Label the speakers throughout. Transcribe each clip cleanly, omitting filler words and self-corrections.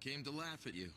Speaker 1: came to laugh at you.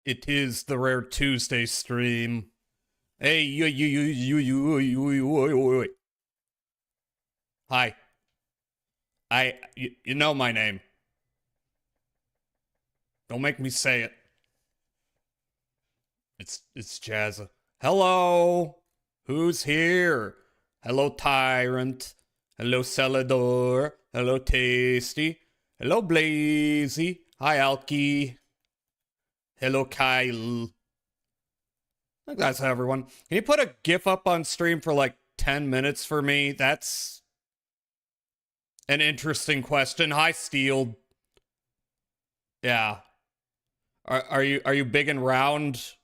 Speaker 2: It is the Rare Tuesday stream. Hey, you. Hi. You know my name. Don't make me say it. It's Jazza. Hello. Who's here? Hello, Tyrant. Hello, Celador. Hello, Tasty. Hello, Blazy. Hi, Alki. Hello, Kyle. I think that's everyone. Can you put a GIF up on stream for like 10 minutes for me? That's an interesting question. Hi, Steel. Yeah. Are you big and round?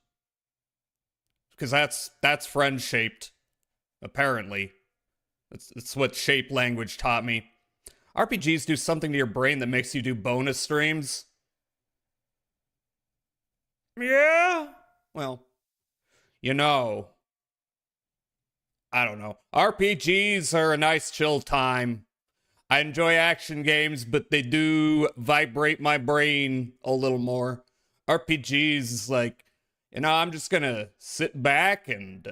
Speaker 2: Because that's friend shaped, apparently. That's what shape language taught me. RPGs do something to your brain that makes you do bonus streams. Yeah? Well, you know, I don't know. RPGs are a nice chill time. I enjoy action games, but they do vibrate my brain a little more. RPGs is like, I'm just gonna sit back and,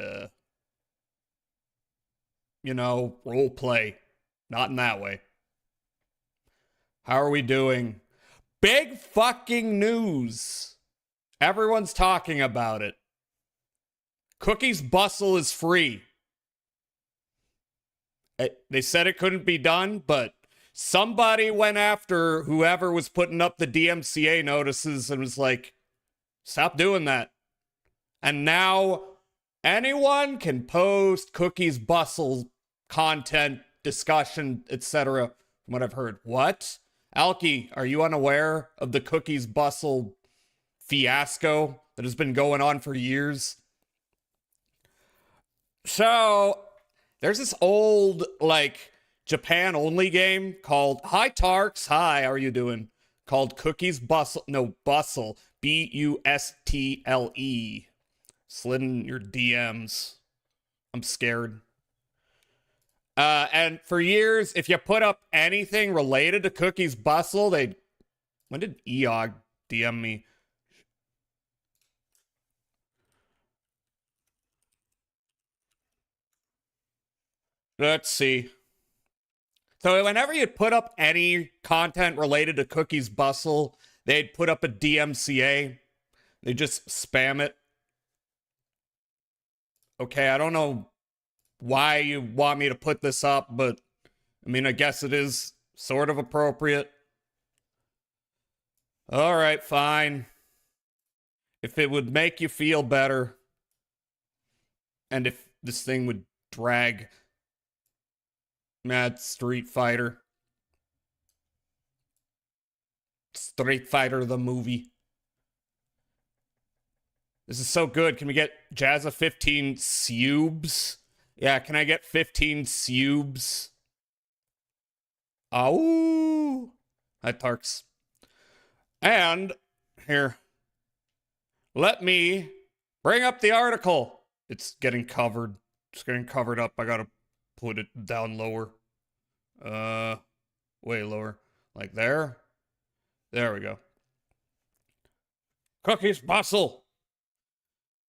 Speaker 2: role play. Not in that way. How are we doing? Big fucking news. Everyone's talking about it. Cookies Bustle is free. They said it couldn't be done, but somebody went after whoever was putting up the DMCA notices and was like, stop doing that. And now anyone can post Cookies Bustle content, discussion, etc. From what I've heard. What? Alki, are you unaware of the Cookies Bustle fiasco that has been going on for years? So, there's this old, Japan-only game called, hi Tarks, hi, how are you doing? Called Cookies Bustle, no, Bustle, B-U-S-T-L-E. Slid in your DMs. I'm scared. And for years, if you put up anything related to Cookies Bustle, when did Eog DM me? Let's see. So whenever you'd put up any content related to Cookies Bustle, they'd put up a DMCA. They just spam it. Okay, I don't know why you want me to put this up, but I guess it is sort of appropriate. All right, fine. If it would make you feel better, and if this thing would drag Mad Street Fighter. Street Fighter the movie. This is so good. Can we get Jazza 15 Cubes? Yeah, can I get 15 Cubes? Oh. Hi, Tarks. And here. Let me bring up the article. It's getting covered. It's getting covered up. I gotta put it down lower. Way lower. Like there. There we go. Cookies Bustle.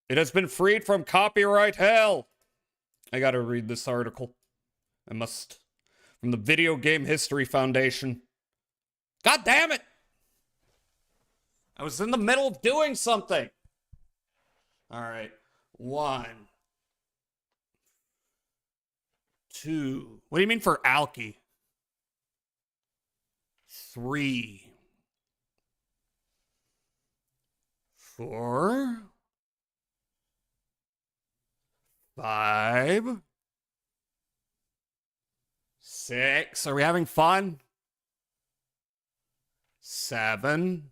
Speaker 2: It has been freed from copyright hell. I gotta read this article. I must. From the Video Game History Foundation. God damn it! I was in the middle of doing something. Alright. 1, 2. What do you mean for Alki? 3, 4, 5, 6. Are we having fun? 7,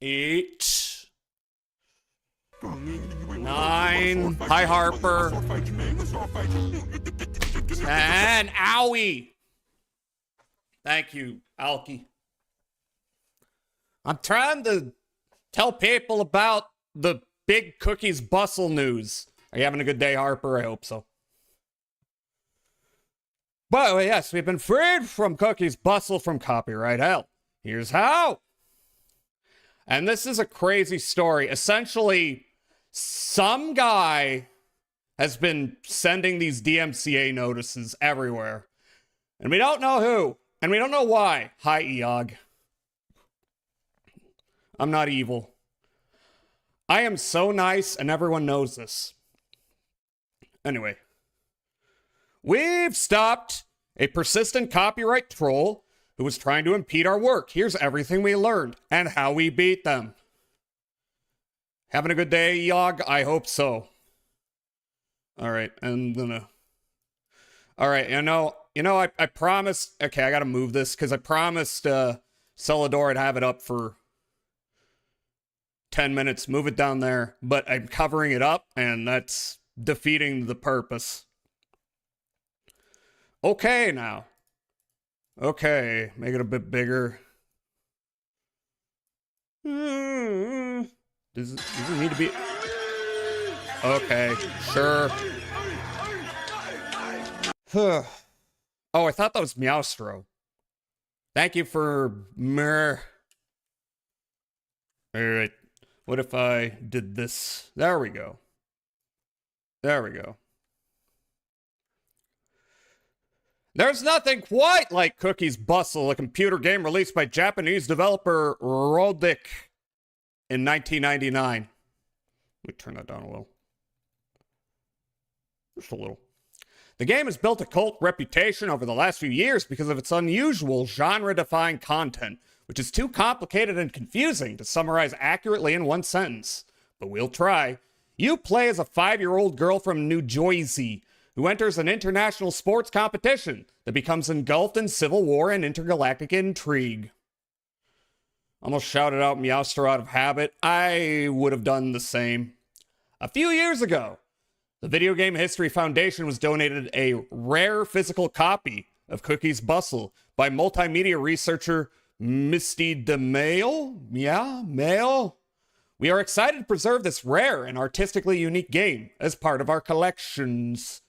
Speaker 2: 8, 9. Hi, Harper. And owie. Thank you, Alki. I'm trying to tell people about the big Cookies Bustle news. Are you having a good day, Harper? I hope so. But yes, we've been freed from Cookies Bustle from copyright hell. Here's how. And this is a crazy story. Essentially, some guy has been sending these DMCA notices everywhere. And we don't know who. And we don't know why. Hi, Eog. I'm not evil. I am so nice, and everyone knows this. Anyway. We've stopped a persistent copyright troll who was trying to impede our work. Here's everything we learned and how we beat them. Having a good day, Eog? I hope so. All right, I'm gonna... All right, I promised... Okay, I gotta move this, because I promised Celador I'd have it up for 10 minutes. Move it down there, but I'm covering it up, and that's defeating the purpose. okay now. Okay, make it a bit bigger. Does it need to be? Okay, sure. Oh, I thought that was Meowstro. Thank you for mer. Alright. What if I did this? There we go. There we go. There's nothing quite like Cookie's Bustle, a computer game released by Japanese developer Rodic in 1999. Let me turn that down a little. Just a little. The game has built a cult reputation over the last few years because of its unusual genre-defying content, which is too complicated and confusing to summarize accurately in one sentence. But we'll try. You play as a 5-year-old girl from New Jersey who enters an international sports competition that becomes engulfed in civil war and intergalactic intrigue. Almost shouted out Meowster out of habit. I would have done the same. A few years ago, the Video Game History Foundation was donated a rare physical copy of Cookie's Bustle by multimedia researcher Misty DeMail. Yeah, Mail. We are excited to preserve this rare and artistically unique game as part of our collections.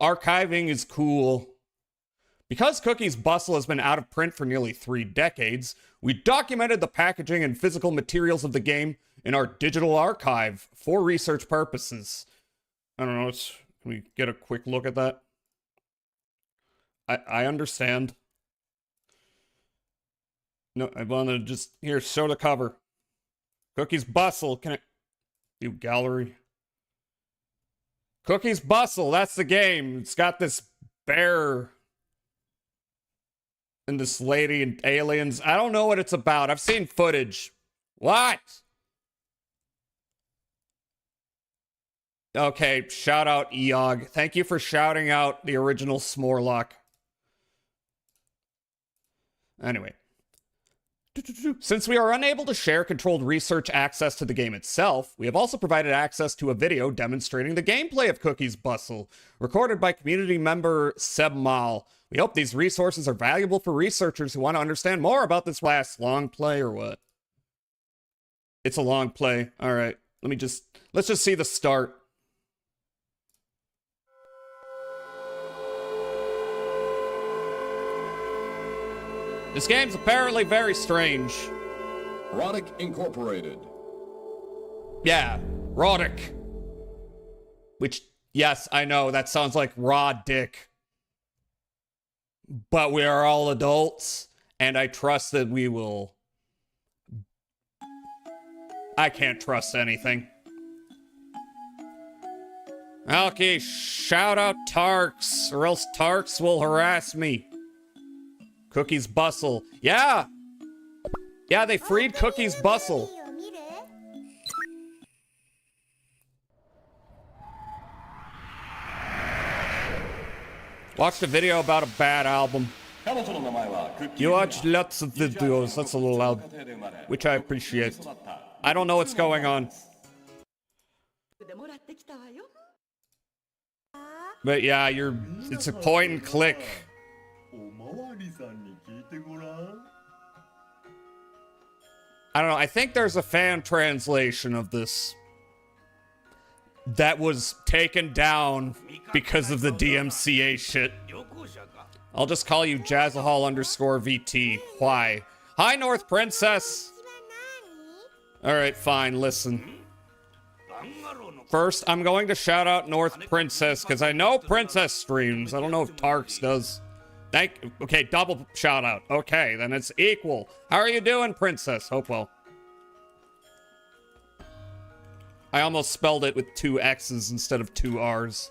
Speaker 2: Archiving is cool. Because Cookie's Bustle has been out of print for nearly 3 decades, we documented the packaging and physical materials of the game in our digital archive for research purposes. I don't know, can we get a quick look at that? I understand. No, I want to just, here, show the cover. Cookie's Bustle, can I, view gallery? Cookie's Bustle, that's the game. It's got this bear and this lady and aliens. I don't know what it's about. I've seen footage. What? Okay, shout out Eog. Thank you for shouting out the original Smorlock. Anyway. Since we are unable to share controlled research access to the game itself, we have also provided access to a video demonstrating the gameplay of Cookie's Bustle, recorded by community member Seb Mal. We hope these resources are valuable for researchers who want to understand more about this last long play or what. It's a long play. All right, let's just see the start. This game's apparently very strange.
Speaker 1: Rodic Incorporated.
Speaker 2: Yeah, Rodic. Which, yes, I know, that sounds like raw dick. But we are all adults, and I trust that we will... I can't trust anything. Okay, shout out Tarks, or else Tarks will harass me. Cookie's Bustle. Yeah! Yeah, they freed Cookie's Bustle. Watched a video about a bad album. You watch lots of videos, that's a little loud, which I appreciate. I don't know what's going on. But yeah, it's a point and click. I don't know, I think there's a fan translation of this that was taken down because of the DMCA shit. I'll just call you Jazzahall_VT. Why? Hi, North Princess! Alright, fine, listen. First, I'm going to shout out North Princess, because I know Princess streams. I don't know if Tarks does. Okay, double shout out. Okay, then it's equal. How are you doing, Princess? Hope well. I almost spelled it with 2 X's instead of 2 R's.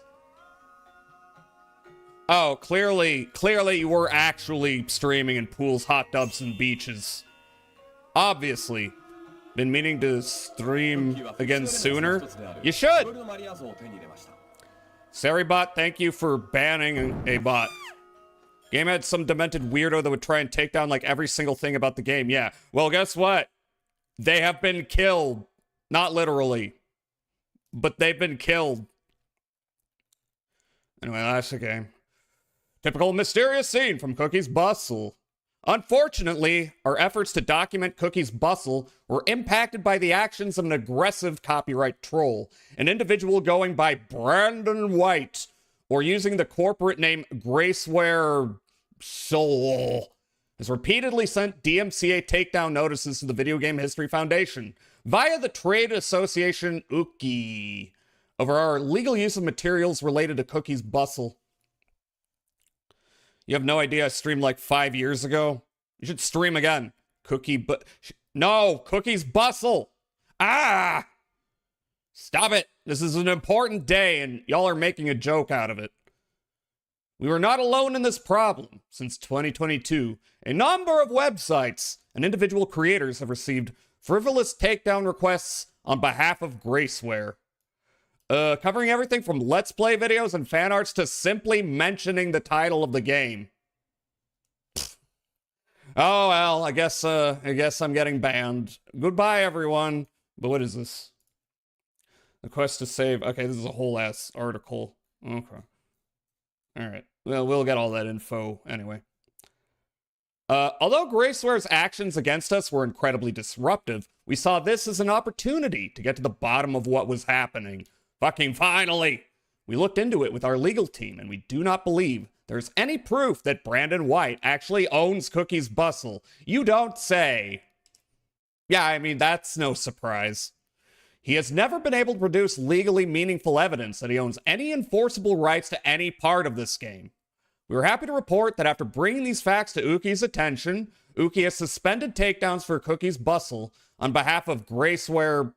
Speaker 2: Oh, clearly you were actually streaming in pools, hot tubs, and beaches. Obviously. Been meaning to stream again sooner? You should! Saribot, thank you for banning a bot. Game had some demented weirdo that would try and take down like every single thing about the game. Yeah. Well, guess what? They have been killed. Not literally. But they've been killed. Anyway, that's the game. Typical mysterious scene from Cookie's Bustle. Unfortunately, our efforts to document Cookie's Bustle were impacted by the actions of an aggressive copyright troll, an individual going by Brandon White, or using the corporate name Graceware Soul, has repeatedly sent DMCA takedown notices to the Video Game History Foundation via the trade association Uki over our illegal use of materials related to Cookie's Bustle. You have no idea I streamed like 5 years ago? You should stream again. Cookie's Bustle! Ah! Stop it! This is an important day and y'all are making a joke out of it. We were not alone in this problem. Since 2022, a number of websites and individual creators have received frivolous takedown requests on behalf of Graceware. Covering everything from Let's Play videos and fan arts to simply mentioning the title of the game. Oh, well, I guess I'm getting banned. Goodbye, everyone. But what is this? The quest to save. Okay, this is a whole ass article. Okay. Alright. Well, we'll get all that info anyway. Although Graceware's actions against us were incredibly disruptive, we saw this as an opportunity to get to the bottom of what was happening. Fucking finally! We looked into it with our legal team, and we do not believe there's any proof that Brandon White actually owns Cookie's Bustle. You don't say. Yeah, I mean, that's no surprise. He has never been able to produce legally meaningful evidence that he owns any enforceable rights to any part of this game. We were happy to report that after bringing these facts to Uki's attention, Uki has suspended takedowns for Cookie's Bustle on behalf of Graceware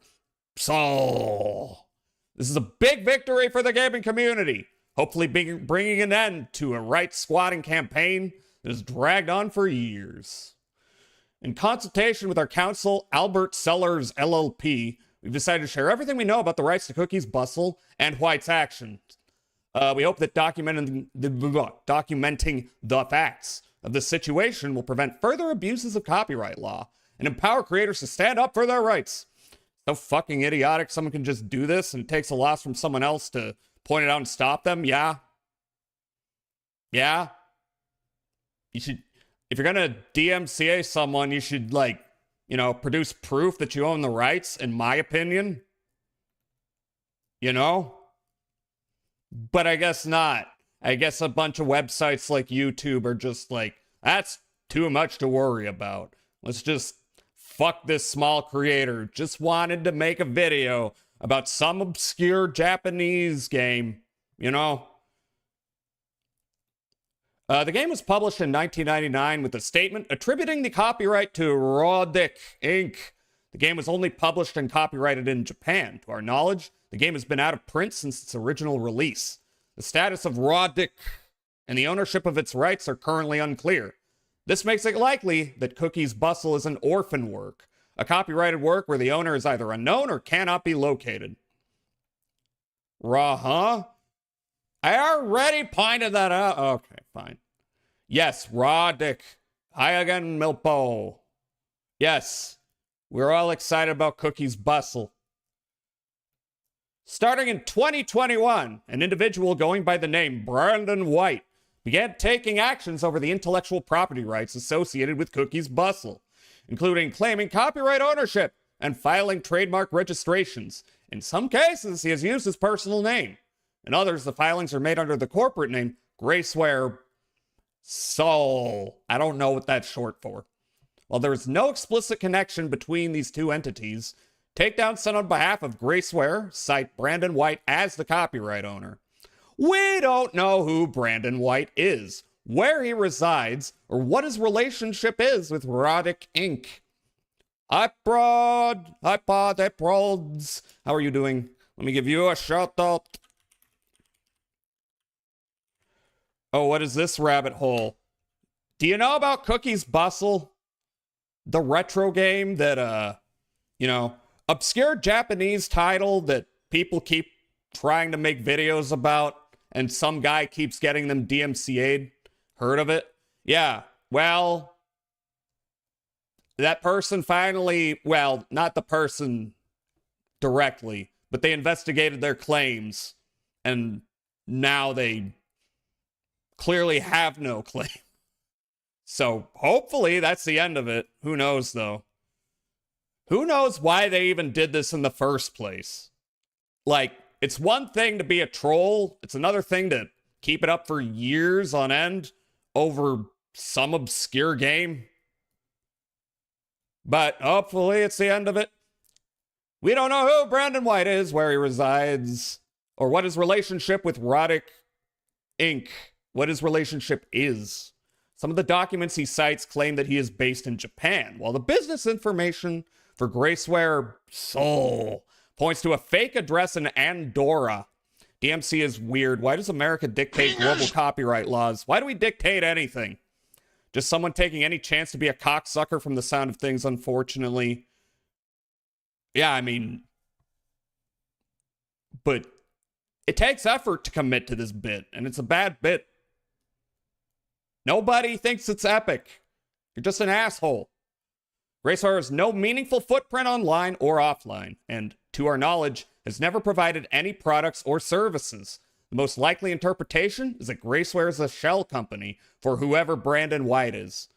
Speaker 2: Soul. This is a big victory for the gaming community, hopefully bringing an end to a rights squatting campaign that has dragged on for years. In consultation with our counsel, Albert Sellers LLP, we've decided to share everything we know about the rights to Cookie's Bustle and White's actions. We hope that documenting the facts of the situation will prevent further abuses of copyright law and empower creators to stand up for their rights. So fucking idiotic someone can just do this and it takes a loss from someone else to point it out and stop them. Yeah. You should, if you're gonna DMCA someone, you should produce proof that you own the rights, in my opinion. But I guess not. I guess a bunch of websites like YouTube are just like, that's too much to worry about. Let's just fuck this small creator. Just wanted to make a video about some obscure Japanese game, The game was published in 1999 with a statement attributing the copyright to Rodic Inc. The game was only published and copyrighted in Japan. To our knowledge, the game has been out of print since its original release. The status of Rodic and the ownership of its rights are currently unclear. This makes it likely that Cookie's Bustle is an orphan work, a copyrighted work where the owner is either unknown or cannot be located. Huh? I already pointed that out. Okay, fine. Yes, Rodic. Hi again, Milpo. Yes, we're all excited about Cookie's Bustle. Starting in 2021, an individual going by the name Brandon White began taking actions over the intellectual property rights associated with Cookie's Bustle, including claiming copyright ownership and filing trademark registrations. In some cases, he has used his personal name. In others, the filings are made under the corporate name Graceware Soul. I don't know what that's short for. While there is no explicit connection between these two entities, takedowns sent on behalf of Graceware cite Brandon White as the copyright owner. We don't know who Brandon White is, where he resides, or what his relationship is with Rodic Inc. Hi, Prod. Hi, Pod. Hey, Prods. How are you doing? Let me give you a shout out. Oh, what is this rabbit hole? Do you know about Cookie's Bustle? The retro game that, obscure Japanese title that people keep trying to make videos about, and some guy keeps getting them DMCA'd. Heard of it? Yeah. Well, that person finally, well, not the person directly, but they investigated their claims, and now they clearly have no claim. So hopefully that's the end of it. Who knows, though? Who knows why they even did this in the first place? Like, it's one thing to be a troll. It's another thing to keep it up for years on end over some obscure game. But hopefully it's the end of it. We don't know who Brandon White is, where he resides, or what his relationship with Roddick Inc., what his relationship is. Some of the documents he cites claim that he is based in Japan, while the business information for Graceware Seoul points to a fake address in Andorra. DMC is weird. Why does America dictate global copyright laws? Why do we dictate anything? Just someone taking any chance to be a cocksucker from the sound of things, unfortunately. Yeah, I mean, but it takes effort to commit to this bit, and it's a bad bit. Nobody thinks it's epic. You're just an asshole. Graceware has no meaningful footprint online or offline, and, to our knowledge, has never provided any products or services. The most likely interpretation is that Graceware is a shell company for whoever Brandon White is.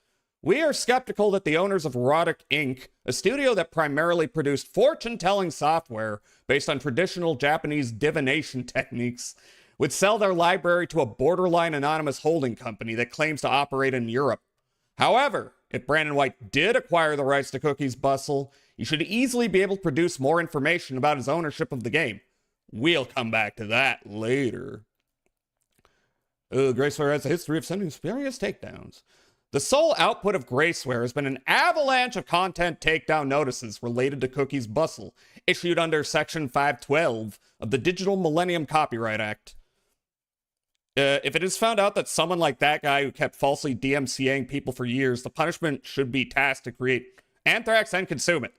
Speaker 2: We are skeptical that the owners of Roddick Inc., a studio that primarily produced fortune-telling software based on traditional Japanese divination techniques, would sell their library to a borderline anonymous holding company that claims to operate in Europe. However, if Brandon White did acquire the rights to Cookies Bustle, he should easily be able to produce more information about his ownership of the game. We'll come back to that later. Graceware has a history of sending spurious takedowns. The sole output of Graceware has been an avalanche of content takedown notices related to Cookies Bustle, issued under Section 512 of the Digital Millennium Copyright Act. If it is found out that someone like that guy who kept falsely DMCAing people for years, the punishment should be tasked to create anthrax and consume it.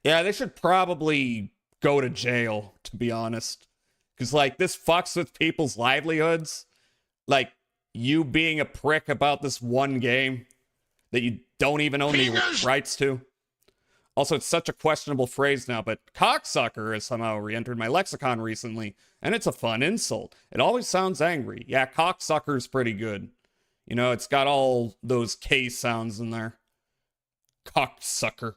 Speaker 2: Yeah, they should probably go to jail, to be honest. Because, like, this fucks with people's livelihoods. Like, you being a prick about this one game that you don't even own the rights to. Also, it's such a questionable phrase now, but cocksucker has somehow re-entered my lexicon recently, and it's a fun insult. It always sounds angry. Yeah, cocksucker's pretty good. You know, it's got all those K sounds in there. Cocksucker.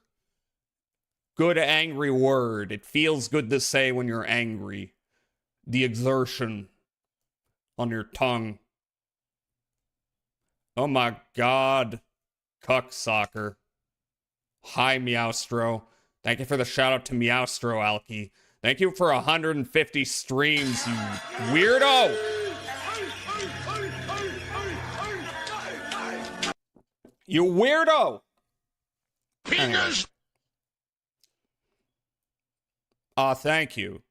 Speaker 2: Good angry word. It feels good to say when you're angry. The exertion on your tongue. Oh my god. Cocksucker. Hi, Meowstro. Thank you for the shout out to Meowstro, Alki. Thank you for 150 streams, you weirdo! You weirdo! Anyway. Thank you.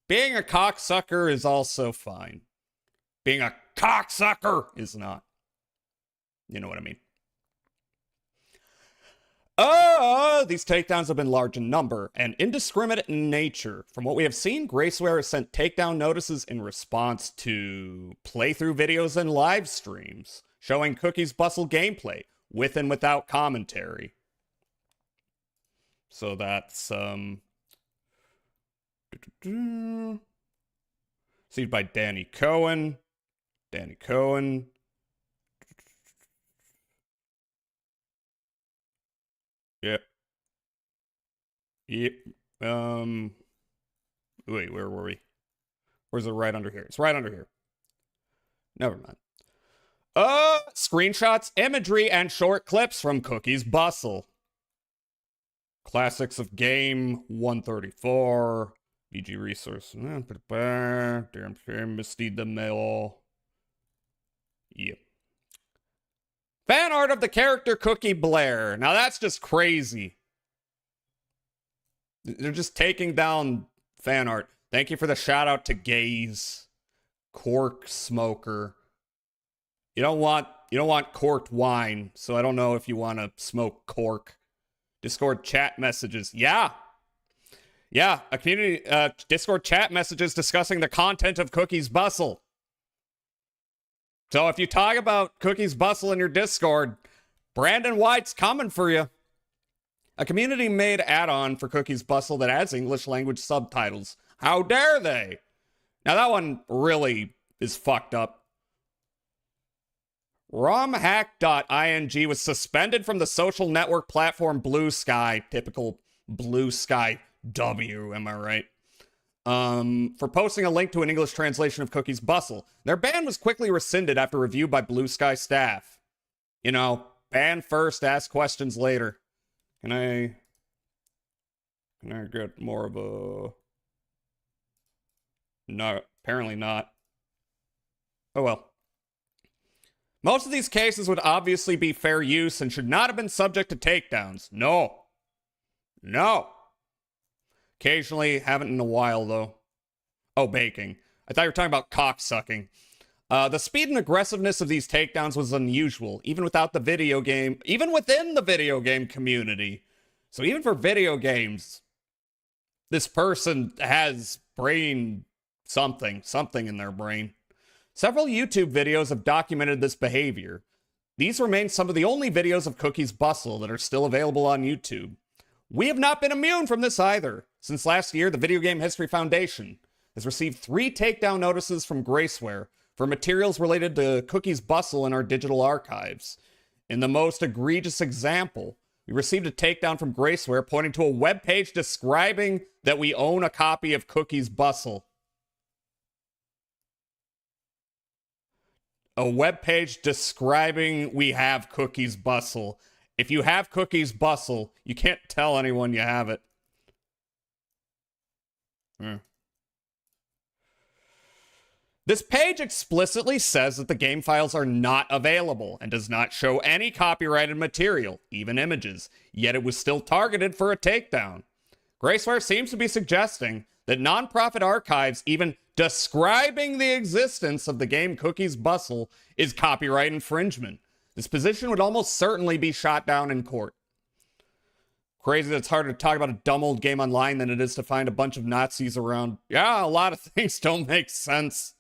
Speaker 2: Being a cocksucker is also fine. Being a cocksucker is not. You know what I mean. These takedowns have been large in number and indiscriminate in nature. From what we have seen, Graceware has sent takedown notices in response to playthrough videos and live streams showing Cookies Bustle gameplay with and without commentary. So that's, received by Danny Cohen. Danny Cohen. Yep. Yep. Wait, where were we? Where's it? Right under here? It's right under here. Never mind. Screenshots, imagery, and short clips from Cookies Bustle. Classics of Game 134. VG Resource. Misty the Mail. Yep. Fan art of the character Cookie Blair. Now that's just crazy. They're just taking down fan art. Thank you for the shout out to Gaze. Cork Smoker. You don't want corked wine, so I don't know if you want to smoke cork. Discord chat messages. Yeah, a community Discord chat messages discussing the content of Cookies Bustle. So if you talk about Cookies Bustle in your Discord, Brandon White's coming for you. A community-made add-on for Cookies Bustle that adds English language subtitles. How dare they? Now that one really is fucked up. RomHack.ing was suspended from the social network platform Blue Sky. Typical Blue Sky W, am I right? For posting a link to an English translation of Cookie's Bustle. Their ban was quickly rescinded after review by Blue Sky staff. You know, ban first, ask questions later. Can I get more of a... No, apparently not. Oh well. Most of these cases would obviously be fair use and should not have been subject to takedowns. No. No. Occasionally, haven't in a while, though. Oh, baking. I thought you were talking about cocksucking. The speed and aggressiveness of these takedowns was unusual, even within the video game community. So even for video games, this person has something in their brain. Several YouTube videos have documented this behavior. These remain some of the only videos of Cookie's Bustle that are still available on YouTube. We have not been immune from this either. Since last year, the Video Game History Foundation has received 3 takedown notices from Graceware for materials related to Cookie's Bustle in our digital archives. In the most egregious example, we received a takedown from Graceware pointing to a webpage describing that we own a copy of Cookie's Bustle. A webpage describing we have Cookie's Bustle. If you have Cookie's Bustle, you can't tell anyone you have it. This page explicitly says that the game files are not available and does not show any copyrighted material, even images, yet it was still targeted for a takedown. Graceware seems to be suggesting that nonprofit archives even describing the existence of the game Cookie's Bustle is copyright infringement. This position would almost certainly be shot down in court. Crazy that it's harder to talk about a dumb old game online than it is to find a bunch of Nazis around. Yeah, a lot of things don't make sense.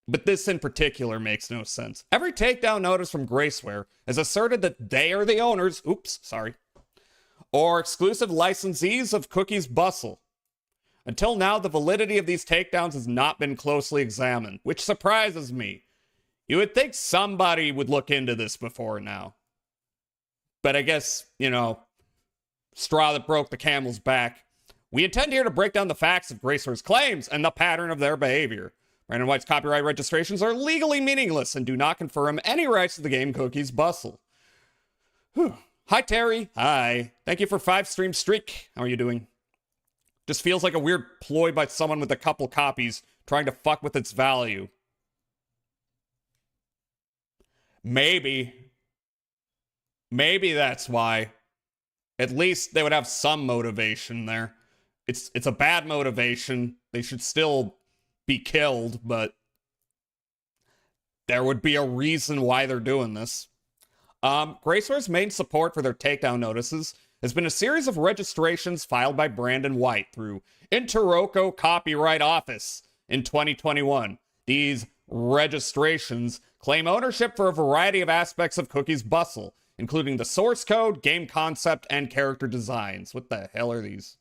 Speaker 2: But this in particular makes no sense. Every takedown notice from Graceware has asserted that they are the owners, or exclusive licensees of Cookie's Bustle. Until now, the validity of these takedowns has not been closely examined, which surprises me. You would think somebody would look into this before now. But I guess, straw that broke the camel's back. We intend here to break down the facts of Graceware's claims and the pattern of their behavior. Brandon White's copyright registrations are legally meaningless and do not confer him any rights to the game Cookie's Bustle. Whew. Hi, Terry. Hi. Thank you for 5-stream streak. How are you doing? Just feels like a weird ploy by someone with a couple copies trying to fuck with its value. Maybe that's why. At least they would have some motivation there. It's a bad motivation. They should still be killed, but there would be a reason why they're doing this. Graceware's main support for their takedown notices has been a series of registrations filed by Brandon White through Interroco Copyright Office in 2021. These registrations claim ownership for a variety of aspects of Cookie's Bustle, including the source code, game concept, and character designs. What the hell are these?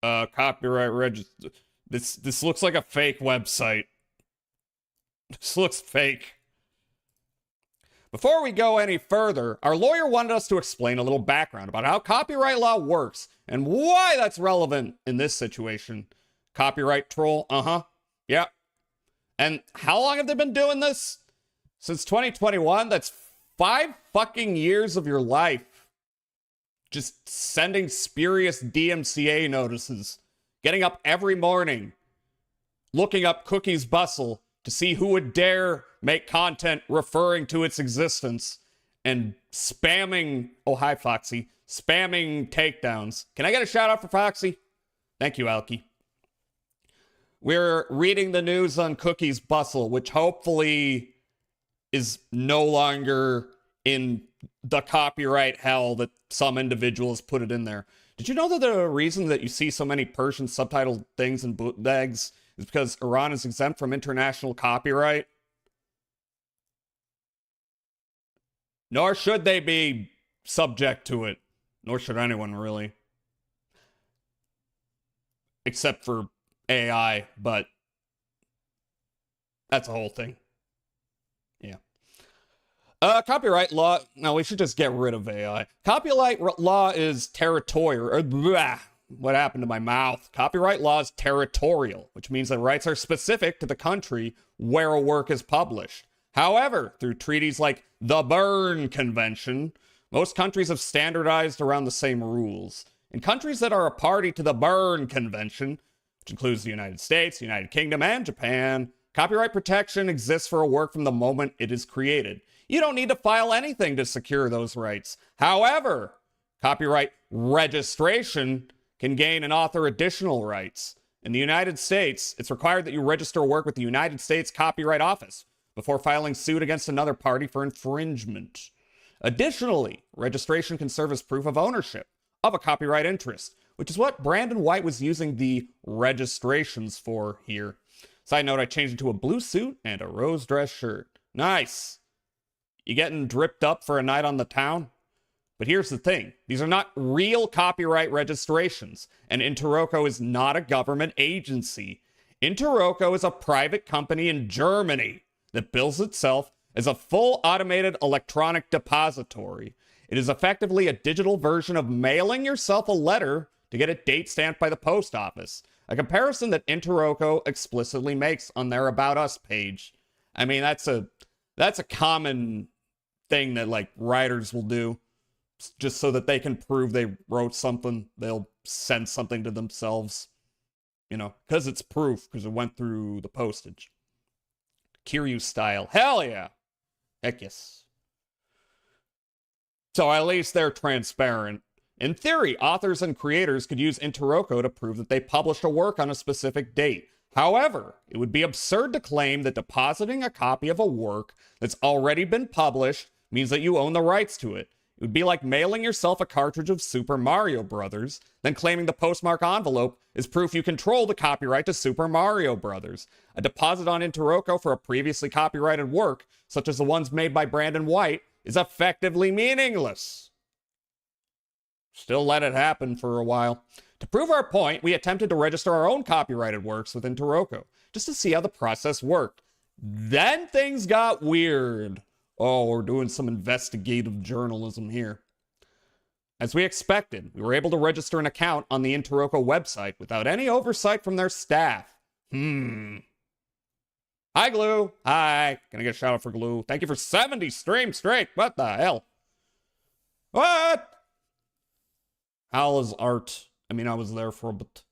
Speaker 2: Copyright register. This looks like a fake website. This looks fake. Before we go any further, our lawyer wanted us to explain a little background about how copyright law works and why that's relevant in this situation. Copyright troll, Yep. And how long have they been doing this? Since 2021? That's 5 fucking years of your life. Just sending spurious DMCA notices. Getting up every morning. Looking up Cookie's Bustle to see who would dare make content referring to its existence. And spamming... Oh, hi, Foxy. Spamming takedowns. Can I get a shout out for Foxy? Thank you, Alki. We're reading the news on Cookie's Bustle, which hopefully is no longer in the copyright hell that some individuals put it in there. Did you know that the reason that you see so many Persian subtitled things in bootlegs is because Iran is exempt from international copyright? Nor should they be subject to it. Nor should anyone, really. except for AI, but that's a whole thing. Yeah. Copyright law. No, we should just get rid of AI. Copyright law is territorial. What happened to my mouth? Copyright law is territorial, which means that rights are specific to the country where a work is published. However, through treaties like the Berne Convention, most countries have standardized around the same rules. In countries that are a party to the Berne Convention, which includes the United States, the United Kingdom, and Japan, copyright protection exists for a work from the moment it is created. You don't need to file anything to secure those rights. However, copyright registration can gain an author additional rights. In the United States, it's required that you register a work with the United States Copyright Office before filing suit against another party for infringement. Additionally, registration can serve as proof of ownership of a copyright interest, which is what Brandon White was using the registrations for here. Side note, I changed it to a blue suit and a rose dress shirt. Nice. You getting dripped up for a night on the town? But here's the thing. These are not real copyright registrations, and Interroco is not a government agency. Interroco is a private company in Germany that bills itself as a full automated electronic depository. It is effectively a digital version of mailing yourself a letter to get a date stamped by the post office, a comparison that Interroco explicitly makes on their About Us page. I mean, that's a common thing that like writers will do. Just so that they can prove they wrote something, they'll send something to themselves. You know, because it's proof, because it went through the postage. Kiryu style. Hell yeah. Heck yes. So at least they're transparent. In theory, authors and creators could use Interroco to prove that they published a work on a specific date. However, it would be absurd to claim that depositing a copy of a work that's already been published means that you own the rights to it. It would be like mailing yourself a cartridge of Super Mario Brothers, then claiming the postmark envelope is proof you control the copyright to Super Mario Brothers. A deposit on Interroco for a previously copyrighted work, such as the ones made by Brandon White, is effectively meaningless. Still let it happen for a while. To prove our point, we attempted to register our own copyrighted works with Interroco, just to see how the process worked. Then things got weird. Oh, we're doing some investigative journalism here. As we expected, we were able to register an account on the Interroco website without any oversight from their staff. Hi, Glue. Hi. Can I get a shout out for Glue? Thank you for 70 streams straight. What the hell? What? How is art? I mean, I was there for a bit.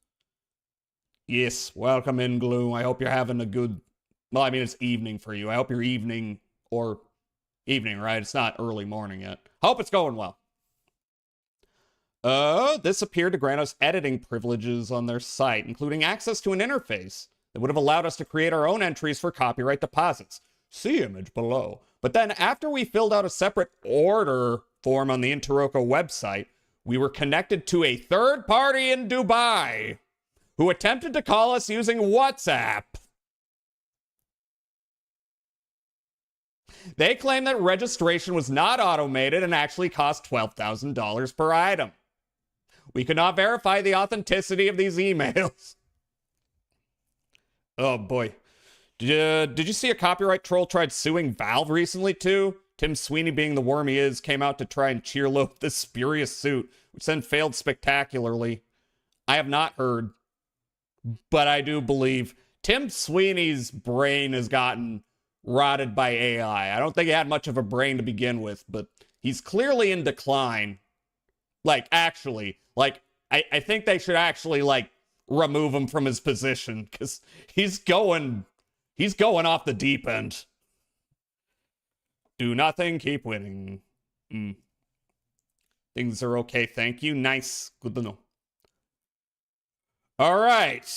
Speaker 2: Yes, welcome in, Glue. I hope you're having a good... Well, I mean, it's evening for you. I hope your evening, or... Evening, right? It's not early morning yet. Hope it's going well. This appeared to grant us editing privileges on their site, including access to an interface that would have allowed us to create our own entries for copyright deposits. See image below. But then after we filled out a separate order form on the Interroco website, we were connected to a third party in Dubai who attempted to call us using WhatsApp. They claim that registration was not automated and actually cost $12,000 per item. We could not verify the authenticity of these emails. Oh boy. Did you see a copyright troll tried suing Valve recently too? Tim Sweeney, being the worm he is, came out to try and cheerlope this spurious suit, which then failed spectacularly. I have not heard, but I do believe Tim Sweeney's brain has gotten rotted by AI. I don't think he had much of a brain to begin with, but he's clearly in decline. Like, actually, like, I think they should actually, like, remove him from his position, because he's going off the deep end. Do nothing, keep winning. Things are okay, thank you. Nice, good to know. All right.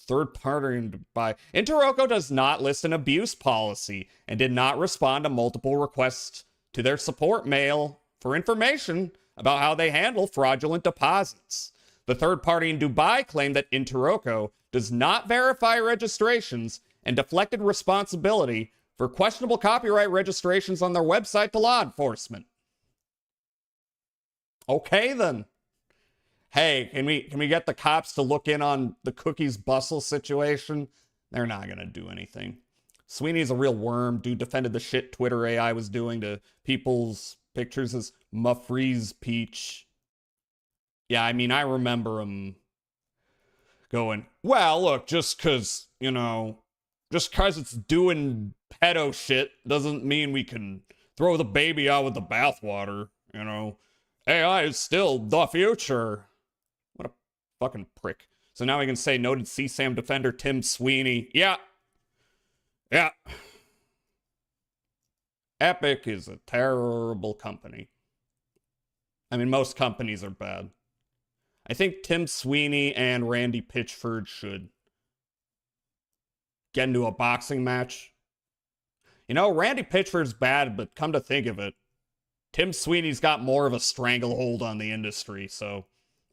Speaker 2: Third party in Dubai. Interroco does not list an abuse policy and did not respond to multiple requests to their support mail for information about how they handle fraudulent deposits. The third party in Dubai claimed that Interroco does not verify registrations and deflected responsibility for questionable copyright registrations on their website to law enforcement. Okay, then. Hey, can we get the cops to look in on the Cookies Bustle situation? They're not gonna do anything. Sweeney's a real worm. Dude defended the shit Twitter AI was doing to people's pictures as Muffreeze Peach. Yeah, I mean, I remember him going, well, look, just because it's doing pedo shit doesn't mean we can throw the baby out with the bathwater, AI is still the future. What a fucking prick. So now we can say noted CSAM defender Tim Sweeney. Yeah. Epic is a terrible company. I mean, most companies are bad. I think Tim Sweeney and Randy Pitchford should get into a boxing match. Randy Pitchford's bad, but come to think of it, Tim Sweeney's got more of a stranglehold on the industry, so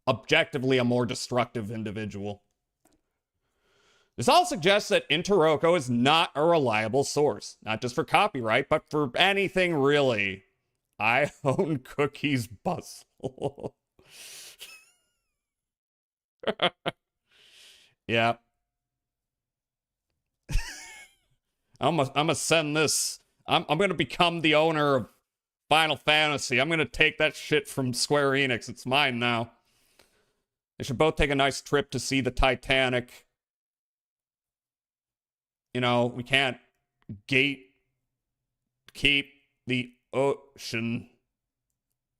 Speaker 2: objectively a more destructive individual. This all suggests that Interroco is not a reliable source, not just for copyright, but for anything really. I own Cookies Bustle. Yeah. I'm gonna send this. I'm gonna become the owner of Final Fantasy. I'm gonna take that shit from Square Enix. It's mine now. They should both take a nice trip to see the Titanic. We can't keep the ocean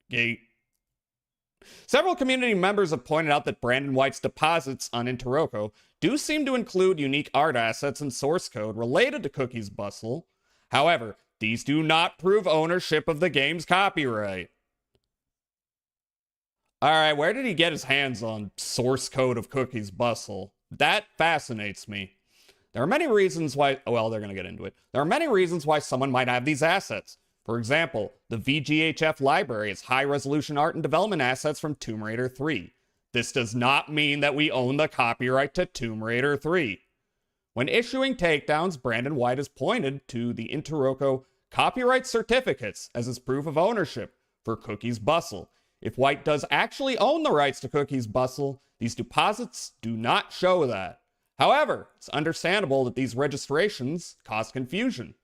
Speaker 2: gate. Several community members have pointed out that Brandon White's deposits on Interroco do seem to include unique art assets and source code related to Cookies Bustle. However, these do not prove ownership of the game's copyright. Alright, where did he get his hands on source code of Cookies Bustle? That fascinates me. There are many reasons why... Well, they're going to get into it. There are many reasons why someone might have these assets. For example, the VGHF library is high-resolution art and development assets from Tomb Raider 3. This does not mean that we own the copyright to Tomb Raider 3. When issuing takedowns, Brandon White has pointed to the Interroco copyright certificates as his proof of ownership for Cookies Bustle. If White does actually own the rights to Cookies Bustle, these deposits do not show that. However, it's understandable that these registrations cause confusion.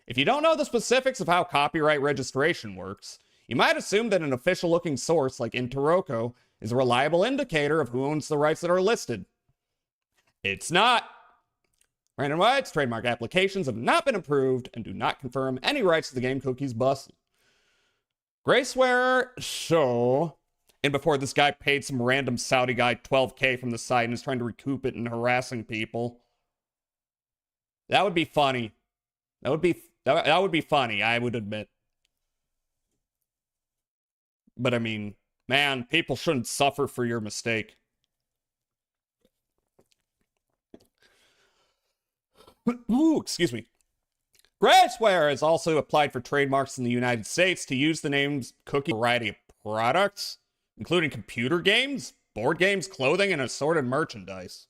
Speaker 2: If you don't know the specifics of how copyright registration works, you might assume that an official-looking source like Interroco is a reliable indicator of who owns the rights that are listed. It's not. Brandon White's trademark applications have not been approved and do not confirm any rights to the game Cookies Bustle. Graceware show. And before this guy paid some random Saudi guy $12K from the site and is trying to recoup it and harassing people. That would be funny. That would be funny, I would admit. But I mean, man, people shouldn't suffer for your mistake. Ooh, excuse me. Graceware has also applied for trademarks in the United States to use the names Cookie variety of products, including computer games, board games, clothing, and assorted merchandise.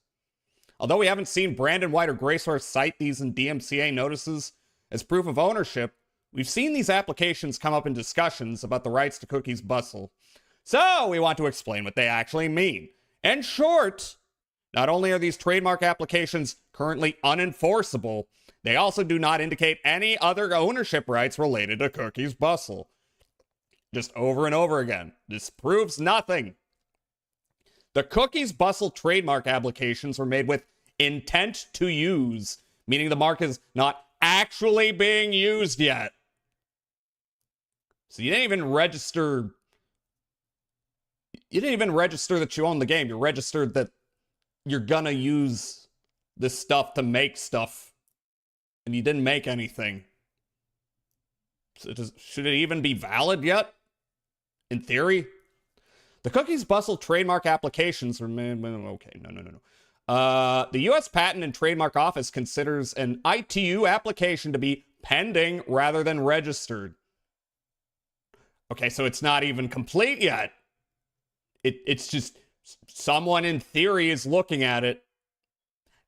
Speaker 2: Although we haven't seen Brandon White or Graceware cite these in DMCA notices as proof of ownership, we've seen these applications come up in discussions about the rights to Cookies Bustle. So we want to explain what they actually mean. In short, not only are these trademark applications currently unenforceable, they also do not indicate any other ownership rights related to Cookies Bustle. Just over and over again, this proves nothing. The Cookies Bustle trademark applications were made with intent to use, meaning the mark is not actually being used yet. So you didn't even register that you own the game. You registered that you're gonna use this stuff to make stuff, and you didn't make anything. So should it even be valid yet? In theory? The Cookies Bustle trademark applications are... Okay, no. The U.S. Patent and Trademark Office considers an ITU application to be pending rather than registered. Okay, so it's not even complete yet. It's just someone in theory is looking at it.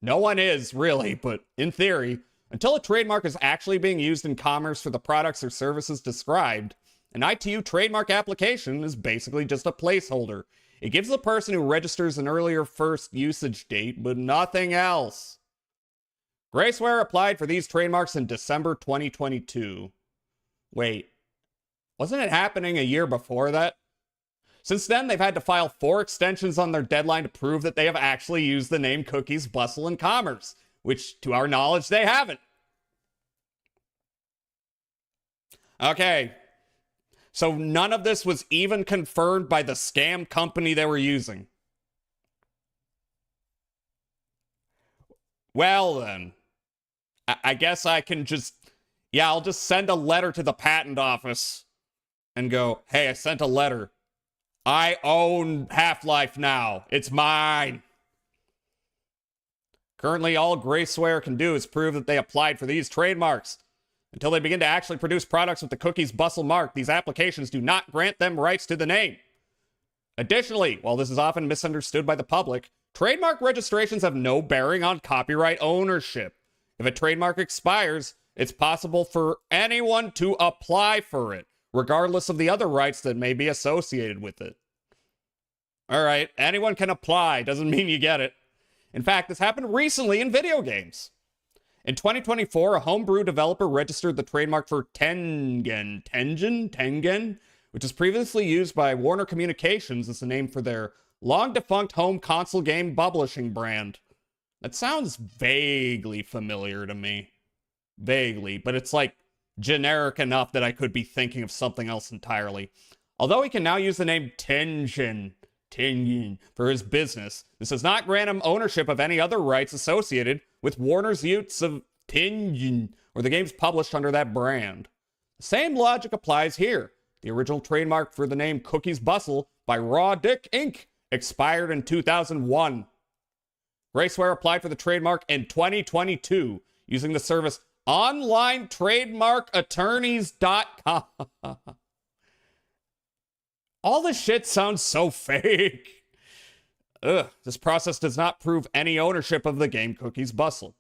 Speaker 2: No one is, really, but in theory. Until a trademark is actually being used in commerce for the products or services described, An ITU trademark application is basically just a placeholder. It gives the person who registers an earlier first usage date, but nothing else. Graceware applied for these trademarks in December 2022. Wait, wasn't it happening a year before that? Since then, they've had to file 4 extensions on their deadline to prove that they have actually used the name Cookies, Bustle, and Commerce, which, to our knowledge, they haven't. Okay, so none of this was even confirmed by the scam company they were using. Well then, I guess I can just, I'll just send a letter to the patent office and go, hey, I sent a letter. I own Half-Life now. It's mine. Currently, all Graceware can do is prove that they applied for these trademarks. Until they begin to actually produce products with the Cookies Bustle mark, these applications do not grant them rights to the name. Additionally, while this is often misunderstood by the public, trademark registrations have no bearing on copyright ownership. If a trademark expires, it's possible for anyone to apply for it, regardless of the other rights that may be associated with it. All right, anyone can apply, doesn't mean you get it. In fact, this happened recently in video games. In 2024, a homebrew developer registered the trademark for Tengen, which was previously used by Warner Communications as the name for their long-defunct home console game publishing brand. That sounds vaguely familiar to me. Vaguely, but it's like generic enough that I could be thinking of something else entirely. Although he can now use the name Tengen for his business, this does not grant him ownership of any other rights associated with Warner's use of Tengen or the games published under that brand. The same logic applies here. The original trademark for the name Cookies Bustle by Raw Dick Inc. expired in 2001. Graceware applied for the trademark in 2022 using the service OnlineTrademarkAttorneys.com. All this shit sounds so fake. Ugh, this process does not prove any ownership of the game Cookies Bustle.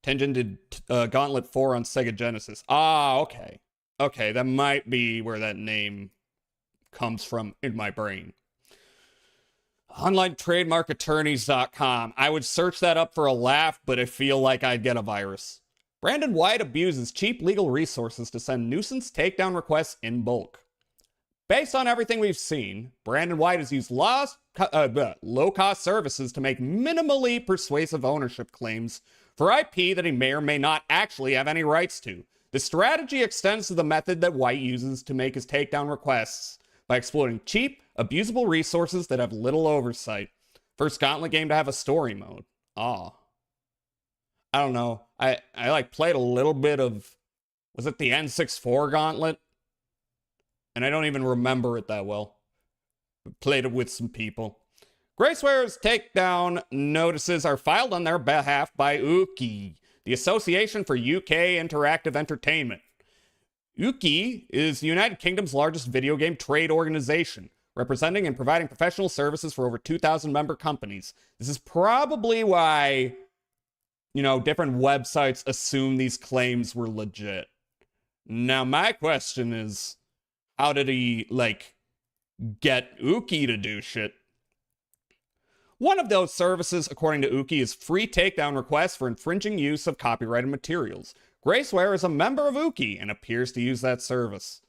Speaker 2: Tengen did Gauntlet 4 on Sega Genesis. Ah, okay. Okay, that might be where that name comes from in my brain. OnlineTrademarkAttorneys.com. I would search that up for a laugh, but I feel like I'd get a virus. Brandon White abuses cheap legal resources to send nuisance takedown requests in bulk. Based on everything we've seen, Brandon White has used low-cost services to make minimally persuasive ownership claims for IP that he may or may not actually have any rights to. The strategy extends to the method that White uses to make his takedown requests by exploiting cheap, abusable resources that have little oversight. First Gauntlet game to have a story mode. I don't know. I like played a little bit of, was it the N64 Gauntlet? And I don't even remember it that well. Played it with some people. Graceware's takedown notices are filed on their behalf by UKI, the Association for UK Interactive Entertainment. UKI is the United Kingdom's largest video game trade organization, representing and providing professional services for over 2,000 member companies. This is probably why, different websites assume these claims were legit. Now, my question is, how did he, get UKI to do shit? One of those services, according to UKI, is free takedown requests for infringing use of copyrighted materials. Graceware is a member of UKI and appears to use that service.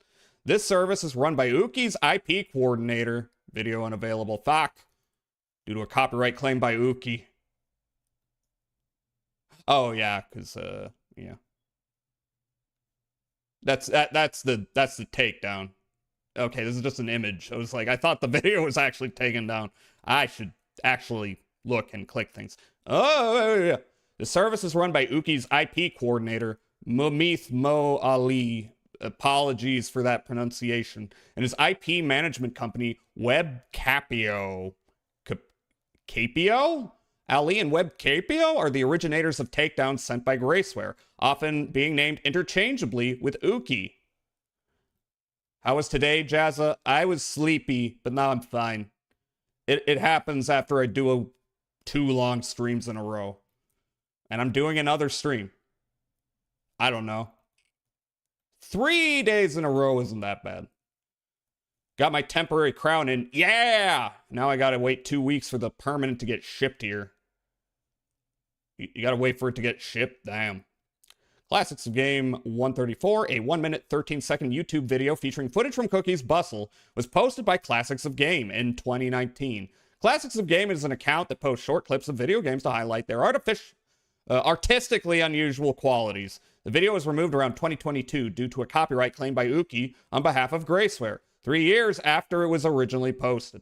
Speaker 2: This service is run by UKI's IP coordinator. Video unavailable. Fuck. Due to a copyright claim by UKI. Oh, yeah, because, yeah. That's the takedown. Okay, this is just an image. I thought the video was actually taken down. I should actually look and click things. Oh, yeah. The service is run by UKI's IP coordinator, Mumith Mo Ali. Apologies for that pronunciation. And his IP management company, WebCapio. Capio? Ali and WebCapio are the originators of takedowns sent by Graceware, often being named interchangeably with UKI. How was today, Jazza? I was sleepy, but now I'm fine. It happens after I do 2 long streams in a row. And I'm doing another stream. I don't know. 3 days in a row isn't that bad. Got my temporary crown in. Yeah! Now I gotta wait 2 weeks for the permanent to get shipped here. You gotta wait for it to get shipped? Damn. Classics of Game 134, a 1 minute 13-second YouTube video featuring footage from Cookies Bustle, was posted by Classics of Game in 2019. Classics of Game is an account that posts short clips of video games to highlight their artistically unusual qualities. The video was removed around 2022 due to a copyright claim by Uki on behalf of Graceware, 3 years after it was originally posted.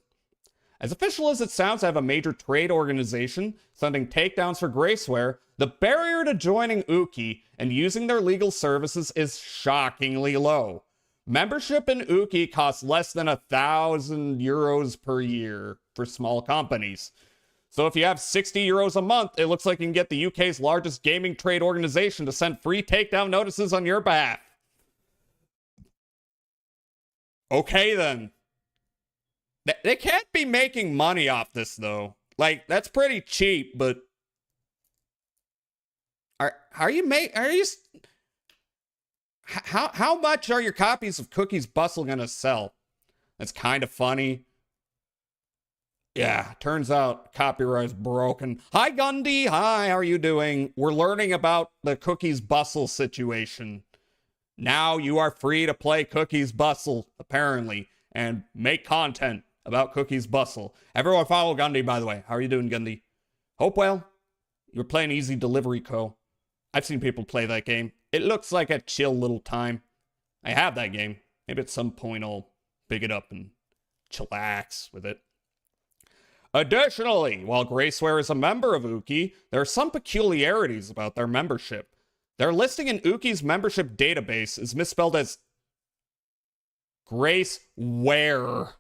Speaker 2: As official as it sounds to have a major trade organization sending takedowns for Graceware, the barrier to joining Uki and using their legal services is shockingly low. Membership in Uki costs less than 1,000 euros per year for small companies. So if you have 60 euros a month, it looks like you can get the UK's largest gaming trade organization to send free takedown notices on your behalf. Okay, then. They can't be making money off this, though. Like, that's pretty cheap, but... How much are your copies of Cookies Bustle gonna sell? That's kind of funny. Yeah, turns out copyright's broken. Hi, Gundy. Hi, how are you doing? We're learning about the Cookies Bustle situation. Now you are free to play Cookies Bustle, apparently, and make content about Cookies Bustle. Everyone follow Gundy, by the way. How are you doing, Gundy? Hope well. You're playing Easy Delivery Co. I've seen people play that game. It looks like a chill little time. I have that game. Maybe at some point I'll pick it up and chillax with it. Additionally, while Graceware is a member of Uki, there are some peculiarities about their membership. Their listing in Uki's membership database is misspelled as Graceware.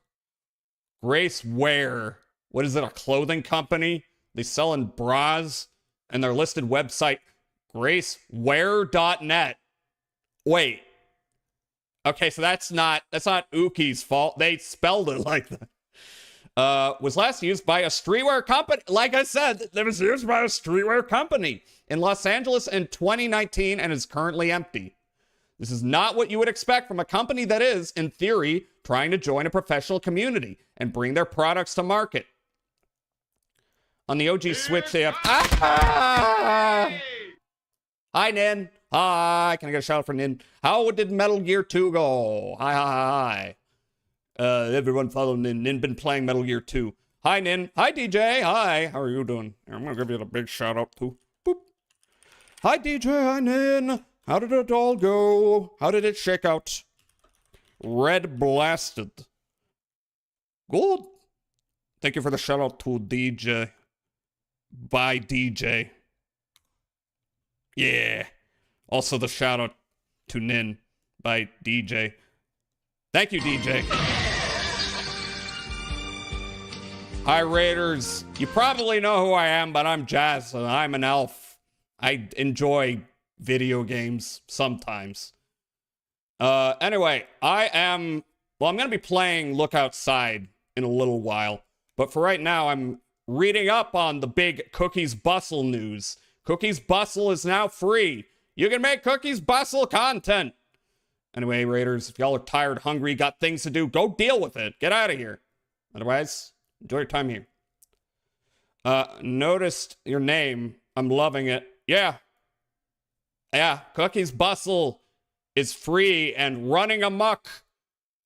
Speaker 2: Graceware. What is it, a clothing company? They sell in bras, and their listed website, graceware.net. Wait. Okay, so that's not Uki's fault. They spelled it like that. Was last used by a streetwear company. Like I said, it was used by a streetwear company in Los Angeles in 2019 and is currently empty. This is not what you would expect from a company that is, in theory, trying to join a professional community and bring their products to market. On the OG Switch, they have... Hi, Nin. Hi. Can I get a shout out for Nin? How did Metal Gear 2 go? Hi. Everyone follow Nin. Nin been playing Metal Gear 2. Hi, Nin. Hi, DJ. Hi. How are you doing? I'm going to give you a big shout out, too. Boop. Hi, DJ. Hi, Nin. How did it all go? How did it shake out? Red blasted. Good. Thank you for the shout out to DJ. Bye, DJ. Yeah. Also the shout out to Nin by DJ. Thank you, DJ. Hi, Raiders. You probably know who I am, but I'm Jazz, and I'm an elf. I enjoy video games sometimes. Anyway, I'm going to be playing Look Outside in a little while, but for right now, I'm reading up on the big Cookies Bustle news. Cookies Bustle is now free. You can make Cookies Bustle content. Anyway, Raiders, if y'all are tired, hungry, got things to do, go deal with it. Get out of here. Otherwise, enjoy your time here. Noticed your name. I'm loving it. Yeah, Cookies Bustle is free and running amok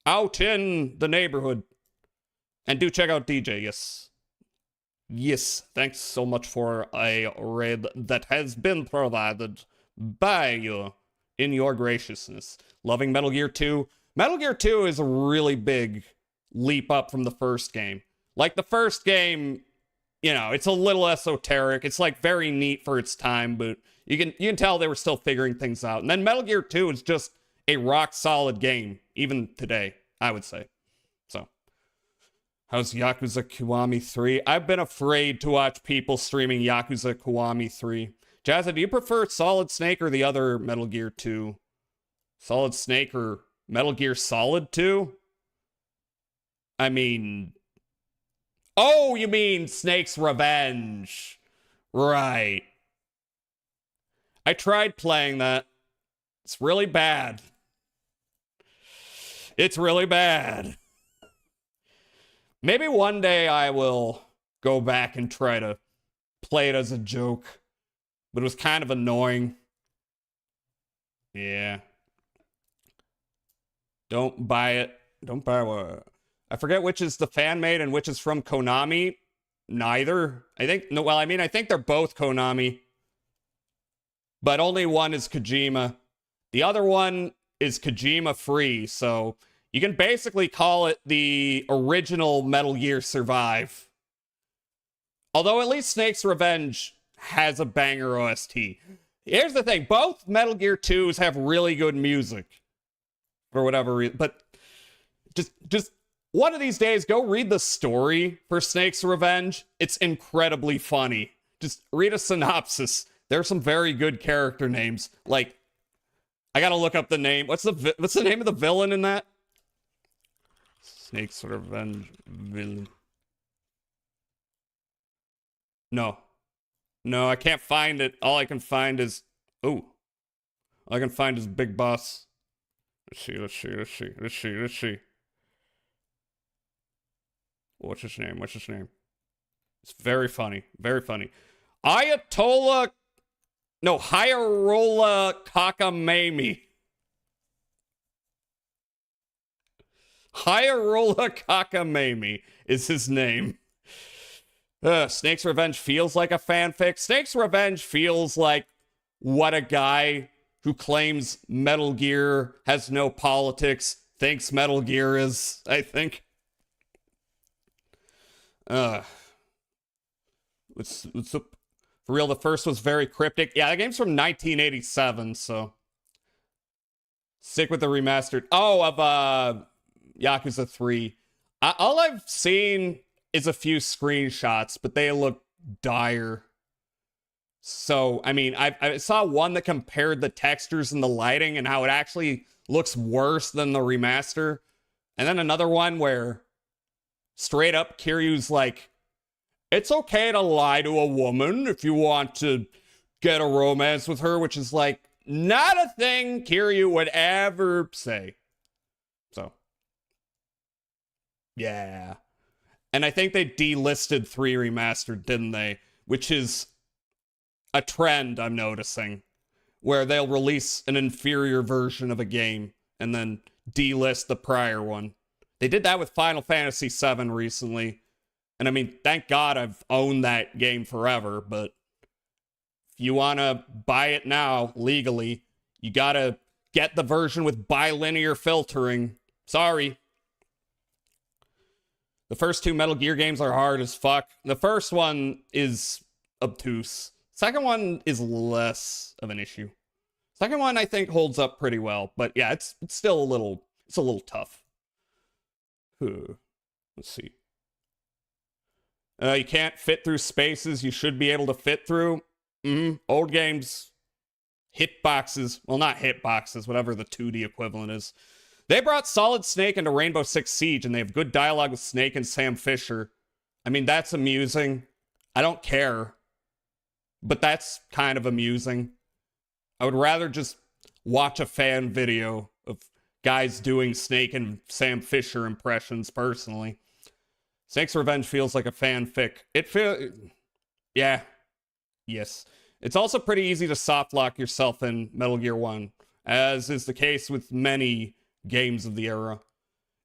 Speaker 2: out in the neighborhood. And do check out DJ, yes. Yes, thanks so much for a raid that has been provided by you in your graciousness. Loving Metal Gear 2. Metal Gear 2 is a really big leap up from the first game. Like, the first game, you know, it's a little esoteric. It's, like, very neat for its time, but you can tell they were still figuring things out. And then Metal Gear 2 is just a rock-solid game, even today, I would say. So, how's Yakuza Kiwami 3? I've been afraid to watch people streaming Yakuza Kiwami 3. Jazza, do you prefer Solid Snake or the other Metal Gear 2? Solid Snake or Metal Gear Solid 2? I mean... Oh, you mean Snake's Revenge. Right. I tried playing that. It's really bad. It's really bad. Maybe one day I will go back and try to play it as a joke. But it was kind of annoying. Yeah. Don't buy it. Don't buy what? I forget which is the fan made and which is from Konami. Neither. I think, no, well, I mean, I think they're both Konami. But only one is Kojima. The other one is Kojima free, so you can basically call it the original Metal Gear Survive. Although at least Snake's Revenge has a banger OST. Here's the thing, both Metal Gear 2s have really good music. For whatever reason. But just one of these days, go read the story for Snake's Revenge. It's incredibly funny. Just read a synopsis. There's some very good character names. Like, I gotta look up the name. What's the name of the villain in that? Snake's Revenge villain. No, I can't find it. All I can find is all I can find is Big Boss. Let's see. What's his name? It's very funny. Hayarola Kakamami. Hayarola Kakamami is his name. Snake's Revenge feels like a fanfic. Snake's Revenge feels like what a guy who claims Metal Gear has no politics thinks Metal Gear is, I think. What's up? For real, the first was very cryptic. Yeah, the game's from 1987, so stick with the remastered. Oh, of Yakuza 3. All I've seen is a few screenshots, but they look dire. So, I mean, I saw one that compared the textures and the lighting and how it actually looks worse than the remaster. And then another one where straight up Kiryu's like, it's okay to lie to a woman if you want to get a romance with her, which is like not a thing Kiryu would ever say. So, yeah. And I think they delisted 3 Remastered, didn't they? Which is a trend I'm noticing, where they'll release an inferior version of a game and then delist the prior one. They did that with Final Fantasy VII recently. And I mean, thank God I've owned that game forever, but if you want to buy it now legally, you gotta get the version with bilinear filtering. Sorry. The first 2 Metal Gear games are hard as fuck. The first one is obtuse. Second one is less of an issue. Second one, I think, holds up pretty well. But yeah, it's still a little tough. Let's see. You can't fit through spaces you should be able to fit through. Old games. Hitboxes. Well, not hitboxes, whatever the 2D equivalent is. They brought Solid Snake into Rainbow Six Siege, and they have good dialogue with Snake and Sam Fisher. I mean, that's amusing. I don't care. But that's kind of amusing. I would rather just watch a fan video of guys doing Snake and Sam Fisher impressions, personally. Snake's Revenge feels like a fanfic. Yeah. Yes. It's also pretty easy to soft lock yourself in Metal Gear 1, as is the case with many games of the era.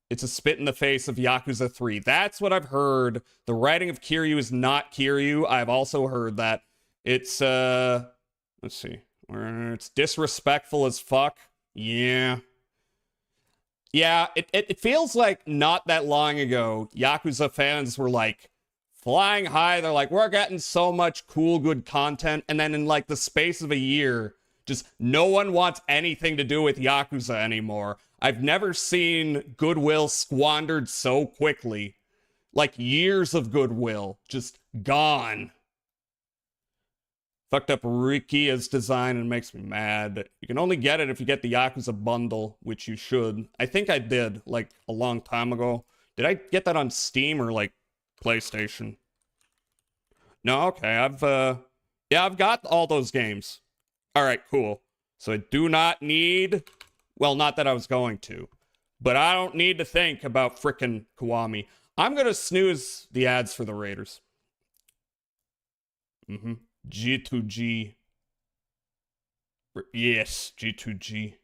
Speaker 2: It's a spit in the face of Yakuza 3. That's what I've heard. The writing of Kiryu is not Kiryu. I've also heard that. It's, let's see. It's disrespectful as fuck. Yeah. Yeah, it feels like not that long ago, Yakuza fans were like flying high. They're like, we're getting so much cool, good content. And then in like the space of a year, just no one wants anything to do with Yakuza anymore. I've never seen goodwill squandered so quickly. Like years of goodwill just gone. Fucked up Rikia's design and makes me mad. You can only get it if you get the Yakuza bundle, which you should. I think I did, like, a long time ago. Did I get that on Steam or, like, PlayStation? No, okay, I've got all those games. Alright, cool. So I do not need... Well, not that I was going to. but I don't need to think about frickin' Kiwami. I'm gonna snooze the ads for the Raiders. G2G. Yes, G2G.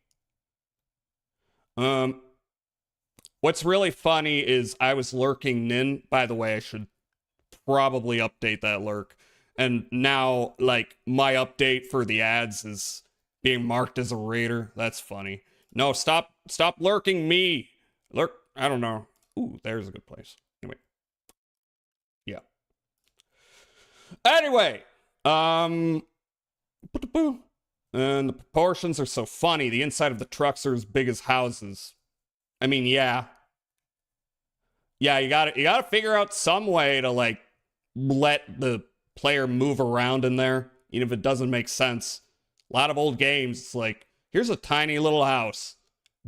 Speaker 2: What's really funny is I was lurking Nin. By the way, I should probably update that lurk. And now, like, my update for the ads is being marked as a Raider. That's funny. No, stop lurking me. Lurk, I don't know. Ooh, there's a good place. Anyway. Yeah. Anyway, and the proportions are so funny. The inside of the trucks are as big as houses. I mean, yeah. Yeah, you gotta figure out some way to, like, let the player move around in there, even if it doesn't make sense. A lot of old games, it's like, here's a tiny little house.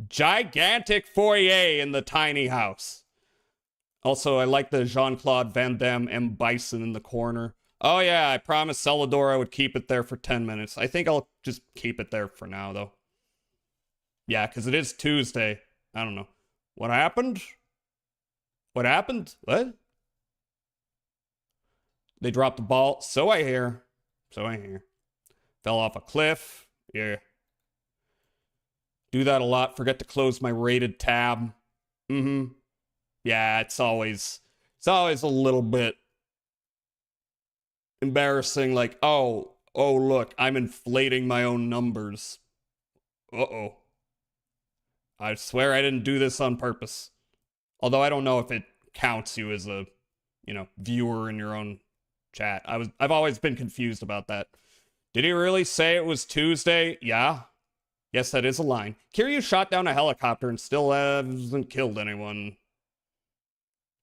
Speaker 2: Gigantic foyer in the tiny house. Also, I like the Jean-Claude Van Damme M. Bison in the corner. Oh yeah, I promised Celador I would keep it there for 10 minutes. I think I'll just keep it there for now, though. Yeah, because it is Tuesday. I don't know. What happened? What happened? What? They dropped the ball. So I hear. Fell off a cliff. Yeah. Do that a lot. Forget to close my rated tab. Yeah, it's always a little bit embarrassing. Like, oh, look, I'm inflating my own numbers. Uh-oh. I swear I didn't do this on purpose. Although I don't know if it counts you as a, viewer in your own chat. I've always been confused about that. Did he really say it was Tuesday? Yeah. Yes, that is a line. Kiryu shot down a helicopter and still hasn't killed anyone.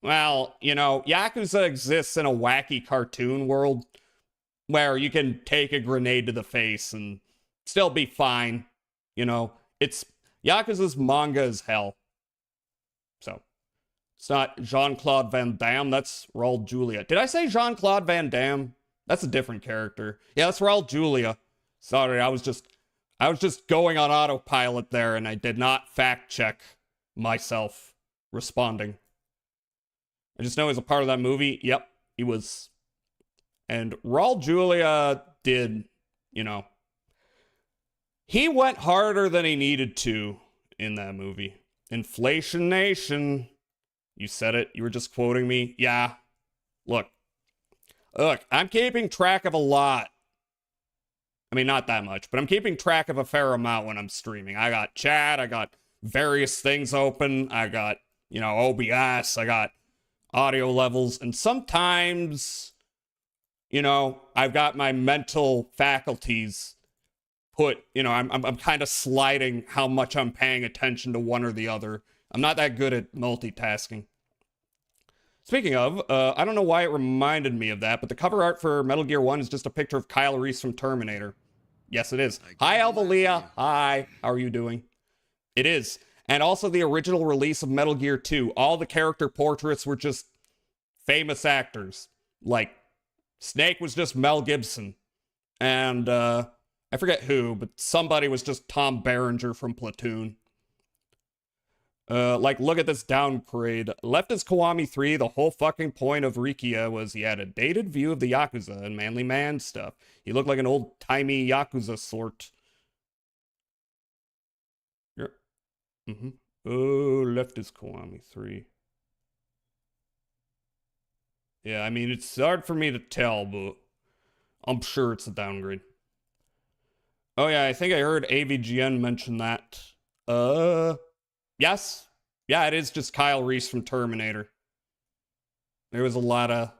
Speaker 2: Well, Yakuza exists in a wacky cartoon world where you can take a grenade to the face and still be fine. It's Yakuza's manga as hell. So, it's not Jean-Claude Van Damme, that's Raul Julia. Did I say Jean-Claude Van Damme? That's a different character. Yeah, that's Raul Julia. Sorry, I was just going on autopilot there and I did not fact check myself responding. I just know he's a part of that movie. Yep, he was. And Raul Julia did, he went harder than he needed to in that movie. Inflation Nation. You said it. You were just quoting me. Yeah. Look, I'm keeping track of a lot. I mean, not that much, but I'm keeping track of a fair amount when I'm streaming. I got chat. I got various things open. I got, OBS. I got audio levels. And sometimes, I've got my mental faculties put, I'm kind of sliding how much I'm paying attention to one or the other. I'm not that good at multitasking. Speaking of, I don't know why it reminded me of that, but the cover art for Metal Gear 1 is just a picture of Kyle Reese from Terminator. Yes, it is. Hi, Alvalia. Hi. How are you doing? It is. And also the original release of Metal Gear 2. All the character portraits were just famous actors. Like, Snake was just Mel Gibson. And, I forget who, but somebody was just Tom Berenger from Platoon. Look at this downgrade. Left as Kiwami 3, the whole fucking point of Rikia was he had a dated view of the Yakuza and manly man stuff. He looked like an old-timey Yakuza sort. Yep. Oh, left as Kiwami 3. Yeah, I mean, it's hard for me to tell, but I'm sure it's a downgrade. Oh yeah, I think I heard AVGN mention that. Yes. Yeah, it is just Kyle Reese from Terminator. There was a lot of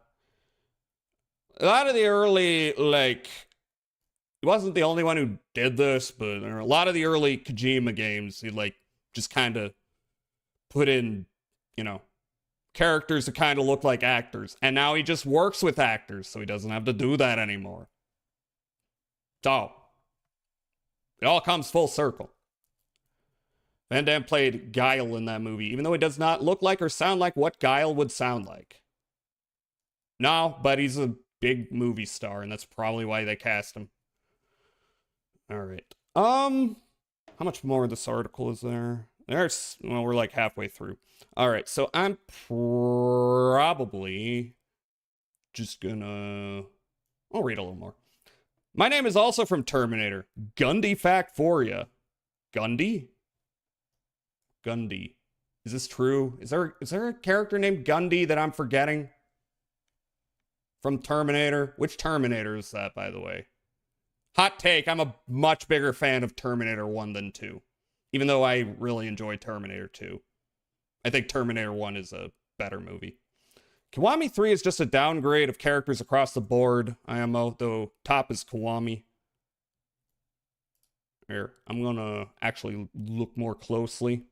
Speaker 2: the early, like, he wasn't the only one who did this, but there were a lot of the early Kojima games, he, like, just kind of put in, characters that kind of look like actors. And now he just works with actors, so he doesn't have to do that anymore. So, it all comes full circle. Van Damme played Guile in that movie, even though he does not look like or sound like what Guile would sound like. No, but he's a big movie star, and that's probably why they cast him. All right. How much more of this article is there? Well, we're like halfway through. All right, so I'm probably just gonna. I'll read a little more. My name is also from Terminator. Gundy fact for ya. Gundy? Gundy. Is this true? Is there a character named Gundy that I'm forgetting? From Terminator? Which Terminator is that, by the way? Hot take, I'm a much bigger fan of Terminator 1 than 2. Even though I really enjoy Terminator 2. I think Terminator 1 is a better movie. Kiwami 3 is just a downgrade of characters across the board. IMO, though top is Kiwami. Here, I'm gonna actually look more closely.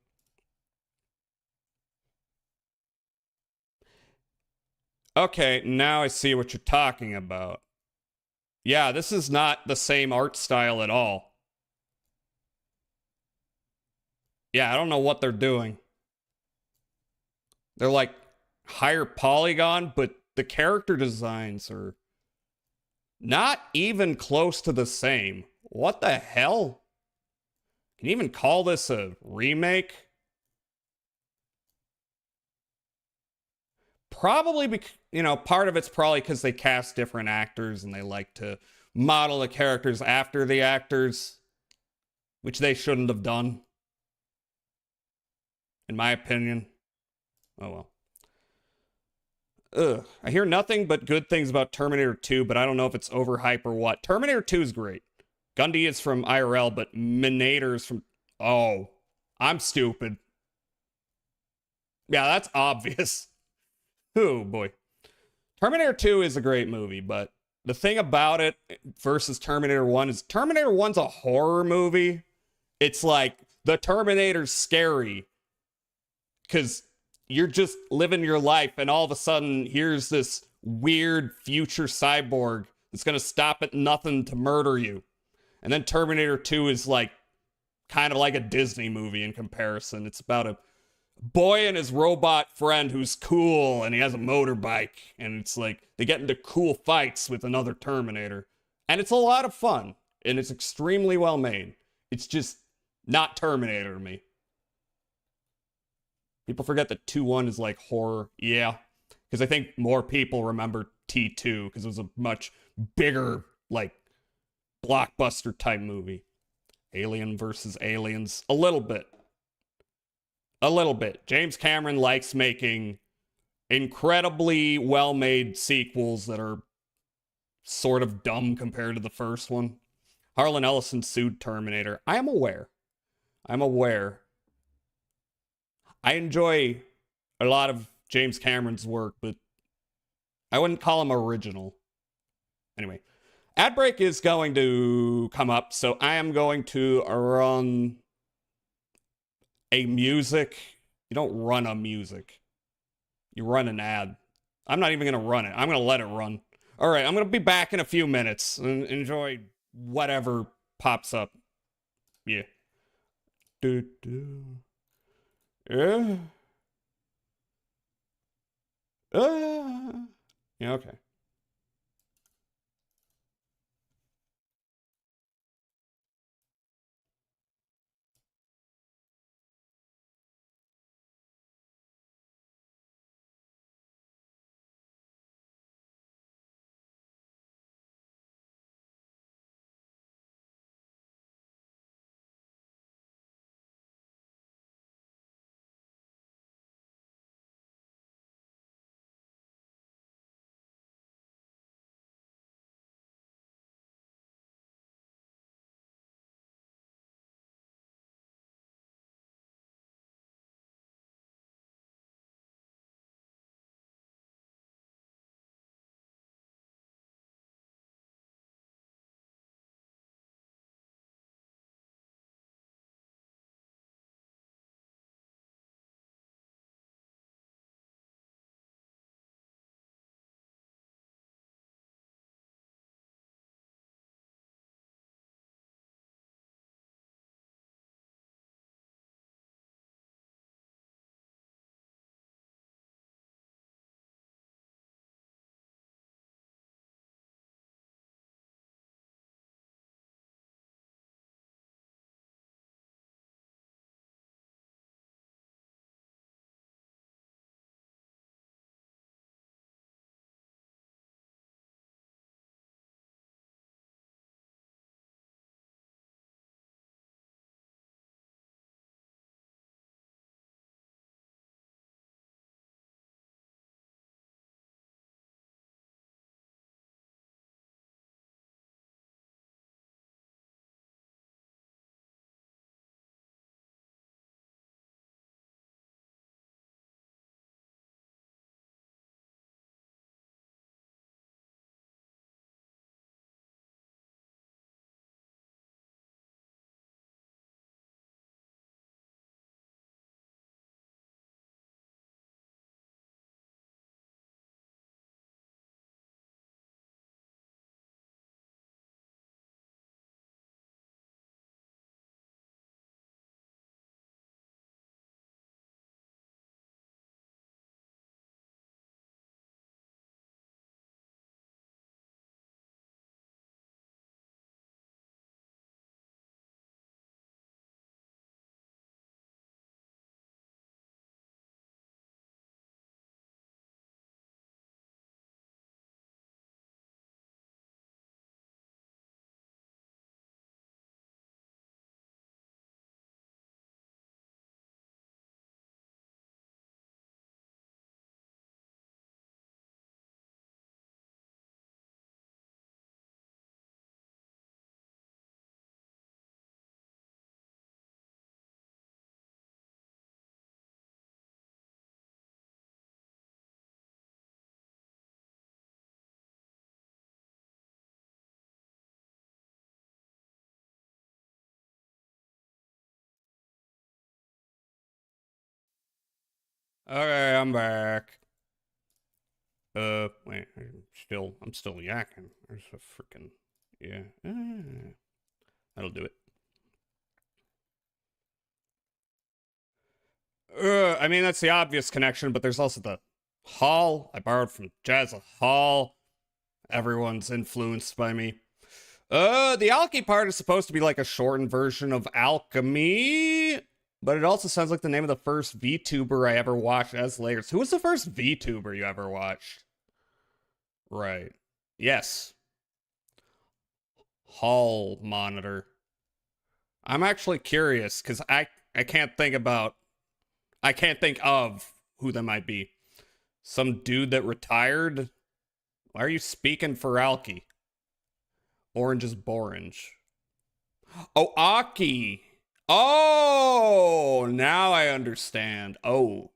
Speaker 2: Okay, now I see what you're talking about. Yeah, this is not the same art style at all. Yeah, I don't know what they're doing. They're like higher polygon, but the character designs are not even close to the same. What the hell? Can you even call this a remake? Probably, part of it's probably because they cast different actors and they like to model the characters after the actors, which they shouldn't have done, in my opinion. Oh well. Ugh. I hear nothing but good things about Terminator 2, but I don't know if it's overhype or what. Terminator 2 is great. Gundy is from IRL, but Minator is from. Oh, I'm stupid. Yeah, that's obvious. Oh boy. Terminator 2 is a great movie, but the thing about it versus Terminator 1 is Terminator 1's a horror movie. It's like the Terminator's scary because you're just living your life, and all of a sudden, here's this weird future cyborg that's going to stop at nothing to murder you. And then Terminator 2 is like kind of like a Disney movie in comparison. It's about a boy and his robot friend who's cool and he has a motorbike, and it's like they get into cool fights with another Terminator, and it's a lot of fun and it's extremely well made. It's just not Terminator to me. People forget that 2-1 is like horror. Yeah, because I think more people remember T2 because it was a much bigger, like, blockbuster type movie. Alien versus Aliens. A little bit. A little bit. James Cameron likes making incredibly well-made sequels that are sort of dumb compared to the first one. Harlan Ellison sued Terminator. I am aware. I'm aware. I enjoy a lot of James Cameron's work, but I wouldn't call him original. Anyway, ad break is going to come up, so I am going to run a music. You don't run a music. You run an ad. I'm not even going to run it. I'm going to let it run. All right, I'm going to be back in a few minutes. Enjoy whatever pops up. Yeah. Yeah. Yeah, okay. Okay, I'm back. Wait, I'm still yakking. There's a freaking, yeah. That'll do it. I mean, that's the obvious connection, but there's also the Hall. I borrowed from Jazz Hall. Everyone's influenced by me. The alky part is supposed to be like a shortened version of alchemy, but it also sounds like the name of the first VTuber I ever watched as layers. Who was the first VTuber you ever watched? Right. Yes. Hall monitor. I'm actually curious because I can't think of who that might be. Some dude that retired? Why are you speaking for Alki? Orange is Borange. Oh, Aki. Oh, now I understand. Oh.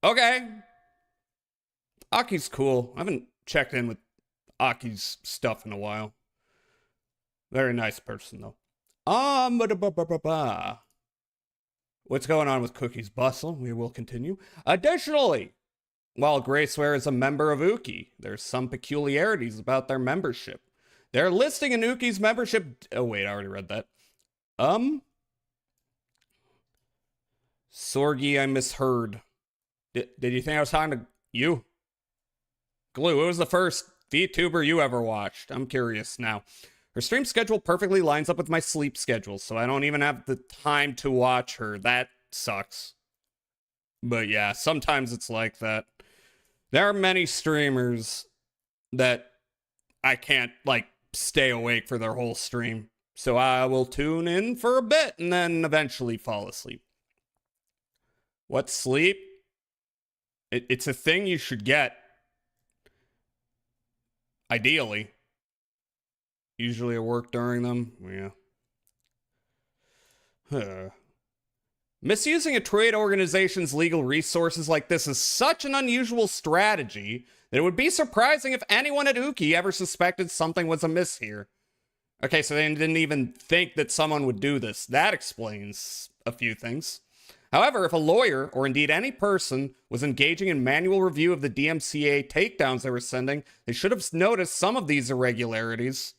Speaker 2: Okay. Aki's cool. I haven't checked in with Aki's stuff in a while. Very nice person, though. What's going on with Cookie's Bustle? We will continue. Additionally, while Graceware is a member of Uki, there's some peculiarities about their membership. They're listing in Uki's membership. Oh, wait, I already read that. Sorgi, I misheard. Did you think I was talking to you? Glue, who was the first VTuber you ever watched? I'm curious now. Her stream schedule perfectly lines up with my sleep schedule, so I don't even have the time to watch her. That sucks. But yeah, sometimes it's like that. There are many streamers that I can't, like, stay awake for their whole stream. So I will tune in for a bit and then eventually fall asleep. What's sleep? It's a thing you should get. Ideally. Usually I work during them. Yeah. Misusing a trade organization's legal resources like this is such an unusual strategy that it would be surprising if anyone at Uki ever suspected something was amiss here. Okay, so they didn't even think that someone would do this. That explains a few things. However, if a lawyer, or indeed any person, was engaging in manual review of the DMCA takedowns they were sending, they should have noticed some of these irregularities.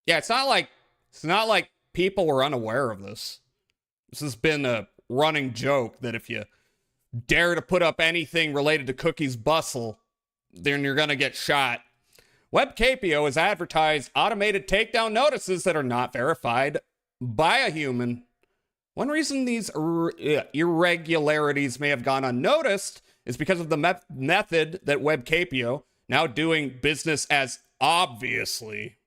Speaker 2: Yeah, it's not like people were unaware of this. This has been a running joke that if you dare to put up anything related to Cookie's Bustle, then you're gonna get shot. WebCapio has advertised automated takedown notices that are not verified by a human. One reason these irregularities may have gone unnoticed is because of the method that WebCapio, now doing business as obviously,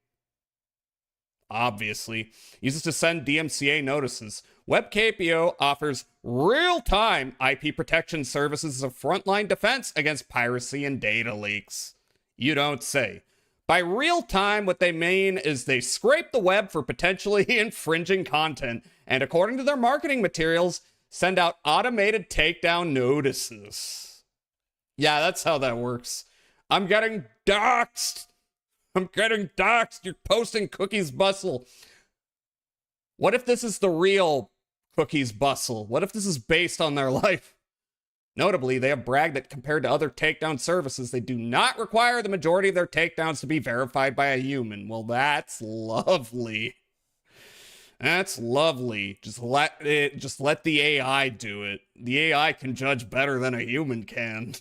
Speaker 2: uses to send DMCA notices. WebCapio offers real-time IP protection services as a frontline defense against piracy and data leaks. You don't say. By real-time, what they mean is they scrape the web for potentially infringing content, and according to their marketing materials, send out automated takedown notices. Yeah, that's how that works. I'm getting doxxed. You're posting Cookie's Bustle. What if this is the real Cookie's Bustle? What if this is based on their life? Notably, they have bragged that compared to other takedown services, they do not require the majority of their takedowns to be verified by a human. Well, that's lovely. That's lovely. Just let the AI do it. The AI can judge better than a human can.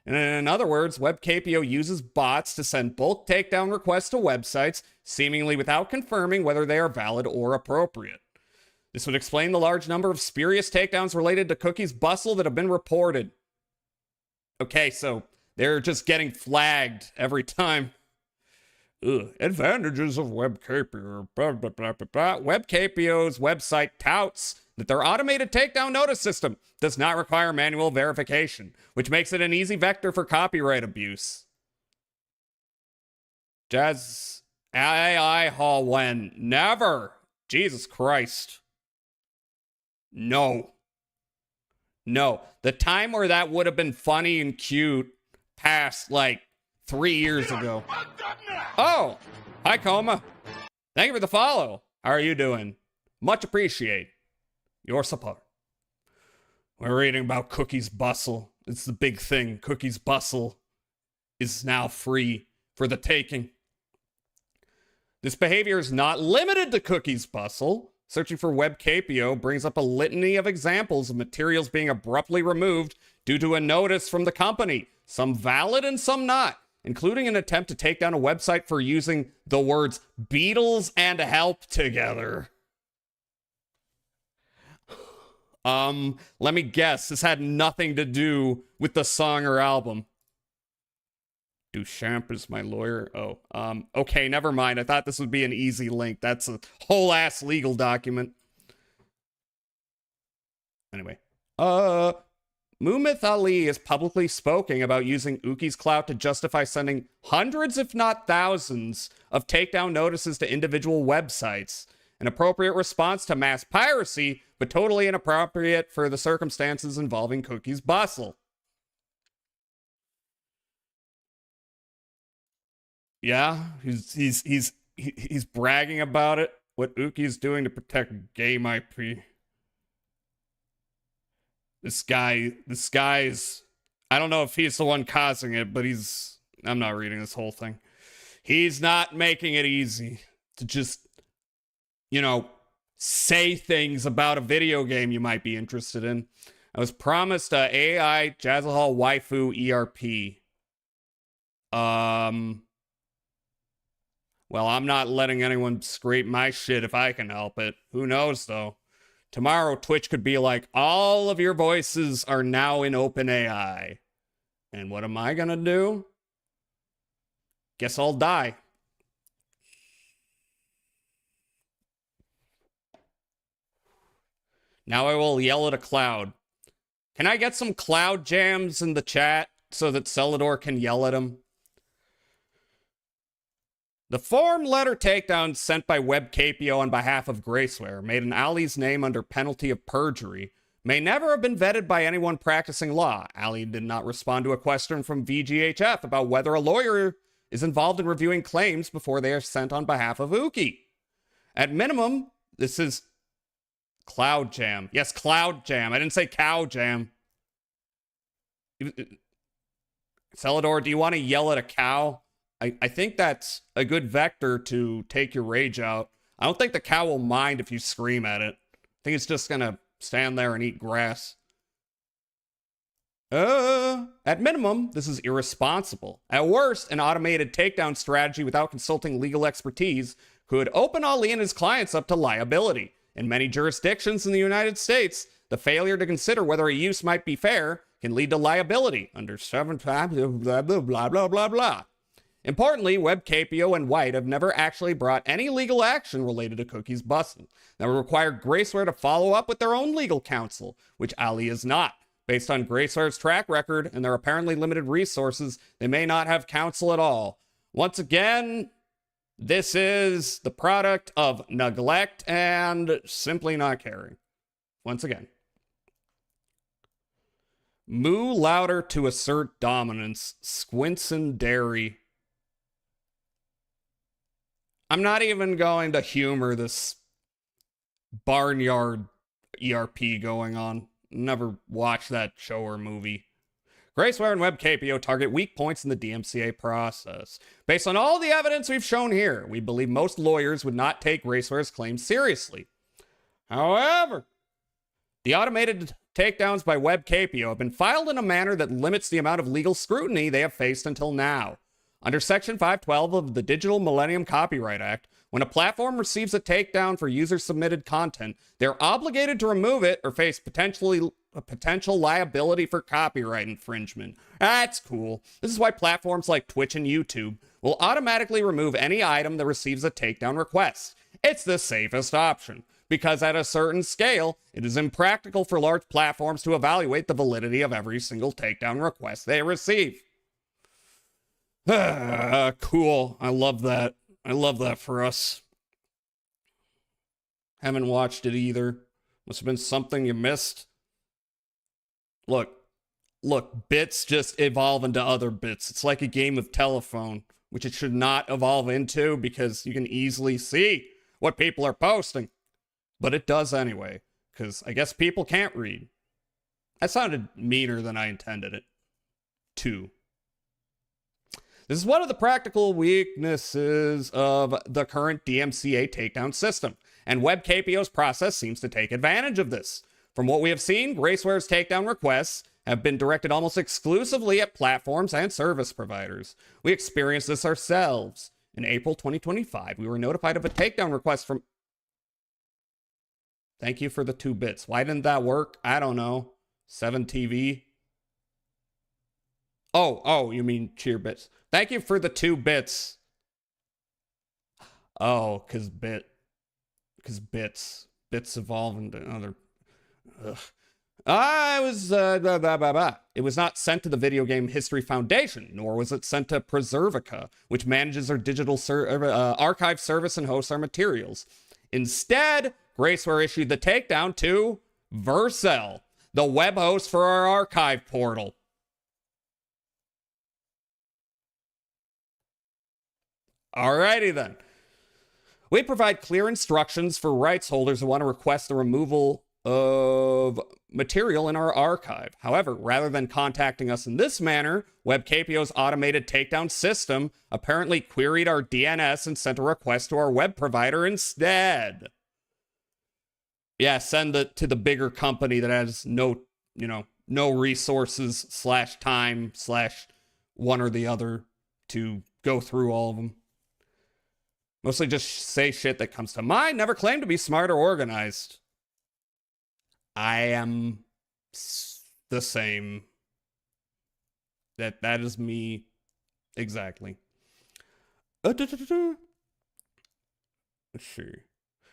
Speaker 2: And in other words, WebCapio uses bots to send bulk takedown requests to websites, seemingly without confirming whether they are valid or appropriate. This would explain the large number of spurious takedowns related to Cookie's Bustle that have been reported. Okay, so they're just getting flagged every time. Advantages of WebCapio. Blah, blah, blah, blah, blah. WebCapio's website touts that their automated takedown notice system does not require manual verification, which makes it an easy vector for copyright abuse. Jazz AI Hall when? Never. Jesus Christ. No. The time where that would have been funny and cute passed like 3 years ago. Oh, hi Coma. Thank you for the follow. How are you doing? Much appreciate your support. We're reading about Cookies Bustle. It's the big thing. Cookies Bustle is now free for the taking. This behavior is not limited to Cookies Bustle. Searching for WebCapio brings up a litany of examples of materials being abruptly removed due to a notice from the company, some valid and some not, including an attempt to take down a website for using the words Beatles and help together. Let me guess, this had nothing to do with the song or album. Duchamp is my lawyer. Oh, okay, never mind. I thought this would be an easy link. That's a whole ass legal document. Anyway, Muhammad Ali is publicly spoken about using Uki's clout to justify sending hundreds, if not thousands, of takedown notices to individual websites. An appropriate response to mass piracy, but totally inappropriate for the circumstances involving Cookies Bustle. Yeah, he's bragging about it. What Uki is doing to protect game IP. This guy's. I don't know if he's the one causing it, but I'm not reading this whole thing. He's not making it easy to just, say things about a video game you might be interested in. I was promised a AI Jazzahal waifu ERP. Well, I'm not letting anyone scrape my shit if I can help it. Who knows, though? Tomorrow, Twitch could be like, all of your voices are now in OpenAI. And what am I gonna do? Guess I'll die. Now I will yell at a cloud. Can I get some cloud jams in the chat so that Celador can yell at him? The form letter takedown sent by WebCapio on behalf of Graceware, made in Ali's name under penalty of perjury, may never have been vetted by anyone practicing law. Ali did not respond to a question from VGHF about whether a lawyer is involved in reviewing claims before they are sent on behalf of Uki. At minimum, this is Cloud Jam. Yes, Cloud Jam. I didn't say Cow Jam. Celador, do you want to yell at a cow? I think that's a good vector to take your rage out. I don't think the cow will mind if you scream at it. I think it's just gonna stand there and eat grass. At minimum, this is irresponsible. At worst, an automated takedown strategy without consulting legal expertise could open Ali and his clients up to liability. In many jurisdictions in the United States, the failure to consider whether a use might be fair can lead to liability under 7 times blah, blah, blah, blah, blah, blah. Importantly, WebCapio and White have never actually brought any legal action related to Cookies Bustle. That would require Graceware to follow up with their own legal counsel, which Ali is not. Based on Graceware's track record and their apparently limited resources, they may not have counsel at all. Once again, this is the product of neglect and simply not caring. Once again. Moo louder to assert dominance. Squinson Dairy. I'm not even going to humor this barnyard ERP going on. Never watched that show or movie. Graceware and WebCapio target weak points in the DMCA process. Based on all the evidence we've shown here, we believe most lawyers would not take Graceware's claims seriously. However, the automated takedowns by WebCapio have been filed in a manner that limits the amount of legal scrutiny they have faced until now. Under Section 512 of the Digital Millennium Copyright Act, when a platform receives a takedown for user-submitted content, they're obligated to remove it or face potential liability for copyright infringement. That's cool. This is why platforms like Twitch and YouTube will automatically remove any item that receives a takedown request. It's the safest option, because at a certain scale, it is impractical for large platforms to evaluate the validity of every single takedown request they receive. Cool. I love that. I love that for us. Haven't watched it either. Must have been something you missed. Look, bits just evolve into other bits. It's like a game of telephone, which it should not evolve into because you can easily see what people are posting. But it does anyway, because I guess people can't read. That sounded meaner than I intended it to. This is one of the practical weaknesses of the current DMCA takedown system, and WebKPO's process seems to take advantage of this. From what we have seen, Graceware's takedown requests have been directed almost exclusively at platforms and service providers. We experienced this ourselves. In April 2025, we were notified of a takedown request from... Thank you for the 2 bits. Why didn't that work? I don't know. 7TV. Oh, you mean cheer bits. Thank you for the 2 bits. Oh, because bits evolve into other... Ugh. It was not sent to the Video Game History Foundation, nor was it sent to Preservica, which manages our digital archive service and hosts our materials. Instead, Graceware issued the takedown to Vercel, the web host for our archive portal. Alrighty then. We provide clear instructions for rights holders who want to request the removal of material in our archive. However, rather than contacting us in this manner, WebKPO's automated takedown system apparently queried our DNS and sent a request to our web provider instead. Yeah, send it to the bigger company that has no resources / time / one or the other to go through all of them. Mostly just say shit that comes to mind, never claim to be smart or organized. I am the same. That is me exactly. Let's see.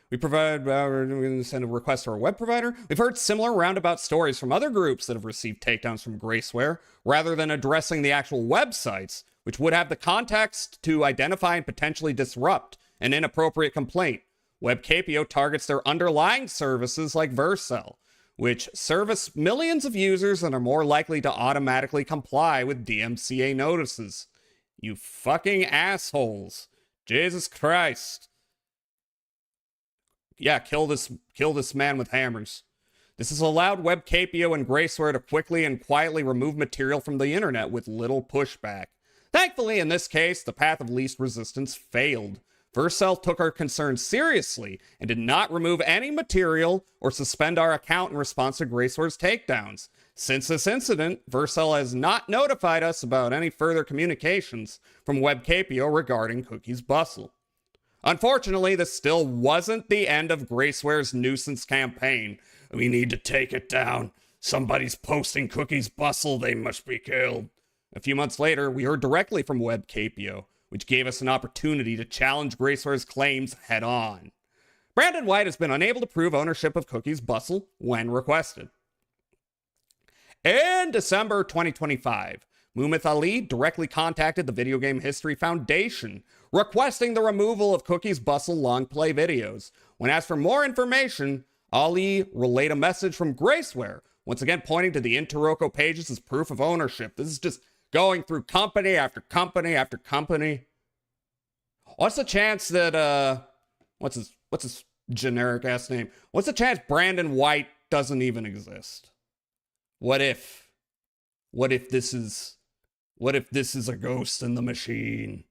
Speaker 2: We provide, we're going to send a request to our web provider. We've heard similar roundabout stories from other groups that have received takedowns from Graceware, rather than addressing the actual websites, which would have the context to identify and potentially disrupt an inappropriate complaint. WebKPO targets their underlying services like Vercel, which service millions of users and are more likely to automatically comply with DMCA notices. You fucking assholes. Jesus Christ. Yeah, kill this man with hammers. This has allowed WebKPO and Graceware to quickly and quietly remove material from the internet with little pushback. Thankfully, in this case, the path of least resistance failed. Vercel took our concerns seriously and did not remove any material or suspend our account in response to Graceware's takedowns. Since this incident, Vercel has not notified us about any further communications from WebKPO regarding Cookies Bustle. Unfortunately, this still wasn't the end of Graceware's nuisance campaign. We need to take it down. Somebody's posting Cookies Bustle, they must be killed. A few months later, we heard directly from WebKPO, which gave us an opportunity to challenge Graceware's claims head on. Brandon White has been unable to prove ownership of Cookies Bustle when requested. In December 2025, Muhammad Ali directly contacted the Video Game History Foundation, requesting the removal of Cookies Bustle long play videos. When asked for more information, Ali relayed a message from Graceware, once again pointing to the Interroco pages as proof of ownership. This is just going through company after company after company. What's the chance that, what's his generic ass name? What's the chance Brandon White doesn't even exist? What if this is a ghost in the machine?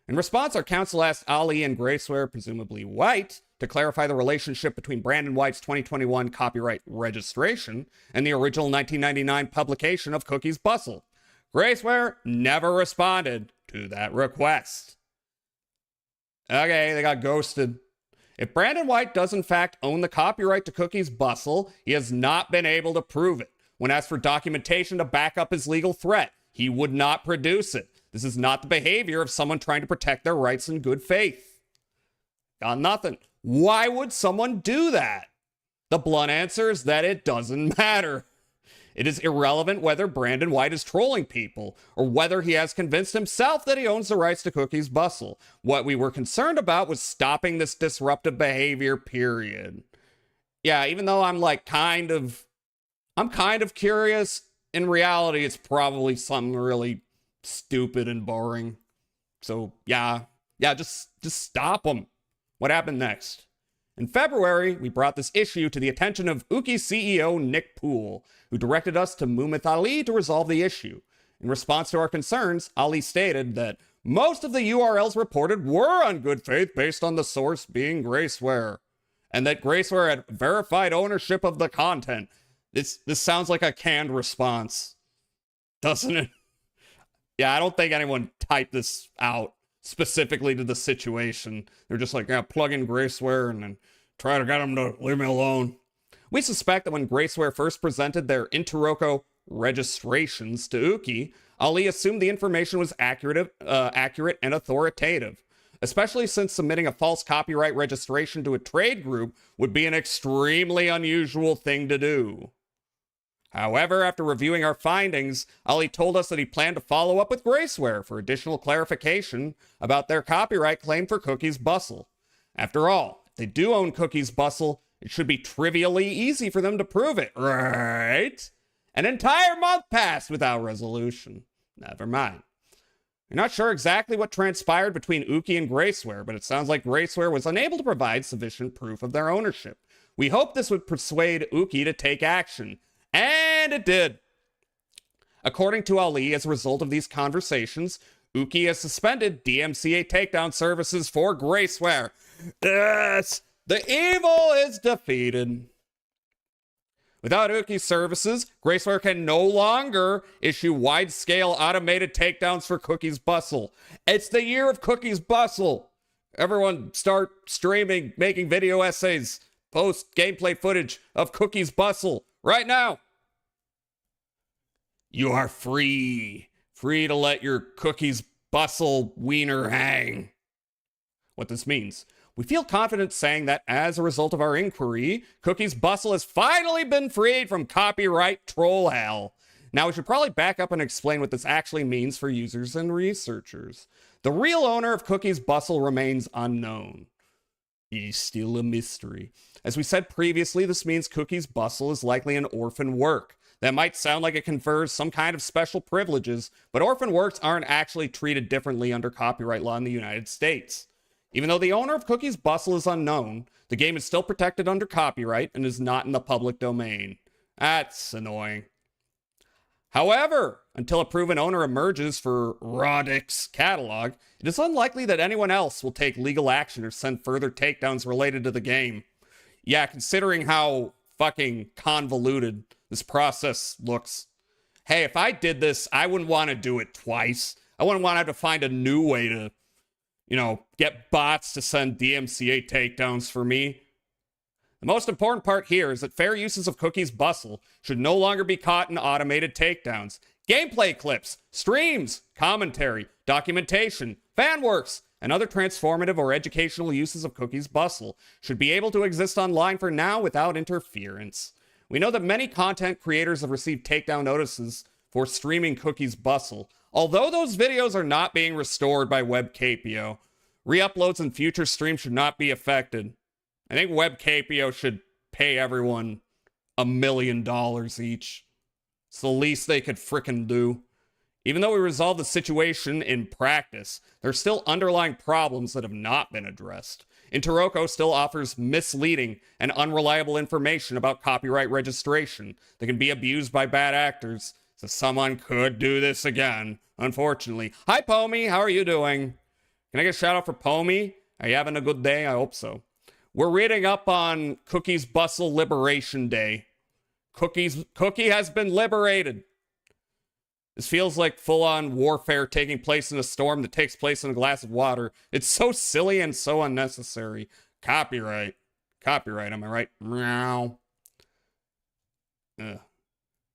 Speaker 2: In response, our counsel asked Ali and Graceware, presumably White, to clarify the relationship between Brandon White's 2021 copyright registration and the original 1999 publication of Cookies Bustle. Graceware never responded to that request. Okay, they got ghosted. If Brandon White does in fact own the copyright to Cookies Bustle, he has not been able to prove it. When asked for documentation to back up his legal threat, he would not produce it. This is not the behavior of someone trying to protect their rights in good faith. Got nothing. Why would someone do that? The blunt answer is that it doesn't matter. It is irrelevant whether Brandon White is trolling people or whether he has convinced himself that he owns the rights to Cookies Bustle. What we were concerned about was stopping this disruptive behavior, period. Yeah, even though I'm kind of curious, in reality, it's probably something really stupid and boring. So yeah, just stop them. What happened next? In February, we brought this issue to the attention of Uki CEO Nick Poole, who directed us to Muhammad Ali to resolve the issue. In response to our concerns, Ali stated that most of the URLs reported were on good faith based on the source being Graceware, and that Graceware had verified ownership of the content. This sounds like a canned response, doesn't it? Yeah, I don't think anyone typed this out specifically to the situation. They're just like, yeah, plug in Graceware and then try to get them to leave me alone. We suspect that when Graceware first presented their Interroco registrations to Uki, Ali assumed the information was accurate and authoritative, especially since submitting a false copyright registration to a trade group would be an extremely unusual thing to do. However, after reviewing our findings, Ali told us that he planned to follow up with Graceware for additional clarification about their copyright claim for Cookies Bustle. After all, if they do own Cookies Bustle, it should be trivially easy for them to prove it, right? An entire month passed without resolution. Never mind. We're not sure exactly what transpired between Uki and Graceware, but it sounds like Graceware was unable to provide sufficient proof of their ownership. We hope this would persuade Uki to take action. And it did. According to Ali, as a result of these conversations, Uki has suspended DMCA takedown services for Graceware. Yes, the evil is defeated. Without Uki's services, Graceware can no longer issue wide-scale automated takedowns for Cookies Bustle. It's the year of Cookies Bustle. Everyone start streaming, making video essays, post gameplay footage of Cookies Bustle right now. You are free. Free to let your Cookies Bustle wiener hang. What this means. We feel confident saying that as a result of our inquiry, Cookies Bustle has finally been freed from copyright troll hell. Now we should probably back up and explain what this actually means for users and researchers. The real owner of Cookies Bustle remains unknown. He's still a mystery. As we said previously, this means Cookies Bustle is likely an orphan work. That might sound like it confers some kind of special privileges, but orphan works aren't actually treated differently under copyright law in the United States. Even though the owner of Cookies Bustle is unknown, the game is still protected under copyright and is not in the public domain. That's annoying. However, until a proven owner emerges for Roddick's catalog, it is unlikely that anyone else will take legal action or send further takedowns related to the game. Yeah, considering how fucking convoluted this process looks. Hey, if I did this, I wouldn't want to do it twice. I wouldn't want to have to find a new way to, get bots to send DMCA takedowns for me. The most important part here is that fair uses of Cookies Bustle should no longer be caught in automated takedowns. Gameplay clips, streams, commentary, documentation, fan works, and other transformative or educational uses of Cookies Bustle should be able to exist online for now without interference. We know that many content creators have received takedown notices for streaming Cookies Bustle, although those videos are not being restored by WebCapio. Re-uploads and future streams should not be affected. I think WebCapio should pay everyone $1 million each. It's the least they could frickin' do. Even though we resolved the situation in practice, there are still underlying problems that have not been addressed. Interroco still offers misleading and unreliable information about copyright registration that can be abused by bad actors, so someone could do this again, unfortunately. Hi, Pomi, how are you doing? Can I get a shout out for Pomi? Are you having a good day? I hope so. We're reading up on Cookies Bustle Liberation Day. Cookie has been liberated. This feels like full-on warfare taking place in a storm that takes place in a glass of water. It's so silly and so unnecessary. Copyright, am I right? Meow. Ugh.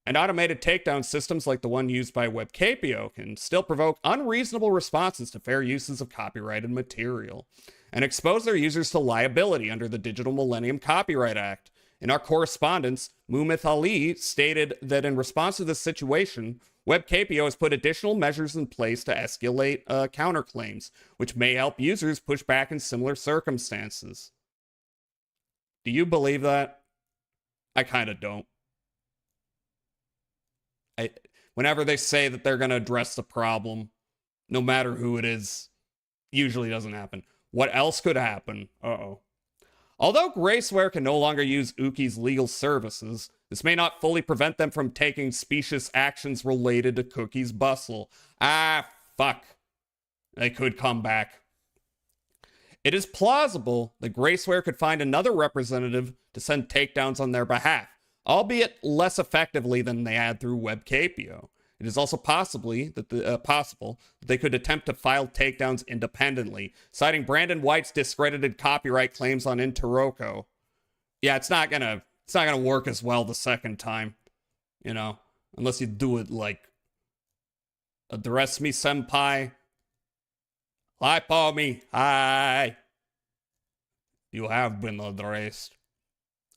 Speaker 2: And automated takedown systems like the one used by WebCapio can still provoke unreasonable responses to fair uses of copyrighted material and expose their users to liability under the Digital Millennium Copyright Act. In our correspondence, Muhammad Ali stated that in response to this situation, WebCapio has put additional measures in place to escalate counterclaims, which may help users push back in similar circumstances. Do you believe that? I kind of don't. Whenever they say that they're going to address the problem, no matter who it is, usually doesn't happen. What else could happen? Although Graceware can no longer use Uki's legal services, this may not fully prevent them from taking specious actions related to Cookie's bustle. Ah, fuck. They could come back. It is plausible that Graceware could find another representative to send takedowns on their behalf, albeit less effectively than they had through WebCapio. It is also possible that they could attempt to file takedowns independently, citing Brandon White's discredited copyright claims on Interroco. Yeah, it's not gonna work as well the second time, you know, unless you do it like address me senpai. Hi, me. Hi. You have been addressed.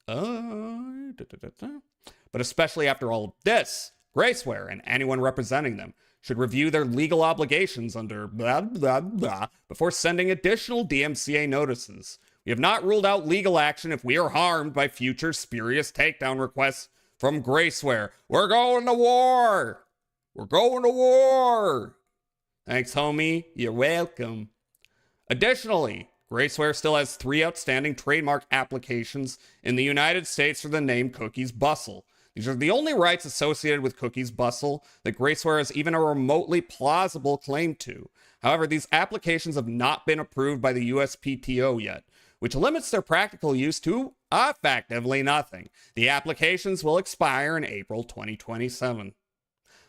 Speaker 2: But especially after all of this, Graceware and anyone representing them should review their legal obligations under blah, blah, blah before sending additional DMCA notices. We have not ruled out legal action if we are harmed by future spurious takedown requests from Graceware. We're going to war! We're going to war! Thanks, homie. You're welcome. Additionally, Graceware still has 3 outstanding trademark applications in the United States for the name Cookie's Bustle. These are the only rights associated with Cookie's Bustle that Graceware has even a remotely plausible claim to. However, these applications have not been approved by the USPTO yet, which limits their practical use to effectively nothing. The applications will expire in April 2027.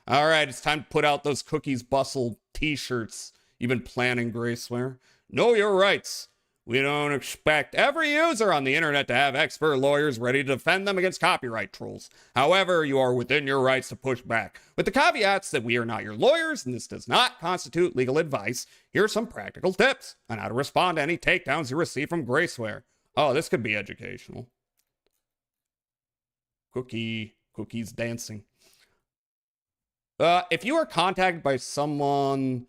Speaker 2: All right, it's time to put out those Cookie's Bustle t-shirts you've been planning, Graceware. Know your rights. We don't expect every user on the internet to have expert lawyers ready to defend them against copyright trolls. However, you are within your rights to push back. With the caveats that we are not your lawyers and this does not constitute legal advice, here are some practical tips on how to respond to any takedowns you receive from Graceware. Oh, this could be educational. Cookies dancing. If you are contacted by someone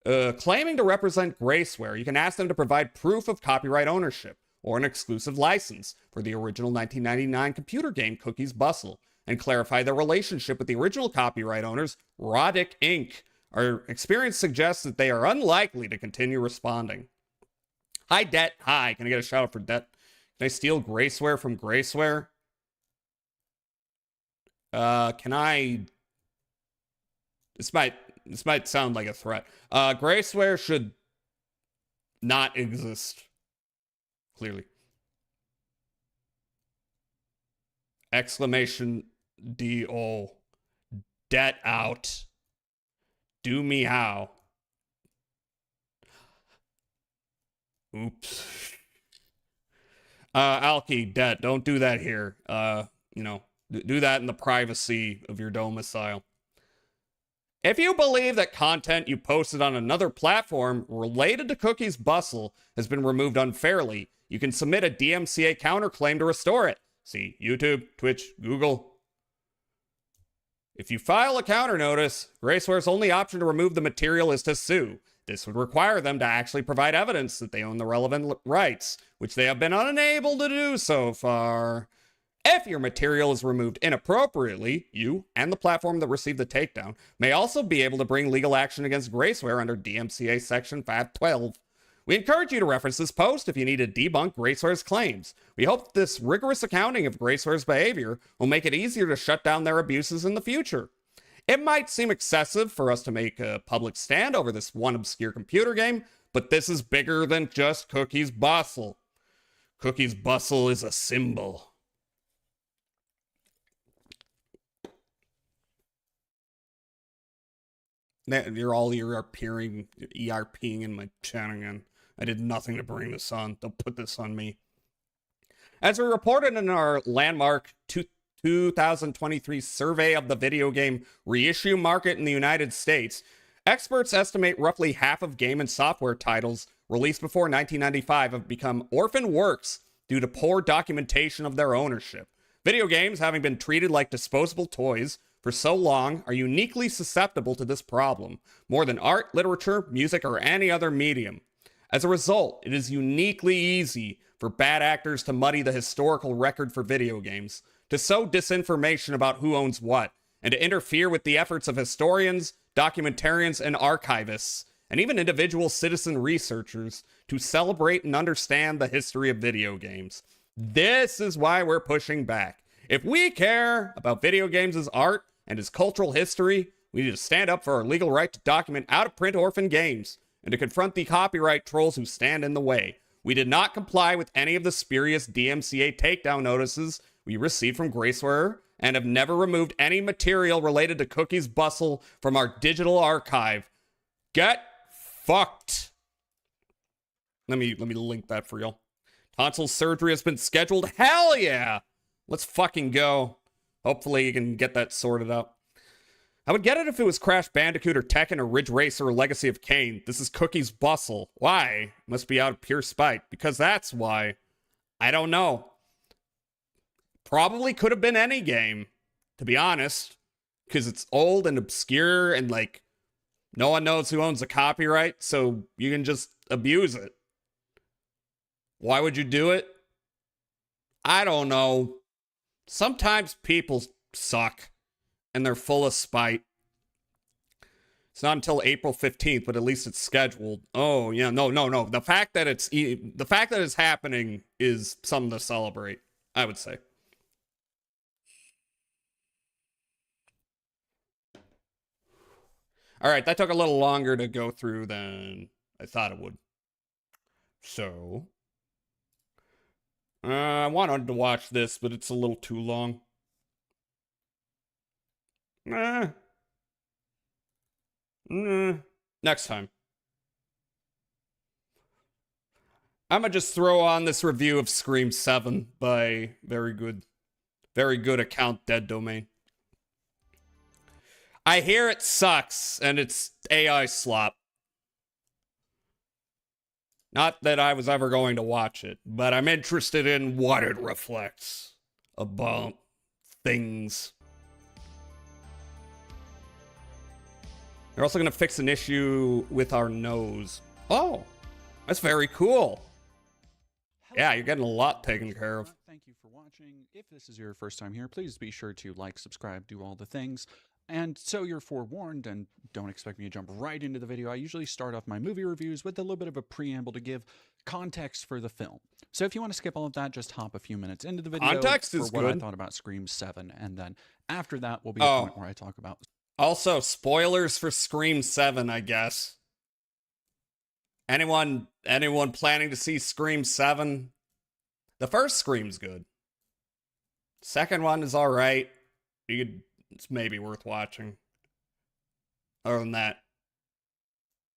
Speaker 2: claiming to represent Graceware, you can ask them to provide proof of copyright ownership or an exclusive license for the original 1999 computer game Cookie's Bustle and clarify their relationship with the original copyright owners, Roddick Inc. Our experience suggests that they are unlikely to continue responding. Hi, Det. Hi. Can I get a shout out for Det? Can I steal Graceware from Graceware? Can I... This might sound like a threat. Graceware should not exist. Clearly. Exclamation D-O. Det out. Do me how. Oops. Alki, Det, don't do that here. Do that in the privacy of your domicile. If you believe that content you posted on another platform related to Cookie's Bustle has been removed unfairly, you can submit a DMCA counterclaim to restore it. See YouTube, Twitch, Google. If you file a counter notice, Graceware's only option to remove the material is to sue. This would require them to actually provide evidence that they own the relevant rights, which they have been unable to do so far. If your material is removed inappropriately, you and the platform that received the takedown may also be able to bring legal action against Graceware under DMCA Section 512. We encourage you to reference this post if you need to debunk Graceware's claims. We hope this rigorous accounting of Graceware's behavior will make it easier to shut down their abuses in the future. It might seem excessive for us to make a public stand over this one obscure computer game, but this is bigger than just Cookie's Bustle. Cookie's Bustle is a symbol. You're ERPing in my chat again. I did nothing to bring this on. Don't put this on me. As we reported in our landmark 2023 survey of the video game reissue market in the United States, experts estimate roughly half of game and software titles released before 1995 have become orphan works due to poor documentation of their ownership. Video games, having been treated like disposable toys for so long, are uniquely susceptible to this problem, more than art, literature, music, or any other medium. As a result, it is uniquely easy for bad actors to muddy the historical record for video games, to sow disinformation about who owns what, and to interfere with the efforts of historians, documentarians, and archivists, and even individual citizen researchers, to celebrate and understand the history of video games. This is why we're pushing back. If we care about video games as art and as cultural history, we need to stand up for our legal right to document out-of-print orphan games and to confront the copyright trolls who stand in the way. We did not comply with any of the spurious DMCA takedown notices we received from Graceware and have never removed any material related to Cookie's Bustle from our digital archive. Get fucked. Let me link that for y'all. Tonsil surgery has been scheduled. Hell yeah! Let's fucking go. Hopefully you can get that sorted out. I would get it if it was Crash Bandicoot or Tekken or Ridge Racer or Legacy of Kain. This is Cookie's Bustle. Why? Must be out of pure spite. Because that's why. I don't know. Probably could have been any game, to be honest. Because it's old and obscure and like no one knows who owns the copyright, so you can just abuse it. Why would you do it? I don't know. Sometimes people suck. And they're full of spite. It's not until April 15th, but at least it's scheduled. Oh, yeah, no. The fact that it's happening is something to celebrate, I would say. All right, that took a little longer to go through than I thought it would. So, I wanted to watch this, but it's a little too long. Next time. I'm gonna just throw on this review of Scream 7 by very good account Dead Domain. I hear it sucks and it's AI slop. Not that I was ever going to watch it, but I'm interested in what it reflects about things. They're also going to fix an issue with our nose. Oh, that's very cool. Yeah, you're getting a lot taken care of.
Speaker 3: Thank you for watching. If this is your first time here, please be sure to like, subscribe, do all the things. And so you're forewarned and don't expect me to jump right into the video. I usually start off my movie reviews with a little bit of a preamble to give context for the film. So if you want to skip all of that, just hop a few minutes into the video.
Speaker 2: Context is
Speaker 3: what
Speaker 2: good.
Speaker 3: I thought about Scream 7. And then after that will be a point where I talk about...
Speaker 2: Also, spoilers for Scream 7, I guess. Anyone planning to see Scream 7? The first Scream's good. Second one is alright. It's maybe worth watching. Other than that,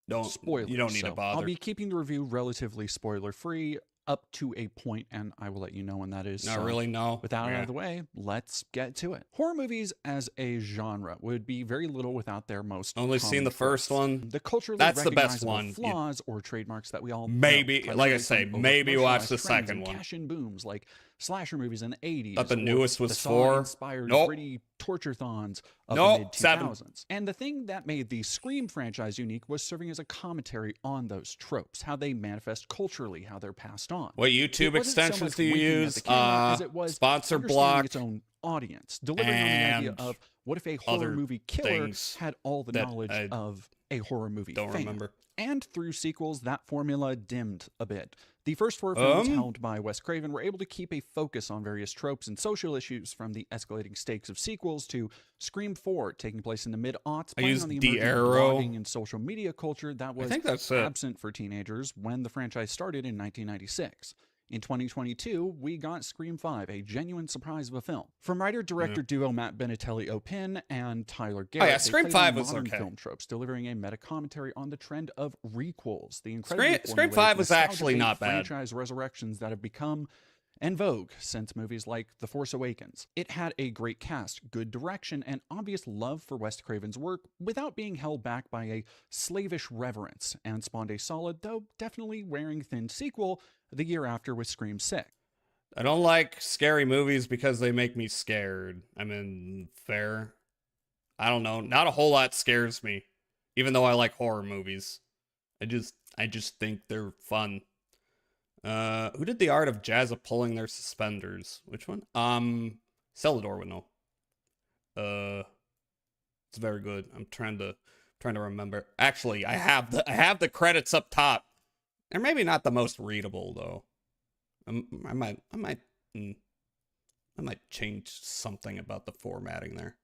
Speaker 2: you don't need to bother.
Speaker 3: I'll be keeping the review relatively spoiler-free up to a point, and I will let you know when that is.
Speaker 2: Not really, no.
Speaker 3: With that out of the way, let's get to it. Horror movies as a genre would be very little without their most
Speaker 2: only seen the first one.
Speaker 3: The culturally
Speaker 2: that's the best
Speaker 3: recognizable
Speaker 2: one.
Speaker 3: flaws or trademarks that we all
Speaker 2: maybe,
Speaker 3: know,
Speaker 2: like I say, maybe watch the second one.
Speaker 3: Cash-in booms like slasher movies in the 80s.
Speaker 2: Thought the newest was
Speaker 3: the
Speaker 2: 4.
Speaker 3: Inspired
Speaker 2: Nope.
Speaker 3: gritty torture-thons of
Speaker 2: Nope.
Speaker 3: the mid 2000s.
Speaker 2: 7.
Speaker 3: And the thing that made the Scream franchise unique was serving as a commentary on those tropes, how they manifest culturally, how they're passed on.
Speaker 2: What YouTube extensions do you use? Sponsor block.
Speaker 3: Its own audience, delivering on the idea of what if a horror movie killer had all the knowledge of a horror movie fan.
Speaker 2: Remember.
Speaker 3: And through sequels, that formula dimmed a bit. The first 4 films held by Wes Craven were able to keep a focus on various tropes and social issues, from the escalating stakes of sequels to Scream 4, taking place in the mid-aughts, playing on the emerging blogging and social media culture that was absent for teenagers when the franchise started in 1996. In 2022, we got Scream 5, a genuine surprise of a film. From writer-director duo Matt Benatelli-Opin and Tyler Garrett,
Speaker 2: Scream 5 was
Speaker 3: modern
Speaker 2: okay.
Speaker 3: film tropes, delivering a meta-commentary on the trend of requels. The
Speaker 2: Scream 5 was actually not bad.
Speaker 3: Franchise resurrections that have become en vogue since movies like The Force Awakens. It had a great cast, good direction, and obvious love for Wes Craven's work without being held back by a slavish reverence, and spawned a solid, though definitely wearing thin sequel the year after with Scream 6.
Speaker 2: I don't like scary movies because they make me scared. I mean, fair. I don't know. Not a whole lot scares me, even though I like horror movies. I just think they're fun. Who did the art of Jazza pulling their suspenders? Which one? Celador would know. It's very good. I'm trying to remember. Actually, I have the credits up top. Or maybe not the most readable though. I might change something about the formatting there.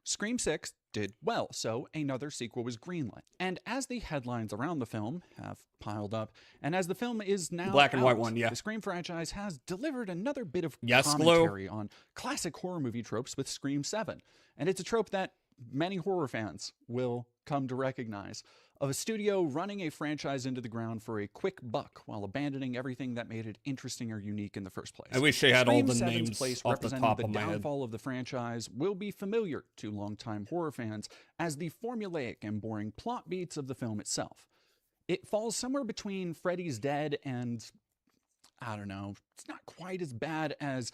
Speaker 3: Scream 6 did well, so another sequel was greenlit. And as the headlines around the film have piled up, and as the film is now
Speaker 2: Black and
Speaker 3: out,
Speaker 2: white one, yeah.
Speaker 3: the Scream franchise has delivered another bit of
Speaker 2: Yes,
Speaker 3: commentary on classic horror movie tropes with Scream 7. And it's a trope that many horror fans will come to recognize, of a studio running a franchise into the ground for a quick buck while abandoning everything that made it interesting or unique in the first place.
Speaker 2: I wish they had all
Speaker 3: Scream
Speaker 2: the
Speaker 3: 7's
Speaker 2: names
Speaker 3: place
Speaker 2: off the
Speaker 3: representing
Speaker 2: top of my
Speaker 3: the
Speaker 2: head.
Speaker 3: downfall of the franchise will be familiar to longtime horror fans as the formulaic and boring plot beats of the film itself. It falls somewhere between Freddy's Dead and, I don't know, it's not quite as bad as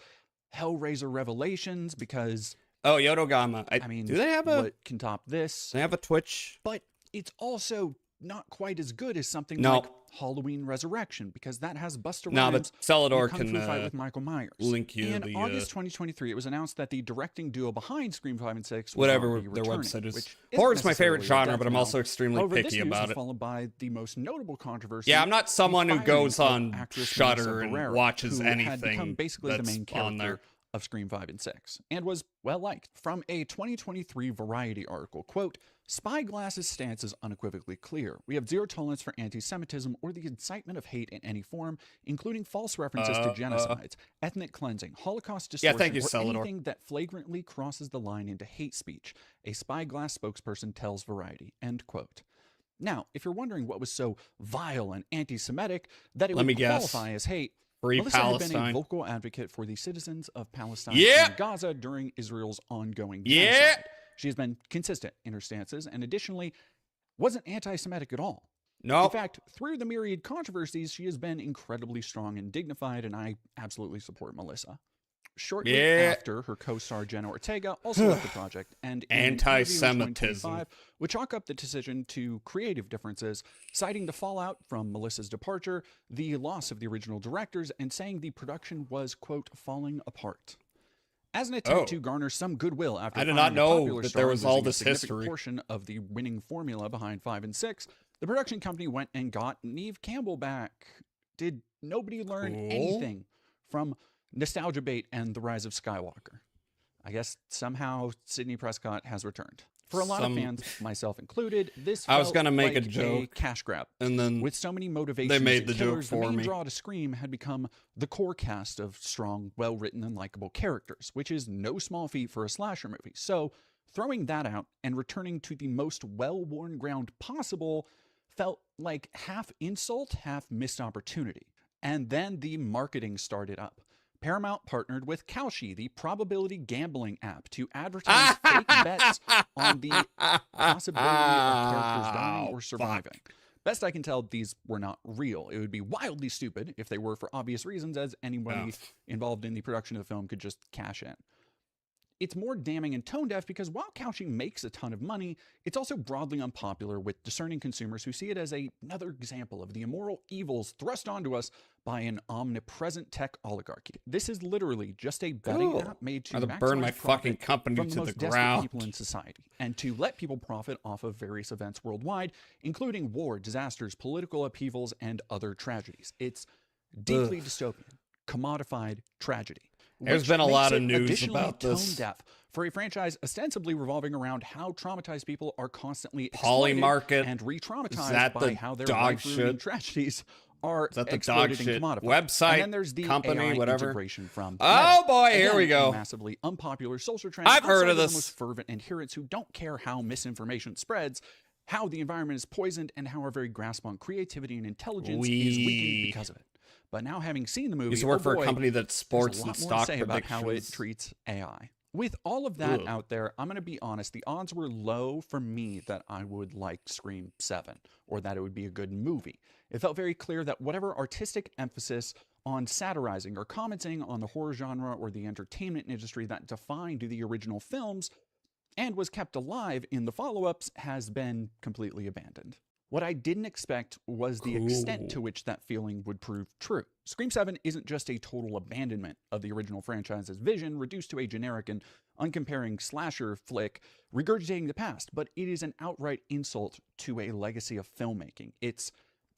Speaker 3: Hellraiser Revelations because,
Speaker 2: Oh, Yodogama.
Speaker 3: I mean,
Speaker 2: do they have a?
Speaker 3: what can top this?
Speaker 2: They have a Twitch.
Speaker 3: But it's also not quite as good as something
Speaker 2: No.
Speaker 3: like Halloween Resurrection because that has Busta
Speaker 2: No,
Speaker 3: Rhymes
Speaker 2: but Celador
Speaker 3: in a Kung
Speaker 2: can
Speaker 3: Fu fight with Michael Myers.
Speaker 2: link you
Speaker 3: In
Speaker 2: the
Speaker 3: August 2023, it was announced that the directing duo behind Scream 5 and 6 would
Speaker 2: whatever
Speaker 3: not be
Speaker 2: their
Speaker 3: returning,
Speaker 2: website is.
Speaker 3: which isn't
Speaker 2: Horror's my favorite
Speaker 3: necessarily a
Speaker 2: genre,
Speaker 3: death
Speaker 2: but I'm
Speaker 3: knell.
Speaker 2: also extremely
Speaker 3: However, this
Speaker 2: picky
Speaker 3: news
Speaker 2: about
Speaker 3: was
Speaker 2: it.
Speaker 3: followed by the most notable controversy.
Speaker 2: Yeah, I'm not someone who
Speaker 3: the
Speaker 2: goes
Speaker 3: firing of
Speaker 2: on
Speaker 3: actress
Speaker 2: Shudder
Speaker 3: Melissa
Speaker 2: and
Speaker 3: Barrera,
Speaker 2: watches
Speaker 3: who had become
Speaker 2: anything
Speaker 3: basically the
Speaker 2: that's
Speaker 3: main
Speaker 2: on there.
Speaker 3: character of Scream 5 and 6, and was well liked. From a 2023 Variety article, quote, Spyglass's stance is unequivocally clear. We have zero tolerance for anti-Semitism or the incitement of hate in any form, including false references to genocides, ethnic cleansing, Holocaust distortion,
Speaker 2: thank you,
Speaker 3: or
Speaker 2: Celador.
Speaker 3: anything that flagrantly crosses the line into hate speech, a Spyglass spokesperson tells Variety, end quote. Now, if you're wondering what was so vile and anti-Semitic that it
Speaker 2: Let me
Speaker 3: would
Speaker 2: guess.
Speaker 3: qualify as hate,
Speaker 2: Free
Speaker 3: Melissa had been a
Speaker 2: Palestine.
Speaker 3: vocal advocate for the citizens of Palestine
Speaker 2: Yeah.
Speaker 3: and Gaza during Israel's ongoing
Speaker 2: Yeah.
Speaker 3: genocide. She has been consistent in her stances and additionally wasn't anti-Semitic at all. In
Speaker 2: Nope.
Speaker 3: fact, through the myriad controversies, she has been incredibly strong and dignified, and I absolutely support Melissa. Shortly
Speaker 2: Yeah.
Speaker 3: after, her co-star Jenna Ortega also left the project, and in an interview in
Speaker 2: Anti-Semitism.
Speaker 3: 2025, would chalk up the decision to creative differences, citing the fallout from Melissa's departure, the loss of the original directors, and saying the production was, quote, falling apart. As an attempt to garner some goodwill after
Speaker 2: I did
Speaker 3: finding
Speaker 2: not
Speaker 3: a
Speaker 2: know
Speaker 3: popular
Speaker 2: that
Speaker 3: star
Speaker 2: there was all
Speaker 3: losing a
Speaker 2: this
Speaker 3: significant
Speaker 2: history.
Speaker 3: portion of the winning formula behind 5 and 6, the production company went and got Neve Campbell back. Did nobody learn
Speaker 2: Cool.
Speaker 3: anything from Nostalgia Bait and The Rise of Skywalker? I guess somehow Sidney Prescott has returned. For a lot of fans, myself included, this
Speaker 2: I was
Speaker 3: felt
Speaker 2: gonna make a
Speaker 3: like
Speaker 2: joke,
Speaker 3: cash grab.
Speaker 2: And then
Speaker 3: With so many motivations
Speaker 2: made
Speaker 3: and
Speaker 2: the joke
Speaker 3: killers,
Speaker 2: for
Speaker 3: the main
Speaker 2: me.
Speaker 3: draw to Scream had become the core cast of strong, well-written, and likable characters, which is no small feat for a slasher movie. So, throwing that out and returning to the most well-worn ground possible felt like half insult, half missed opportunity. And then the marketing started up. Paramount partnered with Kalshi, the probability gambling app, to advertise fake bets on the possibility of characters dying or surviving. Best I can tell, these were not real. It would be wildly stupid if they were for obvious reasons, as anybody involved in the production of the film could just cash in. It's more damning and tone deaf because while Kalshi makes a ton of money, it's also broadly unpopular with discerning consumers who see it as another example of the immoral evils thrust onto us by an omnipresent tech oligarchy. This is literally just a betting
Speaker 2: Cool.
Speaker 3: app made to
Speaker 2: I'd
Speaker 3: maximize
Speaker 2: burn my
Speaker 3: profit
Speaker 2: fucking company
Speaker 3: from
Speaker 2: to
Speaker 3: the
Speaker 2: the
Speaker 3: most desperate
Speaker 2: ground.
Speaker 3: people in society, and to let people profit off of various events worldwide, including war, disasters, political upheavals, and other tragedies. It's deeply dystopian, commodified tragedy.
Speaker 2: There's
Speaker 3: which
Speaker 2: been a lot
Speaker 3: makes
Speaker 2: of
Speaker 3: it
Speaker 2: news
Speaker 3: additionally
Speaker 2: about this.
Speaker 3: tone-deaf for a franchise ostensibly revolving around how traumatized people are constantly
Speaker 2: Poly
Speaker 3: exploited
Speaker 2: market.
Speaker 3: and
Speaker 2: Is
Speaker 3: re-traumatized
Speaker 2: that
Speaker 3: by
Speaker 2: the
Speaker 3: how their
Speaker 2: dog
Speaker 3: life-ruining
Speaker 2: shit?
Speaker 3: tragedies are
Speaker 2: Is that the
Speaker 3: exploited
Speaker 2: dog
Speaker 3: and
Speaker 2: shit
Speaker 3: commodified.
Speaker 2: website,
Speaker 3: And then there's the
Speaker 2: company,
Speaker 3: AI
Speaker 2: whatever?
Speaker 3: integration from
Speaker 2: Oh,
Speaker 3: Meta.
Speaker 2: boy, here
Speaker 3: Again,
Speaker 2: we go.
Speaker 3: A massively unpopular social trend.
Speaker 2: I've heard
Speaker 3: outside
Speaker 2: of
Speaker 3: the
Speaker 2: this.
Speaker 3: most fervent adherents who don't care how misinformation spreads, how the environment is poisoned, and how our very grasp on creativity and intelligence is weakened because of it. But now, having seen the movie,
Speaker 2: Used to work
Speaker 3: oh
Speaker 2: for a
Speaker 3: boy,
Speaker 2: company that
Speaker 3: there's
Speaker 2: sports
Speaker 3: a
Speaker 2: and
Speaker 3: lot more to
Speaker 2: stock
Speaker 3: say about how it
Speaker 2: predictions.
Speaker 3: treats AI. With all of that
Speaker 2: Ugh.
Speaker 3: out there, I'm going to be honest, the odds were low for me that I would like Scream 7 or that it would be a good movie. It felt very clear that whatever artistic emphasis on satirizing or commenting on the horror genre or the entertainment industry that defined the original films and was kept alive in the follow-ups has been completely abandoned. What I didn't expect was the extent to which that feeling would prove true. Scream 7 isn't just a total abandonment of the original franchise's vision, reduced to a generic and uncomparing slasher flick regurgitating the past, but it is an outright insult to a legacy of filmmaking. It's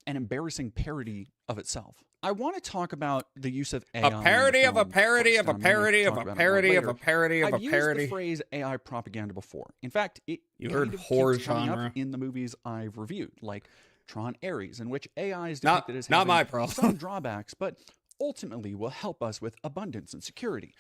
Speaker 3: an embarrassing parody of itself. I want to talk about the use of AI.
Speaker 2: A parody of a parody of a parody of a parody of a parody of a
Speaker 3: I've used
Speaker 2: parody.
Speaker 3: the phrase AI propaganda before. In fact, it
Speaker 2: You
Speaker 3: kind
Speaker 2: heard
Speaker 3: of
Speaker 2: horror
Speaker 3: keeps coming
Speaker 2: genre.
Speaker 3: up in the movies I've reviewed, like Tron Ares, in which AI is
Speaker 2: Not-
Speaker 3: depicted as
Speaker 2: not
Speaker 3: having
Speaker 2: my problem.
Speaker 3: some drawbacks, but ultimately will help us with abundance and security.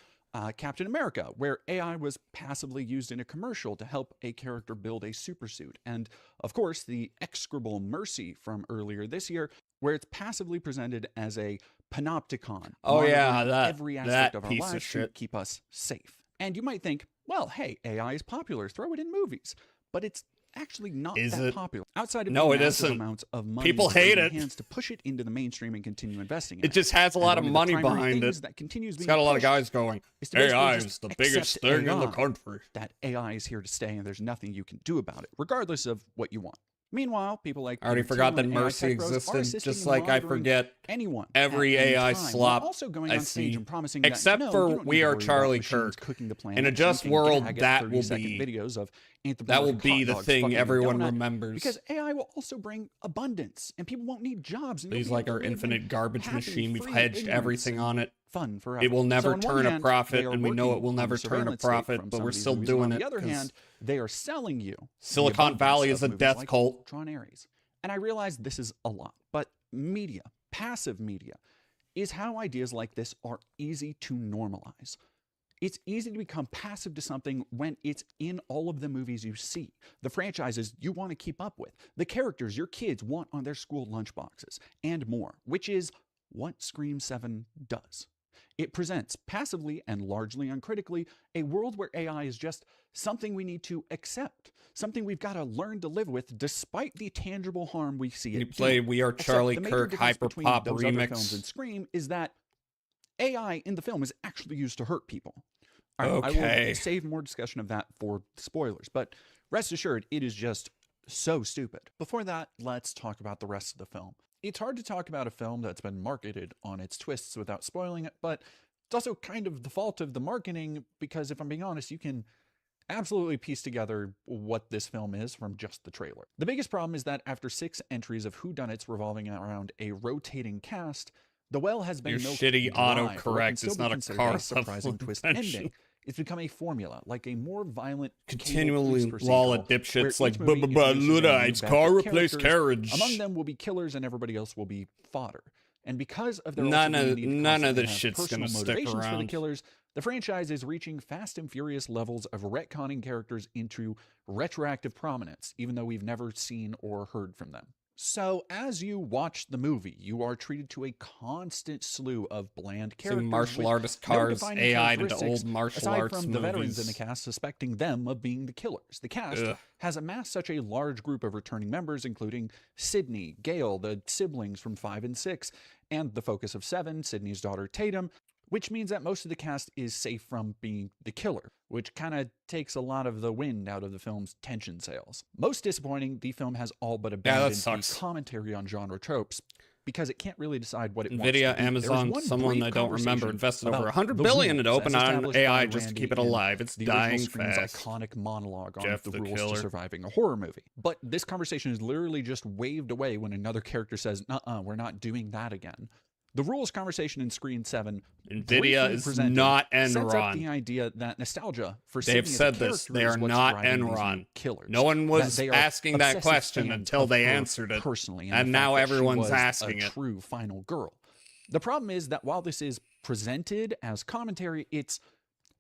Speaker 3: Captain America, where AI was passively used in a commercial to help a character build a supersuit. And, of course, the execrable Mercy from earlier this year, where it's passively presented as a panopticon.
Speaker 2: Oh, yeah,
Speaker 3: monitoring
Speaker 2: that-
Speaker 3: every aspect
Speaker 2: that
Speaker 3: of our
Speaker 2: piece of
Speaker 3: lives to
Speaker 2: shit.
Speaker 3: keep us safe. And you might think, well, hey, AI is popular, throw it in movies. But it's actually not
Speaker 2: Is
Speaker 3: that
Speaker 2: it?
Speaker 3: popular. Outside of
Speaker 2: No,
Speaker 3: the
Speaker 2: it
Speaker 3: massive
Speaker 2: isn't.
Speaker 3: amounts of money
Speaker 2: People
Speaker 3: raising
Speaker 2: hate it.
Speaker 3: hands to push it into the mainstream and continue investing in
Speaker 2: It just has a
Speaker 3: And
Speaker 2: lot of
Speaker 3: one the
Speaker 2: money
Speaker 3: primary
Speaker 2: behind
Speaker 3: things
Speaker 2: it.
Speaker 3: that continues
Speaker 2: It's
Speaker 3: being
Speaker 2: got a lot of
Speaker 3: pushed
Speaker 2: guys going,
Speaker 3: is to basically
Speaker 2: AI
Speaker 3: just
Speaker 2: is the biggest
Speaker 3: accept
Speaker 2: thing in the
Speaker 3: AI,
Speaker 2: country.
Speaker 3: that AI is here to stay and there's nothing you can do about it, regardless of what you want. Meanwhile, people like
Speaker 2: I already
Speaker 3: Peter
Speaker 2: forgot
Speaker 3: Thiel
Speaker 2: that
Speaker 3: and AI
Speaker 2: Mercy
Speaker 3: tech bros are
Speaker 2: existed,
Speaker 3: assisting
Speaker 2: just
Speaker 3: in
Speaker 2: like I
Speaker 3: monitoring
Speaker 2: forget
Speaker 3: anyone
Speaker 2: every
Speaker 3: at any
Speaker 2: AI
Speaker 3: time, while
Speaker 2: slop
Speaker 3: also going
Speaker 2: I
Speaker 3: on stage
Speaker 2: see.
Speaker 3: and promising
Speaker 2: Except
Speaker 3: that, no,
Speaker 2: for
Speaker 3: you don't
Speaker 2: We
Speaker 3: need to
Speaker 2: Are
Speaker 3: worry about
Speaker 2: Charlie
Speaker 3: machines
Speaker 2: Kirk.
Speaker 3: cooking the planet,
Speaker 2: In a
Speaker 3: so you
Speaker 2: just
Speaker 3: can
Speaker 2: world,
Speaker 3: gag at
Speaker 2: that will
Speaker 3: 30-second
Speaker 2: be
Speaker 3: videos of
Speaker 2: that will
Speaker 3: anthropomorphic
Speaker 2: be
Speaker 3: hot
Speaker 2: the
Speaker 3: dogs
Speaker 2: thing
Speaker 3: fucking a
Speaker 2: everyone
Speaker 3: donut,
Speaker 2: remembers.
Speaker 3: because AI will also bring abundance and people won't need jobs. And
Speaker 2: He's
Speaker 3: you'll be
Speaker 2: like
Speaker 3: able
Speaker 2: our
Speaker 3: to live in
Speaker 2: infinite garbage
Speaker 3: happy,
Speaker 2: machine. We've
Speaker 3: free
Speaker 2: hedged
Speaker 3: ignorance
Speaker 2: everything
Speaker 3: and
Speaker 2: on it.
Speaker 3: fun forever.
Speaker 2: It will
Speaker 3: So
Speaker 2: never
Speaker 3: on one
Speaker 2: turn a
Speaker 3: hand,
Speaker 2: profit,
Speaker 3: they are
Speaker 2: and we know it
Speaker 3: working
Speaker 2: will
Speaker 3: on
Speaker 2: never
Speaker 3: the
Speaker 2: turn a
Speaker 3: surveillance state
Speaker 2: profit,
Speaker 3: from
Speaker 2: but
Speaker 3: some
Speaker 2: we're
Speaker 3: of these
Speaker 2: still
Speaker 3: movies, and
Speaker 2: doing
Speaker 3: on
Speaker 2: it
Speaker 3: the other
Speaker 2: 'cause
Speaker 3: hand, they are selling you the
Speaker 2: Silicon
Speaker 3: abundance
Speaker 2: Valley
Speaker 3: of
Speaker 2: is a
Speaker 3: movies
Speaker 2: death
Speaker 3: like
Speaker 2: cult.
Speaker 3: Tron Ares. And I realize this is a lot, but media, passive media, is how ideas like this are easy to normalize. It's easy to become passive to something when it's in all of the movies you see, the franchises you want to keep up with, the characters your kids want on their school lunchboxes, and more, which is what Scream 7 does. It presents, passively and largely uncritically, a world where AI is just something we need to accept, something we've got to learn to live with despite the tangible harm we see it
Speaker 2: You
Speaker 3: doing.
Speaker 2: play We Are
Speaker 3: Except
Speaker 2: Charlie
Speaker 3: the major
Speaker 2: Kirk
Speaker 3: difference between
Speaker 2: Hyperpop
Speaker 3: those other films and
Speaker 2: remix.
Speaker 3: Scream is that AI in the film is actually used to hurt people. I
Speaker 2: Okay.
Speaker 3: will save more discussion of that for spoilers, but rest assured, it is just so stupid. Before that, let's talk about the rest of the film. It's hard to talk about a film that's been marketed on its twists without spoiling it, but it's also kind of the fault of the marketing because if I'm being honest, you can absolutely piece together what this film is from just the trailer. The biggest problem is that after 6 entries of whodunits revolving around a rotating cast, The Well has been
Speaker 2: Your
Speaker 3: milked
Speaker 2: shitty
Speaker 3: dry for what
Speaker 2: autocorrect
Speaker 3: can
Speaker 2: is
Speaker 3: still be
Speaker 2: not a
Speaker 3: considered
Speaker 2: car
Speaker 3: surprising
Speaker 2: level
Speaker 3: twist
Speaker 2: invention.
Speaker 3: ending. It's become a formula, like a more violent,
Speaker 2: Continually
Speaker 3: cable police
Speaker 2: lol at
Speaker 3: procedural,
Speaker 2: dipshits
Speaker 3: where
Speaker 2: like
Speaker 3: each movie introduces a new
Speaker 2: Luddites,
Speaker 3: batch
Speaker 2: car
Speaker 3: of
Speaker 2: replace
Speaker 3: characters.
Speaker 2: carriage.
Speaker 3: Among them will be killers, and everybody else will be fodder. And because of their
Speaker 2: None
Speaker 3: ultimate
Speaker 2: of-
Speaker 3: need to
Speaker 2: none of
Speaker 3: constantly
Speaker 2: this
Speaker 3: have
Speaker 2: shit's
Speaker 3: personal
Speaker 2: gonna stick
Speaker 3: motivations for the
Speaker 2: around.
Speaker 3: killers, the franchise is reaching fast and furious levels of retconning characters into retroactive prominence, even though we've never seen or heard from them. So, as you watch the movie, you are treated to a constant slew of bland
Speaker 2: See
Speaker 3: characters.
Speaker 2: martial
Speaker 3: with
Speaker 2: artist
Speaker 3: no
Speaker 2: cars
Speaker 3: defining
Speaker 2: AI into
Speaker 3: characteristics,
Speaker 2: old martial
Speaker 3: aside
Speaker 2: arts
Speaker 3: from the veterans in the
Speaker 2: movies.
Speaker 3: cast suspecting them of being the killers. The cast
Speaker 2: Ugh.
Speaker 3: has amassed such a large group of returning members, including Sydney, Gail, the siblings from 5 and 6, and the focus of 7, Sydney's daughter Tatum, which means that most of the cast is safe from being the killer, which kind of takes a lot of the wind out of the film's tension sails. Most disappointing, the film has all but abandoned the
Speaker 2: sucks.
Speaker 3: commentary on genre tropes because it can't really decide what it wants to
Speaker 2: Nvidia,
Speaker 3: be. There was
Speaker 2: Amazon,
Speaker 3: one
Speaker 2: someone
Speaker 3: brief
Speaker 2: I don't remember
Speaker 3: conversation
Speaker 2: invested
Speaker 3: about
Speaker 2: over 100
Speaker 3: the
Speaker 2: billion
Speaker 3: rules
Speaker 2: into
Speaker 3: as
Speaker 2: open on
Speaker 3: established
Speaker 2: AI
Speaker 3: by
Speaker 2: just to
Speaker 3: Randy
Speaker 2: keep it
Speaker 3: in
Speaker 2: alive. It's
Speaker 3: the original
Speaker 2: dying
Speaker 3: Scream's
Speaker 2: fast.
Speaker 3: iconic monologue on
Speaker 2: Jeff
Speaker 3: the
Speaker 2: the
Speaker 3: rules
Speaker 2: Killer.
Speaker 3: to surviving a horror movie. But this conversation is literally just waved away when another character says, "Nuh-uh, we're not doing that again." The rules conversation in Screen 7
Speaker 2: Nvidia
Speaker 3: briefly
Speaker 2: is
Speaker 3: presented
Speaker 2: not
Speaker 3: sets up
Speaker 2: Enron.
Speaker 3: the idea that nostalgia for
Speaker 2: They've
Speaker 3: Sydney as a
Speaker 2: said this.
Speaker 3: character
Speaker 2: They
Speaker 3: is
Speaker 2: are
Speaker 3: what's
Speaker 2: not
Speaker 3: driving these new
Speaker 2: Enron.
Speaker 3: killers.
Speaker 2: No one
Speaker 3: That
Speaker 2: was
Speaker 3: they are
Speaker 2: asking that
Speaker 3: obsessive
Speaker 2: question
Speaker 3: fans
Speaker 2: until
Speaker 3: of
Speaker 2: they
Speaker 3: her
Speaker 2: answered it.
Speaker 3: personally,
Speaker 2: And
Speaker 3: the
Speaker 2: now
Speaker 3: fact that she
Speaker 2: everyone's
Speaker 3: was
Speaker 2: asking
Speaker 3: a
Speaker 2: it.
Speaker 3: true final girl. The problem is that while this is presented as commentary, it's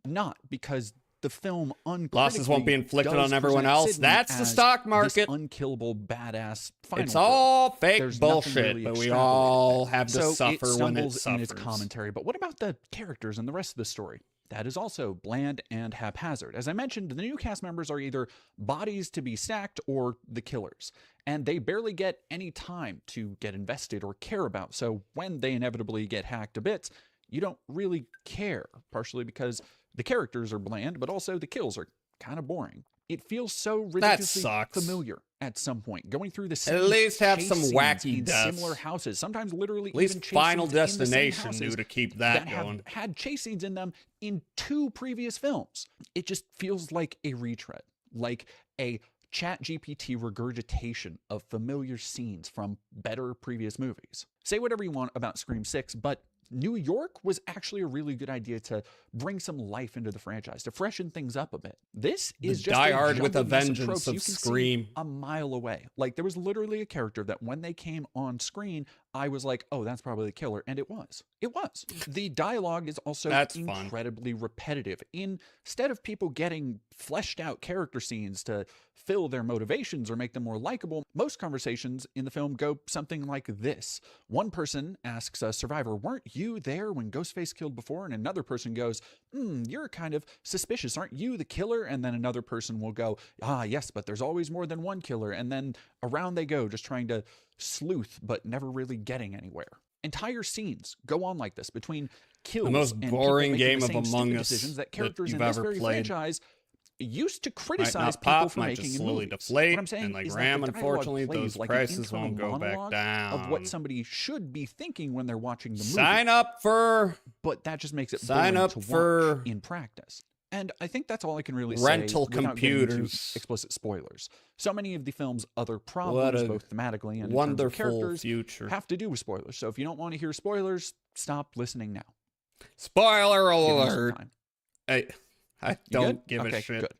Speaker 3: not, because the film
Speaker 2: Losses won't be
Speaker 3: uncritically
Speaker 2: inflicted
Speaker 3: does
Speaker 2: on everyone
Speaker 3: present
Speaker 2: else.
Speaker 3: Sydney
Speaker 2: That's the
Speaker 3: as
Speaker 2: stock
Speaker 3: this
Speaker 2: market.
Speaker 3: unkillable badass final
Speaker 2: It's
Speaker 3: girl.
Speaker 2: all fake
Speaker 3: There's nothing
Speaker 2: bullshit,
Speaker 3: really
Speaker 2: but we
Speaker 3: extrapolated
Speaker 2: all
Speaker 3: there.
Speaker 2: have to
Speaker 3: So
Speaker 2: suffer
Speaker 3: it
Speaker 2: when it
Speaker 3: stumbles in its
Speaker 2: suffers.
Speaker 3: commentary. But what about the characters and the rest of the story? That is also bland and haphazard. As I mentioned, the new cast members are either bodies to be stacked or the killers, and they barely get any time to get invested or care about. So when they inevitably get hacked to bits, you don't really care, partially because the characters are bland, but also the kills are kind of boring. It feels so ridiculously
Speaker 2: sucks.
Speaker 3: familiar at some point, going through the same
Speaker 2: At least have
Speaker 3: chase
Speaker 2: some
Speaker 3: scenes
Speaker 2: wacky
Speaker 3: in
Speaker 2: deaths.
Speaker 3: similar houses, sometimes literally
Speaker 2: At least
Speaker 3: even chase
Speaker 2: Final
Speaker 3: scenes in the same
Speaker 2: Destination
Speaker 3: houses
Speaker 2: knew to keep that
Speaker 3: have
Speaker 2: going.
Speaker 3: had chase scenes in them in 2 previous films. It just feels like a retread, like a ChatGPT regurgitation of familiar scenes from better previous movies. Say whatever you want about Scream 6, but New York was actually a really good idea to bring some life into the franchise, to freshen things up a bit. This is just
Speaker 2: Die
Speaker 3: a
Speaker 2: Hard with a
Speaker 3: jumbled mess
Speaker 2: Vengeance
Speaker 3: tropes
Speaker 2: of
Speaker 3: you can see
Speaker 2: Scream.
Speaker 3: a mile away. Like, there was literally a character that when they came on screen, I was like, oh, that's probably the killer. And it was. It was. The dialogue is also incredibly repetitive. Instead of people getting fleshed out character scenes to fill their motivations or make them more likable, most conversations in the film go something like this. One person asks a survivor, weren't you there when Ghostface killed before? And another person goes, you're kind of suspicious. Aren't you the killer? And then another person will go, yes, but there's always more than one killer. And then around they go, just trying to sleuth, but never really getting anywhere. Entire scenes go on like this between kills
Speaker 2: the most
Speaker 3: and
Speaker 2: boring
Speaker 3: game
Speaker 2: of Among Us
Speaker 3: decisions that characters
Speaker 2: you've
Speaker 3: in this
Speaker 2: ever
Speaker 3: very
Speaker 2: played.
Speaker 3: franchise used to criticize
Speaker 2: might
Speaker 3: people
Speaker 2: not pop,
Speaker 3: for
Speaker 2: might
Speaker 3: making
Speaker 2: just
Speaker 3: in
Speaker 2: slowly
Speaker 3: movies.
Speaker 2: deflate,
Speaker 3: What I'm saying
Speaker 2: and like
Speaker 3: is
Speaker 2: RAM,
Speaker 3: that the dialogue
Speaker 2: unfortunately,
Speaker 3: plays
Speaker 2: those
Speaker 3: like
Speaker 2: prices
Speaker 3: an internal
Speaker 2: won't go back
Speaker 3: monologue
Speaker 2: down.
Speaker 3: of what somebody should be thinking when they're watching the movie.
Speaker 2: Sign up for
Speaker 3: But that just makes it
Speaker 2: Sign
Speaker 3: boring
Speaker 2: up
Speaker 3: to
Speaker 2: for
Speaker 3: watch in practice. And I think that's all I can really
Speaker 2: rental
Speaker 3: say without getting into
Speaker 2: computers.
Speaker 3: explicit spoilers. So many of the film's other
Speaker 2: What
Speaker 3: problems,
Speaker 2: a
Speaker 3: both thematically and in terms of
Speaker 2: wonderful
Speaker 3: characters,
Speaker 2: future.
Speaker 3: have to do with spoilers. So if you don't want to hear spoilers, stop listening now.
Speaker 2: Spoiler
Speaker 3: Give me some
Speaker 2: alert.
Speaker 3: time.
Speaker 2: I
Speaker 3: You
Speaker 2: don't
Speaker 3: good?
Speaker 2: give a
Speaker 3: Okay,
Speaker 2: shit.
Speaker 3: Good.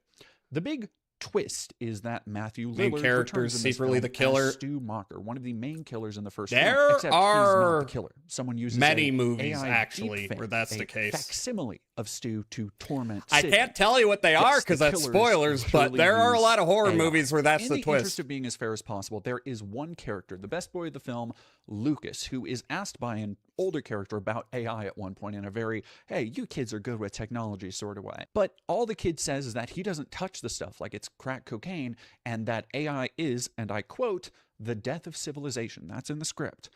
Speaker 3: The big twist is that Matthew
Speaker 2: Main
Speaker 3: Lillard
Speaker 2: character
Speaker 3: returns
Speaker 2: is
Speaker 3: in this
Speaker 2: secretly
Speaker 3: film
Speaker 2: the killer.
Speaker 3: as Stu Macher, one of the main killers in the first
Speaker 2: There
Speaker 3: film. Except he's not
Speaker 2: are
Speaker 3: the killer. Someone uses
Speaker 2: many
Speaker 3: a
Speaker 2: movies,
Speaker 3: AI
Speaker 2: actually,
Speaker 3: deepfake,
Speaker 2: where that's the
Speaker 3: a
Speaker 2: case.
Speaker 3: facsimile of Stu to torment
Speaker 2: I
Speaker 3: Sidney.
Speaker 2: can't tell you what they are
Speaker 3: Yes,
Speaker 2: because
Speaker 3: the
Speaker 2: that's
Speaker 3: killers
Speaker 2: spoilers, but
Speaker 3: literally
Speaker 2: there are a
Speaker 3: use
Speaker 2: lot of horror
Speaker 3: AI.
Speaker 2: movies where that's
Speaker 3: In
Speaker 2: the
Speaker 3: interest
Speaker 2: twist.
Speaker 3: of being as fair as possible, there is one character, the best boy of the film, Lucas, who is asked by an older character about AI at one point in a very, hey, you kids are good with technology sort of way. But all the kid says is that he doesn't touch the stuff like it's crack cocaine, and that AI is, and I quote, the death of civilization. That's in the script.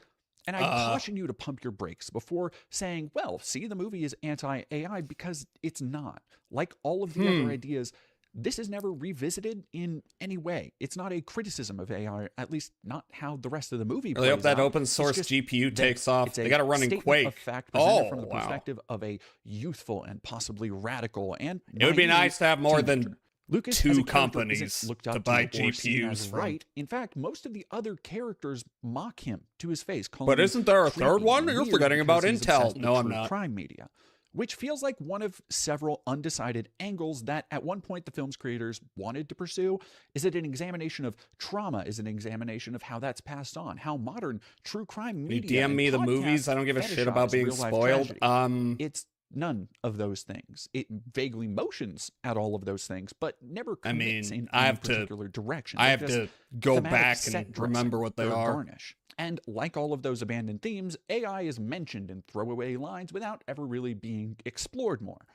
Speaker 3: And I caution you to pump your brakes before saying, well, see, the movie is anti-AI, because it's not. Like all of the other ideas, this is never revisited in any way. It's not a criticism of AI, at least not how the rest of the movie
Speaker 2: I really hope
Speaker 3: plays
Speaker 2: that
Speaker 3: out.
Speaker 2: open
Speaker 3: It's
Speaker 2: source
Speaker 3: just
Speaker 2: GPU
Speaker 3: that
Speaker 2: takes off.
Speaker 3: it's
Speaker 2: They
Speaker 3: a
Speaker 2: got to run in
Speaker 3: statement
Speaker 2: Quake.
Speaker 3: of fact presented
Speaker 2: Oh,
Speaker 3: from the
Speaker 2: wow.
Speaker 3: perspective of a youthful and possibly radical and
Speaker 2: It would be
Speaker 3: naive
Speaker 2: nice to have more than
Speaker 3: teenager. Lucas
Speaker 2: two
Speaker 3: as a character
Speaker 2: companies
Speaker 3: isn't looked
Speaker 2: to
Speaker 3: up
Speaker 2: buy
Speaker 3: to or seen
Speaker 2: GPUs
Speaker 3: as
Speaker 2: from.
Speaker 3: right. In fact, most of the other characters mock him to his face. calling
Speaker 2: But
Speaker 3: him
Speaker 2: isn't there a
Speaker 3: creepy
Speaker 2: third one?
Speaker 3: and
Speaker 2: You're
Speaker 3: weird
Speaker 2: forgetting about
Speaker 3: because he's
Speaker 2: Intel.
Speaker 3: obsessed with
Speaker 2: No, I'm
Speaker 3: true
Speaker 2: not.
Speaker 3: crime media, which feels like one of several undecided angles that at one point the film's creators wanted to pursue. Is it an examination of trauma? Is it an examination of how that's passed on? How modern true crime
Speaker 2: You
Speaker 3: media
Speaker 2: DM me
Speaker 3: and
Speaker 2: the movies.
Speaker 3: podcasts
Speaker 2: I don't give a shit
Speaker 3: fetishize
Speaker 2: about being
Speaker 3: real-life
Speaker 2: spoiled.
Speaker 3: tragedy? It's none of those things. It vaguely motions at all of those things, but never commits in
Speaker 2: I
Speaker 3: any
Speaker 2: have to-
Speaker 3: particular direction.
Speaker 2: I
Speaker 3: They're
Speaker 2: have
Speaker 3: just
Speaker 2: to go
Speaker 3: thematic
Speaker 2: back
Speaker 3: set
Speaker 2: and
Speaker 3: dressing.
Speaker 2: remember what they
Speaker 3: They're
Speaker 2: are.
Speaker 3: garnish. And like all of those abandoned themes, AI is mentioned in throwaway lines without ever really being explored more.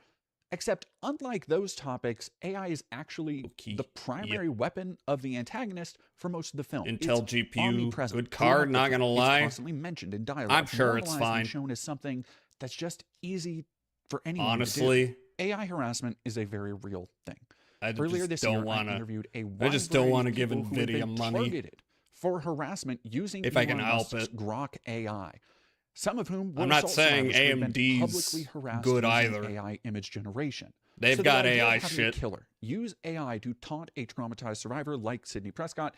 Speaker 3: Except, unlike those topics, AI is actually
Speaker 2: Okay.
Speaker 3: the primary weapon of the antagonist for most of the film.
Speaker 2: Intel
Speaker 3: It's
Speaker 2: GPU,
Speaker 3: omnipresent
Speaker 2: good card,
Speaker 3: throughout
Speaker 2: not
Speaker 3: the
Speaker 2: gonna
Speaker 3: film.
Speaker 2: lie.
Speaker 3: It's constantly mentioned in dialogue.
Speaker 2: I'm sure it's
Speaker 3: normalized and
Speaker 2: fine.
Speaker 3: shown as something that's just easy for anyone to
Speaker 2: Honestly,
Speaker 3: do. AI harassment is a very real thing.
Speaker 2: I
Speaker 3: Earlier
Speaker 2: just
Speaker 3: this
Speaker 2: don't
Speaker 3: year,
Speaker 2: want
Speaker 3: I
Speaker 2: to.
Speaker 3: interviewed a
Speaker 2: I just don't
Speaker 3: wide
Speaker 2: wanna
Speaker 3: variety of
Speaker 2: give
Speaker 3: people who had
Speaker 2: Nvidia
Speaker 3: been
Speaker 2: money.
Speaker 3: targeted for harassment using
Speaker 2: If I can
Speaker 3: Elon
Speaker 2: help
Speaker 3: Musk's
Speaker 2: it.
Speaker 3: Grok AI. Some of whom were
Speaker 2: I'm not
Speaker 3: assault
Speaker 2: saying
Speaker 3: survivors who had been
Speaker 2: AMD's
Speaker 3: publicly harassed
Speaker 2: good
Speaker 3: using
Speaker 2: either.
Speaker 3: AI image generation.
Speaker 2: They've
Speaker 3: So the
Speaker 2: got
Speaker 3: idea of
Speaker 2: AI
Speaker 3: having a
Speaker 2: shit.
Speaker 3: killer use AI to taunt a traumatized survivor like Sidney Prescott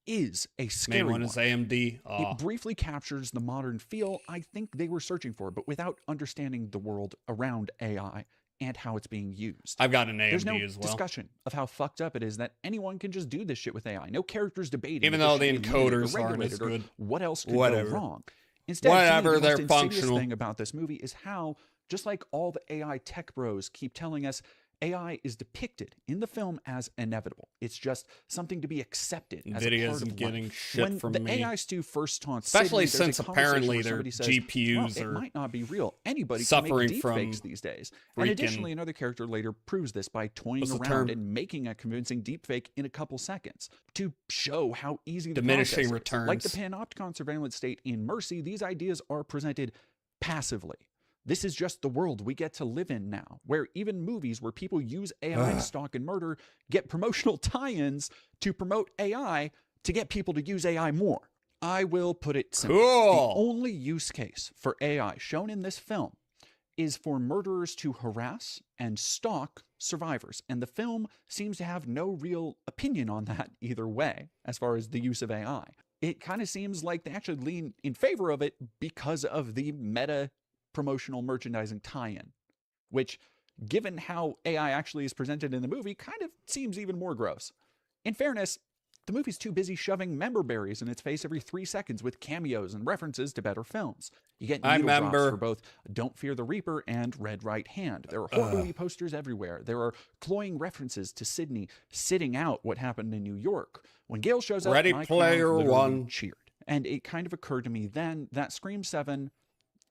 Speaker 3: is a scary
Speaker 2: Main one
Speaker 3: one.
Speaker 2: is AMD. Oh,
Speaker 3: It briefly captures the modern feel I think they were searching for, but without understanding the world around AI and how it's being used.
Speaker 2: I've got an
Speaker 3: There's
Speaker 2: AMD
Speaker 3: no
Speaker 2: as well.
Speaker 3: discussion of how fucked up it is that anyone can just do this shit with AI. No characters debating.
Speaker 2: Even
Speaker 3: if it
Speaker 2: though
Speaker 3: should
Speaker 2: the
Speaker 3: be limited or
Speaker 2: encoders aren't as
Speaker 3: regulated or
Speaker 2: good.
Speaker 3: What else could
Speaker 2: Whatever.
Speaker 3: go wrong? Instead, to me,
Speaker 2: Whatever,
Speaker 3: the
Speaker 2: they're
Speaker 3: most insidious
Speaker 2: functional.
Speaker 3: thing about this movie is how, just like all the AI tech bros keep telling us, AI is depicted in the film as inevitable. It's just something to be accepted as a
Speaker 2: Nvidia
Speaker 3: part
Speaker 2: isn't
Speaker 3: of
Speaker 2: getting
Speaker 3: life.
Speaker 2: shit
Speaker 3: When
Speaker 2: from
Speaker 3: the
Speaker 2: me.
Speaker 3: AI stew first taunts
Speaker 2: Especially
Speaker 3: Sidney, there's
Speaker 2: since
Speaker 3: a conversation
Speaker 2: apparently
Speaker 3: where
Speaker 2: their
Speaker 3: somebody says,
Speaker 2: GPUs
Speaker 3: well,
Speaker 2: are
Speaker 3: it might not be real. Anybody
Speaker 2: suffering
Speaker 3: can make
Speaker 2: from
Speaker 3: deepfakes these days. And
Speaker 2: freaking-
Speaker 3: additionally, another character later proves this by toying
Speaker 2: What's the
Speaker 3: around
Speaker 2: term?
Speaker 3: and making a convincing deepfake in a couple seconds to show how easy the
Speaker 2: Diminishing
Speaker 3: process is. Like the
Speaker 2: returns.
Speaker 3: panopticon surveillance state in Mercy, these ideas are presented passively. This is just the world we get to live in now, where even movies where people use AI to stalk and murder get promotional tie-ins to promote AI to get people to use AI more. I will put it simply.
Speaker 2: Cool.
Speaker 3: The only use case for AI shown in this film is for murderers to harass and stalk survivors. And the film seems to have no real opinion on that either way, as far as the use of AI. It kind of seems like they actually lean in favor of it because of the meta promotional merchandising tie-in, which, given how AI actually is presented in the movie, kind of seems even more gross. In fairness, the movie's too busy shoving member berries in its face every 3 seconds with cameos and references to better films. You get needle drops for both Don't Fear the Reaper and Red Right Hand. There are horror movie posters everywhere. There are cloying references to Sydney sitting out what happened in New York. When Gale shows up,
Speaker 2: Ready
Speaker 3: my
Speaker 2: Player
Speaker 3: crowd
Speaker 2: One
Speaker 3: cheered. And it kind of occurred to me then that Scream 7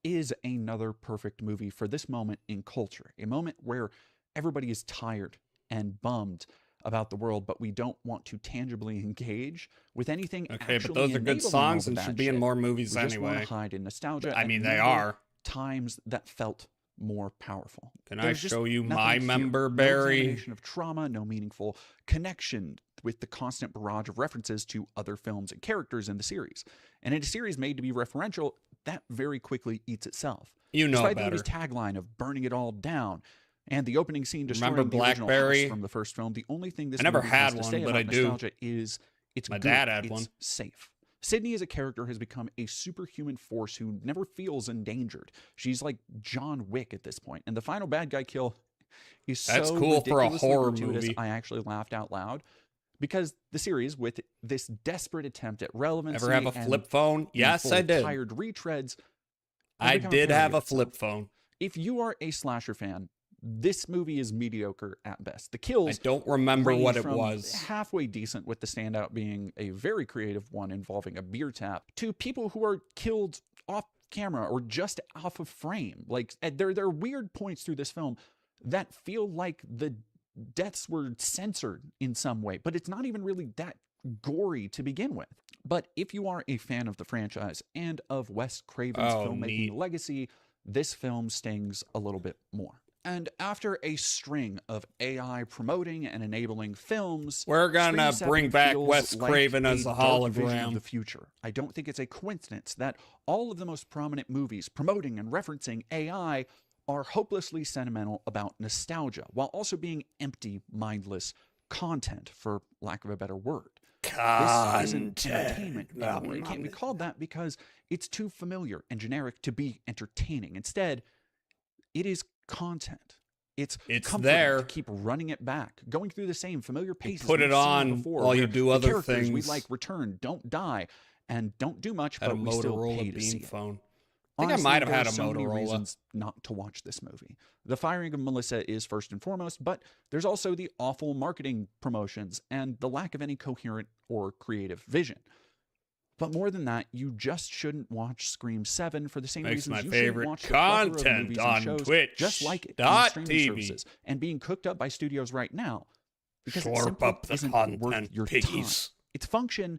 Speaker 3: is another perfect movie for this moment in culture. A moment where everybody is tired and bummed about the world, but we don't want to tangibly engage with anything.
Speaker 2: Okay, but those are good songs and should be in more movies
Speaker 3: we just want
Speaker 2: anyway.
Speaker 3: to hide in nostalgia.
Speaker 2: I mean, they are.
Speaker 3: Times that felt more powerful.
Speaker 2: Can
Speaker 3: There's
Speaker 2: I
Speaker 3: just
Speaker 2: show you
Speaker 3: nothing
Speaker 2: my
Speaker 3: here.
Speaker 2: member
Speaker 3: No
Speaker 2: berry?
Speaker 3: examination of trauma, no meaningful connection with the constant barrage of references to other films and characters in the series. And in a series made to be referential, that very quickly eats itself.
Speaker 2: You know
Speaker 3: Despite
Speaker 2: better.
Speaker 3: the movie's tagline of burning it all down, and the opening scene destroying
Speaker 2: Remember
Speaker 3: the original
Speaker 2: Blackberry?
Speaker 3: house from the first film, the only thing this
Speaker 2: I never
Speaker 3: movie
Speaker 2: had
Speaker 3: has to
Speaker 2: one,
Speaker 3: say
Speaker 2: but
Speaker 3: about
Speaker 2: I do.
Speaker 3: nostalgia is it's
Speaker 2: My
Speaker 3: good,
Speaker 2: dad had
Speaker 3: it's
Speaker 2: one.
Speaker 3: safe. Sydney as a character has become a superhuman force who never feels endangered. She's like John Wick at this point, and the final bad guy kill is
Speaker 2: That's
Speaker 3: so
Speaker 2: cool for a
Speaker 3: ridiculously
Speaker 2: horror
Speaker 3: gratuitous,
Speaker 2: movie.
Speaker 3: I actually laughed out loud because the series, with this desperate attempt at relevancy,
Speaker 2: Ever have a
Speaker 3: and
Speaker 2: flip phone? Yes,
Speaker 3: full
Speaker 2: I
Speaker 3: of
Speaker 2: did.
Speaker 3: tired retreads,
Speaker 2: I
Speaker 3: become a
Speaker 2: did
Speaker 3: parody
Speaker 2: have
Speaker 3: of
Speaker 2: a
Speaker 3: itself.
Speaker 2: flip phone.
Speaker 3: If you are a slasher fan, this movie is mediocre at best. The kills
Speaker 2: I don't remember
Speaker 3: range
Speaker 2: what it
Speaker 3: from
Speaker 2: was.
Speaker 3: halfway decent, with the standout being a very creative one involving a beer tap, to people who are killed off camera or just off of frame. Like, there are weird points through this film that feel like the deaths were censored in some way, but it's not even really that gory to begin with. But if you are a fan of the franchise and of Wes Craven's filmmaking
Speaker 2: neat.
Speaker 3: legacy, this film stings a little bit more. And after a string of AI promoting and enabling films,
Speaker 2: We're gonna
Speaker 3: Scream 7
Speaker 2: bring back
Speaker 3: feels
Speaker 2: Wes
Speaker 3: like
Speaker 2: Craven as a
Speaker 3: dark vision of
Speaker 2: hologram.
Speaker 3: the future. I don't think it's a coincidence that all of the most prominent movies promoting and referencing AI are hopelessly sentimental about nostalgia, while also being empty, mindless content, for lack of a better word. This isn't entertainment anymore. It can't be called that because it's too familiar and generic to be entertaining. Instead, it is content. It's comforting
Speaker 2: there.
Speaker 3: to keep running it back, going through the same familiar paces.
Speaker 2: put it
Speaker 3: we've seen
Speaker 2: on
Speaker 3: before,
Speaker 2: while you
Speaker 3: where
Speaker 2: do
Speaker 3: the
Speaker 2: other
Speaker 3: characters we
Speaker 2: things.
Speaker 3: like return, don't die, and don't do much,
Speaker 2: Had a
Speaker 3: but we still pay
Speaker 2: Motorola
Speaker 3: to see
Speaker 2: beam
Speaker 3: it.
Speaker 2: phone. I think
Speaker 3: Honestly,
Speaker 2: I might have
Speaker 3: there
Speaker 2: had
Speaker 3: are
Speaker 2: a
Speaker 3: so many
Speaker 2: Motorola.
Speaker 3: reasons not to watch this movie. The firing of Melissa is first and foremost, but there's also the awful marketing promotions and the lack of any coherent or creative vision. But more than that, you just shouldn't watch Scream 7 for the same
Speaker 2: Makes
Speaker 3: reasons
Speaker 2: my
Speaker 3: you
Speaker 2: favorite
Speaker 3: shouldn't watch the plethora of
Speaker 2: content
Speaker 3: movies
Speaker 2: on
Speaker 3: and shows
Speaker 2: Twitch
Speaker 3: just like it
Speaker 2: dot
Speaker 3: on streaming
Speaker 2: TV.
Speaker 3: services and being cooked up by studios right now because it
Speaker 2: Slurp
Speaker 3: simply
Speaker 2: up the
Speaker 3: isn't
Speaker 2: content,
Speaker 3: worth your time.
Speaker 2: piggies.
Speaker 3: Its function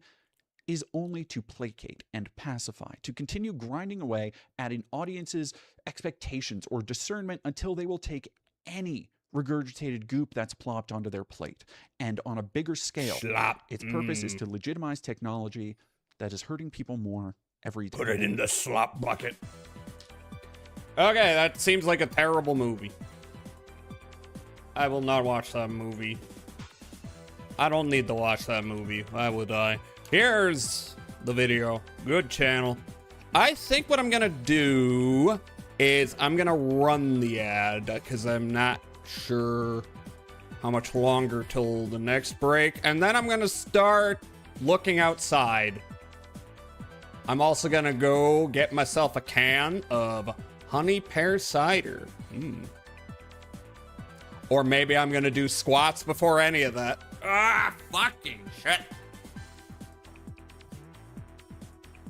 Speaker 3: is only to placate and pacify, to continue grinding away at an audience's expectations or discernment until they will take any regurgitated goop that's plopped onto their plate. And on a bigger scale,
Speaker 2: Slop.
Speaker 3: its purpose is to legitimize technology that is hurting people more every day.
Speaker 2: Put it in the slop bucket. Okay, that seems like a terrible movie. I will not watch that movie. I don't need to watch that movie. Why would I? Here's the video. Good channel. I think what I'm gonna do is I'm gonna run the ad because I'm not sure how much longer till the next break. And then I'm gonna start looking outside. I'm also gonna go get myself a can of honey pear cider. Or maybe I'm gonna do squats before any of that. Ah, fucking shit.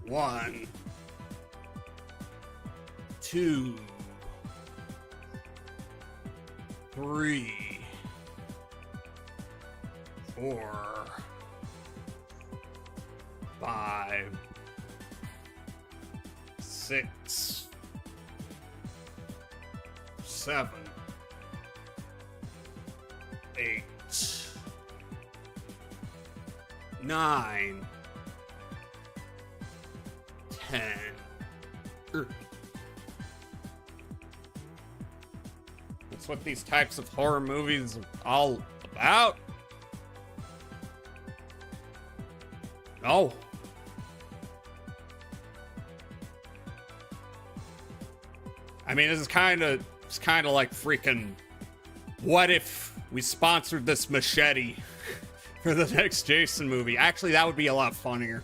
Speaker 2: 1, 2, 3, 4, 5, 6, 7, 8, 9, 10, That's what these types of horror movies are all about. Oh. I mean, it's kind of like freaking, what if we sponsored this machete for the next Jason movie? Actually, that would be a lot funnier.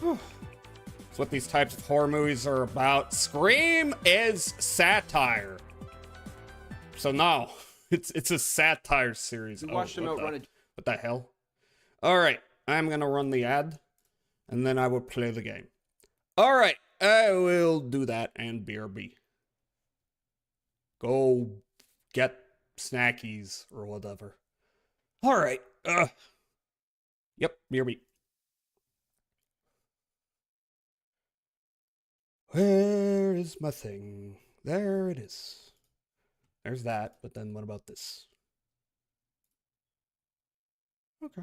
Speaker 2: That's what these types of horror movies are about. Scream is satire. So no, it's a satire series.
Speaker 4: You watched him outrun it.
Speaker 2: What the hell? All right, I'm gonna run the ad, and then I will play the game. All right, I will do that and BRB. Go get snackies or whatever. All right. Yep, BRB. Where is my thing? There it is. There's that, but then what about this? Okay.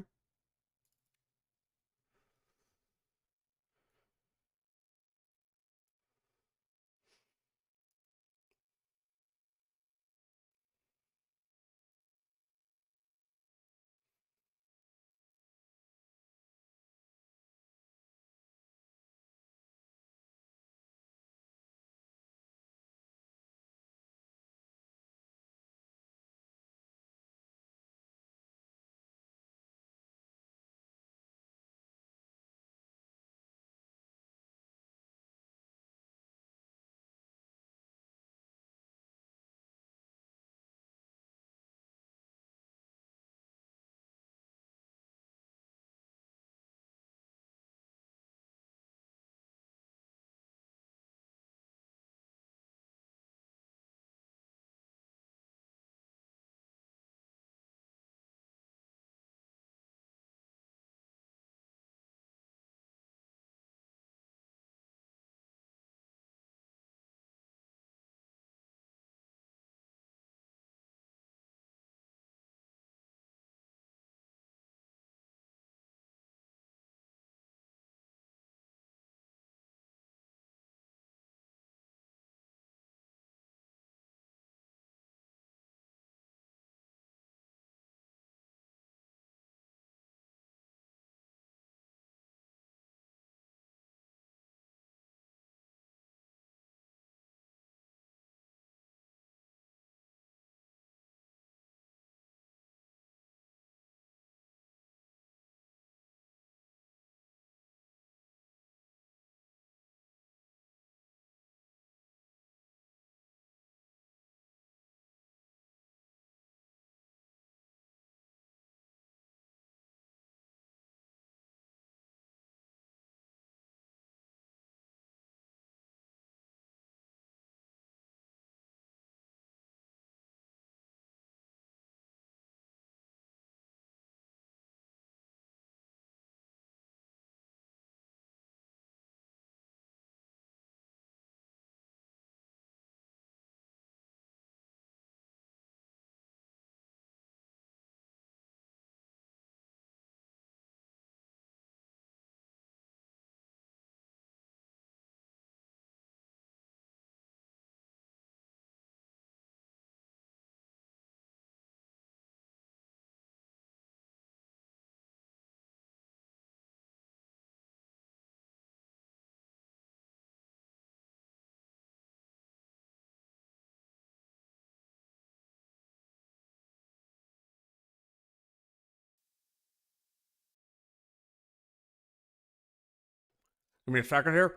Speaker 2: Give me a second here.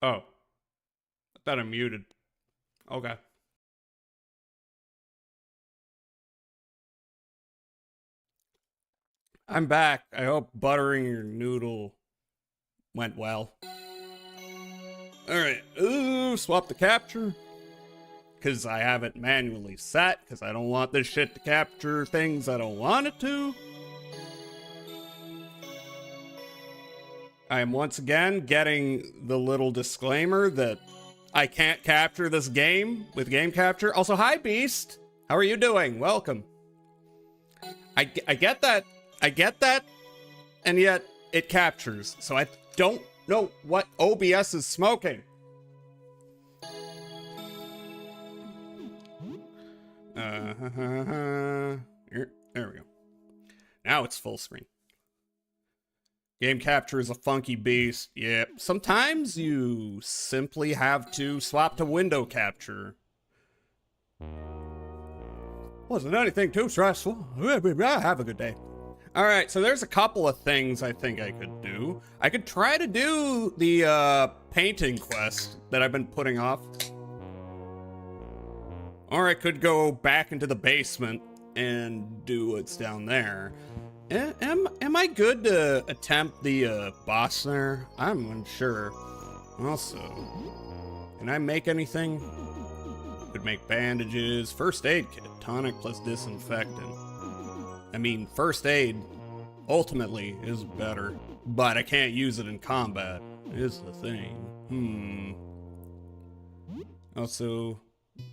Speaker 2: Oh. I thought I muted. Okay. I'm back. I hope buttering your noodle went well. Alright. Ooh, swap the capture. Because I have it manually set. Because I don't want this shit to capture things I don't want it to. I am once again getting the little disclaimer that I can't capture this game with game capture. Also, hi, Beast. How are you doing? Welcome. I get that. I get that. And yet it captures. So I don't know what OBS is smoking. Here, there we go. Now it's full screen. Game capture is a funky beast. Yep. Have you simply have to swap to window capture. Wasn't anything too stressful. Have a good day. Alright, so there's a couple of things I think I could do. I could try to do the painting quest that I've been putting off. Or I could go back into the basement and do what's down there. Am I good to attempt the boss there? I'm unsure. Also, can I make anything? Could make bandages, first aid kit, tonic plus disinfectant. I mean, first aid ultimately is better, but I can't use it in combat, is the thing. Also,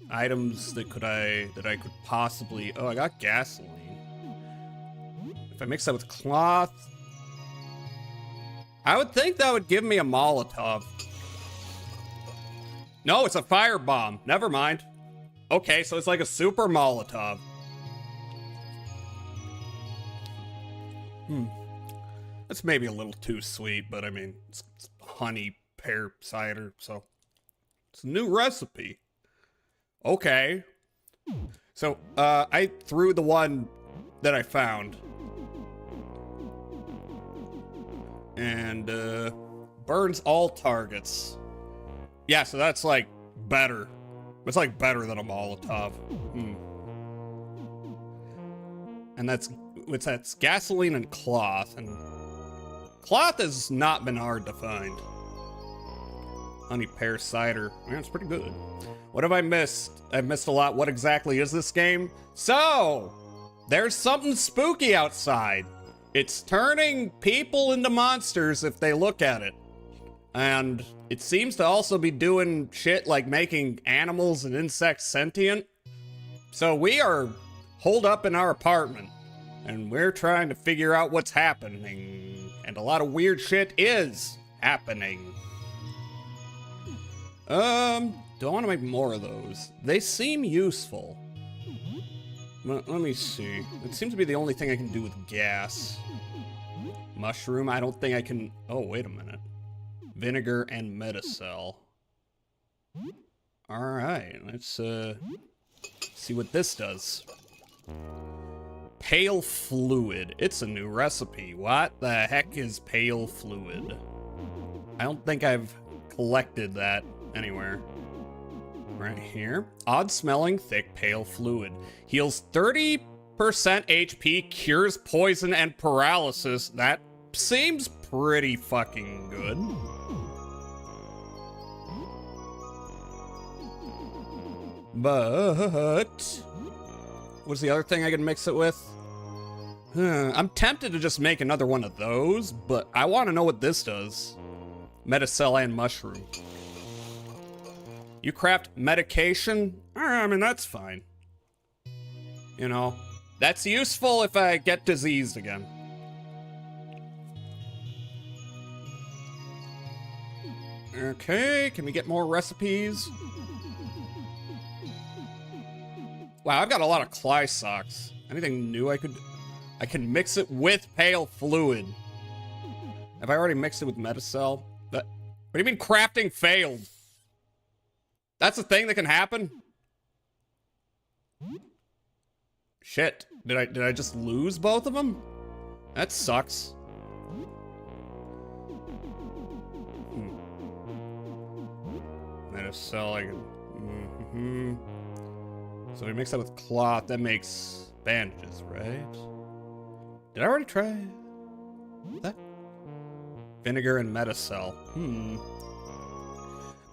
Speaker 2: items that I could possibly, oh, I got gasoline. If I mix that with cloth, I would think that would give me a Molotov. No, it's a firebomb. Never mind. Okay, so it's like a super Molotov. That's maybe a little too sweet, but I mean, it's honey pear cider, so it's a new recipe. Okay. So, I threw the one that I found. And, burns all targets. Yeah, so that's like better. It's like better than a Molotov. And that's gasoline and cloth, and cloth has not been hard to find. Honey pear cider. Man, it's pretty good. What have I missed? I've missed a lot. What exactly is this game? So, there's something spooky outside. It's turning people into monsters if they look at it. And it seems to also be doing shit like making animals and insects sentient. So we are holed up in our apartment, and we're trying to figure out what's happening. And a lot of weird shit is happening. Do I want to make more of those? They seem useful. Let me see. It seems to be the only thing I can do with gas. Mushroom, I don't think I can... Oh, wait a minute. Vinegar and Metacell. Alright, let's see what this does. Pale fluid. It's a new recipe. What the heck is pale fluid? I don't think I've collected that anywhere. Right here. Odd smelling, thick, pale fluid. Heals 30% HP, cures poison and paralysis. That seems pretty fucking good. But what's the other thing I can mix it with? I'm tempted to just make another one of those, but I want to know what this does. Metacell and mushroom. You craft medication? I mean, that's fine. You know, that's useful if I get diseased again. Okay, can we get more recipes? Wow, I've got a lot of Cly socks. Anything new I can mix it with pale fluid. Have I already mixed it with Metacell? What do you mean crafting failed? That's a thing that can happen? Shit, did I just lose both of them? That sucks. Metacell, I can... So we mix that with cloth, that makes bandages, right? Did I already try that? Vinegar and Metacell.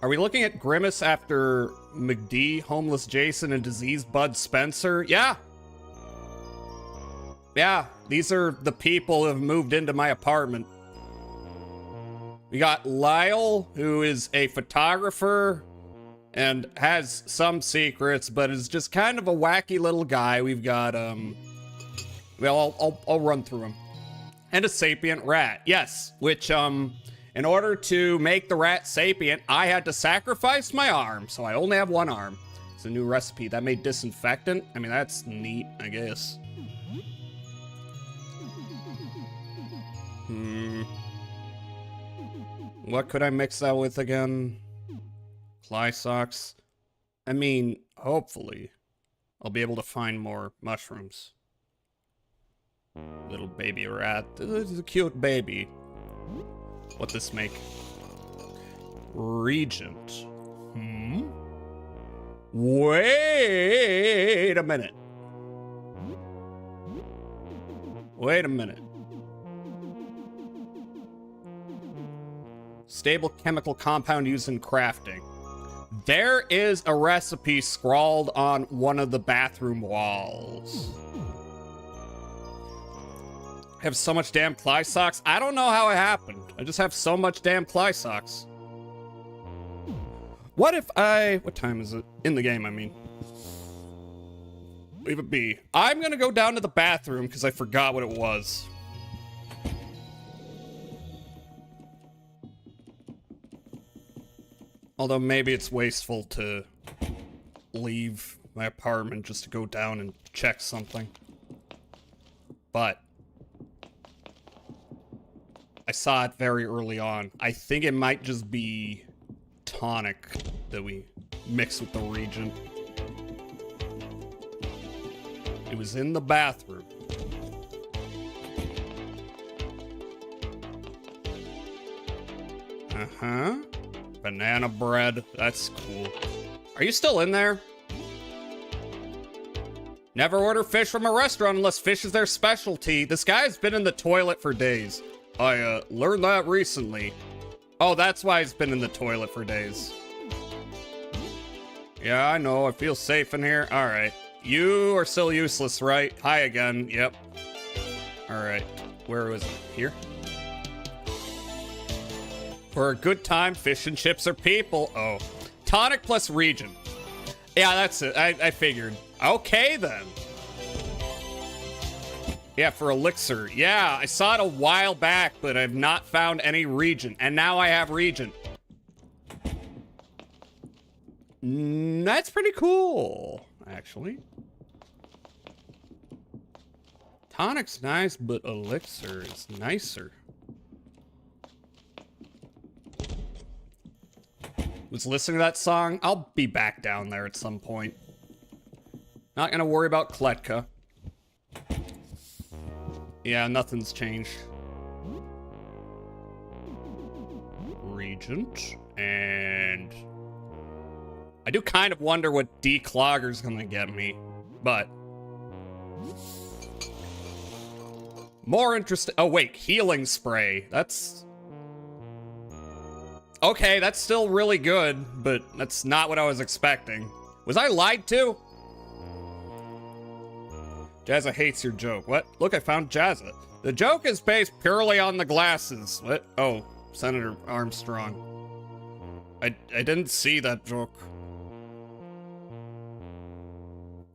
Speaker 2: Are we looking at Grimace after McD, Homeless Jason, and Diseased Bud Spencer? Yeah. Yeah, these are the people who have moved into my apartment. We got Lyle, who is a photographer and has some secrets, but is just kind of a wacky little guy. We've got, well, I'll run through him. And a sapient rat, yes, which, in order to make the rat sapient, I had to sacrifice my arm, so I only have one arm. It's a new recipe. That made disinfectant. I mean, that's neat, I guess. What could I mix that with again? Clysocks. I mean, hopefully, I'll be able to find more mushrooms. Little baby rat. This is a cute baby. What's this make? Regent. Wait a minute. Wait a minute. Stable chemical compound used in crafting. There is a recipe scrawled on one of the bathroom walls. I have so much damn Clysocks. I don't know how it happened. I just have so much damn Clysocks. What if what time is it? In the game, I mean. Leave it be. I'm gonna go down to the bathroom because I forgot what it was. Although maybe it's wasteful to leave my apartment just to go down and check something. But I saw it very early on. I think it might just be tonic that we mix with the Regent. It was in the bathroom. Uh-huh. Banana bread. That's cool. Are you still in there? Never order fish from a restaurant unless fish is their specialty. This guy's been in the toilet for days. I learned that recently. Oh, that's why he's been in the toilet for days. Yeah, I know. I feel safe in here. All right. You are still useless, right? Hi again. Yep. All right. Where was it? Here? For a good time, fish and chips are people. Oh. Tonic plus Regent. Yeah, that's it. I figured. Okay, then. Yeah, for Elixir. Yeah, I saw it a while back, but I've not found any Regent. And now I have Regent. That's pretty cool, actually. Tonic's nice, but Elixir is nicer. Was listening to that song. I'll be back down there at some point. Not gonna worry about Kletka. Yeah, nothing's changed. Regent. And I do kind of wonder what Declogger's gonna get me. But more interesting. Oh, wait. Healing spray. That's okay, that's still really good, but that's not what I was expecting. Was I lied to? Jazza hates your joke. What? Look, I found Jazza. The joke is based purely on the glasses. What? Oh, Senator Armstrong. I didn't see that joke.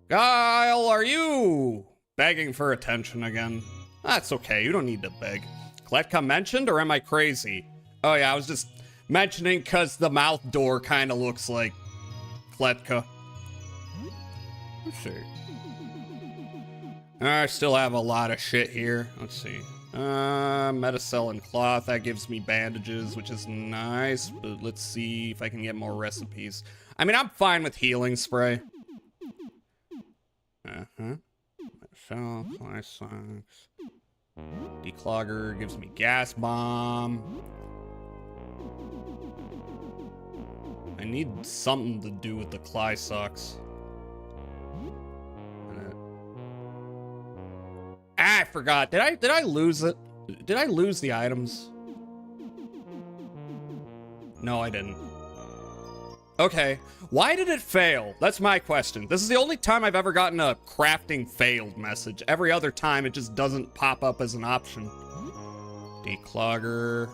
Speaker 2: Kyle, are you begging for attention again? That's okay, you don't need to beg. Kletka mentioned, or am I crazy? Oh yeah, I was just mentioning because the mouth door kind of looks like Kletka. Let's see. I still have a lot of shit here. Let's see. Metacell and cloth. That gives me bandages, which is nice. But let's see if I can get more recipes. I mean, I'm fine with healing spray. Uh-huh. Metacell, Clysocks. Declogger gives me gas bomb. I need something to do with the Clysocks. I forgot. Did I lose it? Did I lose the items? No, I didn't. Okay. Why did it fail? That's my question. This is the only time I've ever gotten a crafting failed message. Every other time it just doesn't pop up as an option. Declogger.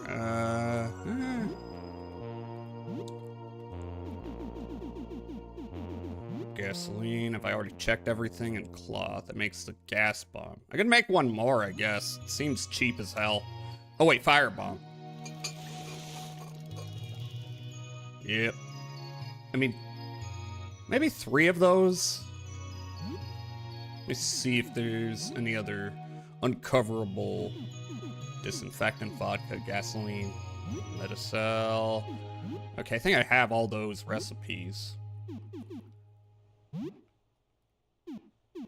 Speaker 2: Gasoline. Have I already checked everything? And cloth. It makes the gas bomb. I could make one more, I guess. It seems cheap as hell. Oh, wait, firebomb. Yep. I mean, maybe 3 of those? Let me see if there's any other uncoverable disinfectant, vodka, gasoline, Metacell. Okay, I think I have all those recipes.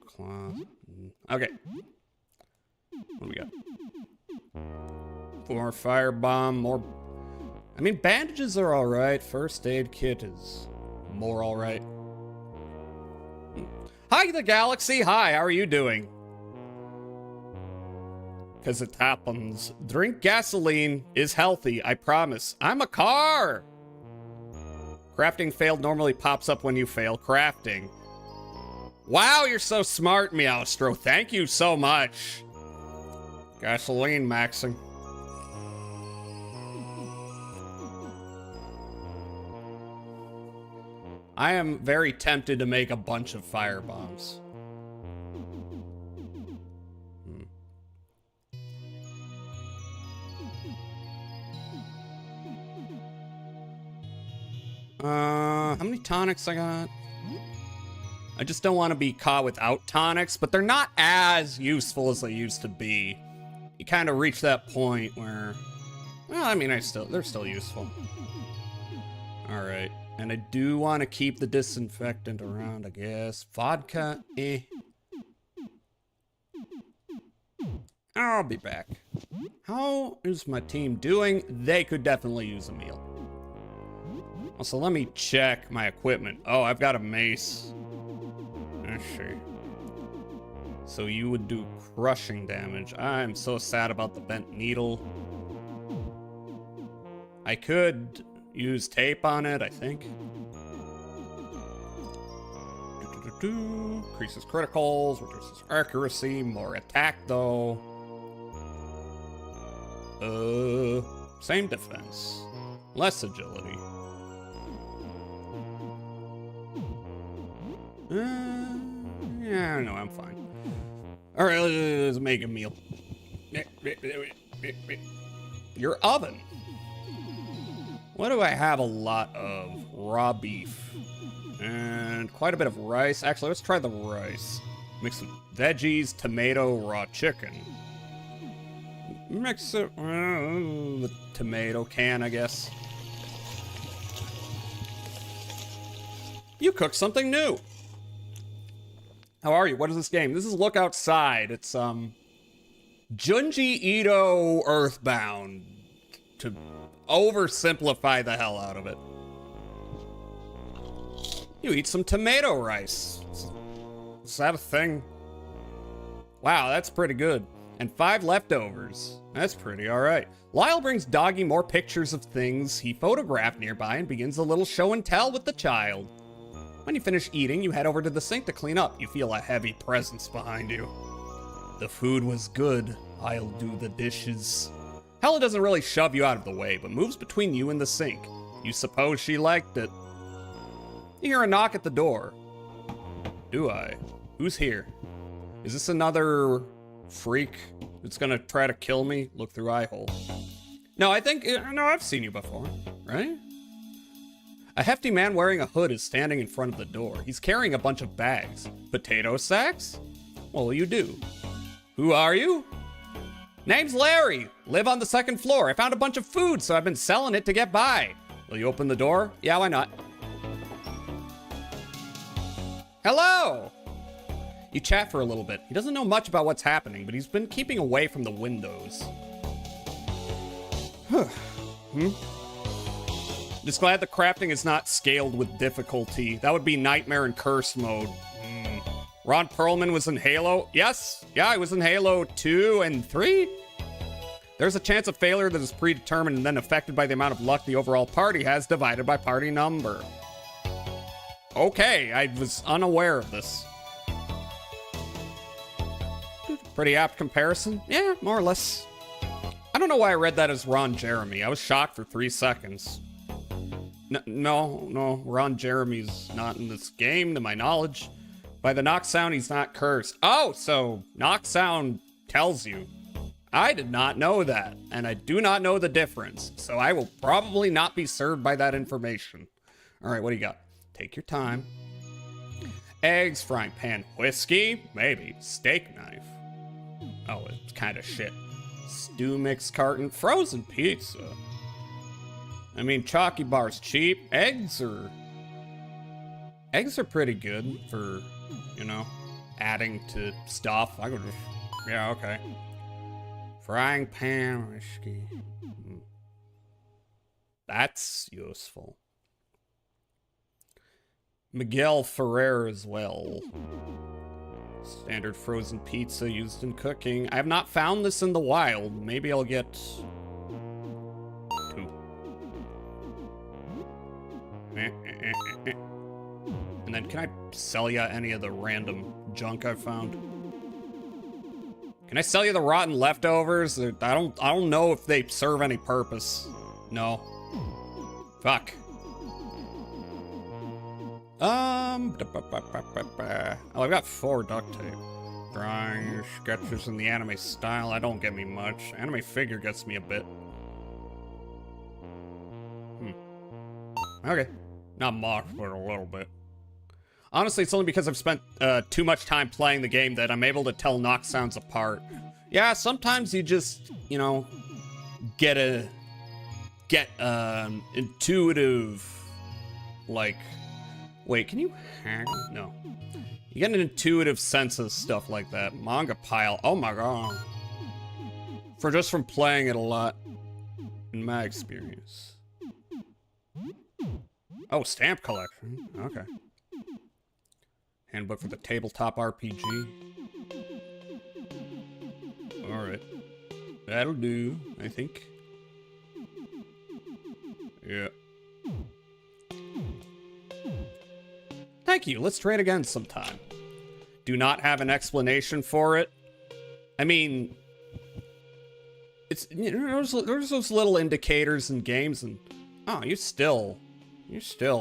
Speaker 2: Cloth. Okay. What do we got? 4 firebomb, more. I mean, bandages are alright. First aid kit is more alright. Hi, the galaxy. Hi, how are you doing? Because it happens. Drink gasoline is healthy, I promise. I'm a car! Crafting failed normally pops up when you fail crafting. Wow, you're so smart, Meowstro. Thank you so much. Gasoline maxing. I am very tempted to make a bunch of firebombs. How many tonics I got? I just don't want to be caught without tonics, but they're not as useful as they used to be. You kind of reach that point where, well, I mean, they're still useful. All right, and I do want to keep the disinfectant around, I guess. Vodka, eh. I'll be back. How is my team doing? They could definitely use a meal. Also, let me check my equipment. Oh, I've got a mace. Let's see. So you would do crushing damage. I'm so sad about the bent needle. I could use tape on it, I think. Increases criticals, reduces accuracy, more attack though. Same defense. Less agility. Yeah, no, I'm fine. All right, let's make a meal. Your oven. What do I have a lot of? Raw beef. And quite a bit of rice. Actually, let's try the rice. Mix some veggies, tomato, raw chicken. Mix it with the tomato can, I guess. You cooked something new. How are you? What is this game? This is Look Outside. It's, Junji Ito Earthbound. To oversimplify the hell out of it. You eat some tomato rice. Is that a thing? Wow, that's pretty good. And 5 leftovers. That's pretty alright. Lyle brings Doggy more pictures of things he photographed nearby and begins a little show and tell with the child. When you finish eating, you head over to the sink to clean up. You feel a heavy presence behind you. The food was good. I'll do the dishes. Hella doesn't really shove you out of the way, but moves between you and the sink. You suppose she liked it. You hear a knock at the door. Do I? Who's here? Is this another freak that's gonna try to kill me? Look through eye hole. No, I've seen you before, right? A hefty man wearing a hood is standing in front of the door. He's carrying a bunch of bags. Potato sacks? What will you do? Who are you? Name's Larry. Live on the 2nd floor. I found a bunch of food, so I've been selling it to get by. Will you open the door? Yeah, why not? Hello! You chat for a little bit. He doesn't know much about what's happening, but he's been keeping away from the windows. Just glad the crafting is not scaled with difficulty. That would be nightmare and curse mode. Ron Perlman was in Halo. Yes, yeah, I was in Halo 2 and 3. There's a chance of failure that is predetermined and then affected by the amount of luck the overall party has divided by party number. Okay, I was unaware of this. Pretty apt comparison. Yeah, more or less. I don't know why I read that as Ron Jeremy. I was shocked for 3 seconds. No, Ron Jeremy's not in this game, to my knowledge. By the knock sound, he's not cursed. Oh, so knock sound tells you. I did not know that, and I do not know the difference, so I will probably not be served by that information. All right, what do you got? Take your time. Eggs, frying pan, whiskey, maybe, steak knife. Oh, it's kind of shit. Stew mix carton, frozen pizza. I mean, chalky bar's cheap. Eggs are pretty good for, you know, adding to stuff. I could just, yeah, okay. Frying pan, whiskey. That's useful. Miguel Ferrer as well. Standard frozen pizza used in cooking. I have not found this in the wild. Maybe I'll get 2. And then can I sell you any of the random junk I found? Can I sell you the rotten leftovers? I don't know if they serve any purpose. No. Fuck. Oh, I've got 4 duct tape. Drawing sketches in the anime style. That don't get me much. Anime figure gets me a bit. Okay. Not much, but a little bit. Honestly, it's only because I've spent too much time playing the game that I'm able to tell knock sounds apart. Yeah, sometimes you just, you know, get intuitive, like, wait, can you hack? No. You get an intuitive sense of stuff like that. Manga pile, oh my god. From playing it a lot, in my experience. Oh, stamp collection, okay. Handbook for the tabletop RPG. Alright. That'll do, I think. Yeah. Thank you, let's trade again sometime. Do not have an explanation for it. I mean, it's, you know, there's those little indicators in games, and oh, you still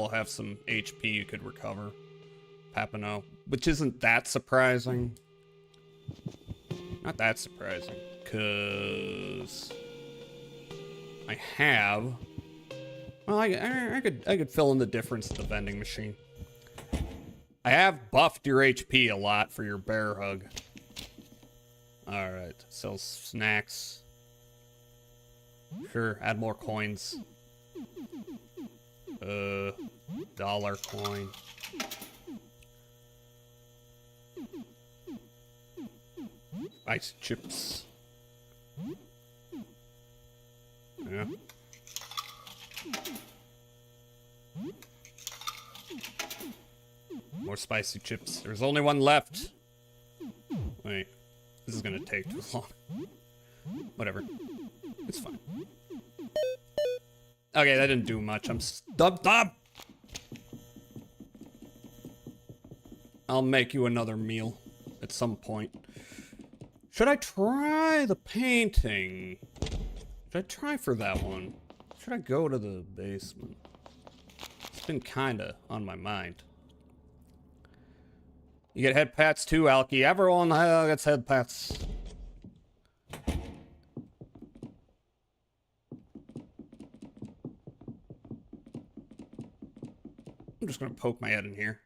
Speaker 2: have some HP you could recover. Papineau, which isn't that surprising. Not that surprising, cause I have. Well, I could fill in the difference at the vending machine. I have buffed your HP a lot for your bear hug. All right, sells snacks. Sure, add more coins. Dollar coin. Ice chips. Yeah. More spicy chips. There's only one left. Wait. This is gonna take too long. Whatever. It's fine. Okay, that didn't do much. I'm stubbed up. I'll make you another meal at some point. Should I try the painting? Should I try for that one? Should I go to the basement? It's been kinda on my mind. You get head pats too, Alki. Everyone gets head pats. I'm just gonna poke my head in here.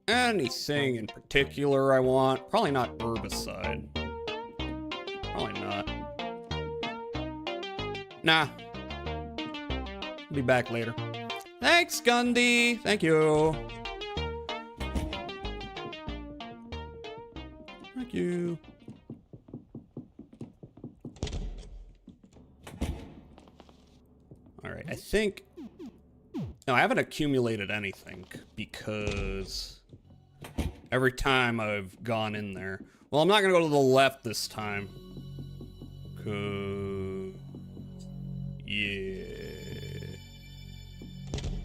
Speaker 2: Anything in particular I want? Probably not herbicide. Probably not. Nah. Be back later. Thanks, Gundy. Thank you. Thank you. Alright, I think... No, I haven't accumulated anything because every time I've gone in there... Well, I'm not gonna go to the left this time. Yeah.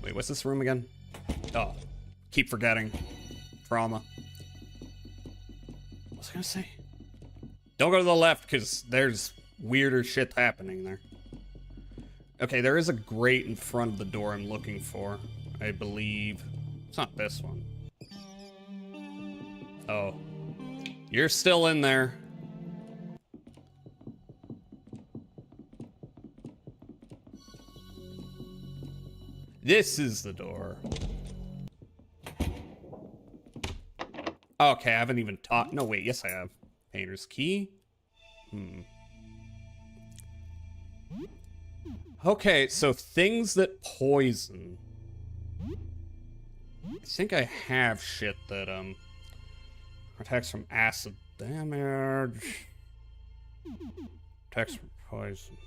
Speaker 2: Wait, what's this room again? Oh, keep forgetting. Trauma. What was I gonna say? Don't go to the left, because there's weirder shit happening there. Okay, there is a grate in front of the door I'm looking for, I believe. It's not this one. Oh. You're still in there. This is the door. Okay, I haven't even talked. No, wait, yes I have. Painter's key. Okay, so things that poison. I think I have shit that, protects from acid damage. Protects from poison.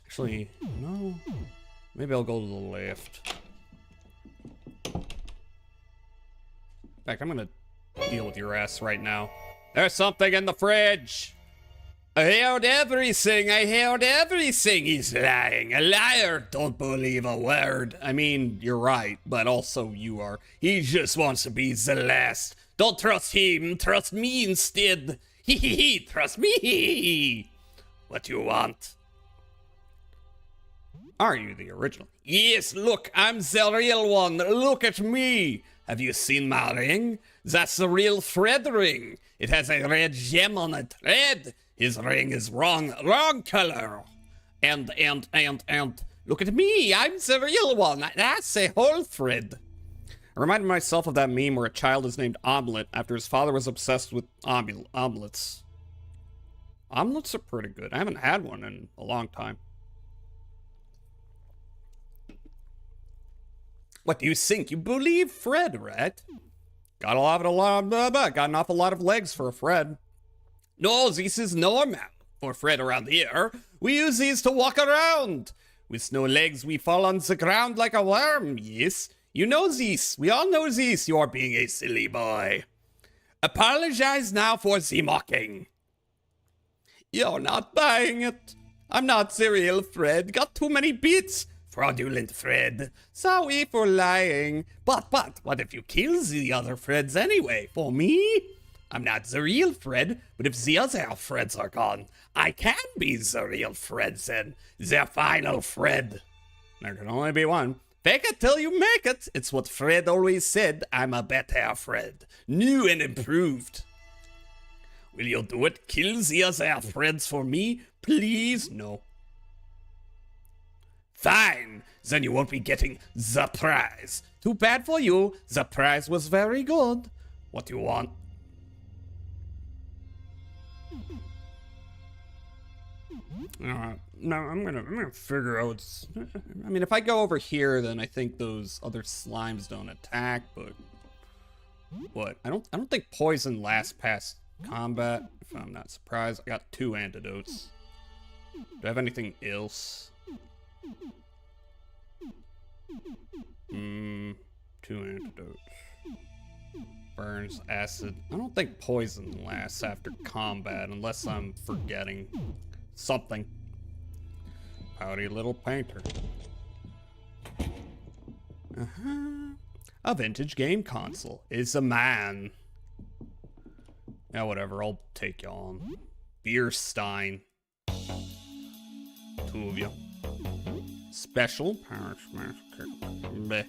Speaker 2: Actually, no. Maybe I'll go to the left. In fact, I'm gonna deal with your ass right now. There's something in the fridge! I heard everything, he's lying. A liar, don't believe a word. I mean, you're right, but also you are. He just wants to be the last. Don't trust him, trust me instead. Hee, trust me. What you want? Are you the original? Yes, look, I'm the real one. Look at me. Have you seen my ring? That's the real Fred ring. It has a red gem on it. Red. His ring is wrong color. And, look at me. I'm the real one. That's a whole Fred. I reminded myself of that meme where a child is named Omelet after his father was obsessed with omelets. Omelets are pretty good. I haven't had one in a long time. What do you think? You believe Fred, right? Got an awful lot of legs for a Fred. No, this is normal for Fred around here. We use these to walk around. With no legs, we fall on the ground like a worm, yes? You know this. We all know this. You are being a silly boy. Apologize now for the mocking. You're not buying it. I'm not the real Fred. Got too many beats. Fraudulent Fred. Sorry for lying. But, what if you kill the other Freds anyway? For me? I'm not the real Fred, but if the other Freds are gone, I can be the real Fred then. The final Fred. There can only be one. Fake it till you make it. It's what Fred always said. I'm a better Fred. New and improved. Will you do it? Kill the other Freds for me? Please? No. Fine, then you won't be getting the prize. Too bad for you, the prize was very good. What do you want? No, I'm gonna figure out. I mean, if I go over here, then I think those other slimes don't attack. But what? I don't think poison lasts past combat. If I'm not surprised, I got 2 antidotes. Do I have anything else? 2 antidotes. Burns, acid. I don't think poison lasts after combat unless I'm forgetting something. Pouty little painter. A vintage game console is a man. Yeah, whatever. I'll take you on. Beer Stein. 2 of you. Special Parish Massacre. Bleh.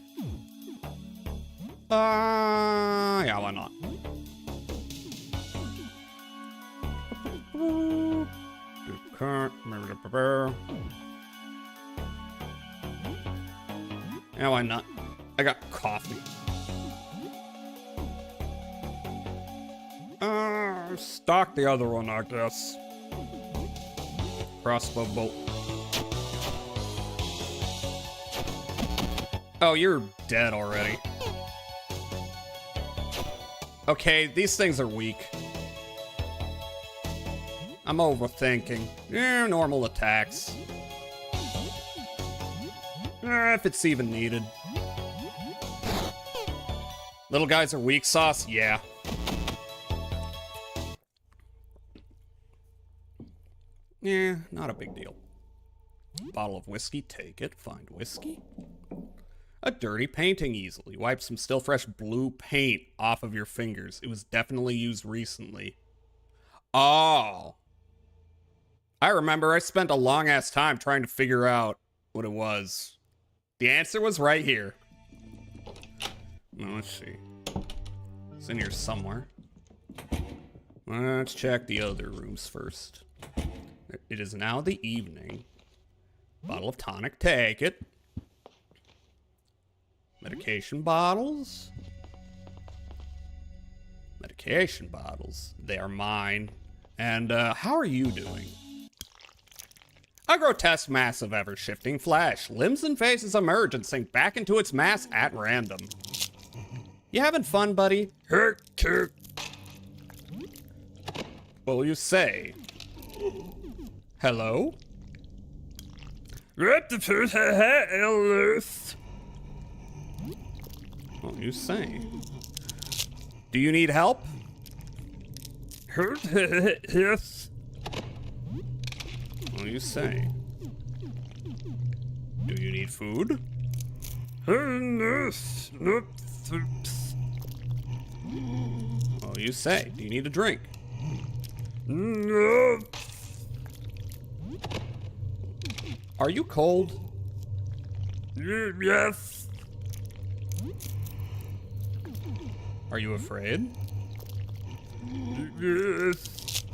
Speaker 2: Yeah, why not? Yeah, why not? I got coffee. Stock the other one, I guess. Crossbow bolt. Oh, you're dead already. Okay, these things are weak. I'm overthinking. Normal attacks. If it's even needed. Little guys are weak sauce? Yeah. Yeah, not a big deal. Bottle of whiskey, take it. Find whiskey. A dirty painting easel. You wipe some still fresh blue paint off of your fingers. It was definitely used recently. Oh. I remember I spent a long ass time trying to figure out what it was. The answer was right here. Let's see. It's in here somewhere. Let's check the other rooms first. It is now the evening. Bottle of tonic, take it. Medication bottles. Medication bottles. They are mine. And, how are you doing? A grotesque mass of ever-shifting flesh. Limbs and faces emerge and sink back into its mass at random. You having fun, buddy? What will you say? Hello? What will you say? Do you need help? Yes. What will you say? Do you need food? Yes. What will you say? Do you need a drink? No. Are you cold? Yes. Are you afraid? Yes.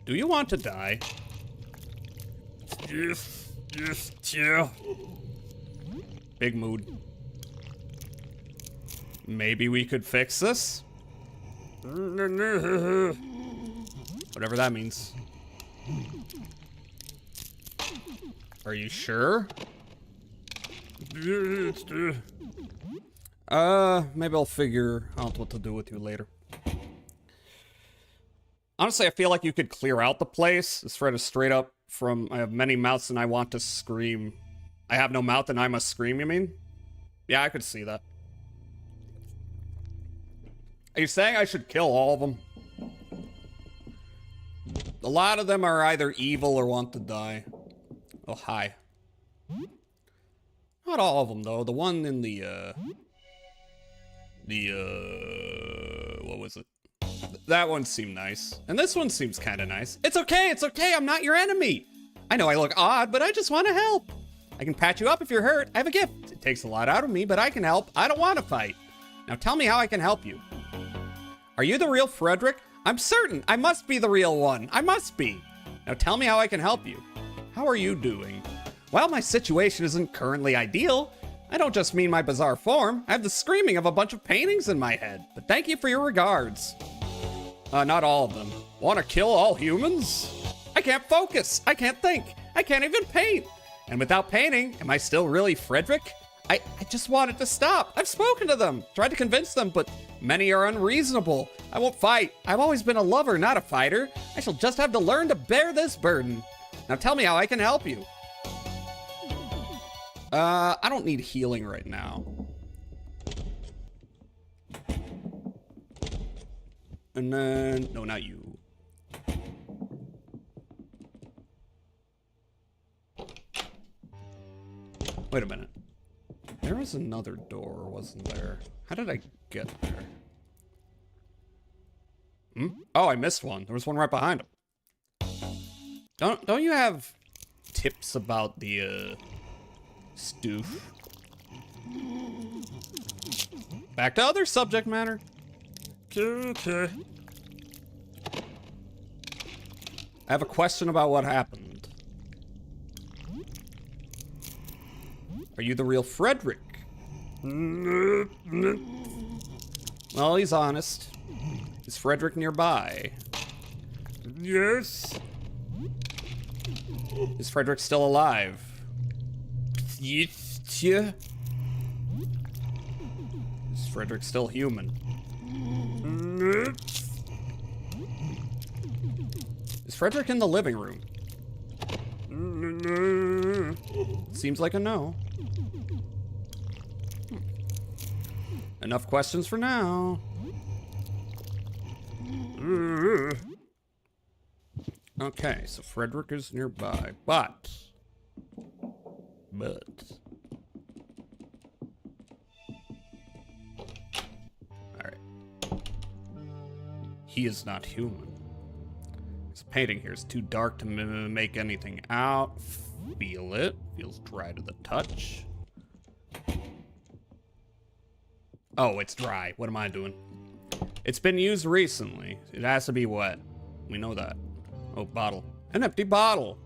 Speaker 2: Do you want to die? Yes. Yes, yeah. Big mood. Maybe we could fix this? Whatever that means. Are you sure? Maybe I'll figure out what to do with you later. Honestly, I feel like you could clear out the place. This thread is straight up from, I have many mouths and I want to scream. I have no mouth and I must scream, you mean? Yeah, I could see that. Are you saying I should kill all of them? A lot of them are either evil or want to die. Oh, hi. Not all of them, though. The one in what was it? That one seemed nice. And this one seems kind of nice. It's okay, I'm not your enemy. I know I look odd, but I just want to help. I can patch you up if you're hurt. I have a gift. It takes a lot out of me, but I can help. I don't want to fight. Now tell me how I can help you. Are you the real Frederick? I'm certain. I must be the real one. I must be. Now tell me how I can help you. How are you doing? Well, my situation isn't currently ideal. I don't just mean my bizarre form. I have the screaming of a bunch of paintings in my head. But thank you for your regards. Not all of them. Want to kill all humans? I can't focus. I can't think. I can't even paint. And without painting, am I still really Frederick? I just wanted to stop. I've spoken to them, tried to convince them, but many are unreasonable. I won't fight. I've always been a lover, not a fighter. I shall just have to learn to bear this burden. Now tell me how I can help you. I don't need healing right now. And then, no, not you. Wait a minute. There was another door, wasn't there? How did I get there? Oh, I missed one. There was one right behind him. Don't you have tips about the, stoof? Back to other subject matter. Okay. I have a question about what happened. Are you the real Frederick? Well, he's honest. Is Frederick nearby? Yes. Is Frederick still alive? Yes. Is Frederick still human? Is Frederick in the living room? Seems like a no. Enough questions for now. Okay, so Frederick is nearby, but he is not human. This painting here is too dark to make anything out. Feel it. Feels dry to the touch. Oh, it's dry. What am I doing? It's been used recently. It has to be wet. We know that. Oh, bottle. An empty bottle.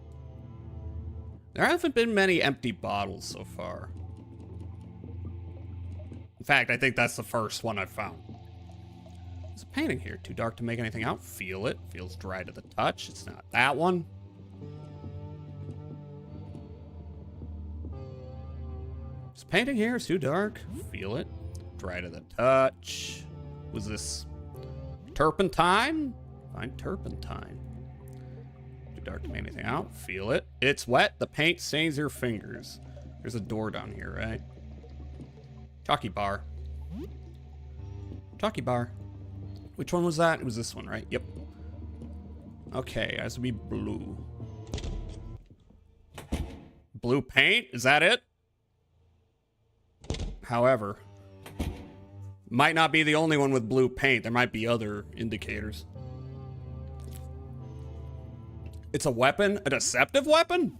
Speaker 2: There haven't been many empty bottles so far. In fact, I think that's the first one I've found. There's a painting here. Too dark to make anything out. Feel it. Feels dry to the touch. It's not that one. This painting here is too dark. Feel it. Dry to the touch. Was this turpentine? Find turpentine. Too dark to make anything out. Feel it. It's wet. The paint stains your fingers. There's a door down here, right? Chalky bar. Chalky bar. Which one was that? It was this one, right? Yep. Okay, it has to be blue. Blue paint? Is that it? However, might not be the only one with blue paint. There might be other indicators. It's a weapon? A deceptive weapon?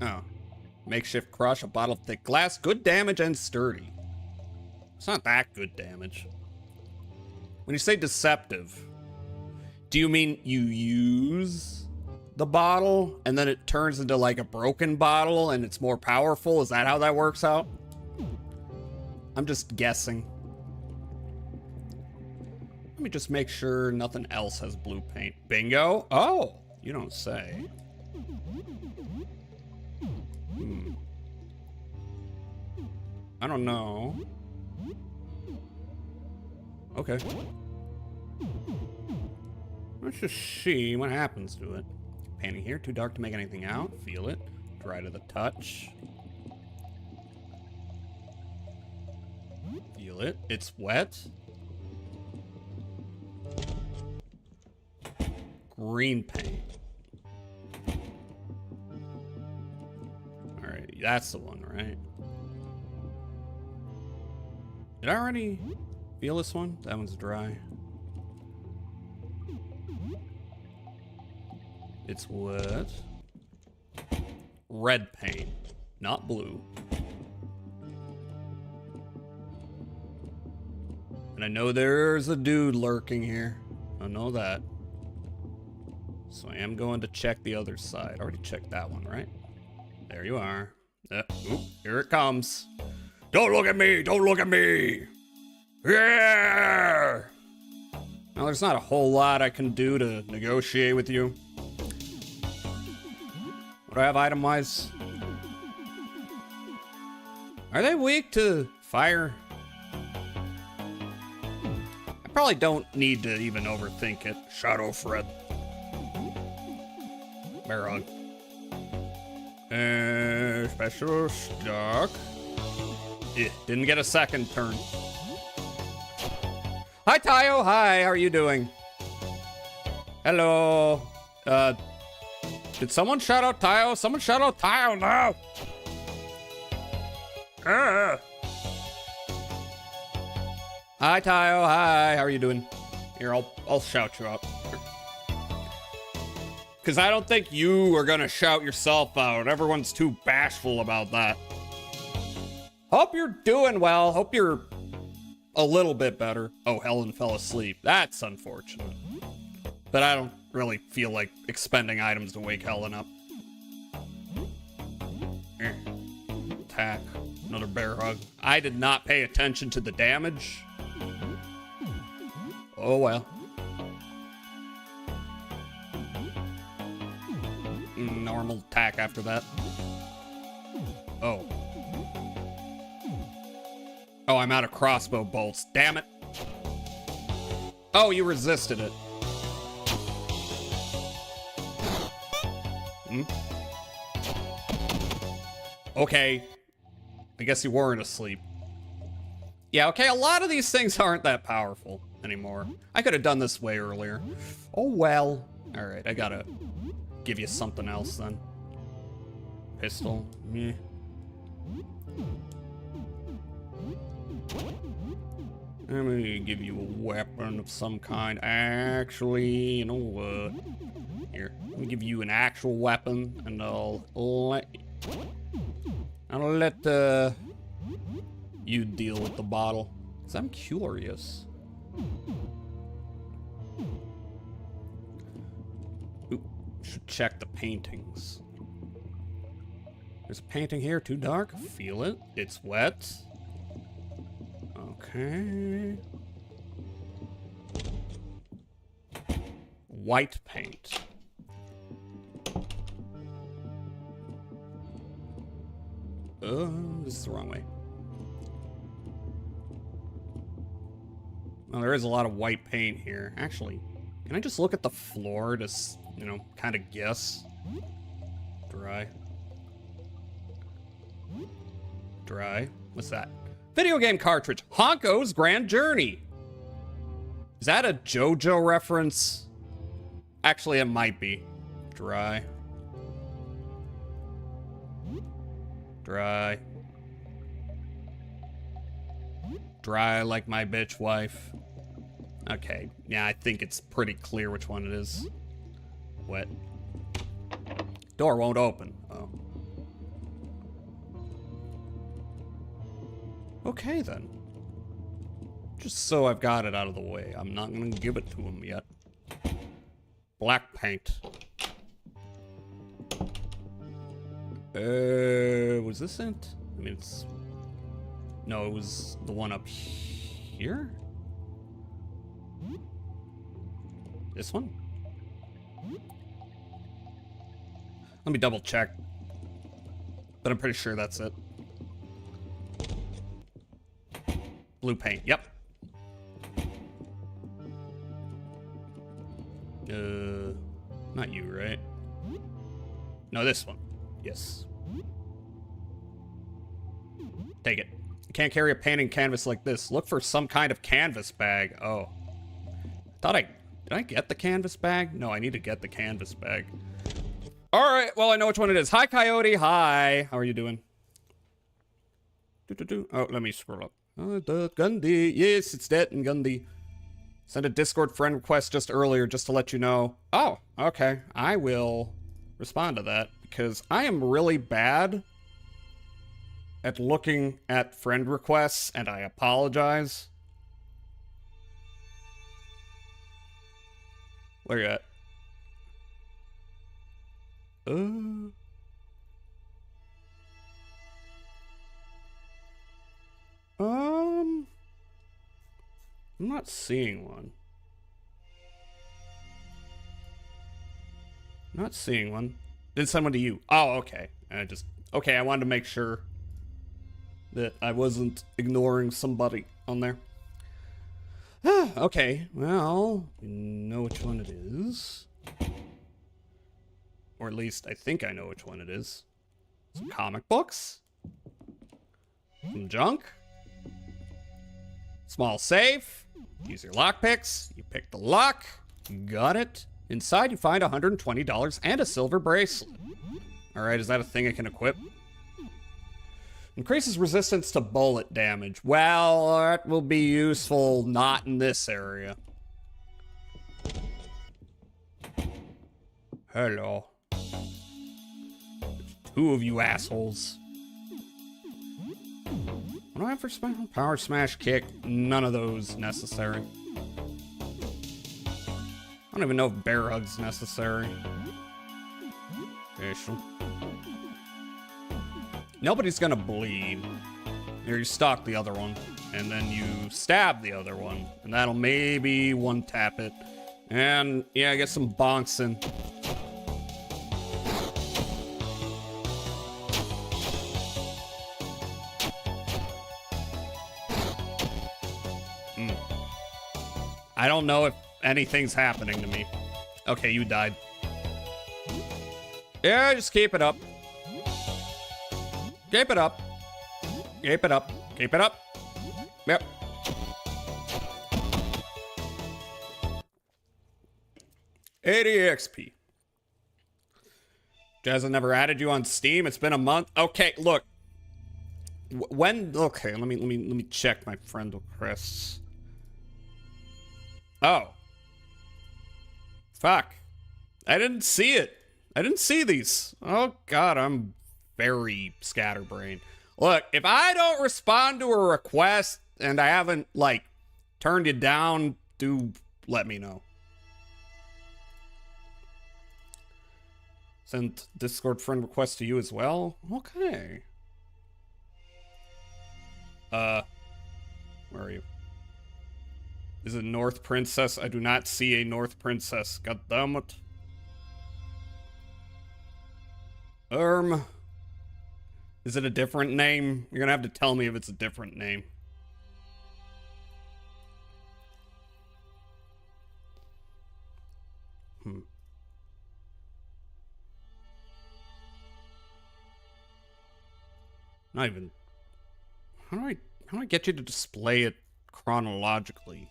Speaker 2: Oh. Makeshift crush, a bottle of thick glass, good damage and sturdy. It's not that good damage. When you say deceptive, do you mean you use the bottle and then it turns into like a broken bottle and it's more powerful? Is that how that works out? I'm just guessing. Let me just make sure nothing else has blue paint. Bingo. Oh, you don't say. I don't know. Okay. Let's just see what happens to it. Painting here, too dark to make anything out. Feel it. Dry to the touch. Feel it. It's wet. Green paint. Alright, that's the one, right? Did I already feel this one? That one's dry. It's wet. Red paint, not blue. And I know there's a dude lurking here. I know that. So I am going to check the other side. I already checked that one, right? There you are. Oop, here it comes. Don't look at me! Don't look at me! Yeah! Now, there's not a whole lot I can do to negotiate with you. What do I have item-wise? Are they weak to fire? I probably don't need to even overthink it. Shadow Fred. Bear hug. Special stock. Didn't get a second turn. Hi, Tayo. Hi, how are you doing? Hello. Did someone shout out Tayo? Someone shout out Tayo now. Hi, Tayo. Hi, how are you doing? Here, I'll shout you out. Because I don't think you are going to shout yourself out. Everyone's too bashful about that. Hope you're doing well. Hope you're a little bit better. Oh, Helen fell asleep. That's unfortunate. But I don't really feel like expending items to wake Helen up. Attack. Another bear hug. I did not pay attention to the damage. Oh well. Normal attack after that. Oh. Oh, I'm out of crossbow bolts. Damn it. Oh, you resisted it. Okay. I guess you weren't asleep. Yeah, okay, a lot of these things aren't that powerful anymore. I could have done this way earlier. Oh, well. Alright, I gotta give you something else then. Pistol. Meh. I'm gonna give you a weapon of some kind. Actually, you know what? Here, let me give you an actual weapon, and I'll let you deal with the bottle. 'Cause I'm curious. Ooh, should check the paintings. There's a painting here, too dark. Feel it. It's wet. Okay. White paint. This is the wrong way. Well, there is a lot of white paint here. Actually, can I just look at the floor to, you know, kind of guess? Dry. Dry. What's that? Video game cartridge. Honko's Grand Journey. Is that a JoJo reference? Actually, it might be. Dry. Dry. Dry like my bitch wife. Okay. Yeah, I think it's pretty clear which one it is. Wet. Door won't open. Oh. Okay, then. Just so I've got it out of the way. I'm not gonna give it to him yet. Black paint. Was this it? I mean, it's... No, it was the one up here? This one? Let me double check. But I'm pretty sure that's it. Blue paint, yep. Not you, right? No, this one. Yes. Take it. You can't carry a painting canvas like this. Look for some kind of canvas bag. Oh. Did I get the canvas bag? No, I need to get the canvas bag. All right, well, I know which one it is. Hi, Coyote. Hi. How are you doing? Oh, let me scroll up. Gundy. Yes, it's that and Gundy. Sent a Discord friend request just earlier just to let you know. Oh, okay. I will respond to that because I am really bad at looking at friend requests and I apologize. Where you at? I'm not seeing one. Not seeing one. Did send one to you. Oh, okay. Okay, I wanted to make sure that I wasn't ignoring somebody on there. Okay, well, we know which one it is. Or at least I think I know which one it is. Some comic books. Some junk. Small safe. Use your lockpicks. You pick the lock. Got it. Inside you find $120 and a silver bracelet. Alright, is that a thing I can equip? Increases resistance to bullet damage. Well, that will be useful not in this area. Hello. There's two of you assholes. What do I have for special? Power smash kick. None of those necessary. I don't even know if bear hug's necessary. Official. Nobody's gonna bleed. Here, you stalk the other one, and then you stab the other one, and that'll maybe one tap it. And yeah, get some bonks in. I don't know if anything's happening to me. Okay, you died. Yeah, just keep it up. Keep it up. Keep it up. Keep it up. Yep. XP. Jazz, I never added you on Steam. It's been a month. Okay, look. Okay, let me check my friend requests. Oh. Fuck. I didn't see it. I didn't see these. Oh, God, I'm very scatterbrained. Look, if I don't respond to a request and I haven't, like, turned it down, do let me know. Send Discord friend request to you as well? Okay. Where are you? Is it North Princess? I do not see a North Princess. God damn it. Is it a different name? You're gonna have to tell me if it's a different name. Not even. How do I get you to display it chronologically?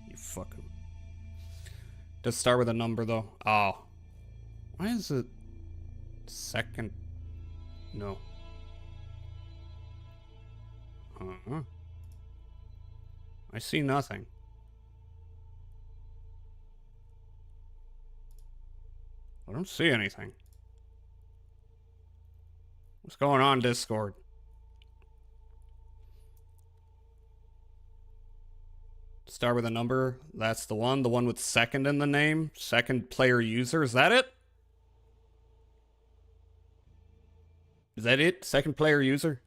Speaker 2: You fucking. Does start with a number though? Oh. Why is it second? No. I see nothing. I don't see anything. What's going on, Discord? Start with a number. That's the one with second in the name. Second player user. Is that it? Is that it? Second player user?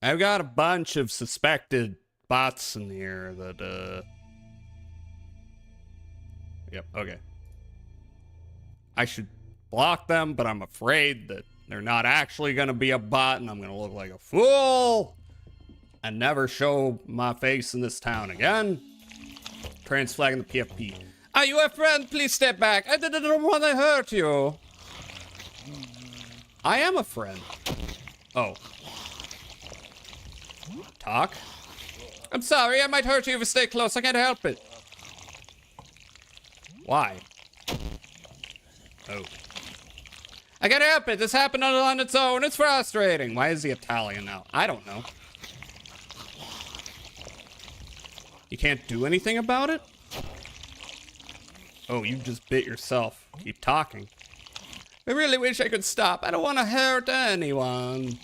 Speaker 2: I've got a bunch of suspected bots in here that, Yep, okay. I should block them, but I'm afraid that they're not actually going to be a bot, and I'm going to look like a fool and never show my face in this town again. Trans flagging the PFP. Are you a friend? Please step back. I didn't want to hurt you. I am a friend. Oh. Talk? I'm sorry, I might hurt you if you stay close. I can't help it. Why? Oh. I can't help it. This happened on its own. It's frustrating. Why is he Italian now? I don't know. You can't do anything about it? Oh, you just bit yourself. Keep talking. I really wish I could stop. I don't want to hurt anyone.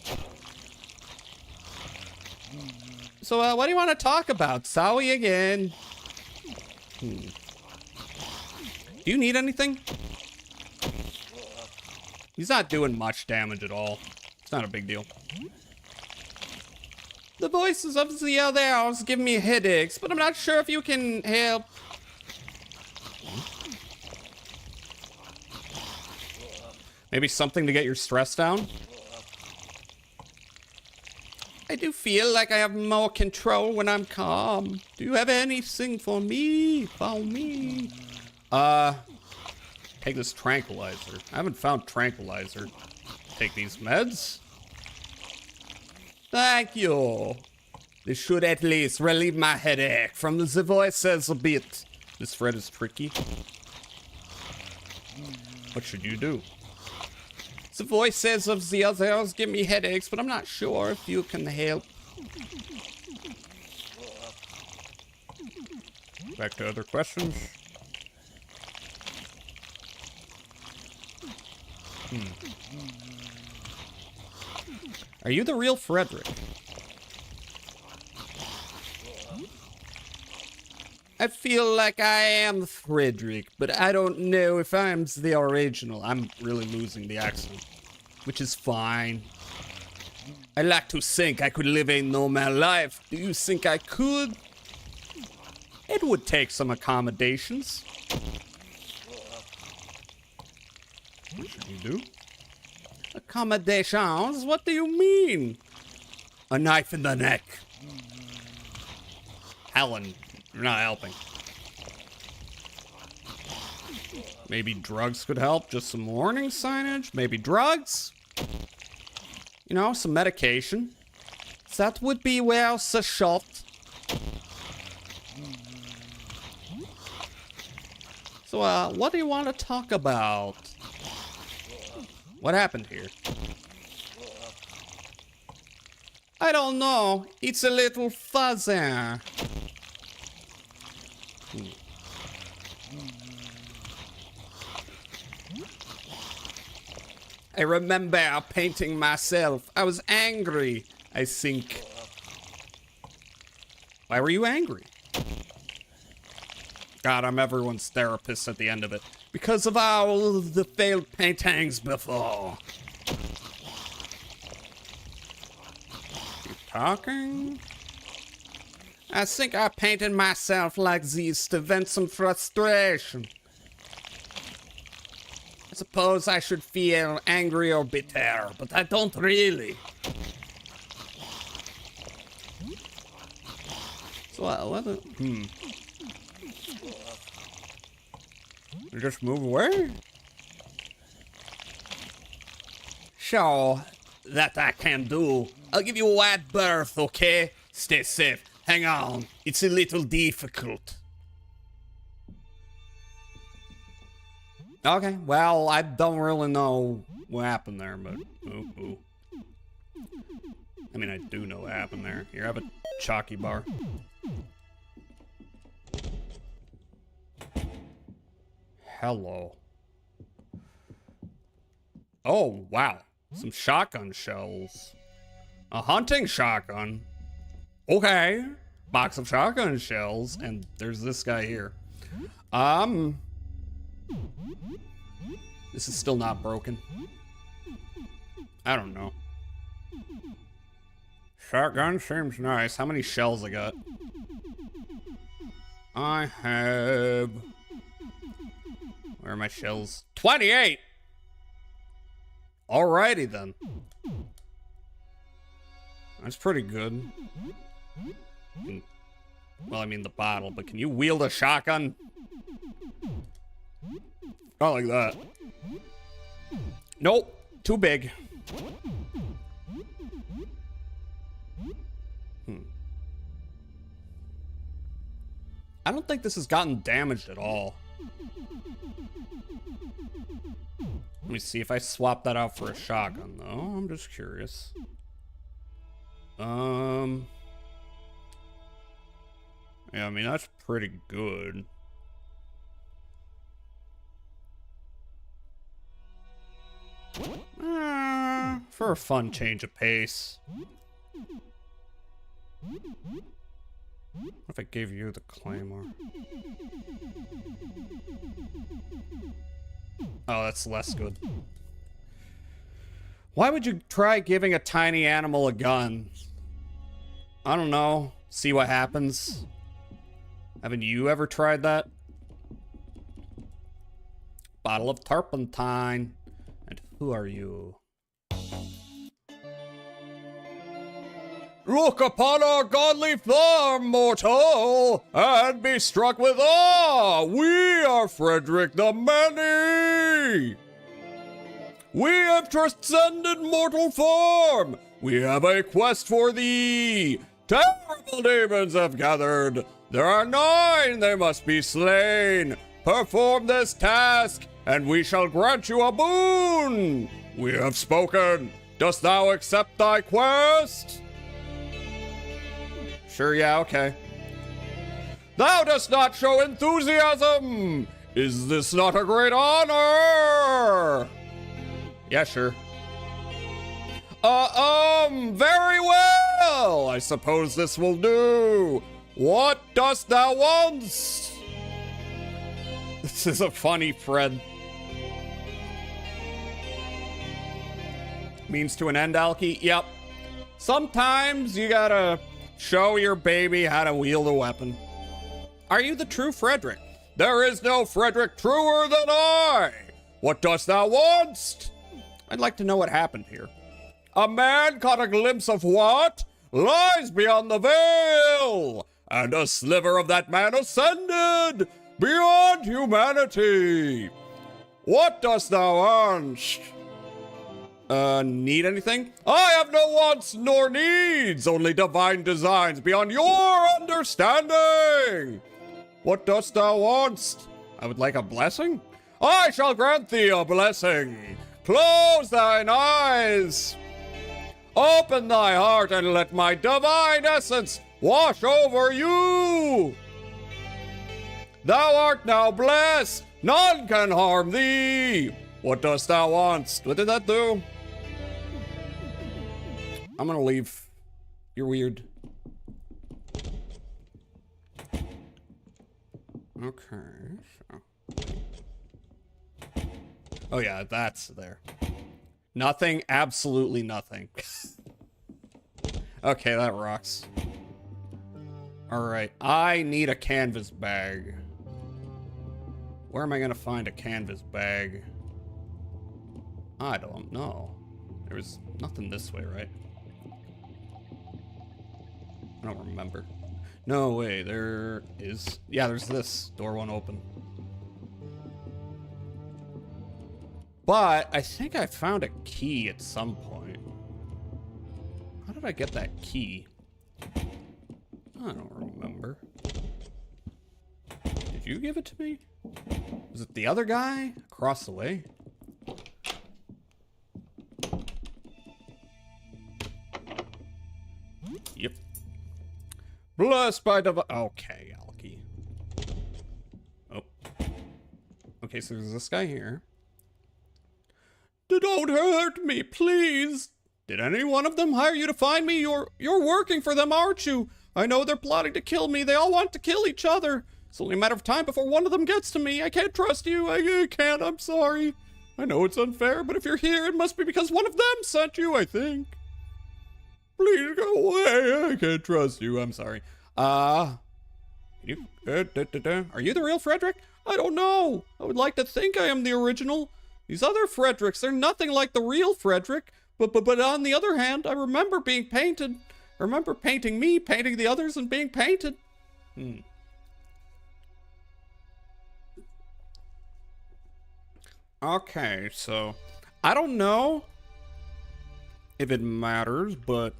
Speaker 2: So, what do you want to talk about? Sorry again. Do you need anything? He's not doing much damage at all. It's not a big deal. The voices of the others give me headaches, but I'm not sure if you can help. Maybe something to get your stress down? I do feel like I have more control when I'm calm. Do you have anything for me? For me? Take this tranquilizer. I haven't found tranquilizer. Take these meds. Thank you. This should at least relieve my headache from the voices a bit. This thread is tricky. What should you do? The voices of the others give me headaches, but I'm not sure if you can help. Back to other questions. Are you the real Frederick? I feel like I am Frederick, but I don't know if I'm the original. I'm really losing the accent, which is fine. I like to think I could live a normal life. Do you think I could? It would take some accommodations. What should you do? Accommodations? What do you mean? A knife in the neck. Helen, you're not helping. Maybe drugs could help. Just some warning signage. Maybe drugs. You know, some medication. That would be worth a shot. So, what do you want to talk about? What happened here? I don't know. It's a little fuzzy. I remember painting myself. I was angry, I think. Why were you angry? God, I'm everyone's therapist at the end of it. Because of all the failed paintings before. You talking? I think I painted myself like this to vent some frustration. I suppose I should feel angry or bitter, but I don't really. So what? You just move away? Sure, that I can do. I'll give you a wide berth, okay? Stay safe. Hang on, it's a little difficult. Okay, well, I don't really know what happened there, but... Ooh. I mean, I do know what happened there. Here, have a chalky bar. Hello. Oh, wow. Some shotgun shells. A hunting shotgun. Okay. Box of shotgun shells. And there's this guy here. This is still not broken. I don't know. Shotgun seems nice. How many shells I got? I have... Where are my shells? 28! Alrighty then. That's pretty good. Well, I mean the bottle, but can you wield a shotgun? Not like that. Nope. Too big. I don't think this has gotten damaged at all. Let me see if I swap that out for a shotgun, though. I'm just curious. Yeah, I mean, that's pretty good. For a fun change of pace. What if I gave you the claymore? Oh, that's less good. Why would you try giving a tiny animal a gun? I don't know. See what happens. Haven't you ever tried that? Bottle of turpentine. And who are you? Look upon our godly form, mortal, and be struck with awe. We are Frederick the Many. We have transcended mortal form. We have a quest for thee. Terrible demons have gathered. There are 9, they must be slain. Perform this task, and we shall grant you a boon. We have spoken. Dost thou accept thy quest? Sure, yeah, okay. Thou dost not show enthusiasm! Is this not a great honor? Yeah, sure. Very well! I suppose this will do. What dost thou want? This is a funny Fred. Means to an end, Alki? Yep. Sometimes you gotta show your baby how to wield a weapon. Are you the true Frederick? There is no Frederick truer than I. What dost thou want? I'd like to know what happened here. A man caught a glimpse of what lies beyond the veil, and a sliver of that man ascended beyond humanity. What dost thou want? Need anything? I have no wants nor needs, only divine designs beyond your understanding. What dost thou want? I would like a blessing. I shall grant thee a blessing. Close thine eyes. Open thy heart and let my divine essence wash over you. Thou art now blessed. None can harm thee. What dost thou want? What did that do? I'm gonna leave. You're weird. Okay. Oh yeah, that's there. Nothing, absolutely nothing. Okay, that rocks. Alright, I need a canvas bag. Where am I gonna find a canvas bag? I don't know. There's nothing this way, right? I don't remember. No way, there is. Yeah, there's this. Door won't open. But I think I found a key at some point. How did I get that key? I don't remember. Did you give it to me? Was it the other guy across the way? Yep. Blessed by divine. Okay, Alki. Oh. Okay, so there's this guy here. Don't hurt me, please. Did any one of them hire you to find me? You're working for them, aren't you? I know they're plotting to kill me. They all want to kill each other. It's only a matter of time before one of them gets to me. I can't trust you. I can't. I'm sorry. I know it's unfair, but if you're here, it must be because one of them sent you, I think. Please go away. I can't trust you. I'm sorry. Are you the real Frederick? I don't know. I would like to think I am the original. These other Fredericks, they're nothing like the real Frederick. But on the other hand, I remember being painted. I remember painting me, painting the others, and being painted. Okay, so I don't know if it matters, but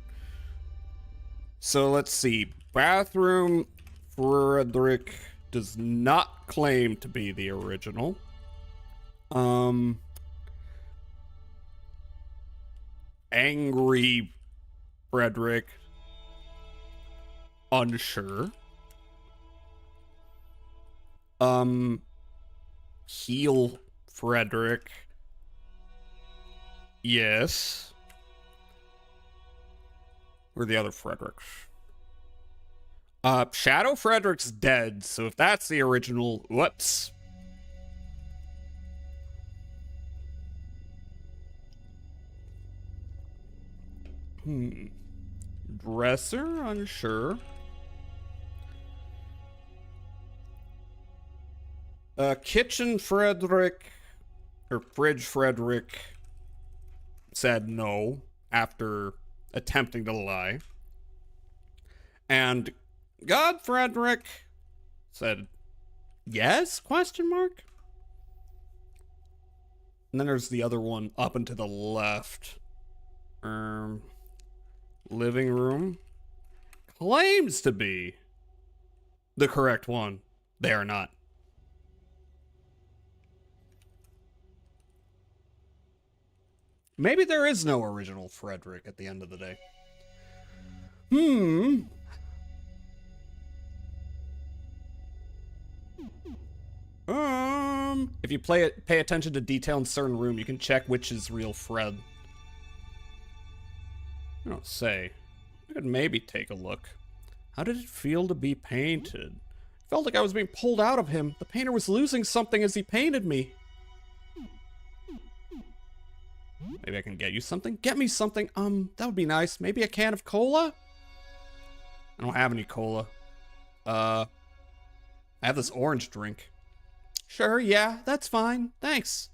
Speaker 2: so let's see. Bathroom Frederick does not claim to be the original. Angry Frederick, unsure. Heel Frederick, yes. Where are the other Fredericks? Shadow Frederick's dead, so if that's the original, whoops. Dresser, unsure. Kitchen Frederick, or Fridge Frederick, said no after attempting to lie. And God Frederick said yes, question mark? And then there's the other one up and to the left. Living room claims to be the correct one. They are not. Maybe there is no original Frederick at the end of the day. If you pay attention to detail in certain room, you can check which is real Fred. I don't say. I could maybe take a look. How did it feel to be painted? It felt like I was being pulled out of him. The painter was losing something as he painted me. Maybe I can get you something? Get me something. That would be nice. Maybe a can of cola? I don't have any cola. I have this orange drink. Sure, yeah, that's fine. Thanks.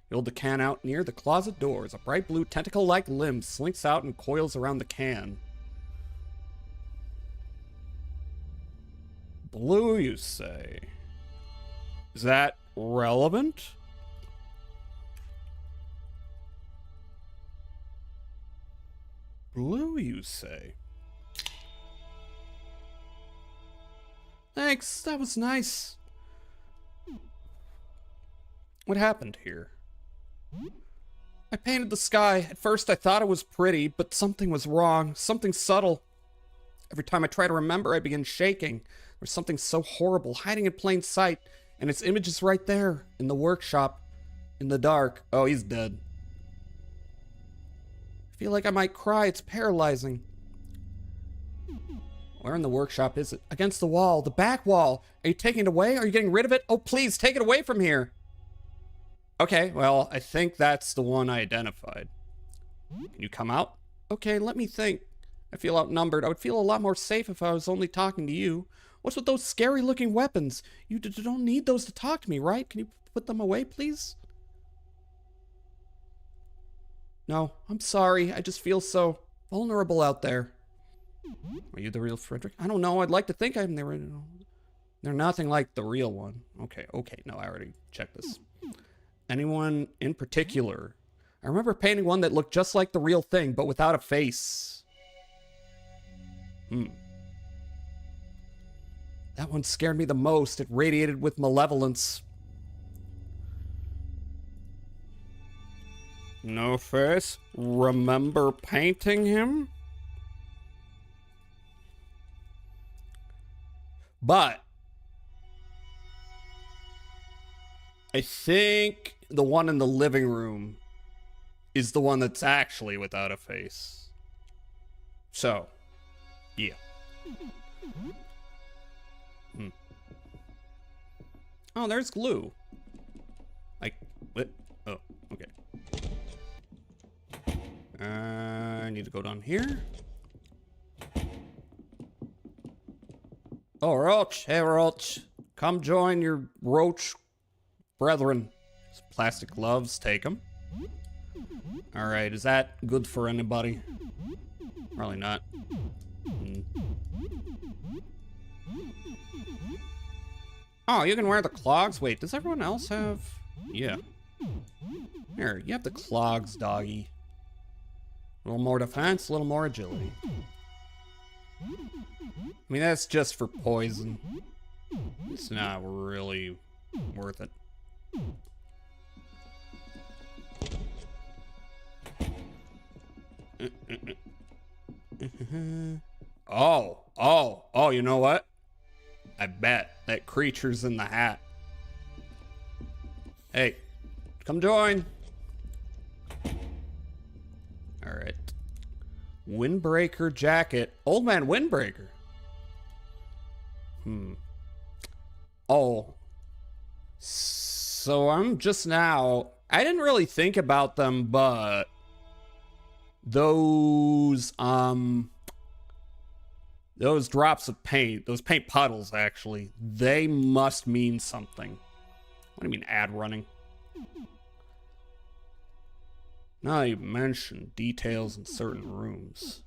Speaker 2: You hold the can out near the closet doors. A bright blue tentacle-like limb slinks out and coils around the can. Blue, you say? Is that relevant? Blue, you say? Thanks, that was nice. What happened here? I painted the sky. At first I thought it was pretty, but something was wrong. Something subtle. Every time I try to remember, I begin shaking. There's something so horrible hiding in plain sight, and its image is right there in the workshop in the dark. Oh, he's dead. I feel like I might cry. It's paralyzing. Where in the workshop is it? Against the wall, the back wall. Are you taking it away? Are you getting rid of it? Oh, please, take it away from here. Okay, well, I think that's the one I identified. Can you come out? Okay, let me think. I feel outnumbered. I would feel a lot more safe if I was only talking to you. What's with those scary-looking weapons? You don't need those to talk to me, right? Can you put them away, please? No, I'm sorry. I just feel so vulnerable out there. Are you the real Frederick? I don't know. I'd like to think I'm the original. They're nothing like the real one. Okay. No, I already checked this. Anyone in particular? I remember painting one that looked just like the real thing, but without a face. That one scared me the most. It radiated with malevolence. No face? Remember painting him? But I think the one in the living room is the one that's actually without a face. So, yeah. Oh, there's glue. What? Oh, okay. I need to go down here. Oh, Roach. Hey, Roach. Come join your roach brethren. These plastic gloves, take them. Alright, is that good for anybody? Probably not. Oh, you can wear the clogs? Wait, does everyone else have? Yeah. Here, you have the clogs, doggy. A little more defense, a little more agility. I mean, that's just for poison. It's not really worth it. Oh, you know what? I bet that creature's in the hat. Hey, come join. All right. Windbreaker jacket. Old man Windbreaker. Oh. So I'm just now... I didn't really think about them, but... Those drops of paint, those paint puddles, actually, they must mean something. What do you mean, ad running? Now you mention details in certain rooms.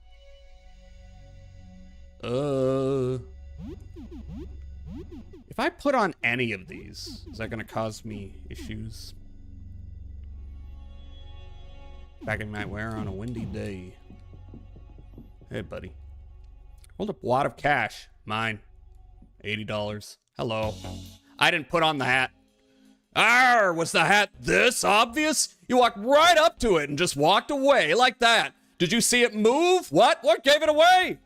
Speaker 2: If I put on any of these, is that gonna cause me issues? Packing nightwear on a windy day. Hey, buddy. Hold up, wad of cash. Mine. $80. Hello. I didn't put on the hat. Arr, was the hat this obvious? You walked right up to it and just walked away like that. Did you see it move? What gave it away?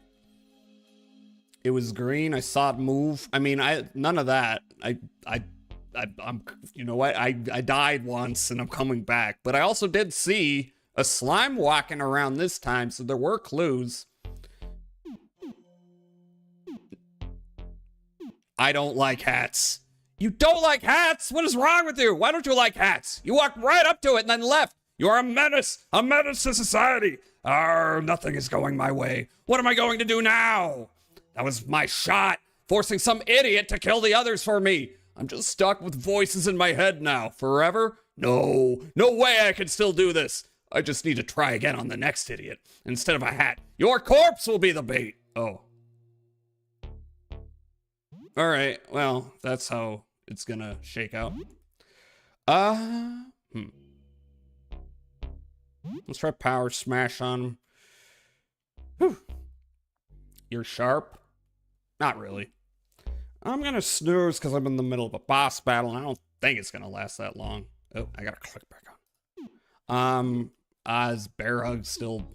Speaker 2: It was green. I saw it move. I mean, none of that. I'm, you know what? I died once and I'm coming back. But I also did see a slime walking around this time, so there were clues. I don't like hats. You don't like hats? What is wrong with you? Why don't you like hats? You walked right up to it and then left. You are a menace to society. Nothing is going my way. What am I going to do now? That was my shot, forcing some idiot to kill the others for me. I'm just stuck with voices in my head now. Forever? No way I can still do this. I just need to try again on the next idiot. Instead of a hat, your corpse will be the bait. Oh. All right, well, that's how it's gonna shake out. Let's try power smash on him. Whew. You're sharp? Not really. I'm gonna snooze because I'm in the middle of a boss battle and I don't think it's gonna last that long. Oh, I gotta click back on. Is Bear Hug still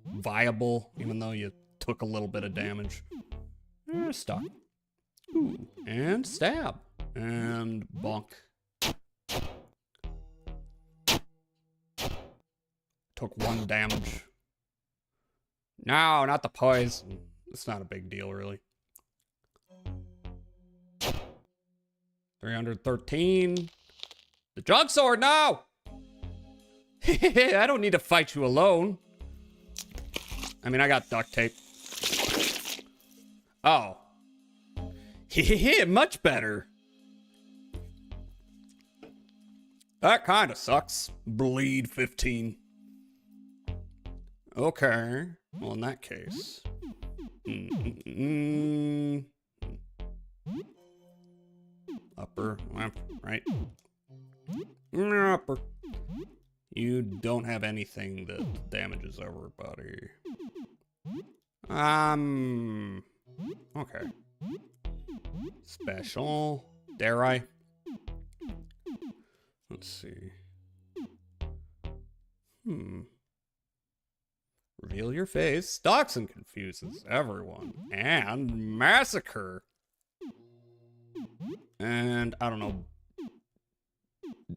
Speaker 2: viable, even though you took a little bit of damage? Stop. Ooh, and stab. And bonk. Took 1 damage. No, not the poison. It's not a big deal, really. 313. The jug sword, no! I don't need to fight you alone. I mean, I got duct tape. Oh. Much better. That kind of sucks. Bleed 15. Okay. Well, in that case. Upper, left, right. Upper. You don't have anything that damages everybody. Okay. Special. Dare I? Let's see. Reveal your face. Stalks and confuses everyone. And massacre. And I don't know.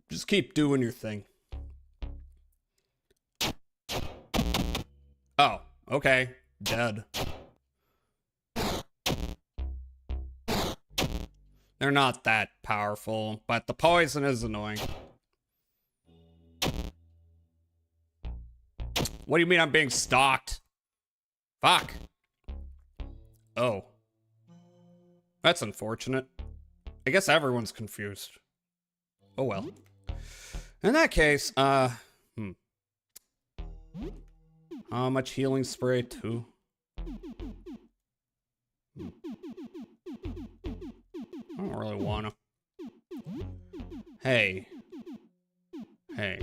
Speaker 2: Just keep doing your thing. Oh, okay. Dead. They're not that powerful, but the poison is annoying. What do you mean I'm being stalked? Fuck. Oh. That's unfortunate. I guess everyone's confused. Oh well. In that case, how much healing spray? 2. I don't really wanna. Hey. Hey.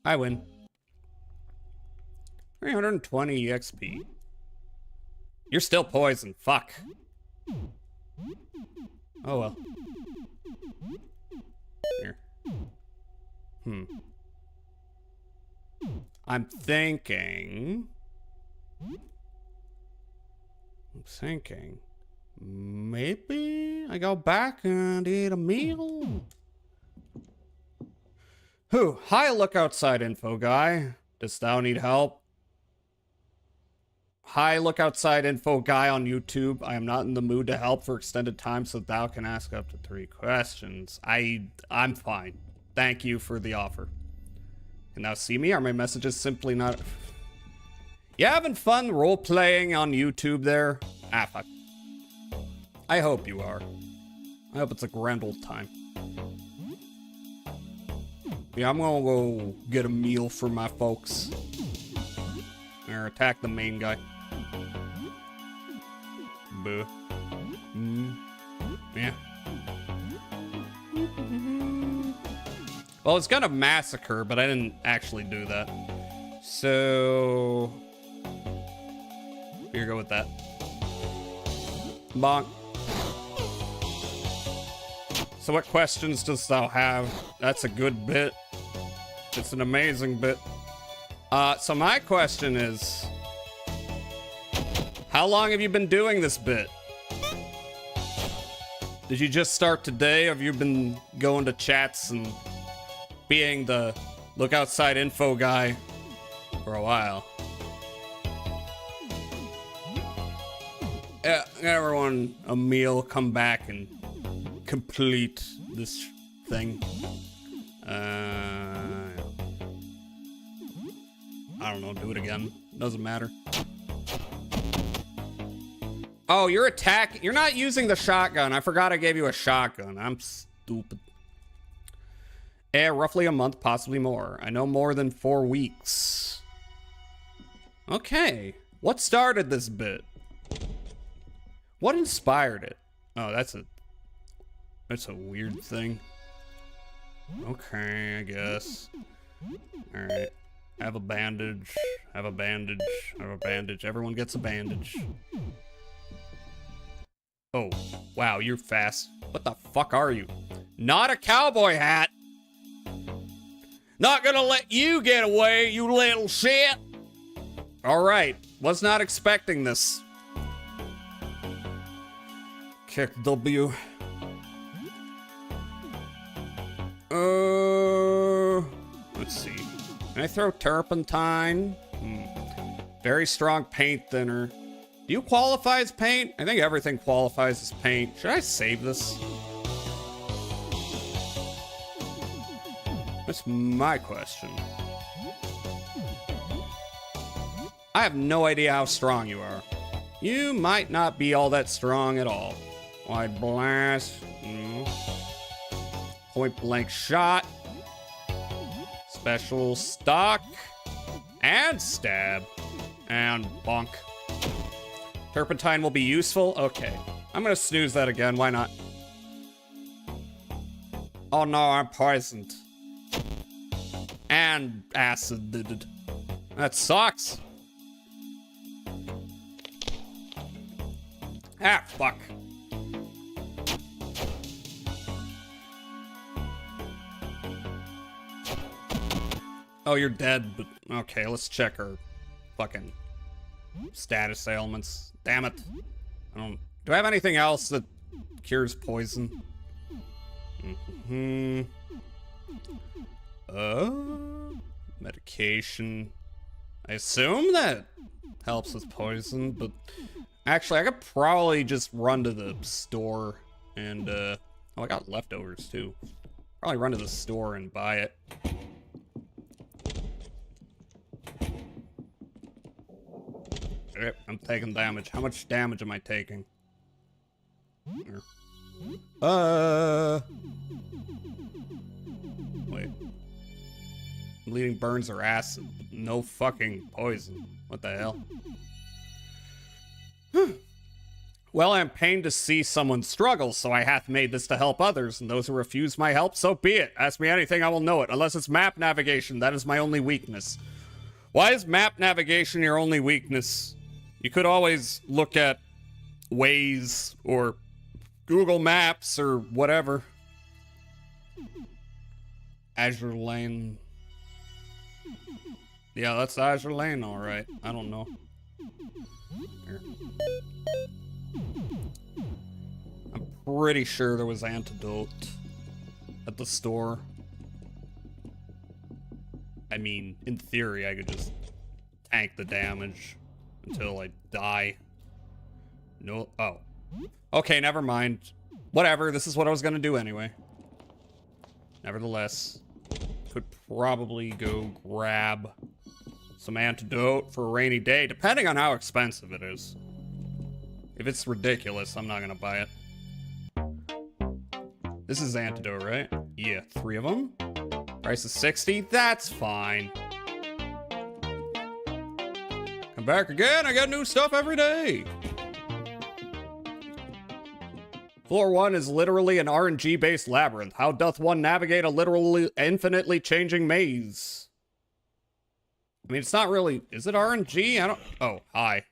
Speaker 2: I win. 320 XP. You're still poisoned. Fuck. Oh well. Here. I'm thinking maybe I go back and eat a meal. Whew. Hi, look outside info guy. Dost thou need help? Hi, look outside info guy on YouTube. I am not in the mood to help for extended time, so thou can ask up to 3 questions. I'm fine. Thank you for the offer. Can thou see me? Are my messages simply not... You having fun role-playing on YouTube there? Ah, fuck. I hope you are. I hope it's a grand old time. Yeah, I'm gonna go get a meal for my folks. Or attack the main guy. Buh. Yeah. Well, it's gonna massacre, but I didn't actually do that. So... here, go with that. Bonk. So what questions dost thou have? That's a good bit. It's an amazing bit. So my question is, how long have you been doing this bit? Did you just start today? Have you been going to chats and being the look outside info guy for a while? Yeah, everyone a meal, come back and complete this thing. I don't know, do it again. Doesn't matter. Oh, you're attacking. You're not using the shotgun. I forgot I gave you a shotgun. I'm stupid. Roughly a month, possibly more. I know more than 4 weeks. Okay. What started this bit? What inspired it? Oh, that's a weird thing. Okay, I guess. Alright. Have a bandage. Have a bandage. Have a bandage. Everyone gets a bandage. Oh, wow, you're fast. What the fuck are you? Not a cowboy hat! Not gonna let you get away, you little shit. All right, was not expecting this. Kick W. Let's see. Can I throw turpentine? Very strong paint thinner. Do you qualify as paint? I think everything qualifies as paint. Should I save this? That's my question. I have no idea how strong you are. You might not be all that strong at all. Wide blast. Point blank shot. Special stock. And stab. And bonk. Turpentine will be useful? Okay. I'm gonna snooze that again. Why not? Oh no, I'm poisoned. And acid. That sucks. Ah, fuck. Oh, you're dead, but okay, let's check her fucking status ailments. Damn it. Do I have anything else that cures poison? Medication. I assume that helps with poison, but actually I could probably just run to the store and oh, I got leftovers too. Probably run to the store and buy it. Yep, I'm taking damage. How much damage am I taking? Here. Wait. Bleeding burns or acid. No fucking poison. What the hell? Well, I am pained to see someone struggle, so I hath made this to help others, and those who refuse my help, so be it. Ask me anything, I will know it, unless it's map navigation. That is my only weakness. Why is map navigation your only weakness? You could always look at Waze or Google Maps or whatever. Azure Lane. Yeah, that's Azure Lane, all right. I don't know. Here. I'm pretty sure there was antidote at the store. I mean, in theory, I could just tank the damage until I die. No, oh. Okay, never mind. Whatever, this is what I was gonna do anyway. Nevertheless, could probably go grab some antidote for a rainy day, depending on how expensive it is. If it's ridiculous, I'm not gonna buy it. This is antidote, right? Yeah, 3 of them. Price is 60, that's fine. Come back again, I got new stuff every day. Floor 1 is literally an RNG-based labyrinth. How doth one navigate a literally infinitely changing maze? I mean, it's not really... Is it RNG? I don't... Oh, hi.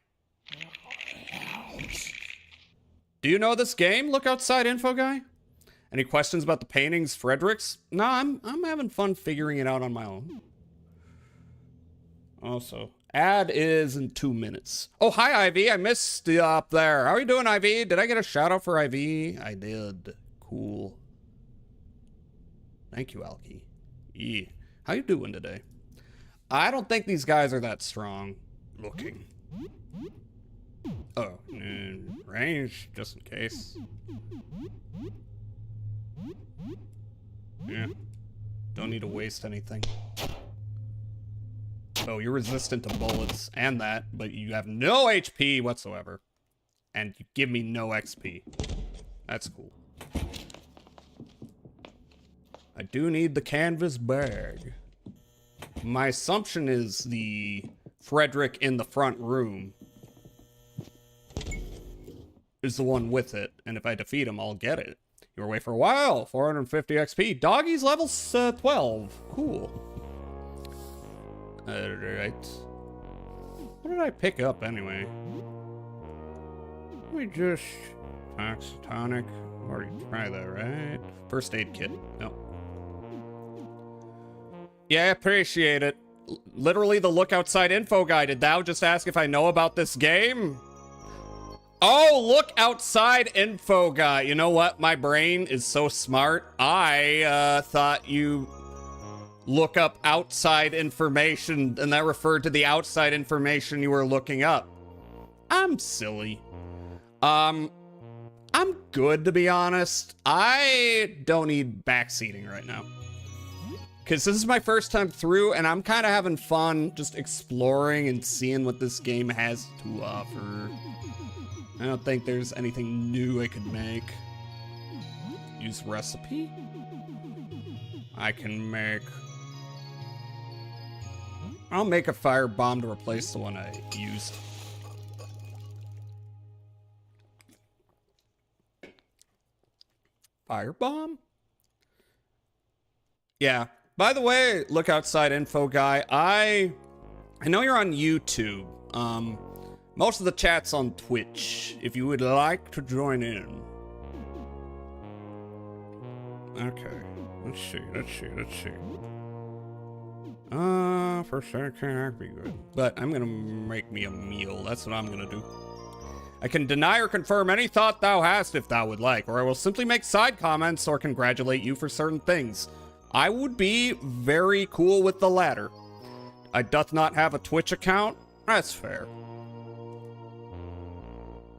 Speaker 2: Do you know this game? Look outside, info guy. Any questions about the paintings, Fredericks? No, I'm having fun figuring it out on my own. Also, ad is in 2 minutes. Oh, hi, Ivy. I missed you up there. How are you doing, Ivy? Did I get a shout out for Ivy? I did. Cool. Thank you, Alki. Yeah. How you doing today? I don't think these guys are that strong looking. Oh, range, just in case. Yeah. Don't need to waste anything. Oh, you're resistant to bullets and that, but you have no HP whatsoever. And you give me no XP. That's cool. I do need the canvas bag. My assumption is the Frederick in the front room is the one with it, and if I defeat him, I'll get it. You were away for a while. 450 XP. Doggy's level 12. Cool. Alright. What did I pick up anyway? Let me just... Tonic. Already tried that, right? First aid kit. No. Yeah, I appreciate it. Literally the look outside info guy. Did thou just ask if I know about this game? Oh, look outside info guy. You know what? My brain is so smart. I thought you look up outside information and that referred to the outside information you were looking up. I'm silly. I'm good, to be honest. I don't need backseating right now. Because this is my first time through, and I'm kind of having fun just exploring and seeing what this game has to offer. I don't think there's anything new I could make. Use recipe? I can make... I'll make a fire bomb to replace the one I used. Firebomb? Yeah. By the way, look outside info guy. I know you're on YouTube. Most of the chat's on Twitch. If you would like to join in. Okay. Let's see. For a second, that'd be good. But I'm gonna make me a meal. That's what I'm gonna do. I can deny or confirm any thought thou hast if thou would like, or I will simply make side comments or congratulate you for certain things. I would be very cool with the latter. I doth not have a Twitch account. That's fair.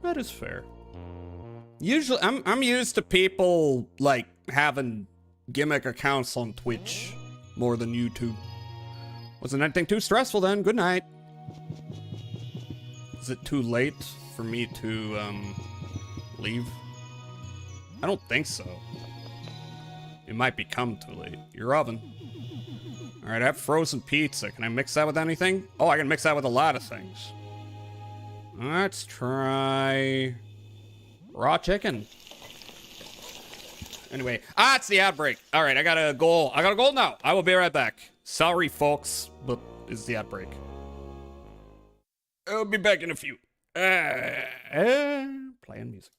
Speaker 2: That is fair. Usually, I'm used to people, like, having gimmick accounts on Twitch more than YouTube. Wasn't anything too stressful then. Good night. Is it too late for me to, leave? I don't think so. It might become too late. Your oven. Alright, I have frozen pizza. Can I mix that with anything? Oh, I can mix that with a lot of things. Let's try... raw chicken. Anyway, it's the outbreak. Alright, I got a goal. I got a goal now. I will be right back. Sorry, folks, but it's the outbreak. I'll be back in a few. Playing music.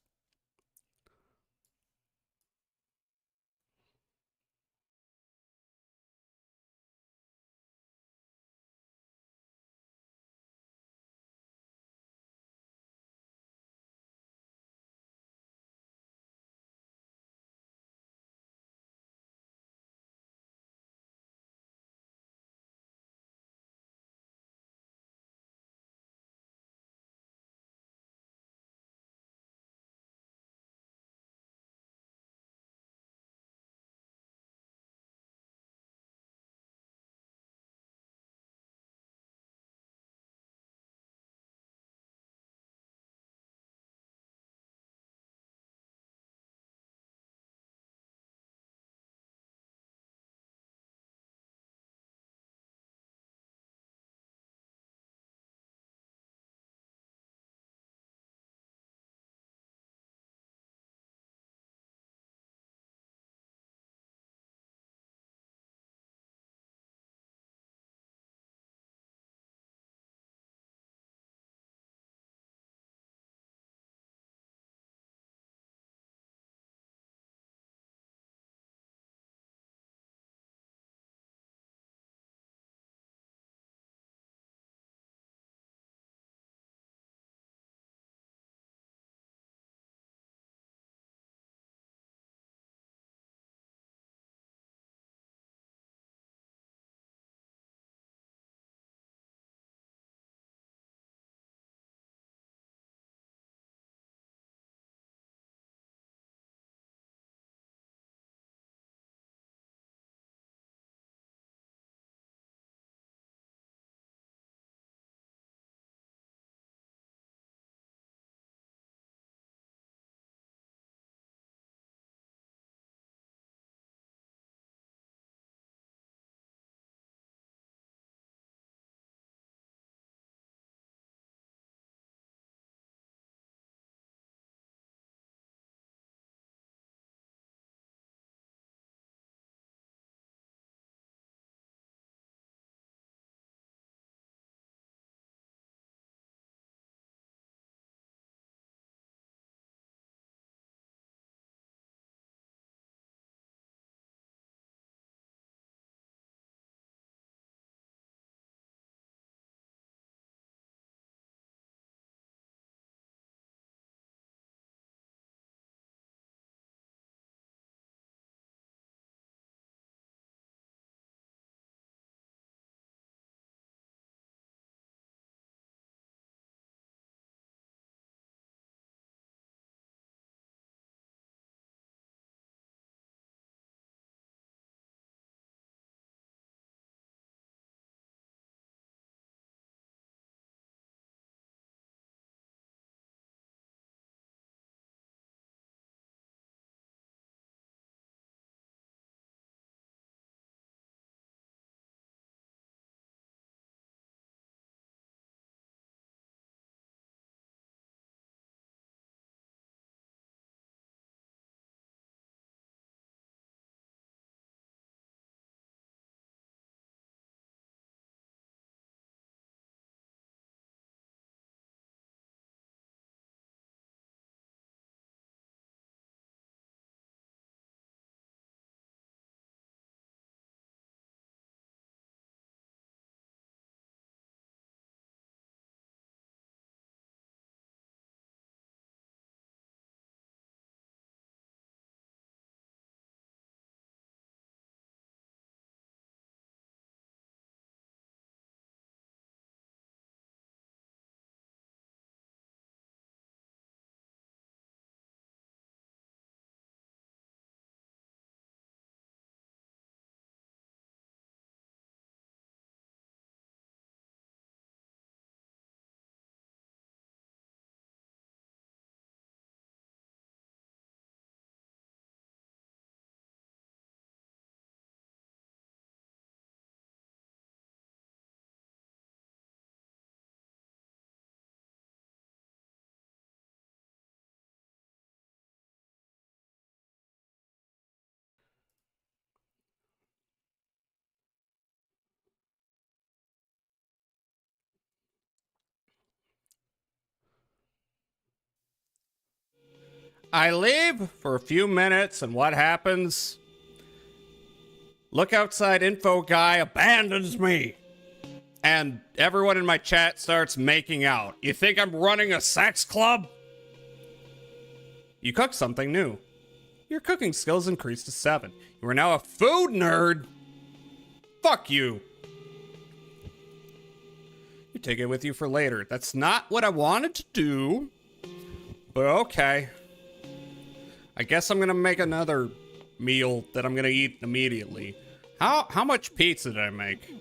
Speaker 2: I leave for a few minutes, and what happens? Look outside info guy abandons me. And everyone in my chat starts making out. You think I'm running a sex club? You cooked something new. Your cooking skills increased to 7. You are now a food nerd. Fuck you. You take it with you for later. That's not what I wanted to do. But okay. I guess I'm gonna make another meal that I'm gonna eat immediately. How much pizza did I make?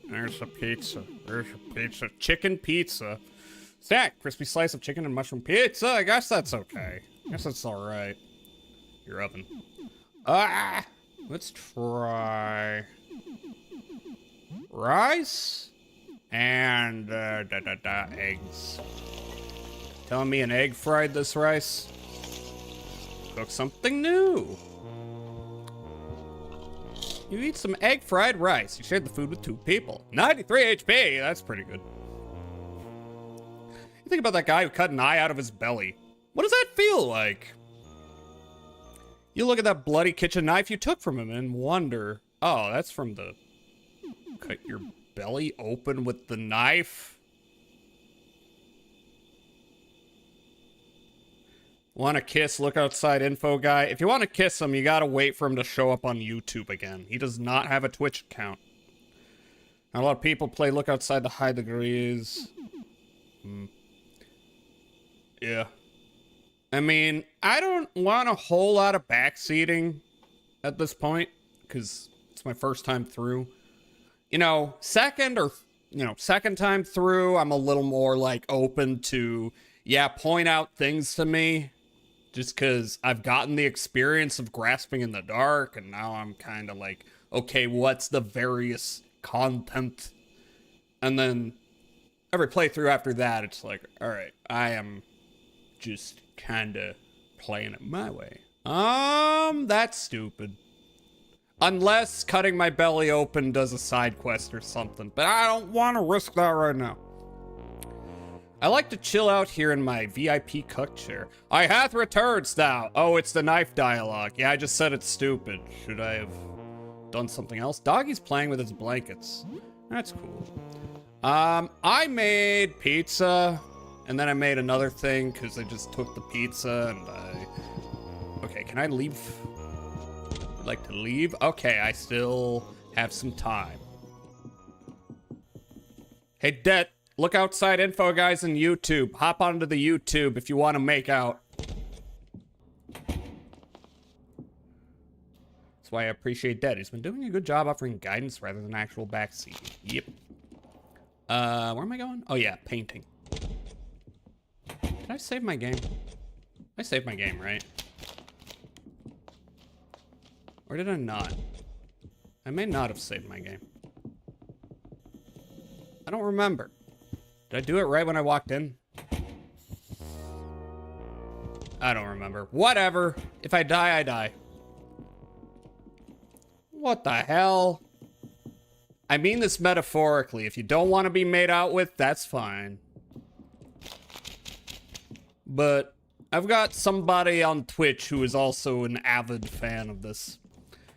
Speaker 2: There's a pizza. There's a pizza. Chicken pizza. Stack. Crispy slice of chicken and mushroom pizza. I guess that's okay. I guess that's alright. Your oven. Let's try rice and eggs. Telling me an egg fried this rice? Cook something new. You eat some egg fried rice. You shared the food with 2 people. 93 HP. That's pretty good. You think about that guy who cut an eye out of his belly. What does that feel like? You look at that bloody kitchen knife you took from him and wonder, oh, that's from the cut your belly open with the knife. Want to kiss? Look outside info guy. If you want to kiss him, you gotta wait for him to show up on YouTube again. He does not have a Twitch account. Not a lot of people play look outside to hide the degrees. Yeah. I mean, I don't want a whole lot of backseating at this point, because it's my first time through. You know, second time through, I'm a little more, like, open to, yeah, point out things to me. Just because I've gotten the experience of grasping in the dark, and now I'm kind of like, okay, what's the various content? And then every playthrough after that, it's like, all right, I am just kind of playing it my way. That's stupid. Unless cutting my belly open does a side quest or something, but I don't want to risk that right now. I like to chill out here in my VIP cook chair. I hath returned thou. Oh, it's the knife dialogue. Yeah, I just said it's stupid. Should I have done something else? Doggy's playing with his blankets. That's cool. I made pizza, and then I made another thing because I just took the pizza and I... Okay, can I leave? I'd like to leave. Okay, I still have some time. Hey, Det. Look outside info guys on YouTube. Hop onto the YouTube if you want to make out. That's why I appreciate Det. He's been doing a good job offering guidance rather than actual backseat. Yep. Where am I going? Oh yeah, painting. Did I save my game? I saved my game, right? Or did I not? I may not have saved my game. I don't remember. Did I do it right when I walked in? I don't remember. Whatever. If I die, I die. What the hell? I mean this metaphorically. If you don't want to be made out with, that's fine. But I've got somebody on Twitch who is also an avid fan of this.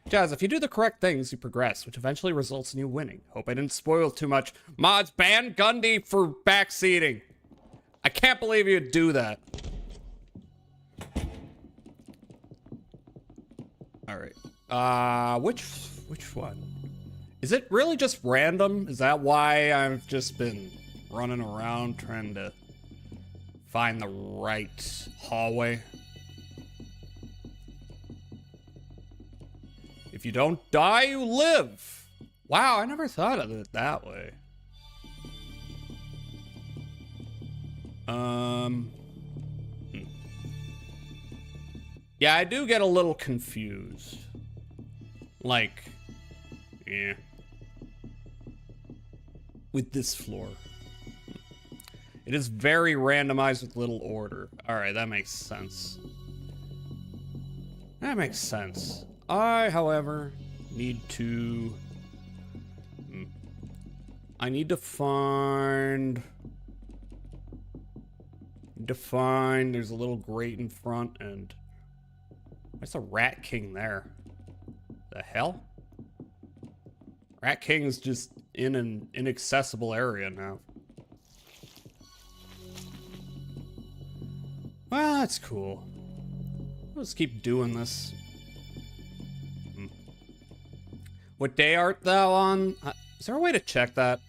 Speaker 2: Jazz, if you do the correct things, you progress, which eventually results in you winning. Hope I didn't spoil too much. Mods, ban Gundy for backseating. I can't believe you'd do that. Alright. Which one? Is it really just random? Is that why I've just been running around trying to find the right hallway? If you don't die, you live. Wow, I never thought of it that way. Yeah, I do get a little confused. Like, yeah. With this floor. It is very randomized with little order. Alright, that makes sense. That makes sense. I, however, need to... I need to find... defined. There's a little grate in front, and there's a Rat King there. The hell? Rat King is just in an inaccessible area now. Well, that's cool. Let's keep doing this. What day art thou on? Is there a way to check that?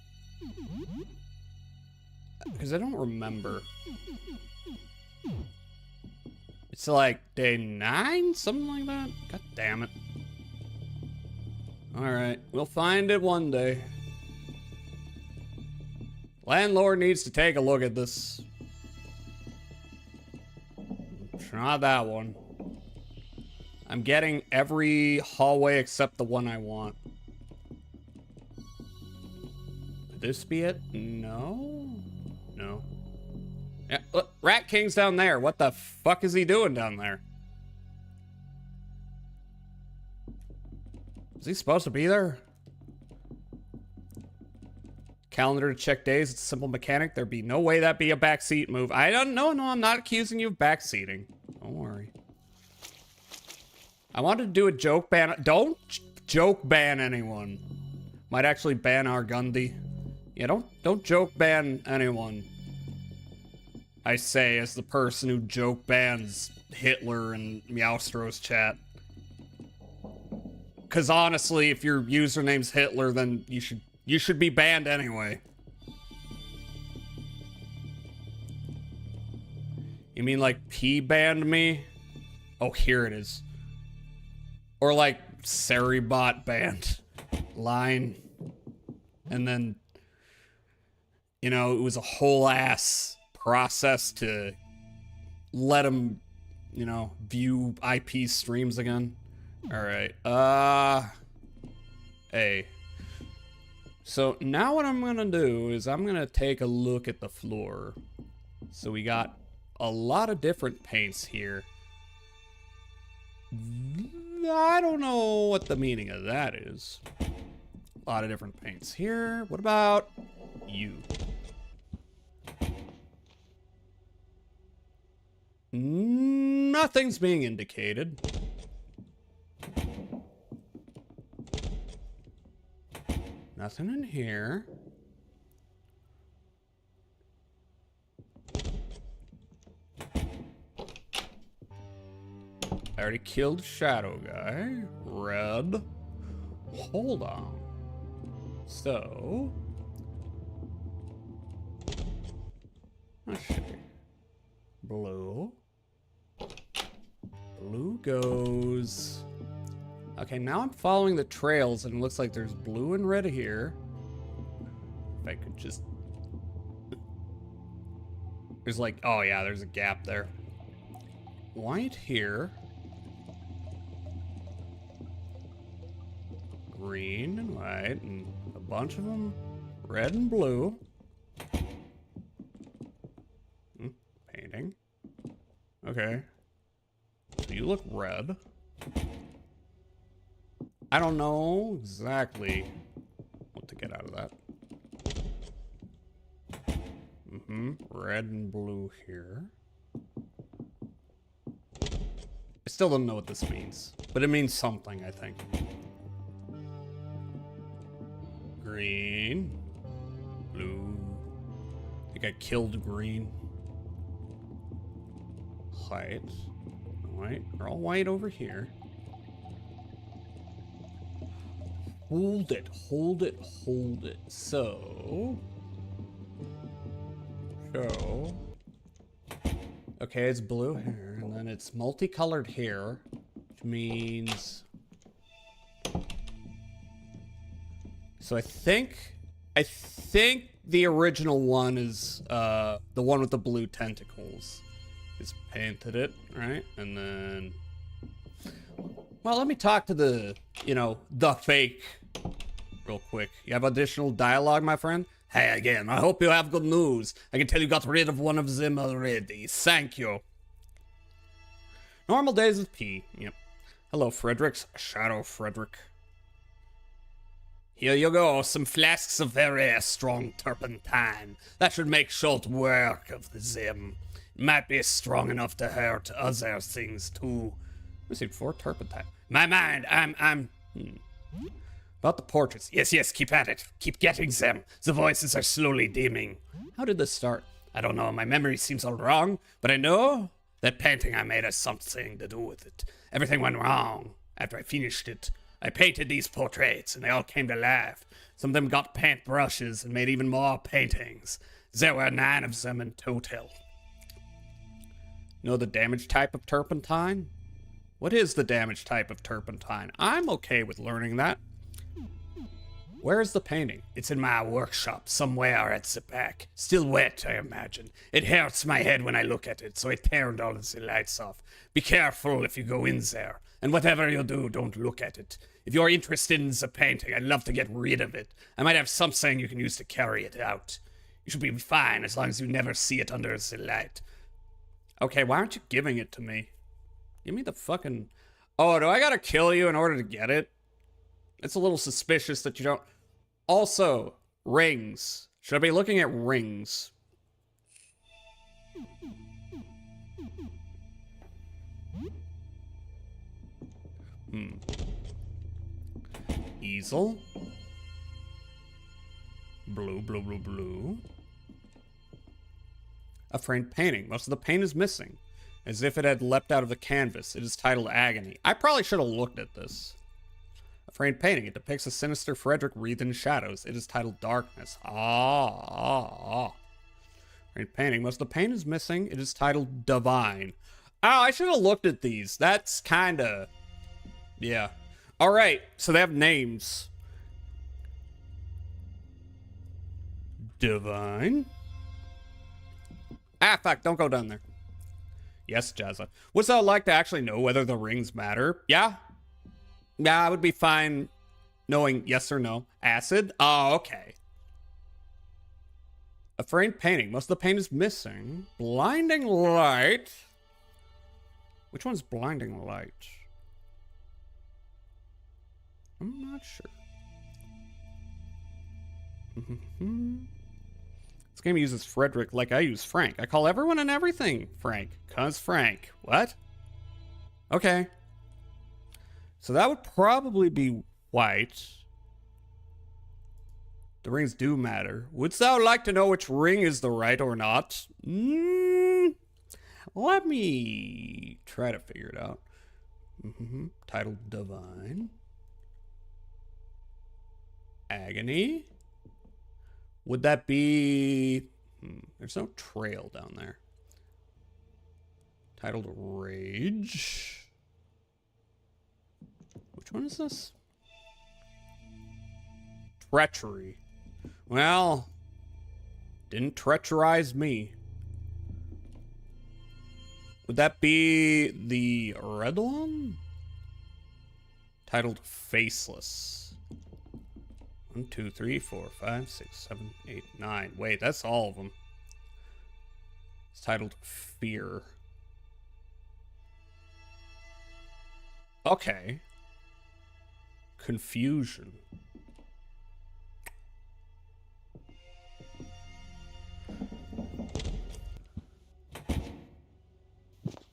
Speaker 2: Because I don't remember. It's like day 9? Something like that? God damn it. Alright, we'll find it one day. Landlord needs to take a look at this. Not that one. I'm getting every hallway except the one I want. Could this be it? No? No. Yeah, look, Rat King's down there. What the fuck is he doing down there? Is he supposed to be there? Calendar to check days. It's a simple mechanic. There'd be no way that'd be a backseat move. I don't know. No, I'm not accusing you of backseating. Don't worry. I wanted to do a joke ban. Don't joke ban anyone. Might actually ban Argundy. Yeah, don't joke ban anyone. I say as the person who joke bans Hitler and Meowstro's chat. Cause honestly, if your username's Hitler, then you should be banned anyway. You mean like P banned me? Oh, here it is. Or like Seribot banned line. And then, you know, it was a whole ass process to let him, you know, view IP streams again. All right. Hey. So now what I'm gonna do is I'm gonna take a look at the floor. So we got a lot of different paints here. I don't know what the meaning of that is. A lot of different paints here. What about you? Nothing's being indicated. Nothing in here. I already killed Shadow Guy. Red. Hold on. So. Let's see. Blue. Blue goes. Okay, now I'm following the trails and it looks like there's blue and red here. If I could just. There's like, oh yeah, there's a gap there. White here. Green and white, and a bunch of them red and blue. Painting. Okay. So you look red. I don't know exactly what to get out of that. Red and blue here. I still don't know what this means, but it means something, I think. Green. Blue. I think I killed green. White. White. They're all white over here. Hold it, hold it, hold it. So. Okay, it's blue here, and then it's multicolored here, which means. So I think the original one is the one with the blue tentacles. Just painted it, right? And then, well, let me talk to the, you know, the fake real quick. You have additional dialogue, my friend? Hey, again, I hope you have good news. I can tell you got rid of one of them already. Thank you. Normal days with P. Yep. Hello, Fredericks. Shadow Frederick. Here you go, some flasks of very strong turpentine. That should make short work of the Zim. might be strong enough to hurt other things too. Received 4 turpentine. My mind, About the portraits. Yes, keep at it. Keep getting them. The voices are slowly dimming. How did this start? I don't know. My memory seems all wrong, but I know that painting I made has something to do with it. Everything went wrong after I finished it. I painted these portraits, and they all came to life. Some of them got paint brushes and made even more paintings. There were 9 of them in total. Know the damage type of turpentine? What is the damage type of turpentine? I'm okay with learning that. Where is the painting? It's in my workshop, somewhere at the back. Still wet, I imagine. It hurts my head when I look at it, so I turned all of the lights off. Be careful if you go in there. And whatever you do, don't look at it. If you're interested in the painting, I'd love to get rid of it. I might have something you can use to carry it out. You should be fine as long as you never see it under the light. Okay, why aren't you giving it to me? Give me the fucking... Oh, do I gotta kill you in order to get it? It's a little suspicious that you don't... Also, rings. Should I be looking at rings? Easel. Blue. A framed painting. Most of the paint is missing. As if it had leapt out of the canvas. It is titled Agony. I probably should have looked at this. A framed painting. It depicts a sinister Frederick wreathed in shadows. It is titled Darkness. Framed painting. Most of the paint is missing. It is titled Divine. Oh, I should have looked at these. That's kinda... Yeah. Alright, so they have names. Divine. Ah, fuck, don't go down there. Yes, Jazza. What's that like to actually know whether the rings matter? Yeah? Yeah, I would be fine knowing yes or no. Acid? Oh, okay. A framed painting. Most of the paint is missing. Blinding light. Which one's blinding light? I'm not sure. This game uses Frederick like I use Frank. I call everyone and everything Frank. Cause Frank. What? Okay. So that would probably be white. The rings do matter. Wouldst thou like to know which ring is the right or not? Let me try to figure it out. Titled Divine. Agony. Would that be... there's no trail down there. Titled Rage. Which one is this? Treachery. Well, didn't treacherize me. Would that be the red one? Titled Faceless. 1, 2, 3, 4, 5, 6, 7, 8, 9. Wait, that's all of them. It's titled Fear. Okay. Confusion.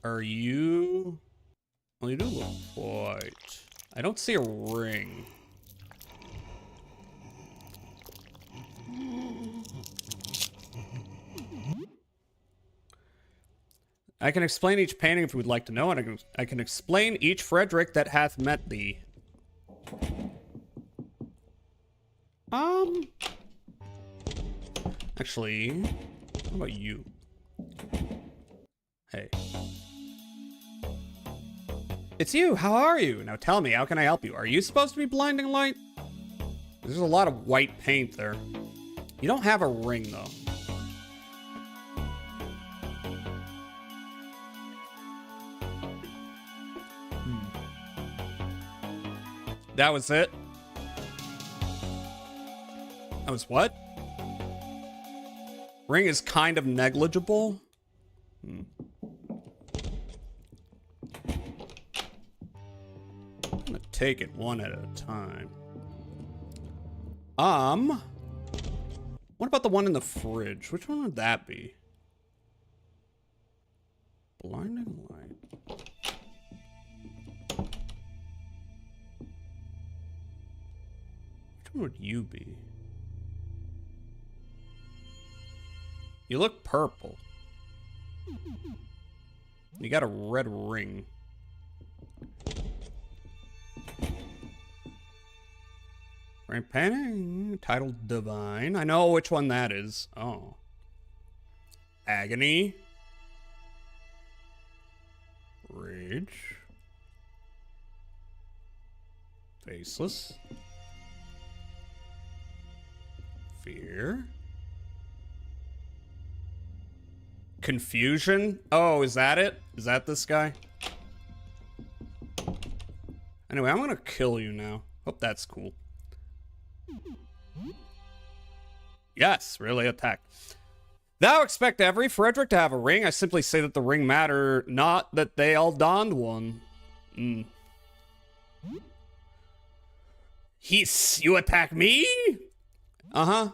Speaker 2: Are you... Well, you do look white. I don't see a ring. I can explain each painting if you would like to know, and I can explain each Frederick that hath met thee. Actually, how about you? Hey. It's you, how are you? Now tell me, how can I help you? Are you supposed to be blinding light? There's a lot of white paint there. You don't have a ring, though. That was it? That was what? Ring is kind of negligible? I'm gonna take it one at a time. What about the one in the fridge? Which one would that be? Blinding light. Which one would you be? You look purple. You got a red ring. Right painting, titled Divine. I know which one that is. Oh. Agony. Rage. Faceless. Fear. Confusion? Oh, is that it? Is that this guy? Anyway, I'm gonna kill you now. Hope that's cool. Yes, really attack. Thou expect every Frederick to have a ring. I simply say that the ring matter, not that they all donned one. You attack me? Uh-huh.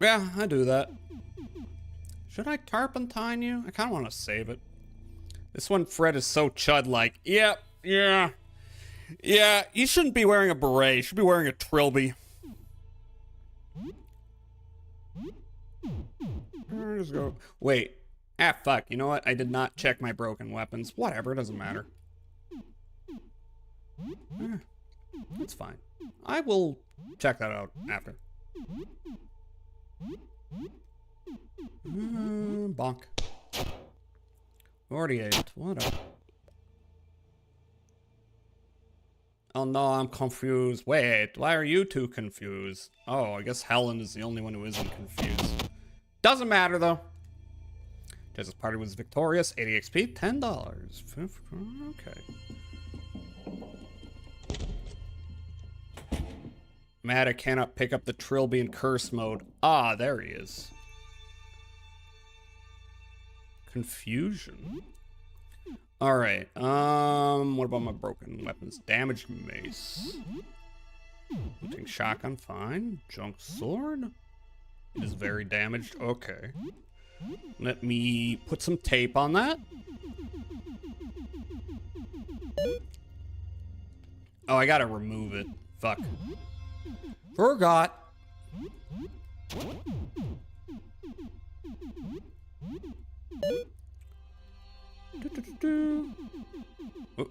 Speaker 2: Yeah, I do that. Should I turpentine you? I kind of want to save it. This one, Fred, is so chud-like. Yep, yeah. Yeah, you shouldn't be wearing a beret. You should be wearing a trilby. Just go. Wait. Ah, fuck. You know what? I did not check my broken weapons. Whatever, it doesn't matter. It's fine. I will check that out after. Bonk. 48. Whatever. Oh no, I'm confused. Wait, why are you two confused? Oh, I guess Helen is the only one who isn't confused. Doesn't matter though. Jess's party was victorious. 80 XP, $10. Okay. Mad I cannot pick up the Trilby in curse mode. Ah, there he is. Confusion. Alright, what about my broken weapons? Damaged mace. Looting shotgun, fine. Junk sword. It is very damaged. Okay. Let me put some tape on that. Oh, I gotta remove it. Fuck. Forgot. Oh.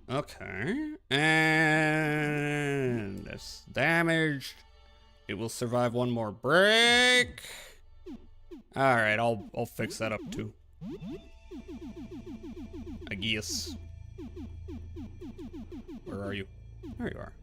Speaker 2: Okay. And that's damaged. It will survive one more break. Alright, I'll fix that up too. I guess. Where are you? There you are.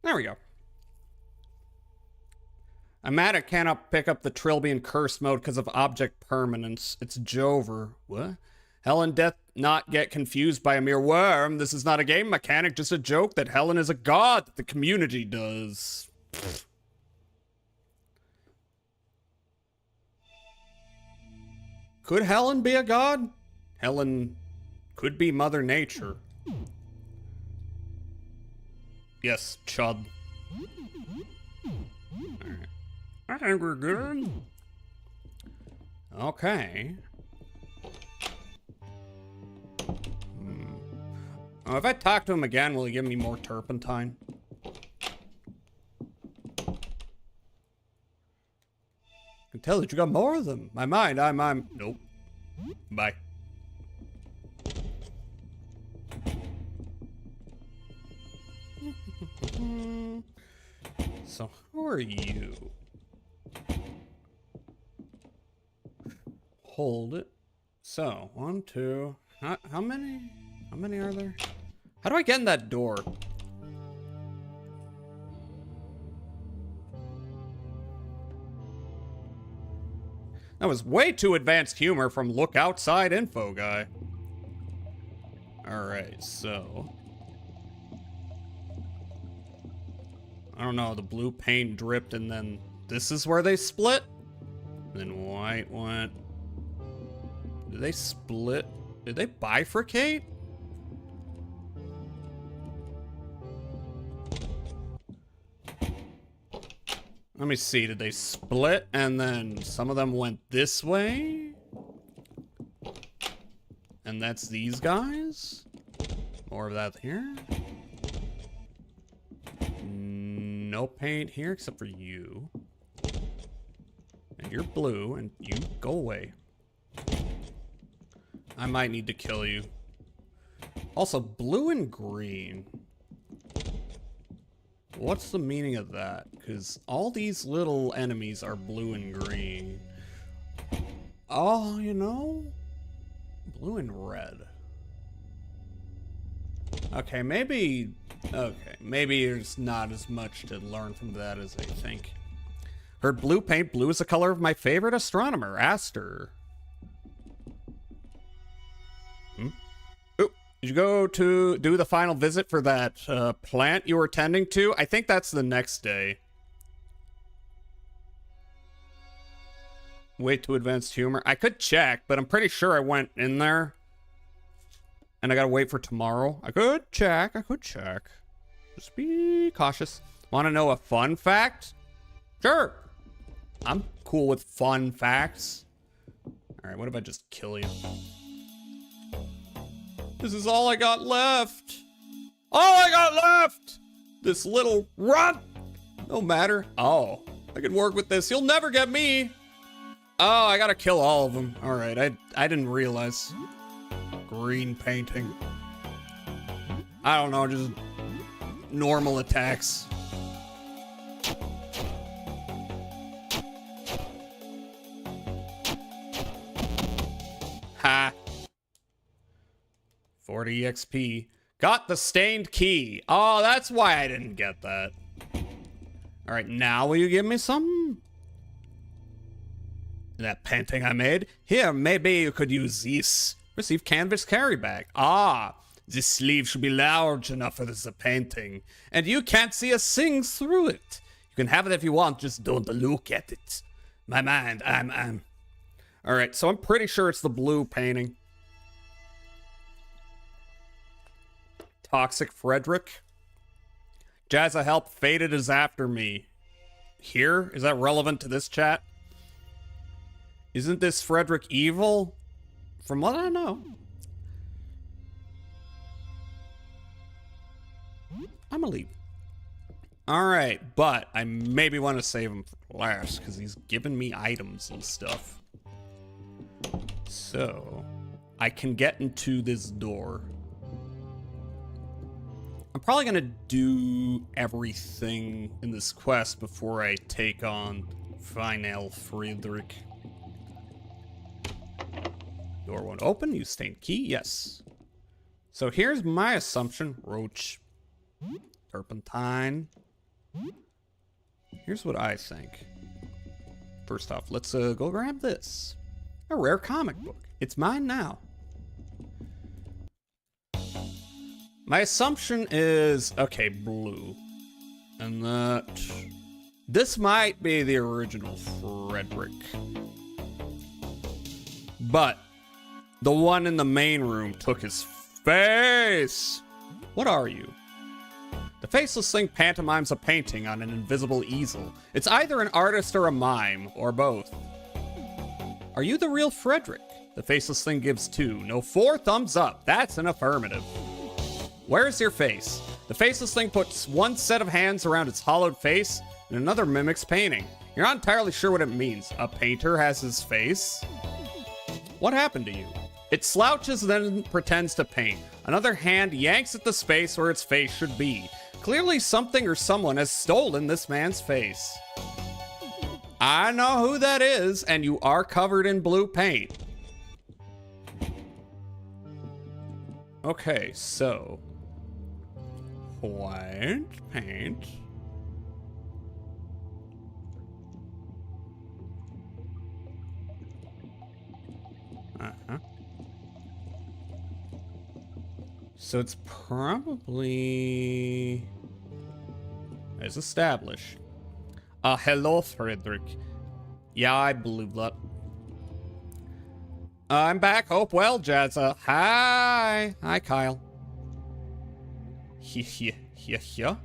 Speaker 2: There we go. I'm mad I cannot pick up the Trilby in curse mode because of object permanence. It's Jover. What? Helen doth not get confused by a mere worm. This is not a game mechanic, just a joke that Helen is a god that the community does. Pfft. Could Helen be a god? Helen could be Mother Nature. Yes, chud. Alright. I think we're good. Okay. Oh, if I talk to him again, will he give me more turpentine? I can tell that you got more of them. My mind, I'm... Nope. Bye. So, who are you? Hold it. So, 1, 2... How many? How many are there? How do I get in that door? That was way too advanced humor from Look Outside Info Guy. Alright, so... I don't know, the blue paint dripped and then this is where they split? Then white went... Did they split? Did they bifurcate? Let me see, did they split and then some of them went this way? And that's these guys? More of that here? No paint here except for you. And you're blue and you go away. I might need to kill you. Also, blue and green. What's the meaning of that? Because all these little enemies are blue and green. Oh, you know? Blue and red. Okay, maybe there's not as much to learn from that as I think. Heard blue paint. Blue is the color of my favorite astronomer, Aster. Did you go to do the final visit for that plant you were tending to? I think that's the next day. Way too advanced humor. I could check, but I'm pretty sure I went in there. And I gotta wait for tomorrow. I could check. Just be cautious. Want to know a fun fact? Sure. I'm cool with fun facts. Alright, what if I just kill you? This is all I got left. All I got left! This little runt! No matter. Oh, I can work with this. You'll never get me. Oh, I gotta kill all of them. All right, I didn't realize. Green painting. I don't know, just normal attacks. Ha. 40 XP. Got the stained key. Oh, that's why I didn't get that. All right, now will you give me some? That painting I made? Here, maybe you could use this. Receive canvas carry bag. Ah, this sleeve should be large enough for this painting. And you can't see a thing through it. You can have it if you want, just don't look at it. My mind, I'm... All right, so I'm pretty sure it's the blue painting. Toxic Frederick. Jazza help, Faded is after me. Here? Is that relevant to this chat? Isn't this Frederick evil? From what I know. I'm gonna leave. Alright, but I maybe want to save him for last because he's giving me items and stuff. So, I can get into this door. I'm probably gonna do everything in this quest before I take on Final Friedrich. Door won't open. Use stained key. Yes. So here's my assumption. Roach. Turpentine. Here's what I think. First off, let's go grab this. A rare comic book. It's mine now. My assumption is, okay, blue. And that... This might be the original Frederick. But the one in the main room took his face. What are you? The faceless thing pantomimes a painting on an invisible easel. It's either an artist or a mime, or both. Are you the real Frederick? The faceless thing gives 2. No, 4 thumbs up. That's an affirmative. Where's your face? The faceless thing puts one set of hands around its hollowed face, and another mimics painting. You're not entirely sure what it means. A painter has his face? What happened to you? It slouches and then pretends to paint. Another hand yanks at the space where its face should be. Clearly something or someone has stolen this man's face. I know who that is, and you are covered in blue paint. Okay, so... white paint. So it's probably, as established, Hello, Frederick. Yeah, I believe that. I'm back. Hope well, Jazza. Hi. Hi, Kyle. Yeah.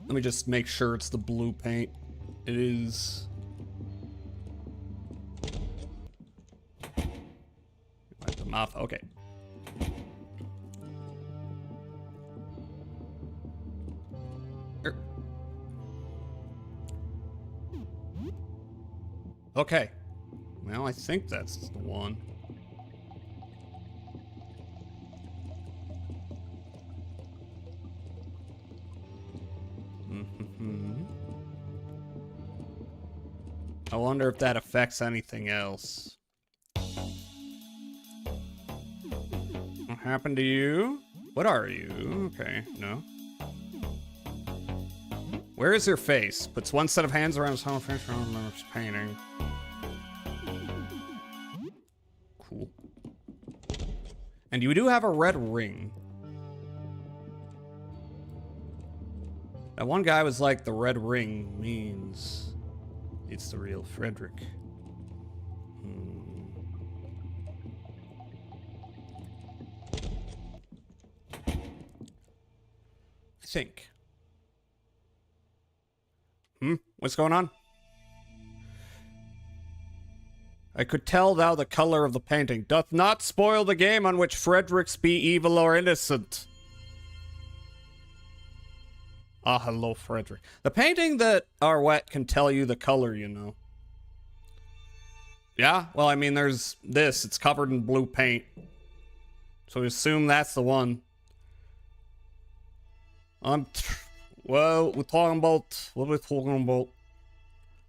Speaker 2: Let me just make sure it's the blue paint. It is. Wipe them off. Okay. Okay. Well, I think that's the one. I wonder if that affects anything else. What happened to you? What are you? Okay, no. Where is your face? Puts one set of hands around his whole face and remembers painting. Cool. And you do have a red ring. That one guy was like, the red ring means it's the real Frederick. I think. What's going on? I could tell thou the color of the painting doth not spoil the game on which Fredericks be evil or innocent. Ah, hello, Frederick. The painting that are wet can tell you the color, you know. Yeah, well, I mean, there's this. It's covered in blue paint. So we assume that's the one. Well, we're talking about... What are we talking about?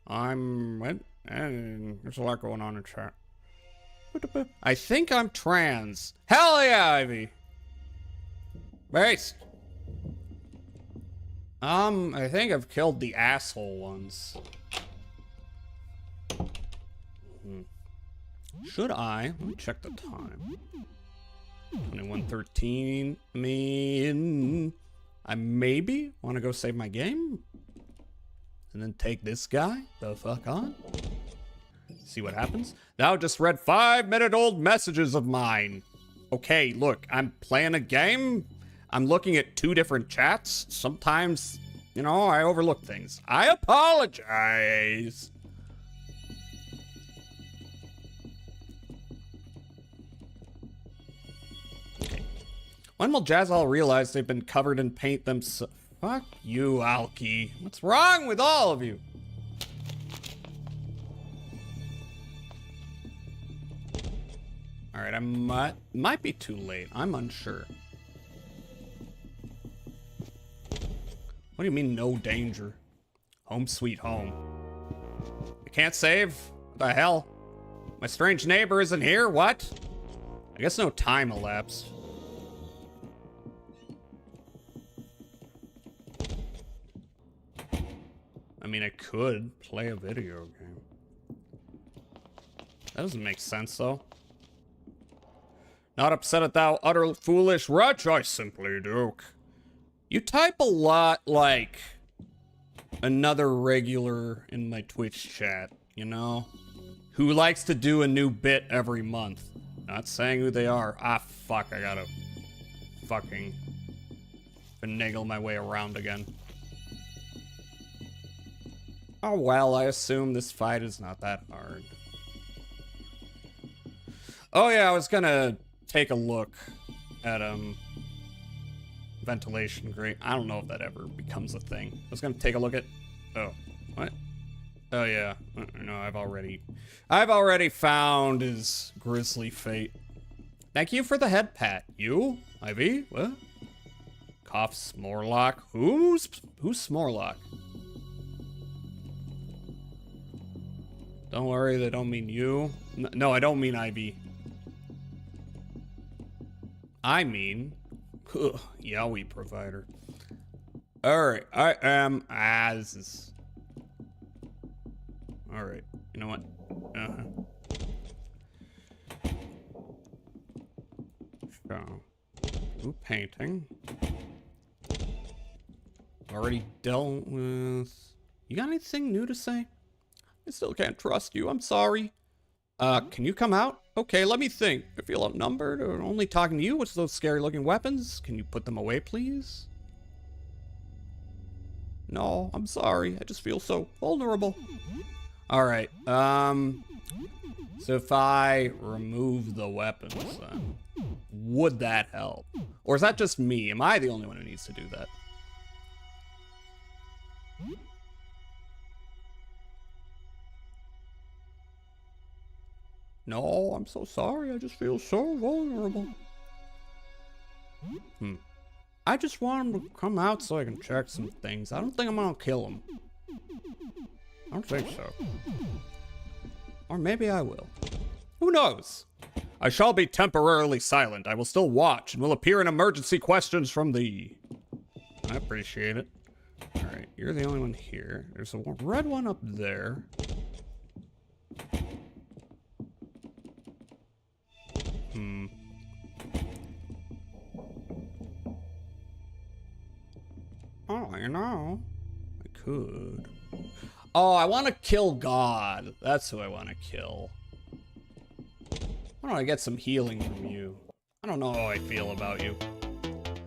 Speaker 2: And there's a lot going on in chat. I think I'm trans. Hell yeah, Ivy! Based. I think I've killed the asshole ones. Should I? Let me check the time. 21:13. I mean, I maybe want to go save my game. And then take this guy the fuck on. See what happens. Now just read 5-minute-old messages of mine. Okay, look, I'm playing a game. I'm looking at 2 different chats. Sometimes, you know, I overlook things. I apologize. Okay. When will Jazzal realize they've been covered in paint themselves? Fuck you, Alki. What's wrong with all of you? Alright, I might be too late. I'm unsure. What do you mean, no danger? Home sweet home. I can't save? What the hell? My strange neighbor isn't here? What? I guess no time elapsed. I mean, I could play a video game. That doesn't make sense, though. Not upset at thou utter foolish wretch, I simply do. You type a lot like another regular in my Twitch chat, you know? Who likes to do a new bit every month. Not saying who they are. Ah, fuck, I gotta fucking finagle my way around again. Oh, well, I assume this fight is not that hard. Oh, yeah, I was gonna take a look at, ventilation grate. I don't know if that ever becomes a thing. I was gonna take a look at... Oh, what? Oh, yeah. No, I've already found his grisly fate. Thank you for the head pat. You? Ivy? What? Cough Smorlock? Who's Smorlock? Don't worry, they don't mean you. No, I don't mean Ivy. I mean... Yowie provider. Alright, I am as... Alright, you know what? So, Ooh, painting. Already dealt with... You got anything new to say? I still can't trust you, I'm sorry. Can you come out? Okay, let me think. I feel outnumbered or only talking to you. What's those scary looking weapons? Can you put them away, please? No, I'm sorry. I just feel so vulnerable. Alright, so if I remove the weapons, then would that help? Or is that just me? Am I the only one who needs to do that? No, I'm so sorry. I just feel so vulnerable. I just want him to come out so I can check some things. I don't think I'm gonna kill him. I don't think so. Or maybe I will. Who knows? I shall be temporarily silent. I will still watch and will appear in emergency questions from thee. I appreciate it. Alright, you're the only one here. There's a red one up there. Oh, you know, I could. Oh, I want to kill God. That's who I want to kill. Why don't I get some healing from you? I don't know how I feel about you.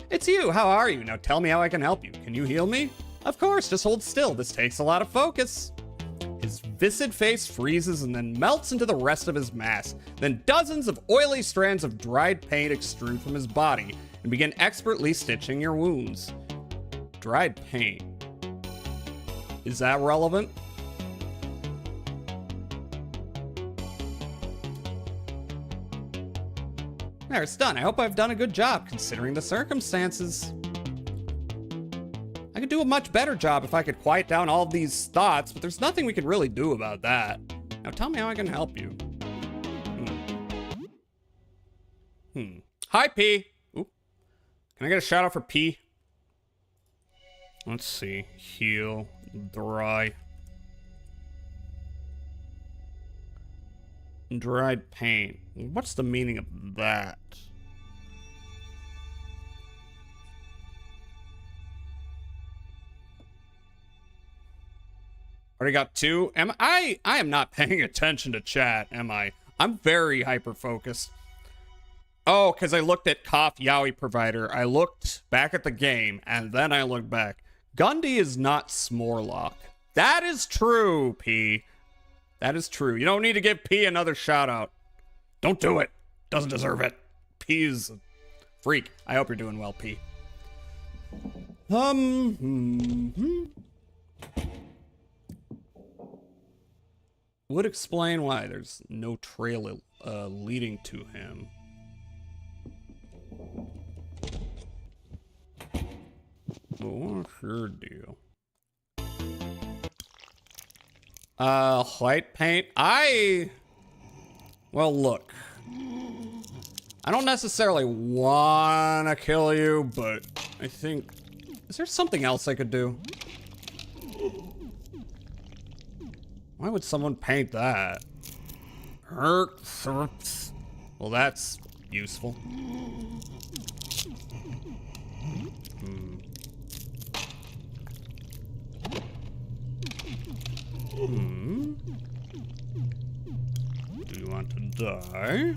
Speaker 2: It's you. How are you? Now tell me how I can help you. Can you heal me? Of course, just hold still. This takes a lot of focus. His viscid face freezes and then melts into the rest of his mask. Then dozens of oily strands of dried paint extrude from his body and begin expertly stitching your wounds. Dried paint. Is that relevant? There, it's done. I hope I've done a good job considering the circumstances. I could do a much better job if I could quiet down all of these thoughts, but there's nothing we can really do about that. Now tell me how I can help you. Hi, P. Ooh. Can I get a shout out for P? Let's see. Heal. Dry. Dried paint. What's the meaning of that? Already got two. I am not paying attention to chat, am I? I'm very hyper-focused. Oh, because I looked at Cough Yowie Provider. I looked back at the game, and then I looked back. Gundy is not Smorlock. That is true, P. That is true. You don't need to give P another shout out. Don't do it. Doesn't deserve it. P is a freak. I hope you're doing well, P. Would explain why there's no trail leading to him. What's your deal? White paint. Well, look. I don't necessarily wanna kill you, but I think... Is there something else I could do? Why would someone paint that? Well, that's useful. Do you want to die?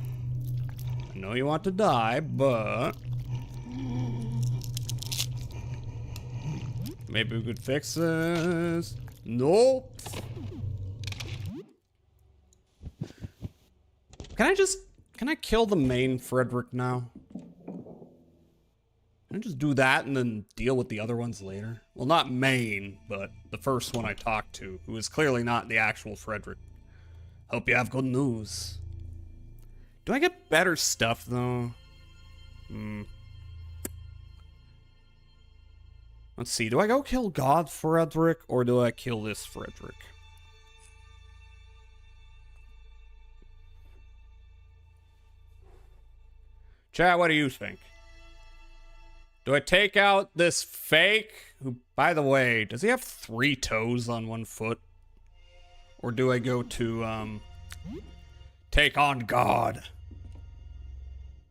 Speaker 2: I know you want to die, but... maybe we could fix this. Nope. Can I kill the main Frederick now? Can I just do that and then deal with the other ones later? Well, not main, but the first one I talked to, who is clearly not the actual Frederick. Hope you have good news. Do I get better stuff, though? Let's see, do I go kill God Frederick, or do I kill this Frederick? Chat, what do you think? Do I take out this fake, who, by the way, does he have 3 toes on 1 foot? Or do I go to, take on God?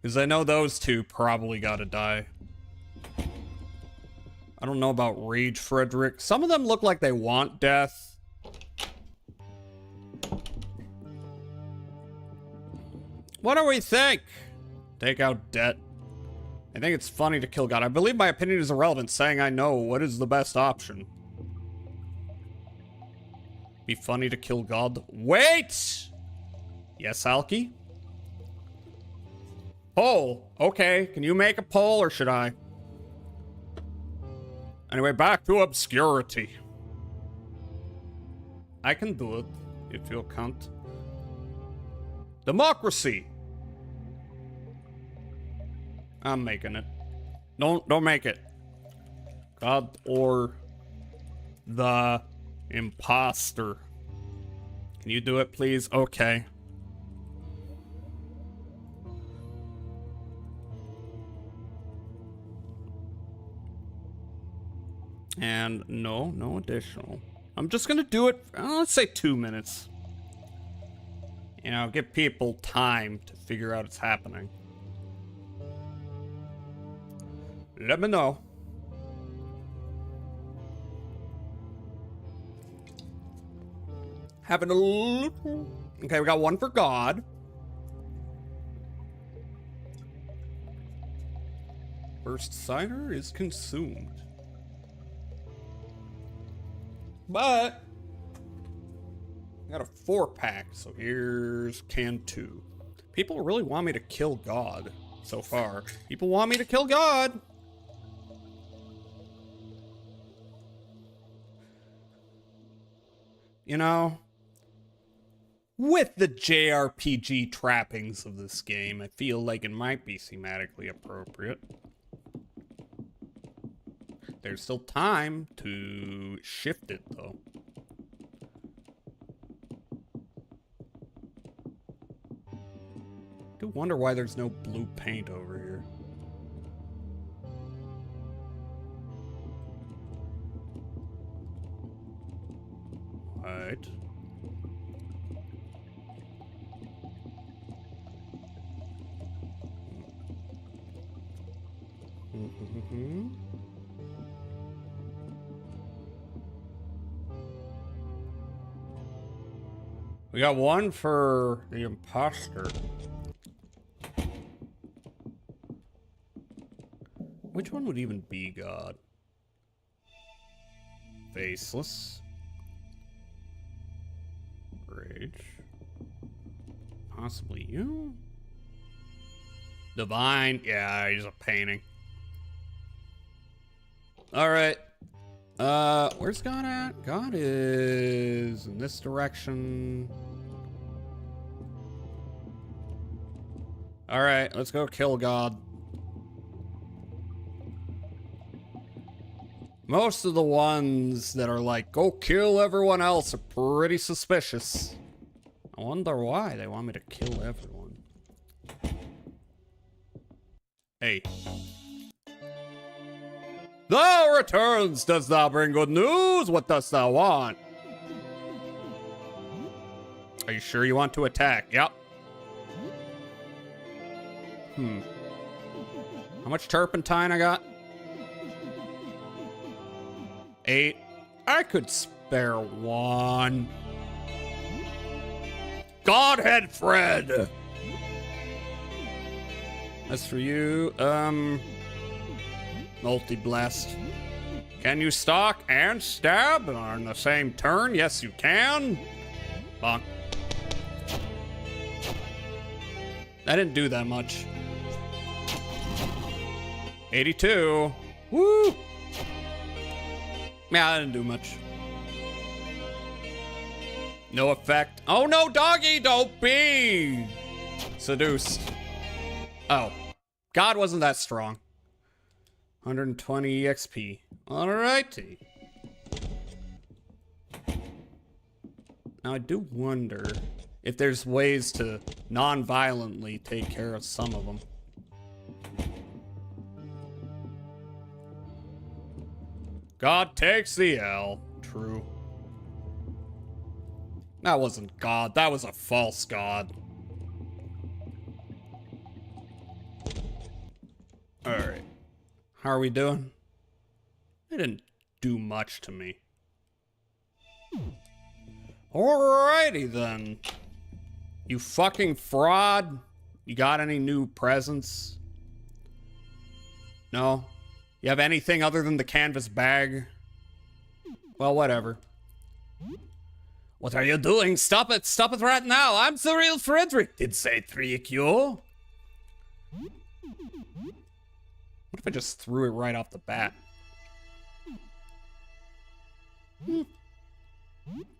Speaker 2: Because I know those two probably gotta die. I don't know about Rage Frederick. Some of them look like they want death. What do we think? Take out debt. I think it's funny to kill God. I believe my opinion is irrelevant, saying I know what is the best option. Be funny to kill God. Wait! Yes, Alki? Poll. Okay, can you make a poll or should I? Anyway, back to obscurity. I can do it, if you can't. Democracy. I'm making it. Don't make it. God or the imposter. Can you do it, please? Okay. And no additional. I'm just gonna do it, let's say 2 minutes. You know, give people time to figure out what's happening. Let me know. Having a little... Okay, we got one for God. First cider is consumed. But I got a 4-pack, so here's can 2. People really want me to kill God so far. People want me to kill God. You know, with the JRPG trappings of this game, I feel like it might be thematically appropriate. There's still time to shift it, though. I do wonder why there's no blue paint over here. Right. We got one for the imposter. Which one would even be God? Faceless. Rage. Possibly you? Divine. Yeah, he's a painting. Alright. Where's God at? God is in this direction. Alright, let's go kill God. Most of the ones that are like, go kill everyone else are pretty suspicious. I wonder why they want me to kill everyone. Hey. Thou returns, dost thou bring good news? What dost thou want? Are you sure you want to attack? Yep. How much turpentine I got? 8. I could spare 1. Godhead Fred! As for you, multi-blessed. Can you stalk and stab on the same turn? Yes, you can. Bonk. I didn't do that much. 82. Woo! Yeah, I didn't do much. No effect. Oh no, doggy, don't be seduced. Oh, God wasn't that strong. 120 EXP. Alrighty. Now I do wonder if there's ways to non-violently take care of some of them. God takes the L. True. That wasn't God. That was a false God. How are we doing? They didn't do much to me. Alrighty then. You fucking fraud. You got any new presents? No? You have anything other than the canvas bag? Well, whatever. What are you doing? Stop it! Stop it right now! I'm the real Frederick! Did say trick you? What if I just threw it right off the bat?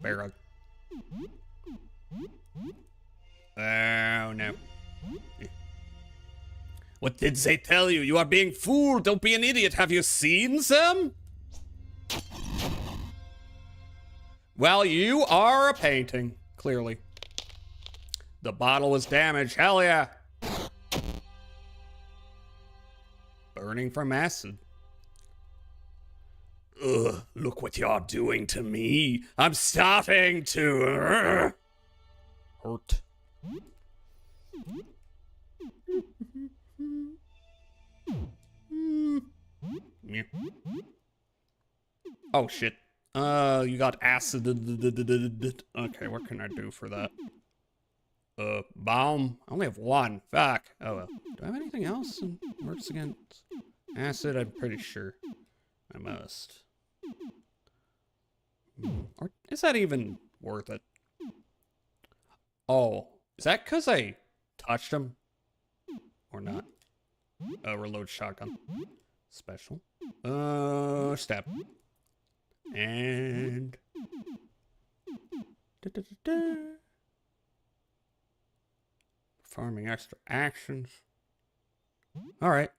Speaker 2: Bear hug. Oh, no. What did they tell you? You are being fooled. Don't be an idiot. Have you seen them? Well, you are a painting, clearly. The bottle was damaged. Hell yeah. Burning from acid. Ugh, look what you're doing to me. I'm starting to hurt. Oh shit. You got acid. Okay, what can I do for that? Bomb. I only have one. Fuck. Oh well. Do I have anything else that works against acid? I'm pretty sure I must. Or is that even worth it? Oh, is that because I touched him? Or not? Reload shotgun. Special. Step. And... Performing extra actions. Alright.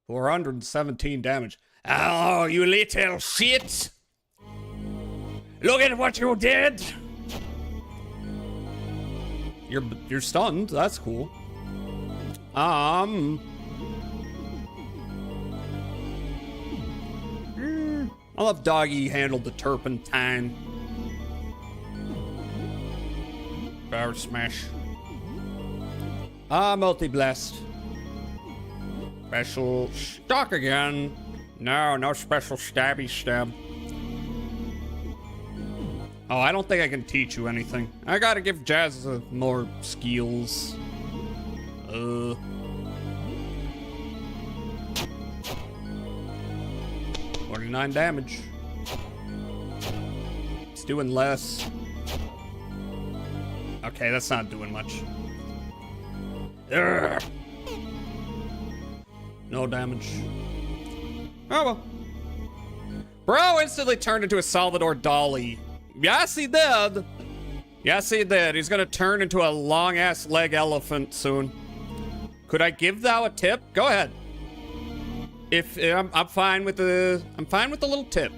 Speaker 2: $417 damage. Oh, you little shit! Look at what you did! You're stunned. That's cool. I love Doggy handled the turpentine. Power smash. Multi-blast. Special stock again. No special stabby stab. Oh, I don't think I can teach you anything. I gotta give Jazz more skills. 49 damage. It's doing less. Okay, that's not doing much. Urgh. No damage. Oh well. Bro instantly turned into a Salvador Dali. Yes, he did. Yes, he did. He's gonna turn into a long-ass leg elephant soon. Could I give thou a tip? Go ahead. If I'm fine with the little tip.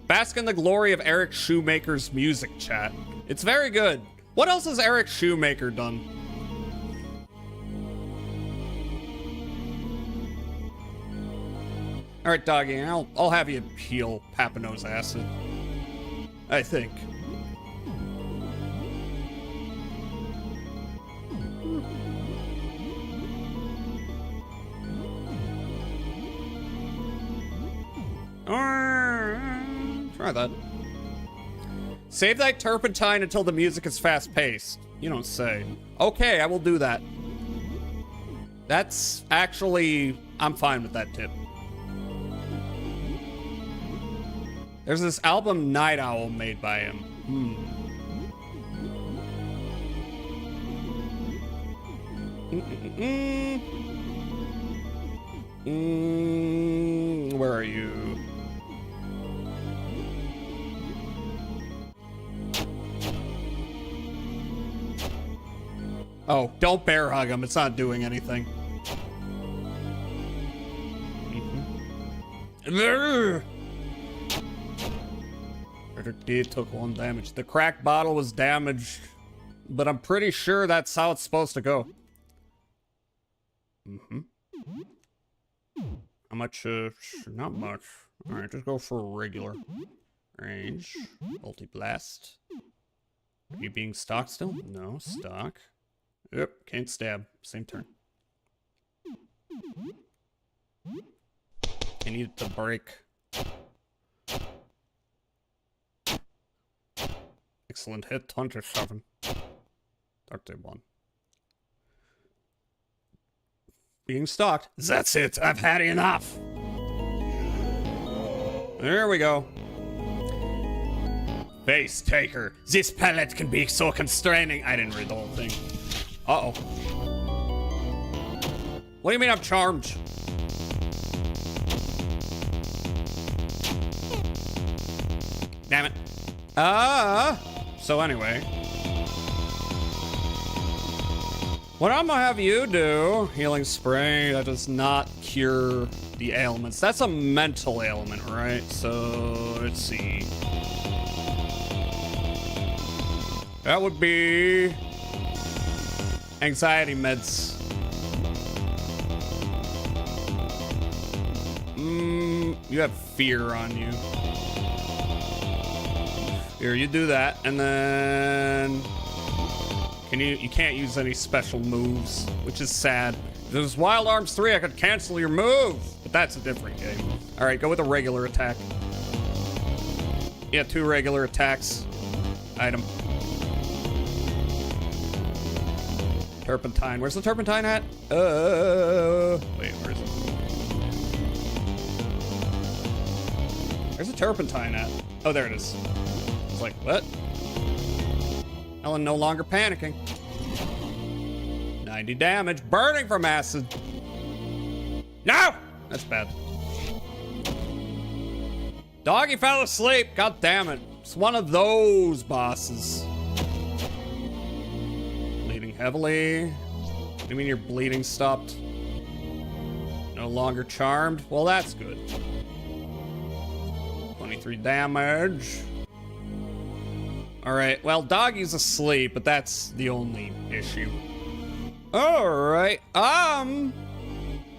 Speaker 2: Bask in the glory of Eric Shoemaker's music chat. It's very good. What else has Eric Shoemaker done? All right, Doggy. I'll have you heal Papano's acid. I think. Try that. Save that turpentine until the music is fast-paced. You don't say. Okay, I will do that. That's actually... I'm fine with that tip. There's this album, Night Owl, made by him. Where are you? Oh, don't bear hug him. It's not doing anything. It took 1 damage. The cracked bottle was damaged, but I'm pretty sure that's how it's supposed to go. How much? Not much. Alright, just go for regular range. Multi-blast. Are you being stalked still? No, stalk. Yep, can't stab. Same turn. I need it to break. Excellent hit, 27. 31. Being stalked. That's it, I've had enough. There we go. Face taker. This palette can be so constraining. I didn't read the whole thing. Uh-oh. What do you mean I'm charmed? Damn it. So anyway. What I'm gonna have you do, healing spray, that does not cure the ailments. That's a mental ailment, right? So, let's see. That would be anxiety meds. You have fear on you. Here, you do that, and then you can't use any special moves, which is sad. If it was Wild Arms 3, I could cancel your move, but that's a different game. All right, go with a regular attack. Yeah, 2 regular attacks. Item. Turpentine. Where's the turpentine at? Wait, where is it? Where's the turpentine at? Oh, there it is. It's like, what? Helen no longer panicking. 90 damage. Burning from acid. No! That's bad. Doggy fell asleep. God damn it. It's one of those bosses. Bleeding heavily. What do you mean your bleeding stopped? No longer charmed? Well, that's good. 23 damage. Alright, well, Doggy's asleep, but that's the only issue. Alright, are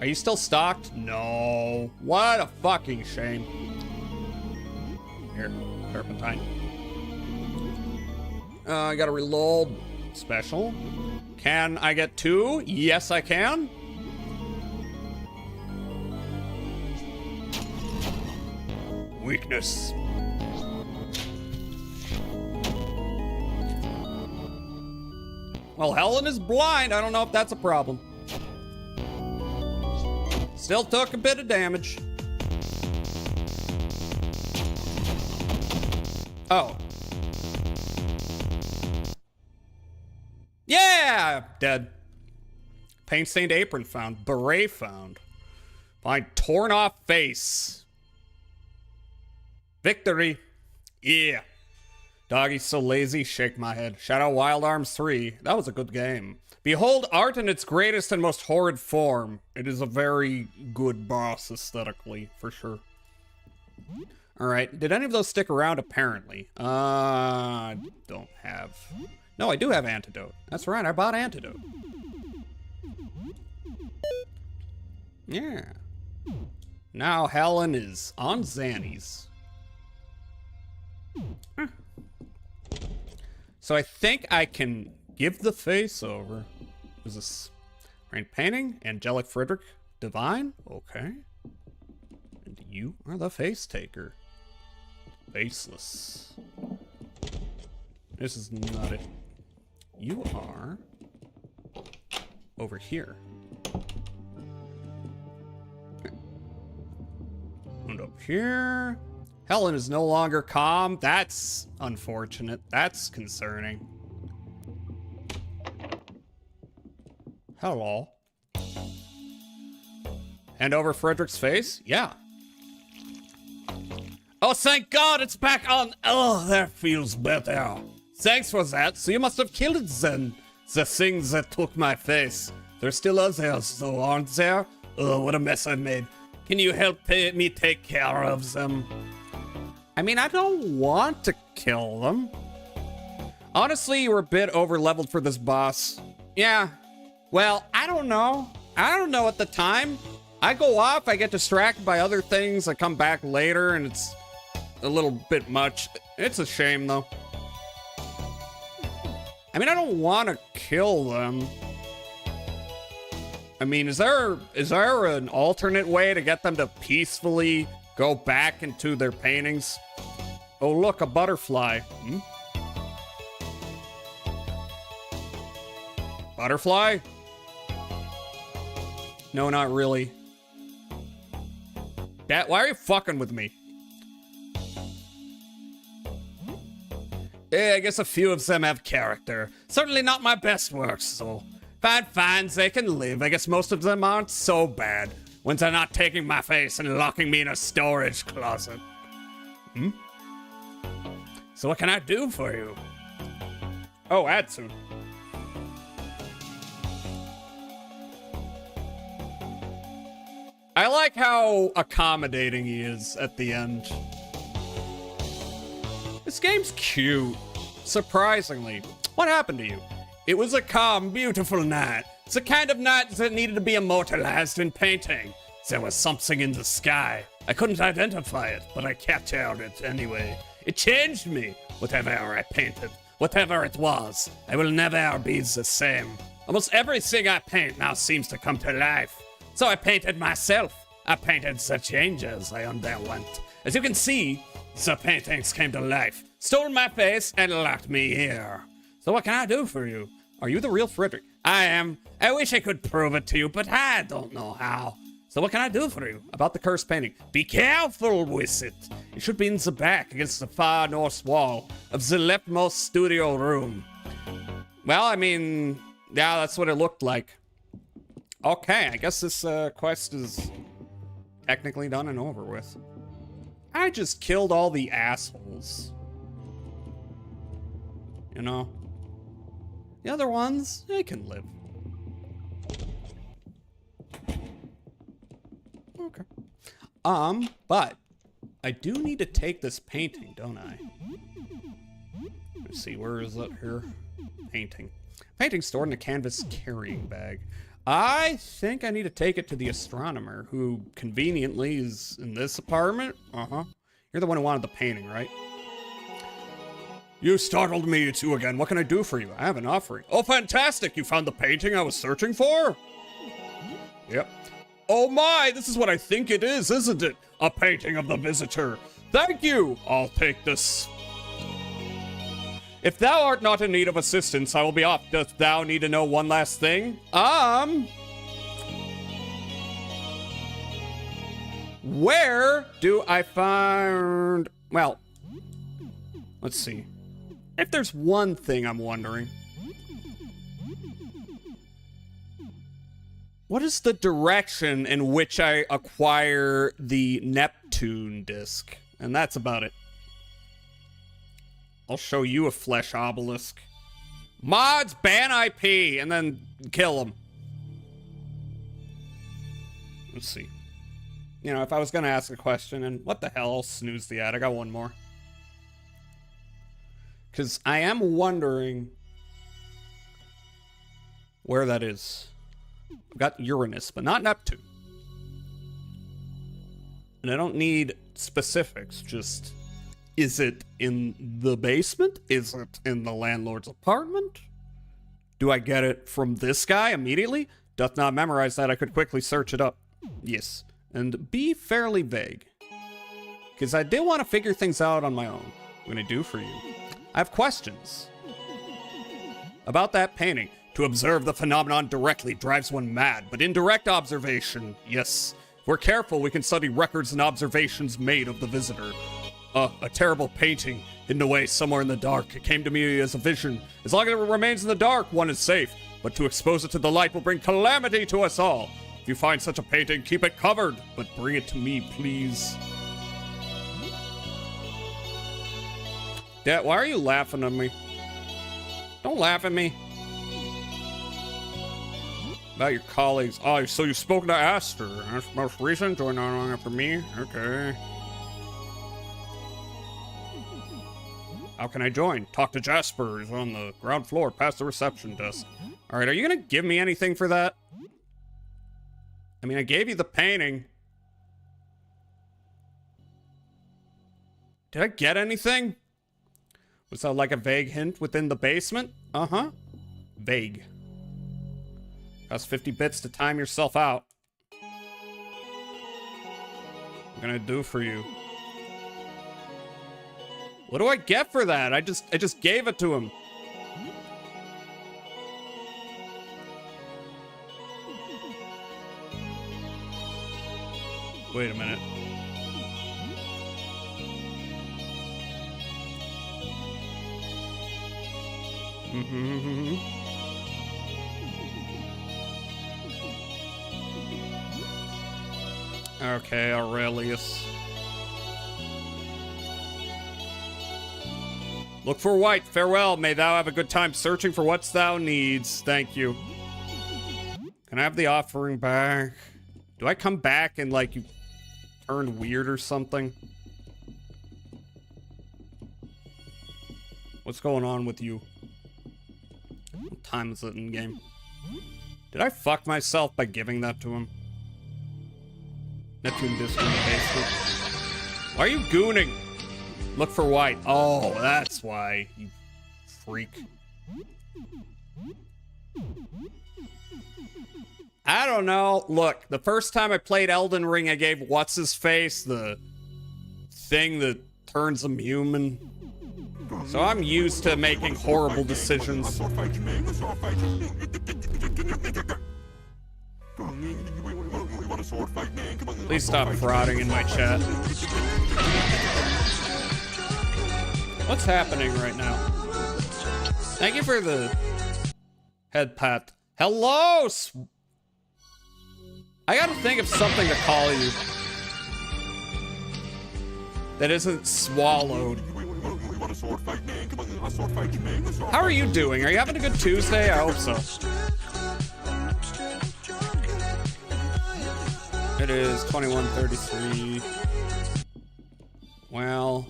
Speaker 2: you still stocked? No. What a fucking shame. Here, turpentine. I gotta reload. Special. Can I get 2? Yes, I can. Weakness. Well, Helen is blind. I don't know if that's a problem. Still took a bit of damage. Oh. Yeah! Dead. Paint-stained apron found. Beret found. Find torn off face. Victory. Yeah. Doggy's so lazy, shake my head. Shout out Wild Arms 3. That was a good game. Behold art in its greatest and most horrid form. It is a very good boss aesthetically, for sure. Alright, did any of those stick around? Apparently. I don't have... No, I do have antidote. That's right, I bought antidote. Yeah. Now Helen is on Xannies. So I think I can give the face over. Is this rain painting? Angelic Frederick Divine? Okay. And you are the face taker. Faceless. This is not it. You are over here. And up here. Helen is no longer calm. That's unfortunate. That's concerning. Hello. Hand over Frederick's face? Yeah. Oh, thank God it's back on. Oh, that feels better. Thanks for that. So you must have killed it then. The things that took my face. There's still others though, aren't there? Oh, what a mess I made. Can you help me take care of them? I mean, I don't want to kill them. Honestly, you were a bit over-leveled for this boss. Yeah. Well, I don't know. I don't know at the time. I go off, I get distracted by other things, I come back later, and it's a little bit much. It's a shame, though. I mean, I don't want to kill them. I mean, is there an alternate way to get them to peacefully go back into their paintings? Oh, look, a butterfly. Butterfly? No, not really. Dad, why are you fucking with me? Yeah, I guess a few of them have character. Certainly not my best works, so... Bad fans, they can live. I guess most of them aren't so bad. When they're not taking my face and locking me in a storage closet. So what can I do for you? Oh, ad soon. I like how accommodating he is at the end. This game's cute. Surprisingly. What happened to you? It was a calm, beautiful night. It's the kind of night that needed to be immortalized in painting. There was something in the sky. I couldn't identify it, but I captured it anyway. It changed me. Whatever I painted, whatever it was, I will never be the same. Almost everything I paint now seems to come to life. So I painted myself. I painted the changes I underwent. As you can see, the paintings came to life, stole my face, and locked me here. So what can I do for you? Are you the real Frederick? I am. I wish I could prove it to you, but I don't know how. So what can I do for you? About the cursed painting. Be careful with it. It should be in the back against the far north wall of the leftmost studio room. Well, I mean, yeah, that's what it looked like. Okay, I guess this quest is technically done and over with. I just killed all the assholes. You know? The other ones, they can live. Okay. But I do need to take this painting, don't I? Let's see, where is it here? Painting. Painting stored in a canvas carrying bag. I think I need to take it to the astronomer, who conveniently is in this apartment. You're the one who wanted the painting, right? You startled me too again. What can I do for you? I have an offering. Oh, fantastic! You found the painting I was searching for? Yep. Oh my, this is what I think it is, isn't it? A painting of the visitor. Thank you! I'll take this. If thou art not in need of assistance, I will be off. Dost thou need to know one last thing? Where do I find... Well, let's see. If there's one thing I'm wondering. What is the direction in which I acquire the Neptune disc? And that's about it. I'll show you a flesh obelisk. Mods, ban IP, and then kill him. Let's see. You know, if I was gonna ask a question, and what the hell, I'll snooze the ad. I got one more. Because I am wondering where that is. I've got Uranus, but not Neptune. And I don't need specifics, just... Is it in the basement? Is it in the landlord's apartment? Do I get it from this guy immediately? Doth not memorize that, I could quickly search it up. Yes, and be fairly vague. Because I do want to figure things out on my own. What can I do for you? I have questions. About that painting. To observe the phenomenon directly drives one mad, but indirect observation, yes. If we're careful, we can study records and observations made of the visitor. A terrible painting, hidden away somewhere in the dark. It came to me as a vision. As long as it remains in the dark, one is safe. But to expose it to the light will bring calamity to us all. If you find such a painting, keep it covered, but bring it to me, please. Dad, why are you laughing at me? Don't laugh at me. About your colleagues. Oh, so you've spoken to Aster. That's most recent, joined on after me? Okay. How can I join? Talk to Jasper. He's on the ground floor past the reception desk. Alright, are you gonna give me anything for that? I mean, I gave you the painting. Did I get anything? Was that like a vague hint within the basement? Uh-huh. Vague. Costs 50 bits to time yourself out. What can I do for you? What do I get for that? I just gave it to him. Wait a minute. Okay, Aurelius. Look for White. Farewell. May thou have a good time searching for what thou needs. Thank you. Can I have the offering back? Do I come back and, like, you turned weird or something? What's going on with you? What time is it in game? Did I fuck myself by giving that to him? Neptune disc in the basement. Why are you gooning? Look for White. Oh, that's why, you freak. I don't know. Look, the first time I played Elden Ring, I gave what's-his-face the thing that turns him human. So I'm used to making horrible decisions. Please stop frauding in my chat. What's happening right now? Thank you for the head pat. Hello! I gotta think of something to call you that isn't swallowed. How are you doing? Are you having a good Tuesday? I hope so. It is 21:33. Well,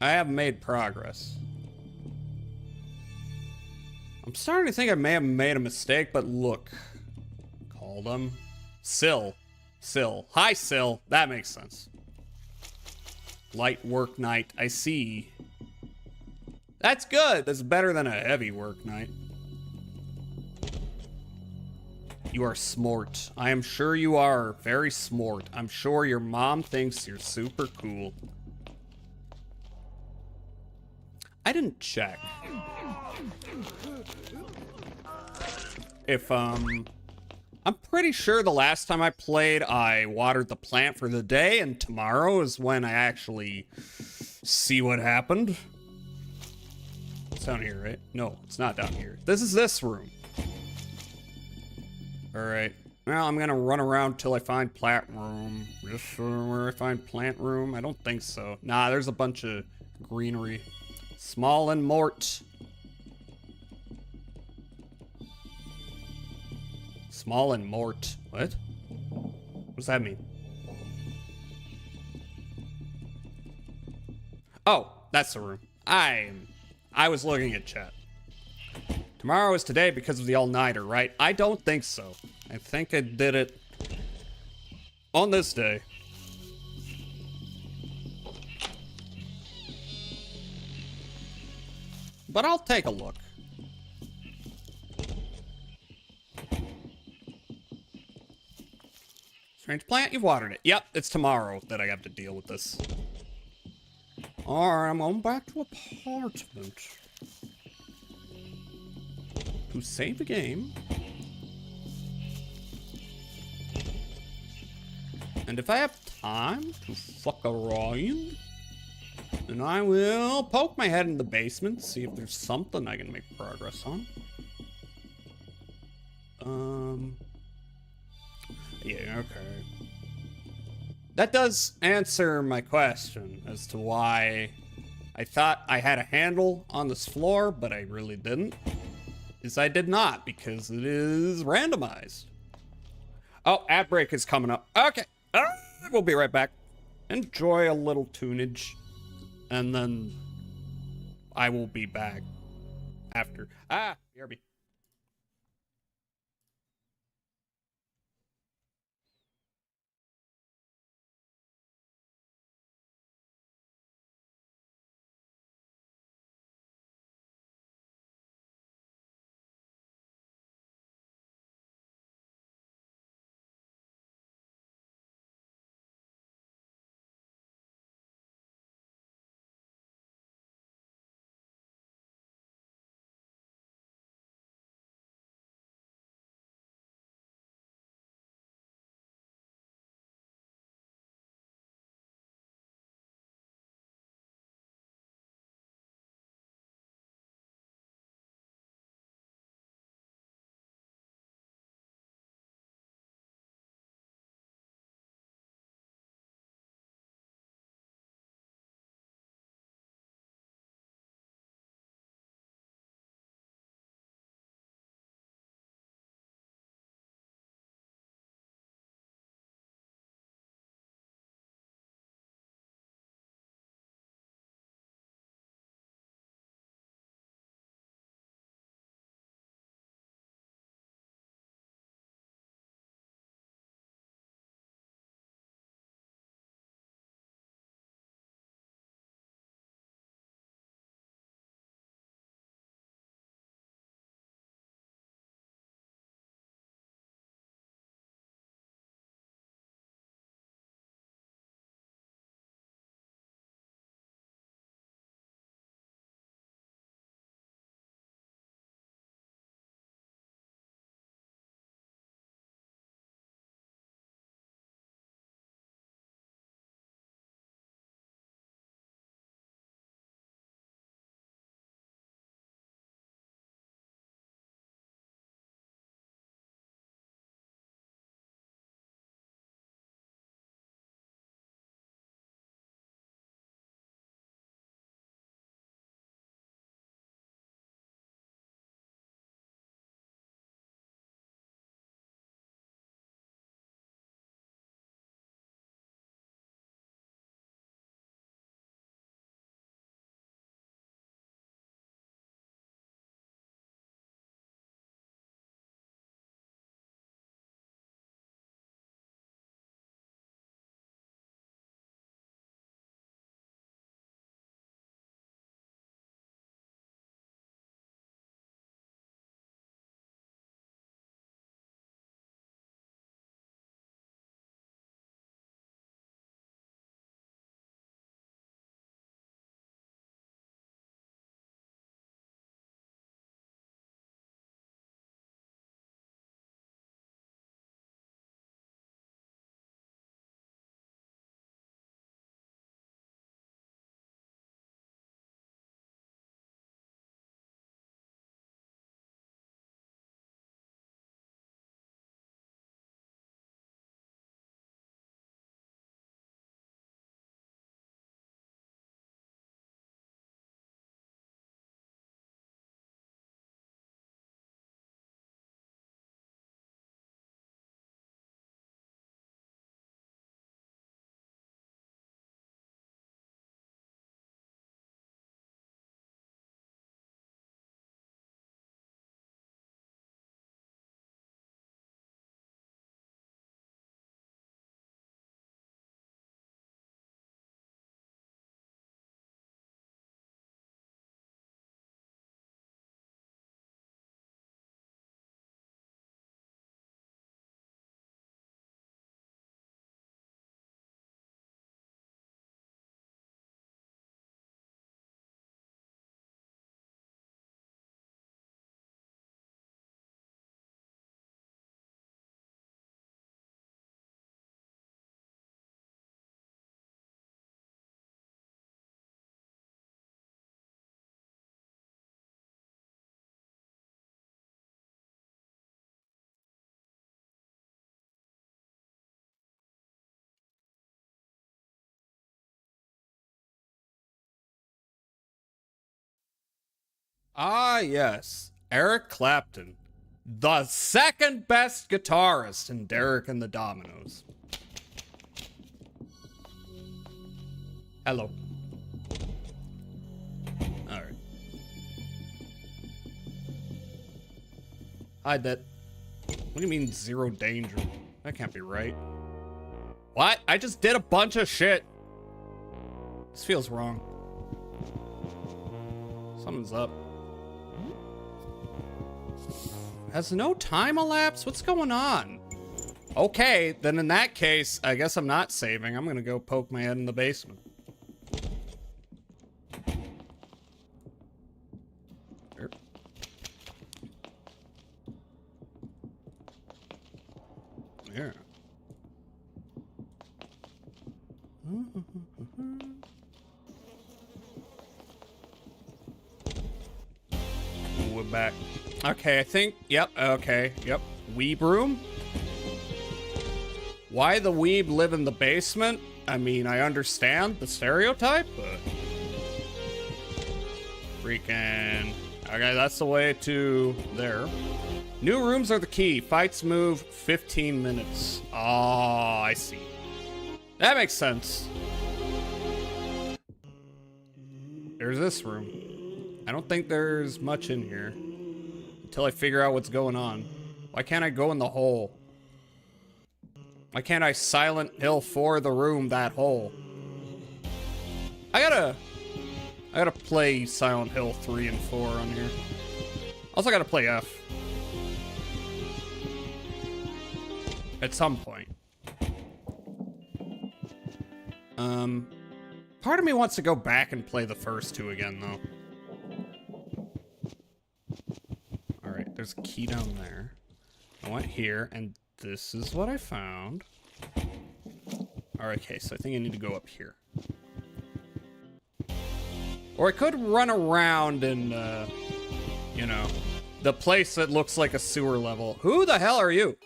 Speaker 2: I have made progress. I'm starting to think I may have made a mistake, but look. Called him. Syl. Hi, Syl. That makes sense. Light work night. I see. That's good. That's better than a heavy work night. You are smart. I am sure you are very smart. I'm sure your mom thinks you're super cool. I didn't check if, I'm pretty sure the last time I played, I watered the plant for the day, and tomorrow is when I actually see what happened. It's down here, right? No, it's not down here. This is this room. Alright. Well, I'm gonna run around till I find plant room. Just where I find plant room? I don't think so. Nah, there's a bunch of greenery. Small and Mort. Small and Mort. What? What does that mean? Oh, that's the room. I was looking at chat. Tomorrow is today because of the all-nighter, right? I don't think so. I think I did it on this day. But I'll take a look. Strange plant, you've watered it. Yep, it's tomorrow that I have to deal with this. Alright, I'm going back to apartment. To save the game. And if I have time to fuck around, then I will poke my head in the basement, see if there's something I can make progress on. Yeah, okay. That does answer my question as to why I thought I had a handle on this floor, but I really didn't. Is I did not, because it is randomized. Oh, ad break is coming up. Okay, we'll be right back. Enjoy a little tunage, and then I will be back after. BRB. Ah, yes. Eric Clapton. The second best guitarist in Derek and the Dominoes. Hello. Alright. Hide that. What do you mean zero danger? That can't be right. What? I just did a bunch of shit. This feels wrong. Something's up. Has no time elapsed? What's going on? Okay, then in that case, I guess I'm not saving. I'm gonna go poke my head in the basement. Sure. Yeah. We're back. Okay, I think, yep, okay, yep. Weeb room? Why the weeb live in the basement? I mean, I understand the stereotype, but... Freaking... Okay, that's the way to there. New rooms are the key. Fights move 15 minutes. Oh, I see. That makes sense. There's this room. I don't think there's much in here. Until I figure out what's going on. Why can't I go in the hole? Why can't I Silent Hill 4 the room that hole? I gotta play Silent Hill 3 and 4 on here. Also gotta play F. At some point. Part of me wants to go back and play the first two again, though. Alright, there's a key down there. I went here, and this is what I found. Alright, okay, so I think I need to go up here. Or I could run around and, you know, the place that looks like a sewer level. Who the hell are you?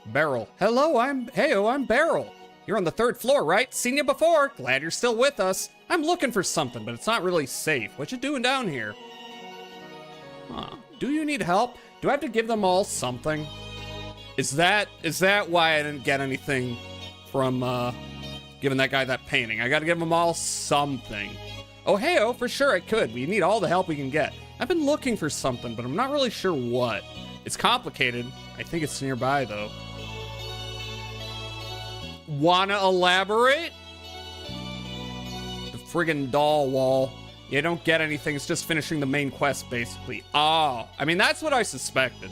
Speaker 2: Beryl. Hello, I'm Beryl. You're on the 3rd floor, right? Seen you before. Glad you're still with us. I'm looking for something, but it's not really safe. What you doing down here? Huh. Do you need help? Do I have to give them all something? Is that why I didn't get anything from, giving that guy that painting? I gotta give them all something. Oh, hey-oh, for sure I could. We need all the help we can get. I've been looking for something, but I'm not really sure what. It's complicated. I think it's nearby, though. Wanna elaborate? The friggin' doll wall. You don't get anything, it's just finishing the main quest, basically. Oh, I mean, that's what I suspected.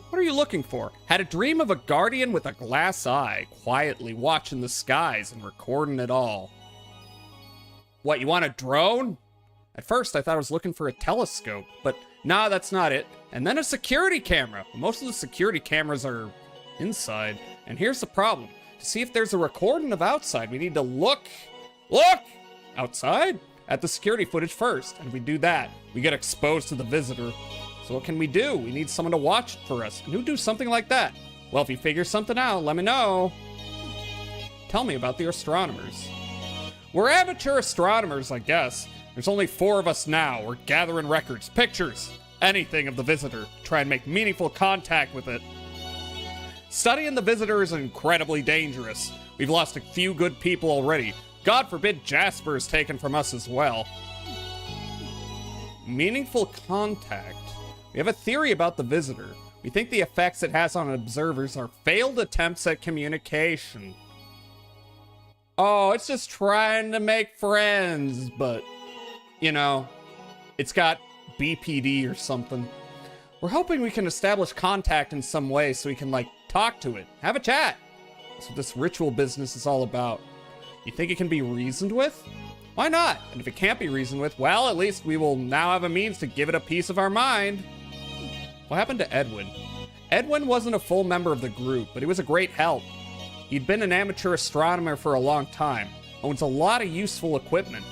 Speaker 2: What are you looking for? Had a dream of a guardian with a glass eye, quietly watching the skies and recording it all. What, you want a drone? At first, I thought I was looking for a telescope, but nah, that's not it. And then a security camera. Most of the security cameras are inside. And here's the problem. To see if there's a recording of outside, we need to look outside at the security footage first. And if we do that, we get exposed to the visitor. So what can we do? We need someone to watch it for us. And who'd do something like that? Well, if you figure something out, let me know. Tell me about the astronomers. We're amateur astronomers, I guess. There's only 4 of us now. We're gathering records, pictures, anything of the visitor. Try and make meaningful contact with it. Studying the visitor is incredibly dangerous. We've lost a few good people already. God forbid Jasper is taken from us as well. Meaningful contact. We have a theory about the visitor. We think the effects it has on observers are failed attempts at communication. Oh, it's just trying to make friends, but, you know, it's got BPD or something. We're hoping we can establish contact in some way so we can, like, talk to it. Have a chat. That's what this ritual business is all about. You think it can be reasoned with? Why not? And if it can't be reasoned with, well, at least we will now have a means to give it a piece of our mind. What happened to Edwin? Edwin wasn't a full member of the group, but he was a great help. He'd been an amateur astronomer for a long time, owns a lot of useful equipment.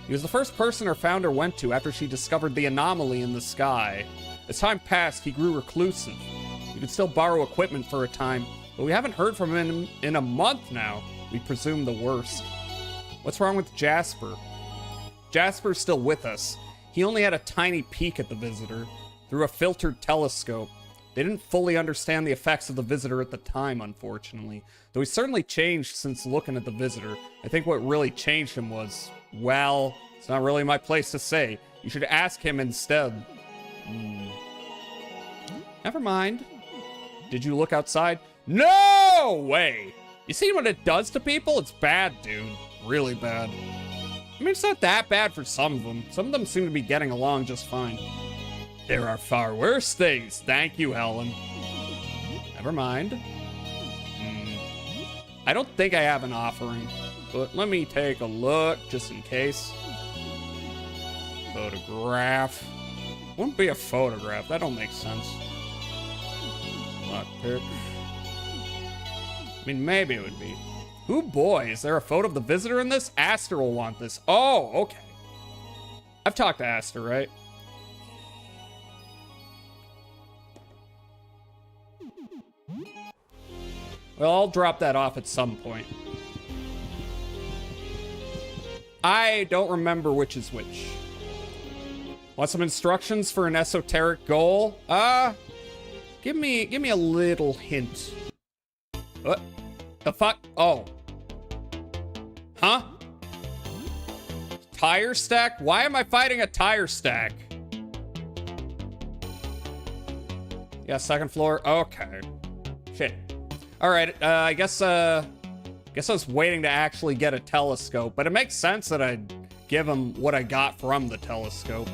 Speaker 2: He was the first person our founder went to after she discovered the anomaly in the sky. As time passed, he grew reclusive. We could still borrow equipment for a time, but we haven't heard from him in a month now. We presume the worst. What's wrong with Jasper? Jasper's still with us. He only had a tiny peek at the visitor through a filtered telescope. They didn't fully understand the effects of the visitor at the time, unfortunately. Though he certainly changed since looking at the visitor. I think what really changed him was, well, it's not really my place to say. You should ask him instead. Never mind. Did you look outside? No way! You see what it does to people? It's bad, dude. Really bad. I mean, it's not that bad for some of them. Some of them seem to be getting along just fine. There are far worse things. Thank you, Helen. Never mind. I don't think I have an offering, but let me take a look just in case. Photograph. Wouldn't be a photograph. That don't make sense. Lockpick. I mean, maybe it would be. Ooh, boy, is there a photo of the visitor in this? Aster will want this. Oh, okay. I've talked to Aster, right? Well, I'll drop that off at some point. I don't remember which is which. Want some instructions for an esoteric goal? Give me a little hint. What the fuck? Oh. Huh? Tire stack? Why am I fighting a tire stack? Yeah, second floor. Okay. Shit. All right. I guess I was waiting to actually get a telescope, but it makes sense that I'd give him what I got from the telescope.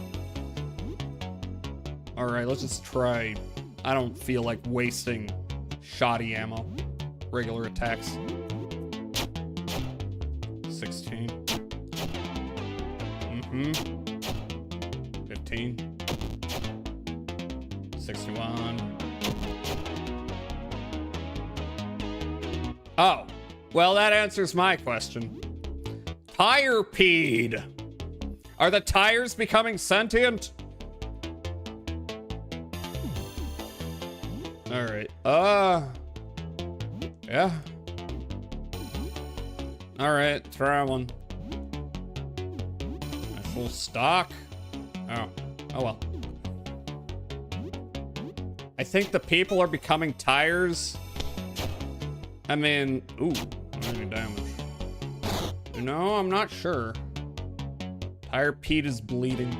Speaker 2: All right, let's just try. I don't feel like wasting shoddy ammo. Regular attacks. 16. 15. 61. Oh, well, that answers my question. Tire peed. Are the tires becoming sentient? All right. Yeah. All right, try one. My full stock. Oh well. I think the people are becoming tires. I mean, ooh, any damage. No, I'm not sure. Tire Pete is bleeding.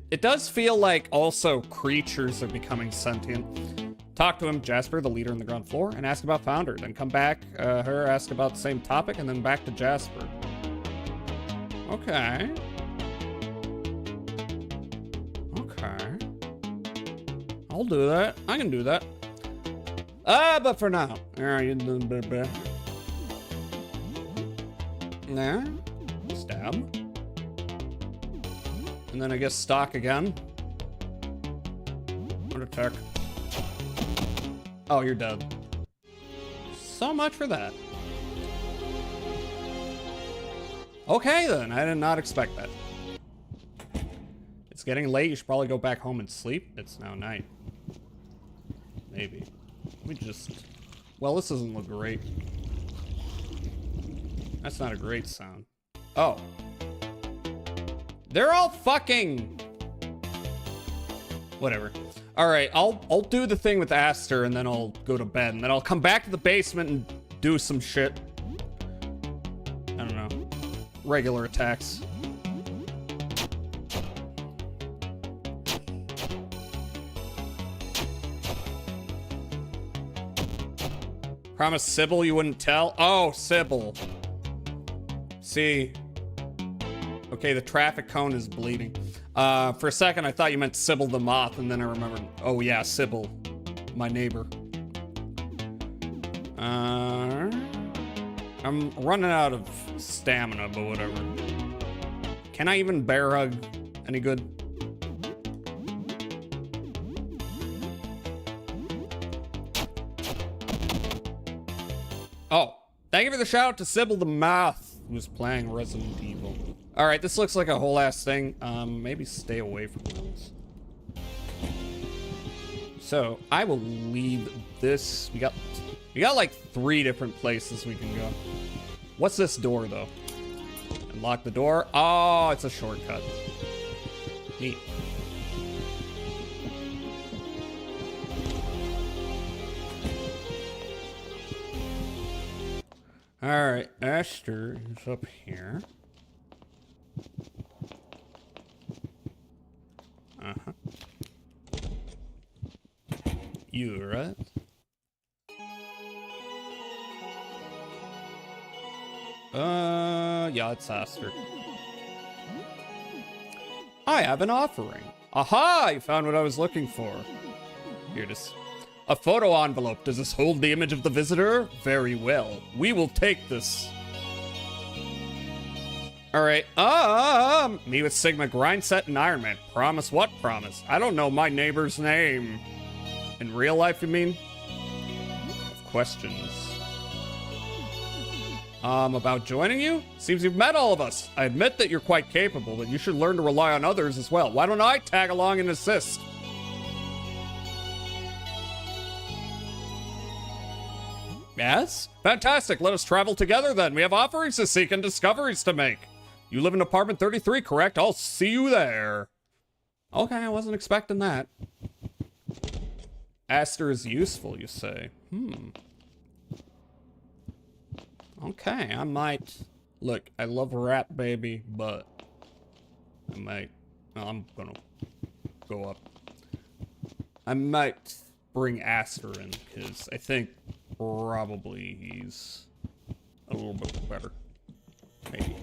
Speaker 2: It does feel like also creatures are becoming sentient. Talk to him, Jasper, the leader in the ground floor, and ask about Founder. Then come back, ask about the same topic, and then back to Jasper. Okay. Okay. I'll do that. I can do that. But for now. There. Stab. And then I guess stock again. What attack? Oh, you're dead. So much for that. Okay then, I did not expect that. It's getting late, you should probably go back home and sleep. It's now night. Maybe. Let me just... Well, this doesn't look great. That's not a great sound. Oh. They're all fucking... Whatever. All right, I'll do the thing with Aster, and then I'll go to bed, and then I'll come back to the basement and do some shit. I don't know. Regular attacks. Promise Sybil you wouldn't tell? Oh, Sybil. See. Okay, the traffic cone is bleeding. For a second, I thought you meant Sybil the Moth, and then I remembered, oh yeah, Sybil, my neighbor. I'm running out of stamina, but whatever. Can I even bear hug? Any good? Oh, thank you for the shout out to Sybil the Moth, who's playing Resident Evil. All right, this looks like a whole ass thing. Maybe stay away from those. So I will leave this. We got like 3 different places we can go. What's this door though? Unlock the door. Oh, it's a shortcut. Neat. Alright, Esther is up here. Uh-huh. You, right? Yeah, it's Esther. I have an offering. Aha! You found what I was looking for. Here it is. A photo envelope. Does this hold the image of the visitor? Very well. We will take this. Alright. Me with Sigma, Grindset, and Iron Man. Promise what promise? I don't know my neighbor's name. In real life, you mean? Questions. About joining you? Seems you've met all of us. I admit that you're quite capable, but you should learn to rely on others as well. Why don't I tag along and assist? Yes? Fantastic. Let us travel together then. We have offerings to seek and discoveries to make. You live in apartment 33, correct? I'll see you there. Okay, I wasn't expecting that. Aster is useful, you say. Okay, I might... Look, I love Rat Baby, but... I might... I'm gonna go up. I might bring Aster in, because I think probably he's a little bit better. Maybe.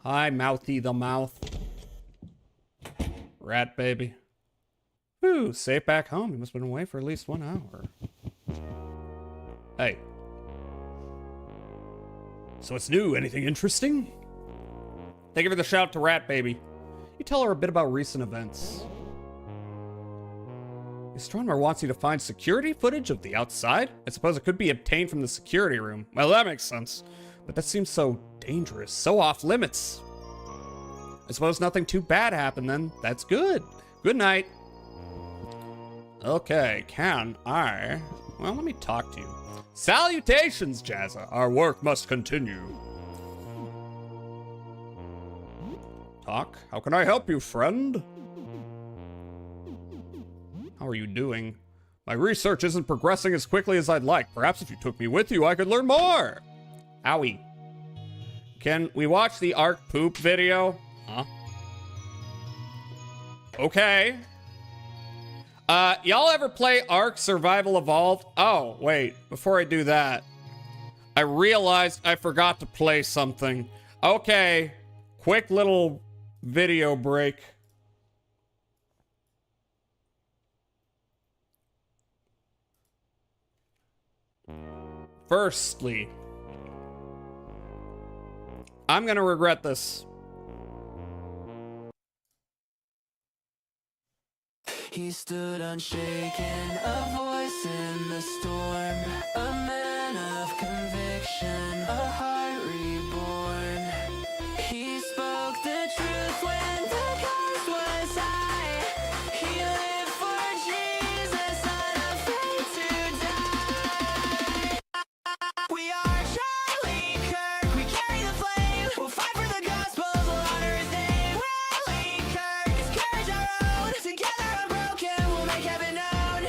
Speaker 2: Hi, Mouthy the Mouth. Rat Baby. Whew, safe back home. He must have been away for at least 1 hour. Hey. So what's new? Anything interesting? Thank you for the shout to Rat Baby. You tell her a bit about recent events. Astronomer wants you to find security footage of the outside? I suppose it could be obtained from the security room. Well, that makes sense. But that seems so dangerous, so off limits. I suppose nothing too bad happened then. That's good. Good night. Okay, can I... Well, let me talk to you. Salutations, Jazza. Our work must continue. Talk? How can I help you, friend? How are you doing? My research isn't progressing as quickly as I'd like. Perhaps if you took me with you, I could learn more. Owie. Can we watch the Ark poop video? Huh? Okay. Y'all ever play Ark Survival Evolved? Oh, wait. Before I do that, I realized I forgot to play something. Okay. Quick little video break. Firstly, I'm gonna regret this.
Speaker 4: He stood unshaken, a voice in the storm, a man of conviction, a heart reborn. He spoke the truth when the cost was high. He lived for Jesus, unafraid to die. We are Charlie Kirk, we carry the flame. We'll fight for the gospel, we'll honor his name. Rally Kirk, his courage our own. Together unbroken, we'll make heaven known.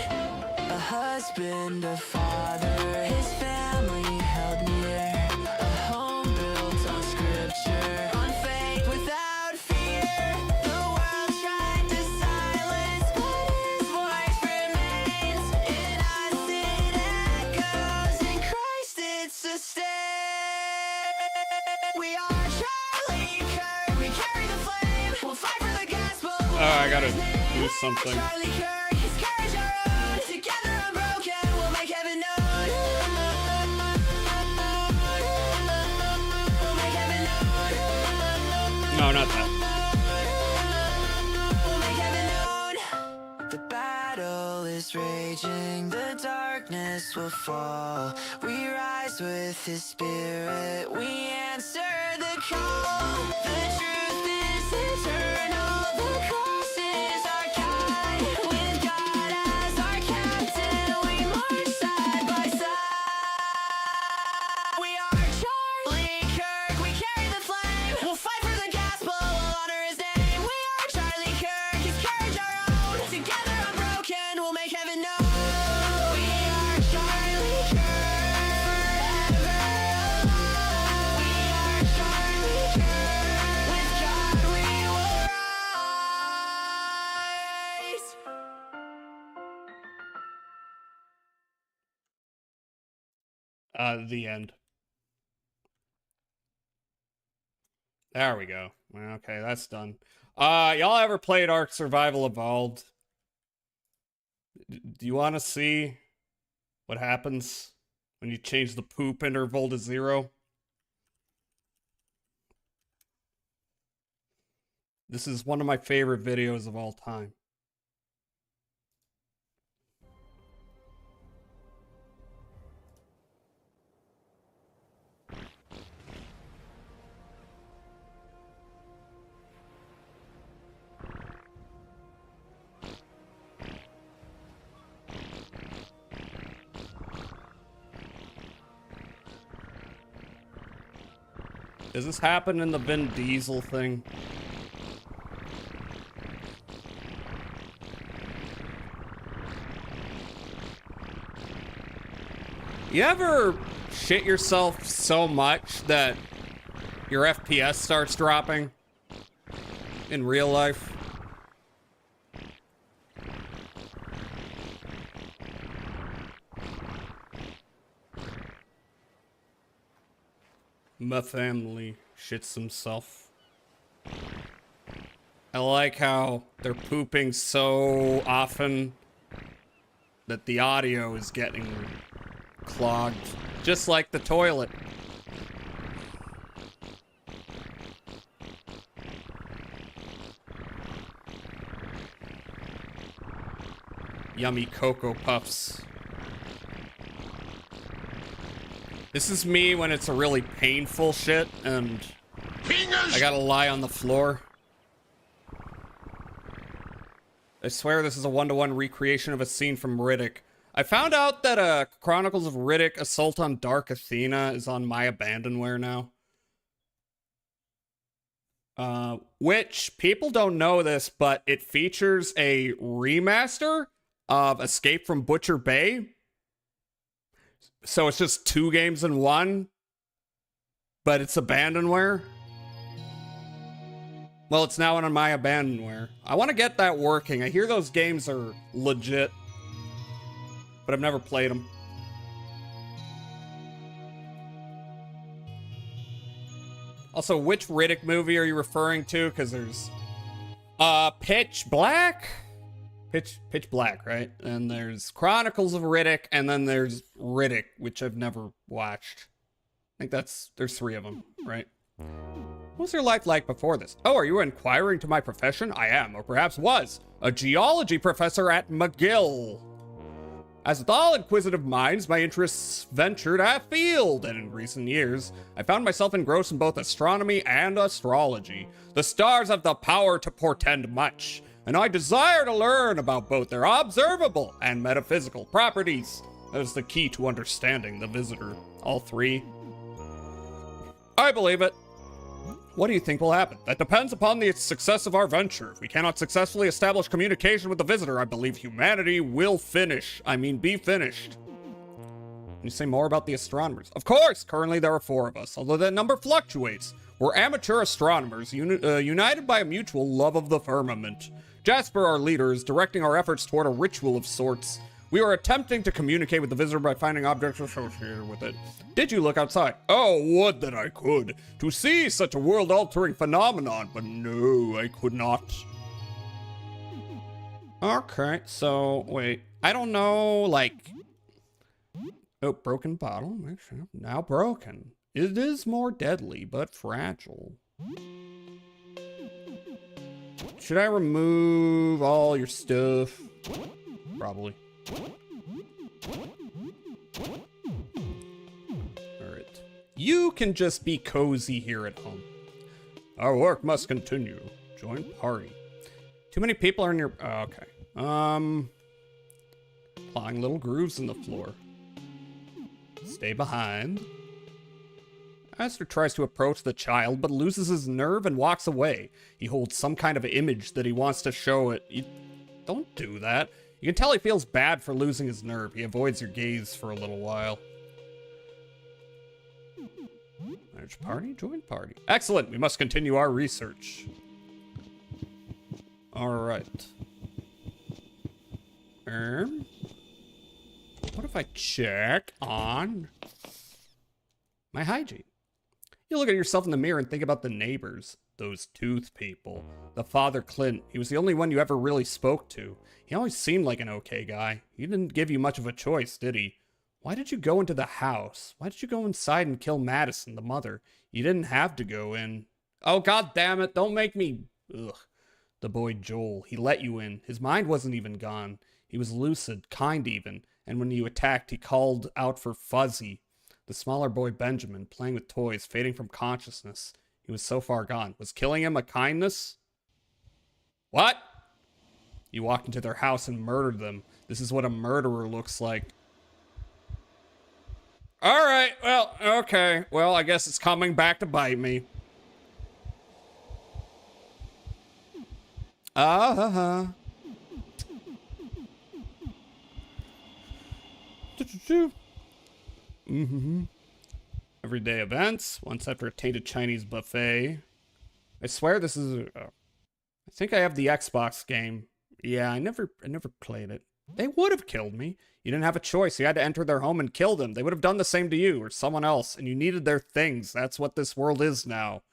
Speaker 4: A husband, a father, his family held near. A home built on scripture, on faith without fear. The world tried to silence, but his voice remains. In us it echoes, in Christ it sustains. We are Charlie Kirk, we carry the flame. We'll fight for the gospel.
Speaker 2: I gotta do something.
Speaker 4: Charlie Kirk, his courage our own. Together unbroken, we'll make heaven known. We'll make heaven known.
Speaker 2: No, not that.
Speaker 4: We'll make heaven known. The battle is raging, the darkness will fall. We rise with his spirit, we answer the call. The truth is eternal, the cross is our guide. With God as our captain, we march side by side. We are
Speaker 2: The end. There we go. Okay, that's done. Y'all ever played Ark Survival Evolved? Do you want to see what happens when you change the poop interval to 0? This is one of my favorite videos of all time. Does this happen in the Vin Diesel thing? You ever shit yourself so much that your FPS starts dropping in real life? My family shits himself. I like how they're pooping so often that the audio is getting clogged, just like the toilet. Yummy Cocoa Puffs. This is me when it's a really painful shit and I gotta lie on the floor. I swear this is a one-to-one recreation of a scene from Riddick. I found out that Chronicles of Riddick Assault on Dark Athena is on My Abandonware now. Which, people don't know this, but it features a remaster of Escape from Butcher Bay. So it's just 2 games in one, but it's abandonware. Well, it's now on My Abandonware. I want to get that working. I hear those games are legit, but I've never played them. Also, which Riddick movie are you referring to? Because there's Pitch Black? Pitch Black, right? And there's Chronicles of Riddick, and then there's Riddick, which I've never watched. I think there's 3 of them, right? What was your life like before this? Oh, are you inquiring to my profession? I am, or perhaps was, a geology professor at McGill. As with all inquisitive minds, my interests ventured afield, and in recent years, I found myself engrossed in both astronomy and astrology. The stars have the power to portend much, and I desire to learn about both their observable and metaphysical properties. That is the key to understanding the visitor. All 3. I believe it. What do you think will happen? That depends upon the success of our venture. If we cannot successfully establish communication with the visitor, I believe humanity will be finished. Can you say more about the astronomers? Of course! Currently there are 4 of us, although that number fluctuates. We're amateur astronomers, united by a mutual love of the firmament. Jasper, our leader, is directing our efforts toward a ritual of sorts. We are attempting to communicate with the visitor by finding objects associated with it. Did you look outside? Oh, would that I could, to see such a world-altering phenomenon, but no, I could not. Okay, so, wait, I don't know, like... Oh, broken bottle, now broken. It is more deadly, but fragile. Should I remove all your stuff? Probably. Alright. You can just be cozy here at home. Our work must continue. Join party. Too many people are in your... Oh, okay. Plowing little grooves in the floor. Stay behind. Aster tries to approach the child, but loses his nerve and walks away. He holds some kind of image that he wants to show it. Don't do that. You can tell he feels bad for losing his nerve. He avoids your gaze for a little while. Manage party? Join party. Excellent! We must continue our research. Alright. What if I check on my hygiene. You look at yourself in the mirror and think about the neighbors, those tooth people. The Father Clint, he was the only one you ever really spoke to. He always seemed like an okay guy. He didn't give you much of a choice, did he? Why did you go into the house? Why did you go inside and kill Madison, the mother? You didn't have to go in. Oh, god damn it, don't make me... Ugh. The boy Joel, he let you in. His mind wasn't even gone. He was lucid, kind even, and when you attacked, he called out for Fuzzy. The smaller boy Benjamin, playing with toys, fading from consciousness. He was so far gone. Was killing him a kindness? What? You walked into their house and murdered them. This is what a murderer looks like. Alright, well, okay. Well, I guess it's coming back to bite me. Everyday events. Once after a tainted Chinese buffet. I swear this is I think I have the Xbox game. Yeah, I never played it. They would have killed me. You didn't have a choice. You had to enter their home and kill them. They would have done the same to you or someone else, and you needed their things. That's what this world is now.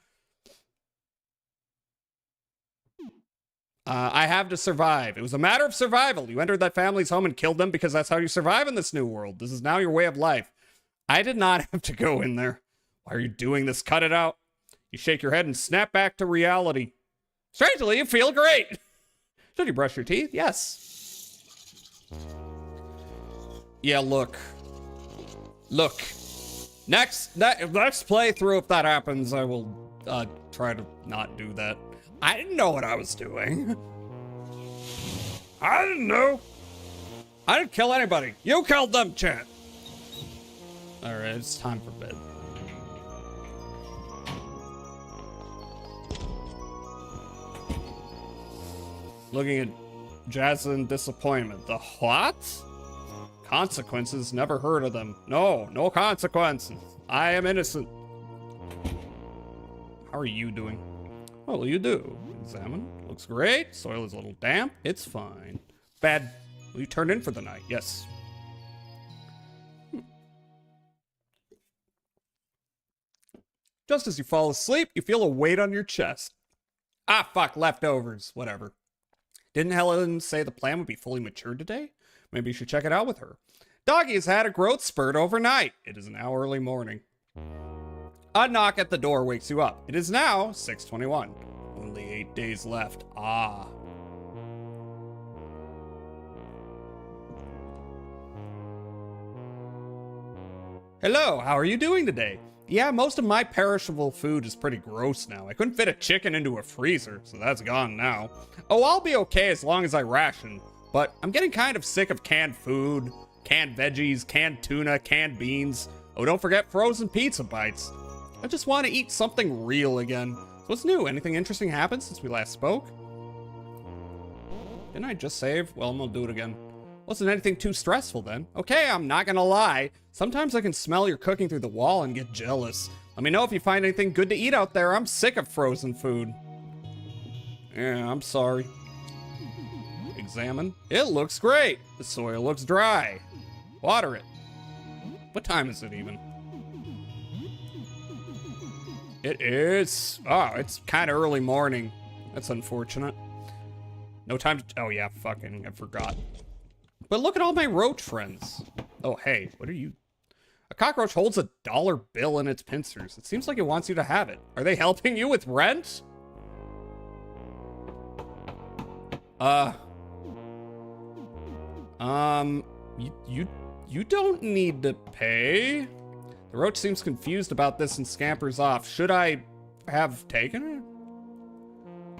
Speaker 2: I have to survive. It was a matter of survival. You entered that family's home and killed them because that's how you survive in this new world. This is now your way of life. I did not have to go in there. Why are you doing this? Cut it out. You shake your head and snap back to reality. Strangely, you feel great. Should you brush your teeth? Yes. Yeah, look. Look. Next playthrough, if that happens, I will try to not do that. I didn't know what I was doing. I didn't know. I didn't kill anybody. You killed them, chat. Alright, it's time for bed. Looking at Jazz in disappointment. The what? Consequences? Never heard of them. No consequences. I am innocent. How are you doing? What will you do? Examine. Looks great. Soil is a little damp. It's fine. Bad. Will you turn in for the night? Yes. Just as you fall asleep, you feel a weight on your chest. Ah, fuck, leftovers. Whatever. Didn't Helen say the plan would be fully matured today? Maybe you should check it out with her. Doggy has had a growth spurt overnight. It is now early morning. A knock at the door wakes you up. It is now 6:21. Only 8 days left. Ah. Hello, how are you doing today? Yeah, most of my perishable food is pretty gross now. I couldn't fit a chicken into a freezer, so that's gone now. Oh, I'll be okay as long as I ration, but I'm getting kind of sick of canned food, canned veggies, canned tuna, canned beans. Oh, don't forget frozen pizza bites. I just want to eat something real again. So what's new? Anything interesting happened since we last spoke? Didn't I just save? Well, I'm gonna do it again. Wasn't anything too stressful then. Okay, I'm not gonna lie. Sometimes I can smell your cooking through the wall and get jealous. Let me know if you find anything good to eat out there. I'm sick of frozen food. Yeah, I'm sorry. Examine. It looks great. The soil looks dry. Water it. What time is it even? It is. Oh, it's kind of early morning. That's unfortunate. No time to... Oh, yeah, fucking, I forgot. But look at all my roach friends. Oh, hey, what are you... A cockroach holds a dollar bill in its pincers. It seems like it wants you to have it. Are they helping you with rent? You don't need to pay. The roach seems confused about this and scampers off. Should I have taken it?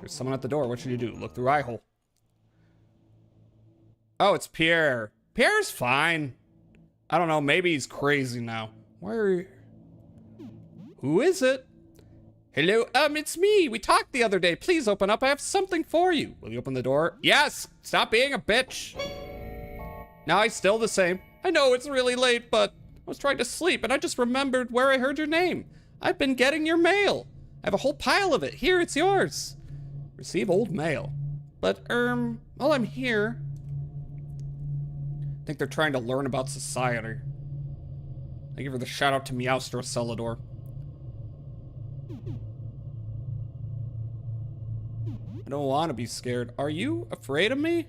Speaker 2: There's someone at the door. What should you do? Look through eye hole. Oh, it's Pierre. Pierre's fine. I don't know. Maybe he's crazy now. Why are you... Who is it? Hello, it's me. We talked the other day. Please open up. I have something for you. Will you open the door? Yes. Stop being a bitch. Now he's still the same. I know it's really late, but I was trying to sleep and I just remembered where I heard your name. I've been getting your mail. I have a whole pile of it. Here, it's yours. Receive old mail. But, while I'm here... I think they're trying to learn about society. Thank you for the shout out to Meowstro Celador. I don't want to be scared. Are you afraid of me?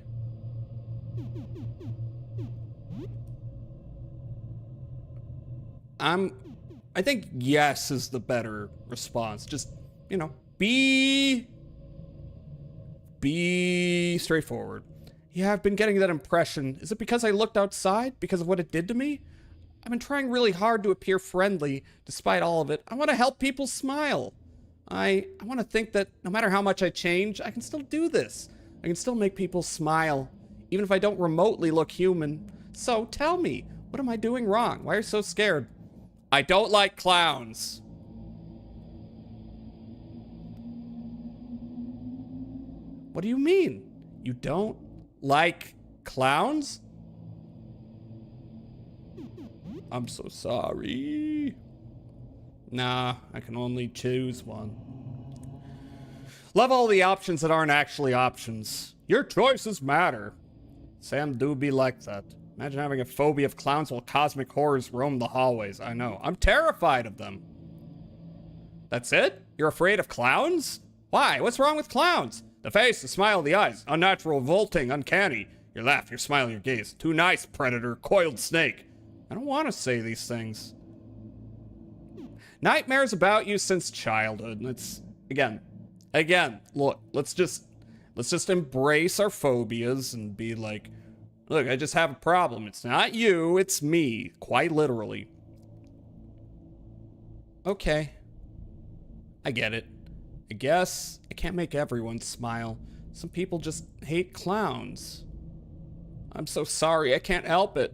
Speaker 2: I think yes is the better response. Just, you know, be straightforward. Yeah, I've been getting that impression. Is it because I looked outside? Because of what it did to me? I've been trying really hard to appear friendly despite all of it. I want to help people smile. I want to think that no matter how much I change, I can still do this. I can still make people smile, even if I don't remotely look human. So tell me, what am I doing wrong? Why are you so scared? I don't like clowns. What do you mean? You don't like clowns? I'm so sorry. Nah, I can only choose one. Love all the options that aren't actually options. Your choices matter. Sam do be like that. Imagine having a phobia of clowns while cosmic horrors roam the hallways. I know. I'm terrified of them. That's it? You're afraid of clowns? Why? What's wrong with clowns? The face, the smile, the eyes. Unnatural, revolting, uncanny. Your laugh, your smile, your gaze. Too nice, predator, coiled snake. I don't want to say these things. Nightmares about you since childhood. It's, again, look, let's just embrace our phobias and be like, look, I just have a problem. It's not you, it's me. Quite literally. Okay. I get it. I guess I can't make everyone smile. Some people just hate clowns. I'm so sorry, I can't help it.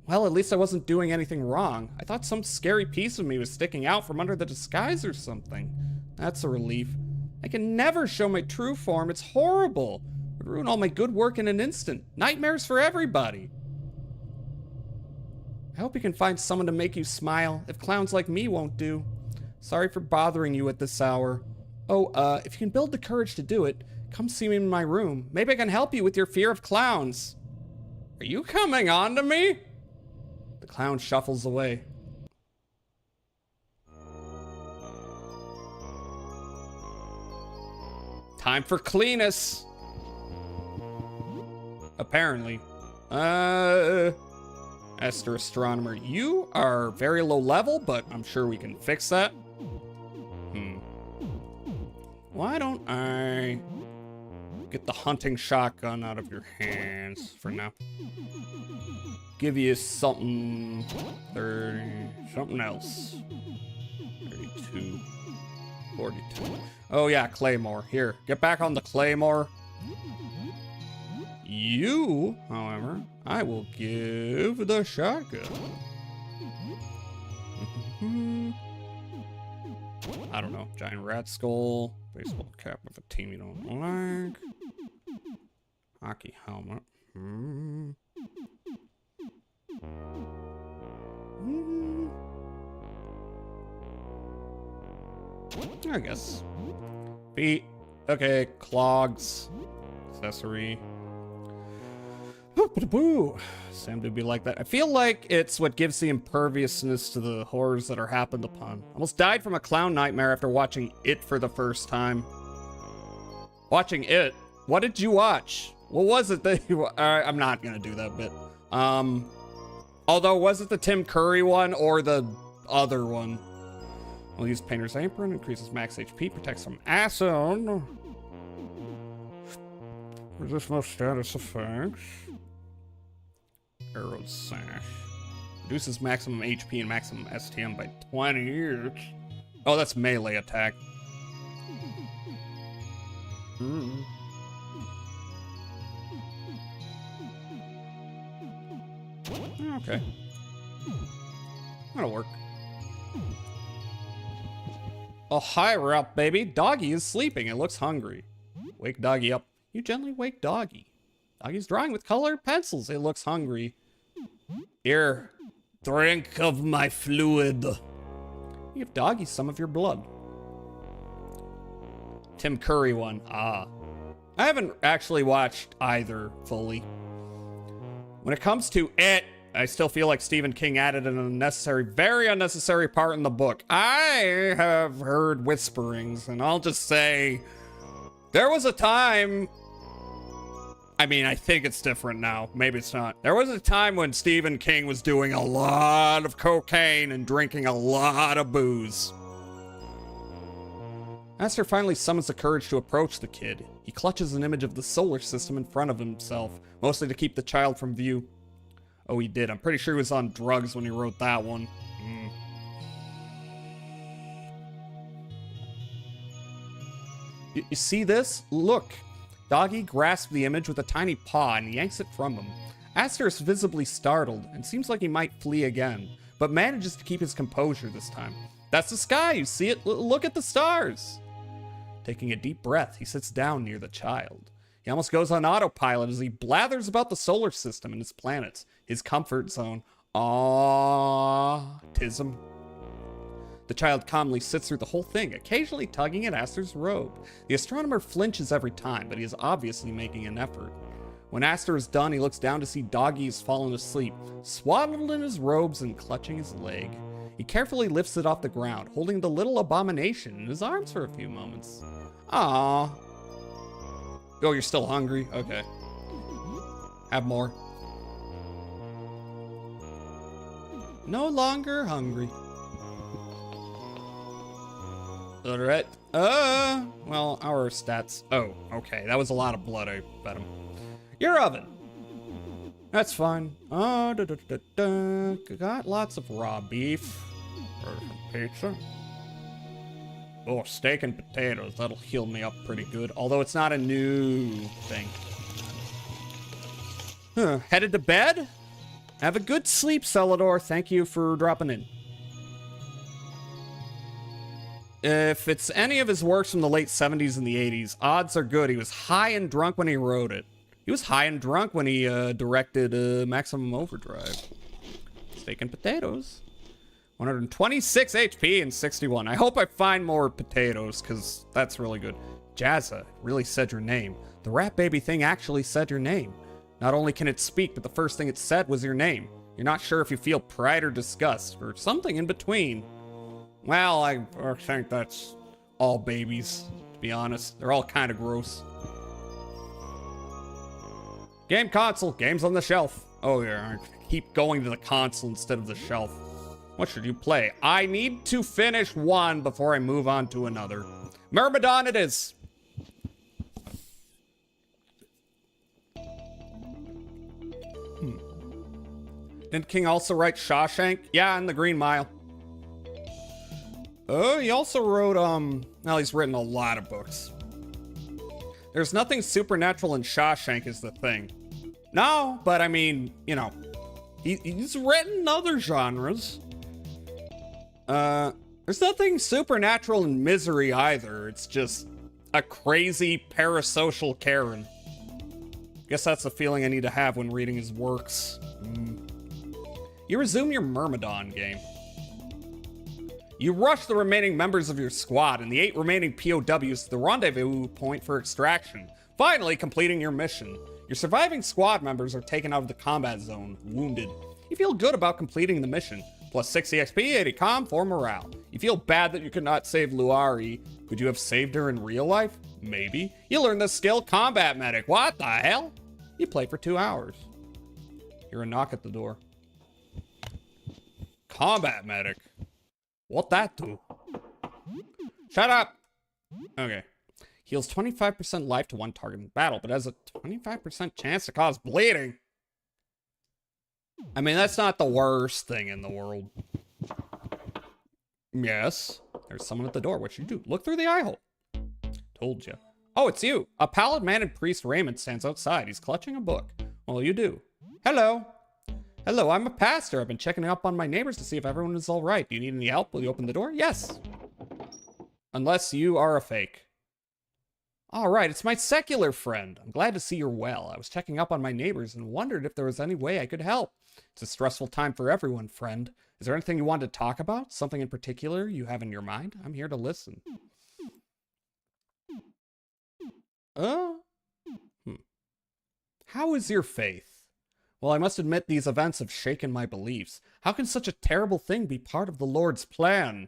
Speaker 2: Well, at least I wasn't doing anything wrong. I thought some scary piece of me was sticking out from under the disguise or something. That's a relief. I can never show my true form. It's horrible. It would ruin all my good work in an instant. Nightmares for everybody. I hope you can find someone to make you smile, if clowns like me won't do. Sorry for bothering you at this hour. Oh, if you can build the courage to do it, come see me in my room. Maybe I can help you with your fear of clowns. Are you coming on to me? The clown shuffles away. Time for Cleanus. Apparently. Esther Astronomer, you are very low level, but I'm sure we can fix that. Why don't I get the hunting shotgun out of your hands for now? Give you something 30, something else. 32, 42. Oh yeah, Claymore. Here, get back on the Claymore. You, however, I will give the shotgun. I don't know. Giant rat skull. Baseball cap of a team you don't like. Hockey helmet. I guess. Feet. Okay, clogs. Accessory. Boo. Sam do be like that. I feel like it's what gives the imperviousness to the horrors that are happened upon. Almost died from a clown nightmare after watching It for the first time. Watching It? What did you watch? What was it that you... I'm not gonna do that bit. Although, was it the Tim Curry one or the other one? We'll use Painter's Apron, increases max HP, protects from acid. Resist most status effects. Arrow Sash. Reduces maximum HP and maximum STM by 20 years. Oh, that's melee attack. Okay. That'll work. Oh, hi, we're up, baby. Doggy is sleeping. It looks hungry. Wake Doggy up. You gently wake Doggy. Doggy's drawing with colored pencils. It looks hungry. Here, drink of my fluid. Give Doggy some of your blood. Tim Curry one. Ah. I haven't actually watched either fully. When it comes to It, I still feel like Stephen King added an unnecessary, very unnecessary part in the book. I have heard whisperings, and I'll just say, there was a time, I mean, I think it's different now. Maybe it's not. There was a time when Stephen King was doing a lot of cocaine and drinking a lot of booze. Aster finally summons the courage to approach the kid. He clutches an image of the solar system in front of himself, mostly to keep the child from view. Oh, he did. I'm pretty sure he was on drugs when he wrote that one. You see this? Look. Doggy grasps the image with a tiny paw and yanks it from him. Aster is visibly startled and seems like he might flee again, but manages to keep his composure this time. That's the sky, you see it? Look at the stars. Taking a deep breath, he sits down near the child. He almost goes on autopilot as he blathers about the solar system and its planets, his comfort zone. Autism. The child calmly sits through the whole thing, occasionally tugging at Aster's robe. The astronomer flinches every time, but he is obviously making an effort. When Aster is done, he looks down to see Doggy has fallen asleep, swaddled in his robes and clutching his leg. He carefully lifts it off the ground, holding the little abomination in his arms for a few moments. Aww. Oh, you're still hungry? Okay. Have more. No longer hungry. Alright. Well, our stats. Oh, okay. That was a lot of blood, I bet him. Your oven. That's fine. Got lots of raw beef. Or some pizza. Oh, steak and potatoes. That'll heal me up pretty good. Although it's not a new thing. Headed to bed? Have a good sleep, Celador. Thank you for dropping in. If it's any of his works from the late 70s and the 80s, odds are good he was high and drunk when he wrote it. He was high and drunk when he directed Maximum Overdrive. Steak and potatoes. 126 HP and 61. I hope I find more potatoes, because that's really good. Jazza really said your name. The rat baby thing actually said your name. Not only can it speak, but the first thing it said was your name. You're not sure if you feel pride or disgust, or something in between. Well, I think that's all babies, to be honest. They're all kind of gross. Game console, games on the shelf. Oh yeah, I keep going to the console instead of the shelf. What should you play? I need to finish one before I move on to another. Myrmidon it is. Didn't King also write Shawshank? Yeah, and The Green Mile. Oh, he also wrote, well, he's written a lot of books. There's nothing supernatural in Shawshank is the thing. No, but I mean, you know, he's written other genres. There's nothing supernatural in Misery either. It's just a crazy parasocial Karen. Guess that's the feeling I need to have when reading his works. You resume your Myrmidon game. You rush the remaining members of your squad and the 8 remaining POWs to the rendezvous point for extraction, finally completing your mission. Your surviving squad members are taken out of the combat zone, wounded. You feel good about completing the mission, plus 60 XP, 80 comm for morale. You feel bad that you could not save Luari. Could you have saved her in real life? Maybe. You learn the skill Combat Medic. What the hell? You play for 2 hours. Hear a knock at the door. Combat Medic? What that do? Shut up! Okay. Heals 25% life to one target in battle, but has a 25% chance to cause bleeding. I mean, that's not the worst thing in the world. Yes. There's someone at the door. What should you do? Look through the eye hole. Told you. Oh, it's you. A pallid man in priest raiment stands outside. He's clutching a book. Well, you do. Hello. Hello, I'm a pastor. I've been checking up on my neighbors to see if everyone is all right. Do you need any help? Will you open the door? Yes. Unless you are a fake. All right, it's my secular friend. I'm glad to see you're well. I was checking up on my neighbors and wondered if there was any way I could help. It's a stressful time for everyone, friend. Is there anything you want to talk about? Something in particular you have in your mind? I'm here to listen. How is your faith? Well, I must admit these events have shaken my beliefs. How can such a terrible thing be part of the Lord's plan?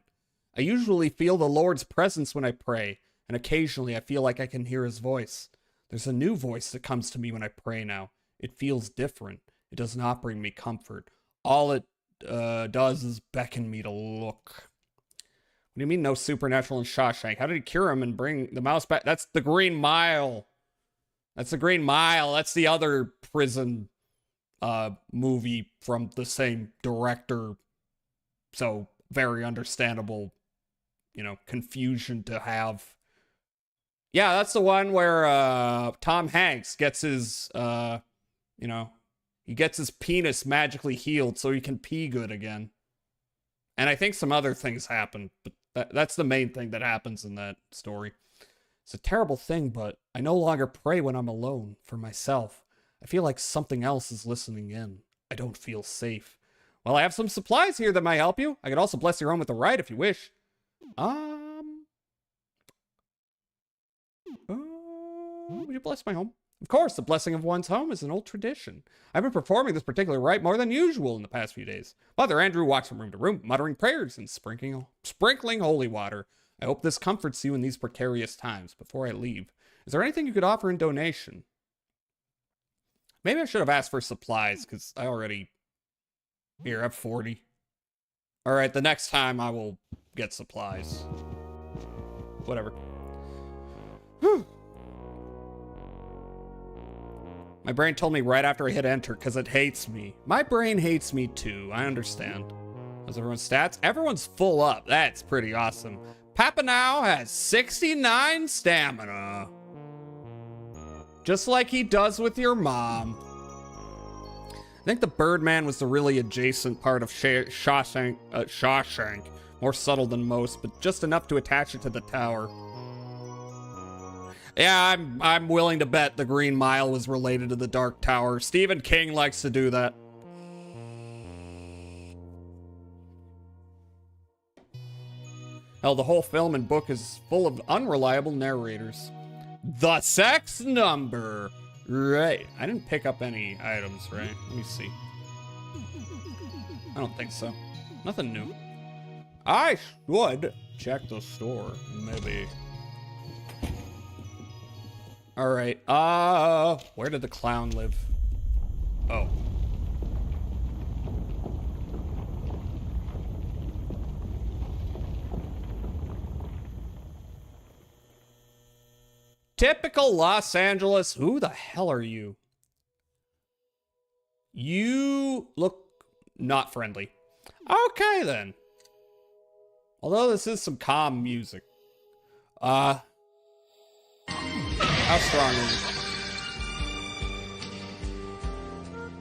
Speaker 2: I usually feel the Lord's presence when I pray, and occasionally I feel like I can hear his voice. There's a new voice that comes to me when I pray now. It feels different. It does not bring me comfort. All it does is beckon me to look. What do you mean no supernatural in Shawshank? How did he cure him and bring the mouse back? That's the Green Mile. That's the Green Mile. That's the other prison movie from the same director. So very understandable, confusion to have. Yeah, that's the one where Tom Hanks gets his, he gets his penis magically healed so he can pee good again. And I think some other things happen, but that's the main thing that happens in that story. It's a terrible thing, but I no longer pray when I'm alone, for myself. I feel like something else is listening in. I don't feel safe. Well, I have some supplies here that might help you. I could also bless your home with the rite if you wish. Would you bless my home? Of course, the blessing of one's home is an old tradition. I've been performing this particular rite more than usual in the past few days. Father Andrew walks from room to room, muttering prayers and sprinkling holy water. I hope this comforts you in these precarious times. Before I leave, is there anything you could offer in donation? Maybe I should have asked for supplies, because I already... Here, I have 40. Alright, the next time I will get supplies. Whatever. Whew. My brain told me right after I hit enter because it hates me. My brain hates me too. I understand. How's everyone's stats? Everyone's full up. That's pretty awesome. Papa now has 69 stamina. Just like he does with your mom. I think the Birdman was the really adjacent part of Shawshank. More subtle than most, but just enough to attach it to the tower. Yeah, I'm willing to bet the Green Mile was related to the Dark Tower. Stephen King likes to do that. Hell, the whole film and book is full of unreliable narrators. The sex number. Right. I didn't pick up any items, right? Let me see. I don't think so. Nothing new. I should check the store. Maybe. Alright, where did the clown live? Oh. Typical Los Angeles. Who the hell are you? You look not friendly. Okay, then. Although this is some calm music. How strong are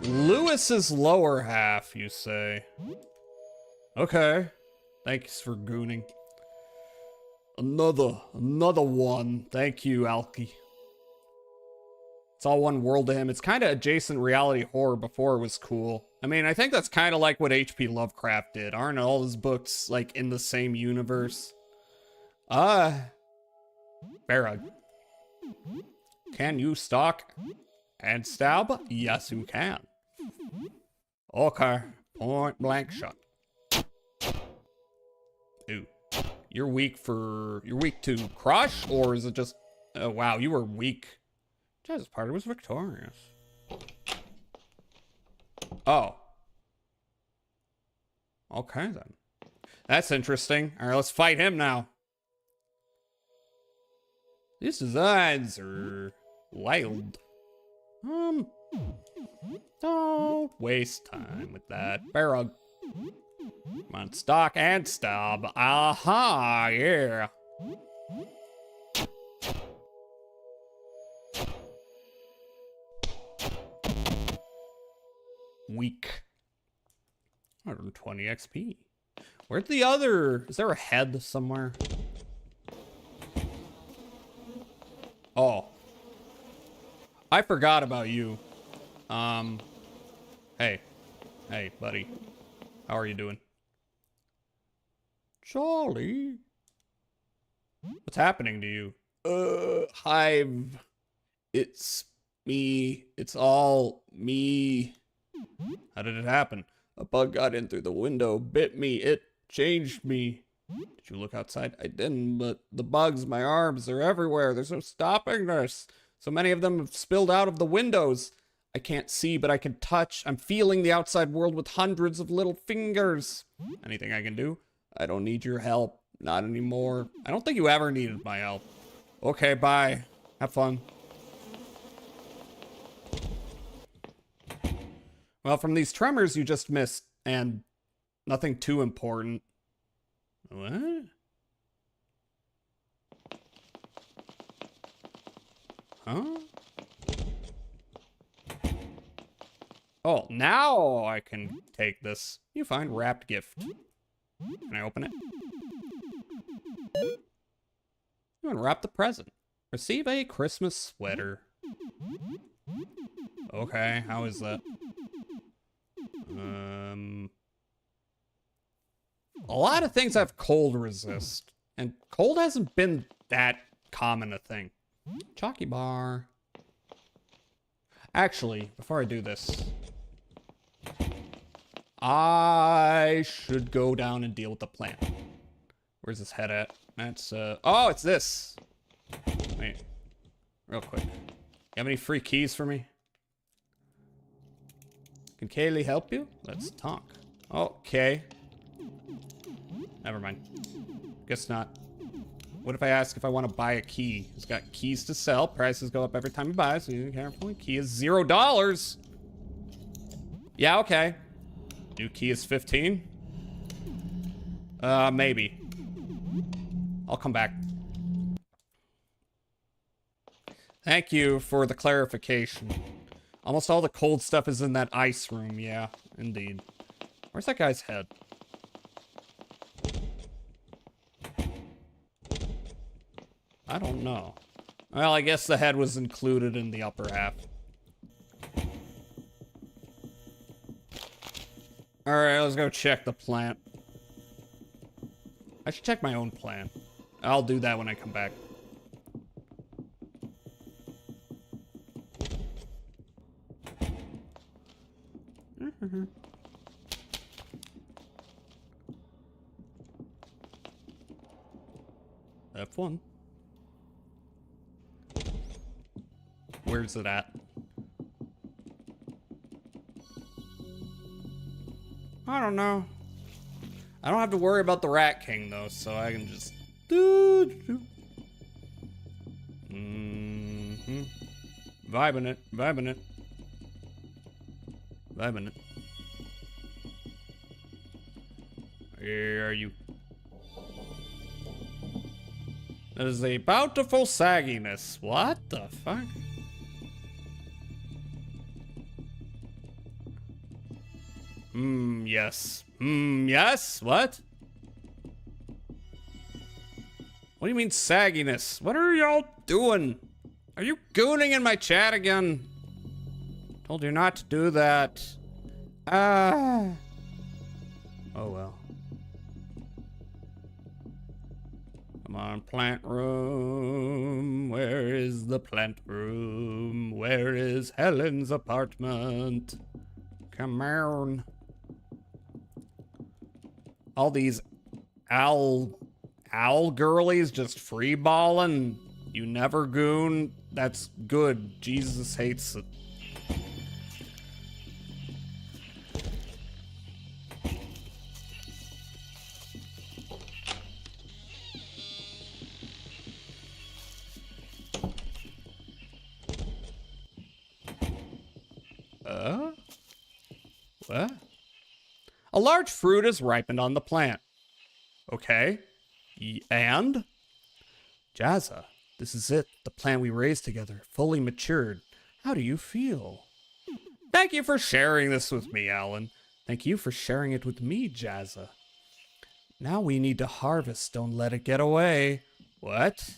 Speaker 2: you? Lewis's lower half, you say? Okay. Thanks for gooning. Another one. Thank you, Alki. It's all one world to him. It's kind of adjacent reality horror before it was cool. I mean, I think that's kind of like what H.P. Lovecraft did. Aren't all his books, like, in the same universe? Barag. Can you stalk and stab? Yes, you can. Okay. Point blank shot. Ooh. You're weak to crush, or is it just... Oh, wow, you were weak. Jazz's party was victorious. Oh. Okay, then. That's interesting. All right, let's fight him now. These designs are wild. Don't waste time with that. Barrel. Come on, stalk and stab. Aha, yeah. Weak. 120 XP. Where's the other? Is there a head somewhere? Oh. I forgot about you. Hey. Hey, buddy. How are you doing? Charlie? What's happening to you? Hive. It's me. It's all me. How did it happen? A bug got in through the window, bit me, it changed me. Did you look outside? I didn't, but the bugs, my arms, they're everywhere. There's no stopping this. So many of them have spilled out of the windows. I can't see, but I can touch. I'm feeling the outside world with hundreds of little fingers. Anything I can do? I don't need your help. Not anymore. I don't think you ever needed my help. Okay, bye. Have fun. Well, from these tremors you just missed, and nothing too important. What? Huh? Oh, now I can take this. You find wrapped gift. Can I open it? You unwrap the present. Receive a Christmas sweater. Okay, how is that? A lot of things have cold resist, and cold hasn't been that common a thing. Chalky bar. Actually, before I do this, I should go down and deal with the plant. Where's this head at? That's, oh, it's this. Wait, real quick. You have any free keys for me? Can Kaylee help you? Let's talk. Okay. Never mind. Guess not. What if I ask if I want to buy a key? He's got keys to sell. Prices go up every time you buy, so you be careful. Key is $0. Yeah, okay. New key is 15. Maybe. I'll come back. Thank you for the clarification. Almost all the cold stuff is in that ice room. Yeah, indeed. Where's that guy's head? I don't know. Well, I guess the head was included in the upper half. Alright, let's go check the plant. I should check my own plant. I'll do that when I come back. F1. Where's it at? I don't know. I don't have to worry about the Rat King though, so I can just vibing it, vibing it, vibing it. Where are you? That is a bountiful sagginess. What the fuck? Yes. Yes? What? What do you mean sagginess? What are y'all doing? Are you gooning in my chat again? Told you not to do that. Oh well. Come on, plant room. Where is the plant room? Where is Helen's apartment? Come on. All these owl girlies just free balling. You never goon. That's good. Jesus hates it. What? A large fruit is ripened on the plant. Okay. And? Jazza, this is it. The plant we raised together, fully matured. How do you feel? Thank you for sharing this with me, Alan. Thank you for sharing it with me, Jazza. Now we need to harvest. Don't let it get away. What?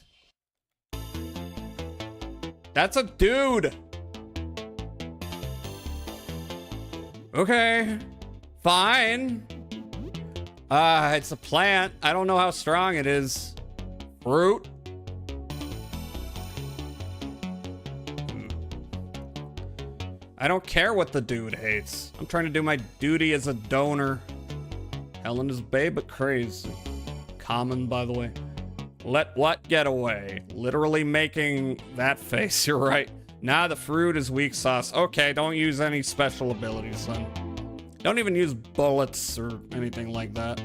Speaker 2: That's a dude. Okay. Fine. It's a plant. I don't know how strong it is. Fruit. I don't care what the dude hates. I'm trying to do my duty as a donor. Helen is bae but crazy. Common, by the way. Let what get away? Literally making that face, you're right. Nah, the fruit is weak sauce. Okay, don't use any special abilities then. Don't even use bullets or anything like that.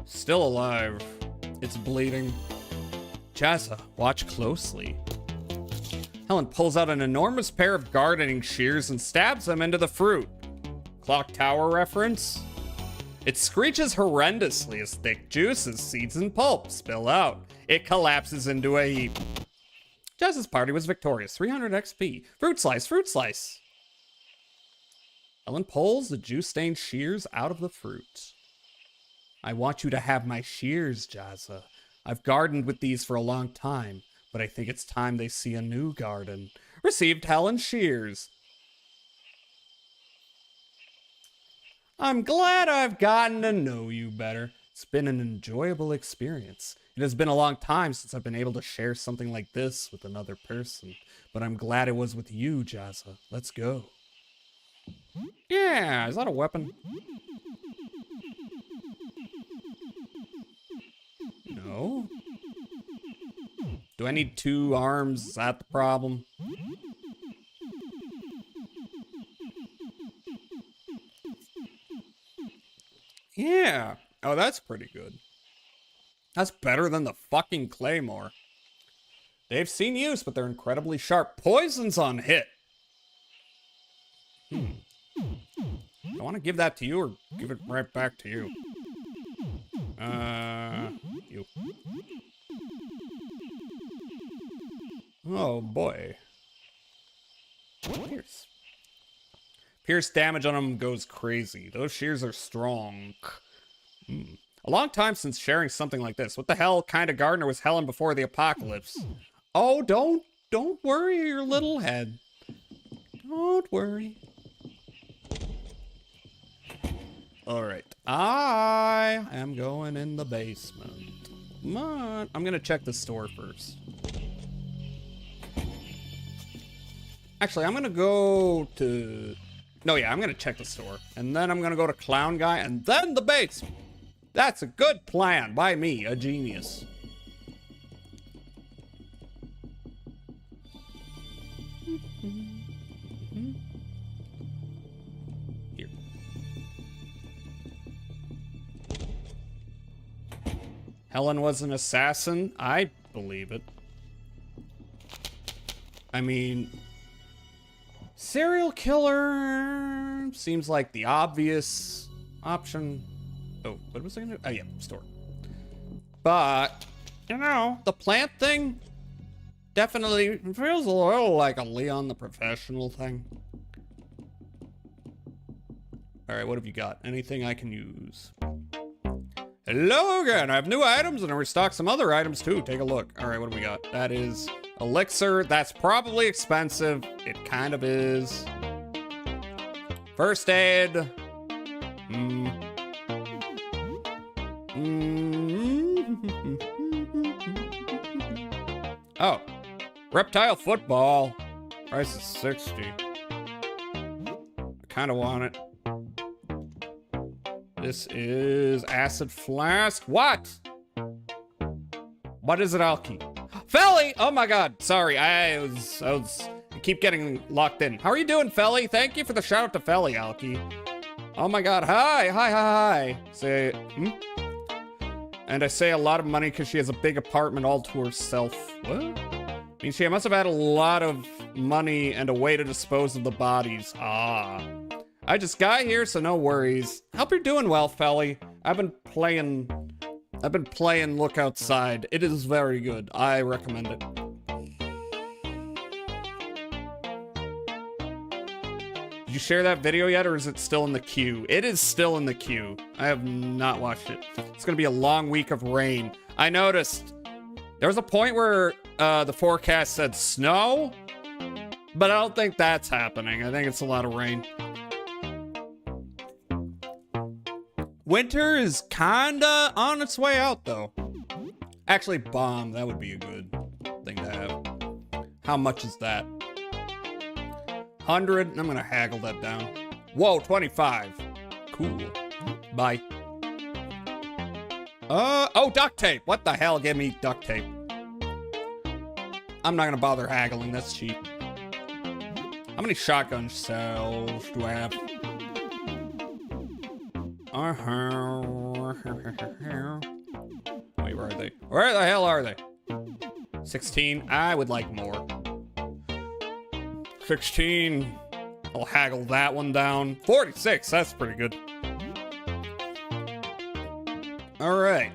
Speaker 2: Still alive. It's bleeding. Jazza, watch closely. Helen pulls out an enormous pair of gardening shears and stabs them into the fruit. Clock Tower reference? It screeches horrendously as thick juices, seeds, and pulp spill out. It collapses into a heap. Jazza's party was victorious. 300 XP. Fruit slice, fruit slice. Helen pulls the juice-stained shears out of the fruit. I want you to have my shears, Jazza. I've gardened with these for a long time, but I think it's time they see a new garden. Received Helen shears. I'm glad I've gotten to know you better. It's been an enjoyable experience. It has been a long time since I've been able to share something like this with another person, but I'm glad it was with you, Jazza. Let's go. Yeah, is that a weapon? No. Do I need 2 arms? Is that the problem? Yeah. Oh, that's pretty good. That's better than the fucking claymore. They've seen use, but they're incredibly sharp. Poison's on hit. I want to give that to you or give it right back to you. You. Oh boy. Pierce. Pierce damage on them goes crazy. Those shears are strong. A long time since sharing something like this. What the hell kind of gardener was Helen before the apocalypse? Oh, don't worry your little head. Don't worry. All right, I am going in the basement. Come on, I'm gonna check the store first. Actually, I'm gonna go to... No, yeah, I'm gonna check the store. And then I'm gonna go to Clown Guy and then the basement. That's a good plan by me, a genius. Here. Helen was an assassin? I believe it. I mean... Serial killer seems like the obvious option. Oh, what was I gonna do? Oh yeah, store. But, you know, the plant thing definitely feels a little like a Leon the Professional thing. All right, what have you got? Anything I can use? Hello again, I have new items and I restocked some other items too. Take a look. All right, what do we got? That is elixir. That's probably expensive. It kind of is. First aid. Oh, reptile football. Price is 60. I kind of want it. This is acid flask. What? What is it, Alki? Felly! Oh my god, sorry. I keep getting locked in. How are you doing, Felly? Thank you for the shout out to Felly, Alki. Oh my god, hi. Say, And I say a lot of money because she has a big apartment all to herself. What? I mean, she must have had a lot of money and a way to dispose of the bodies. Ah. I just got here, so no worries. Hope you're doing well, Felly. I've been playing Look Outside. It is very good. I recommend it. Did you share that video yet, or is it still in the queue? It is still in the queue. I have not watched it. It's gonna be a long week of rain. I noticed there was a point where the forecast said snow, but I don't think that's happening. I think it's a lot of rain. Winter is kinda on its way out, though. Actually, bomb, that would be a good thing to have. How much is that? 100, I'm gonna haggle that down. Whoa, 25. Cool. Bye. Oh, duct tape. What the hell? Give me duct tape. I'm not gonna bother haggling, that's cheap. How many shotgun shells do I have? Wait, where are they? Where the hell are they? 16, I would like more. 16, I'll haggle that one down. 46, that's pretty good. All right.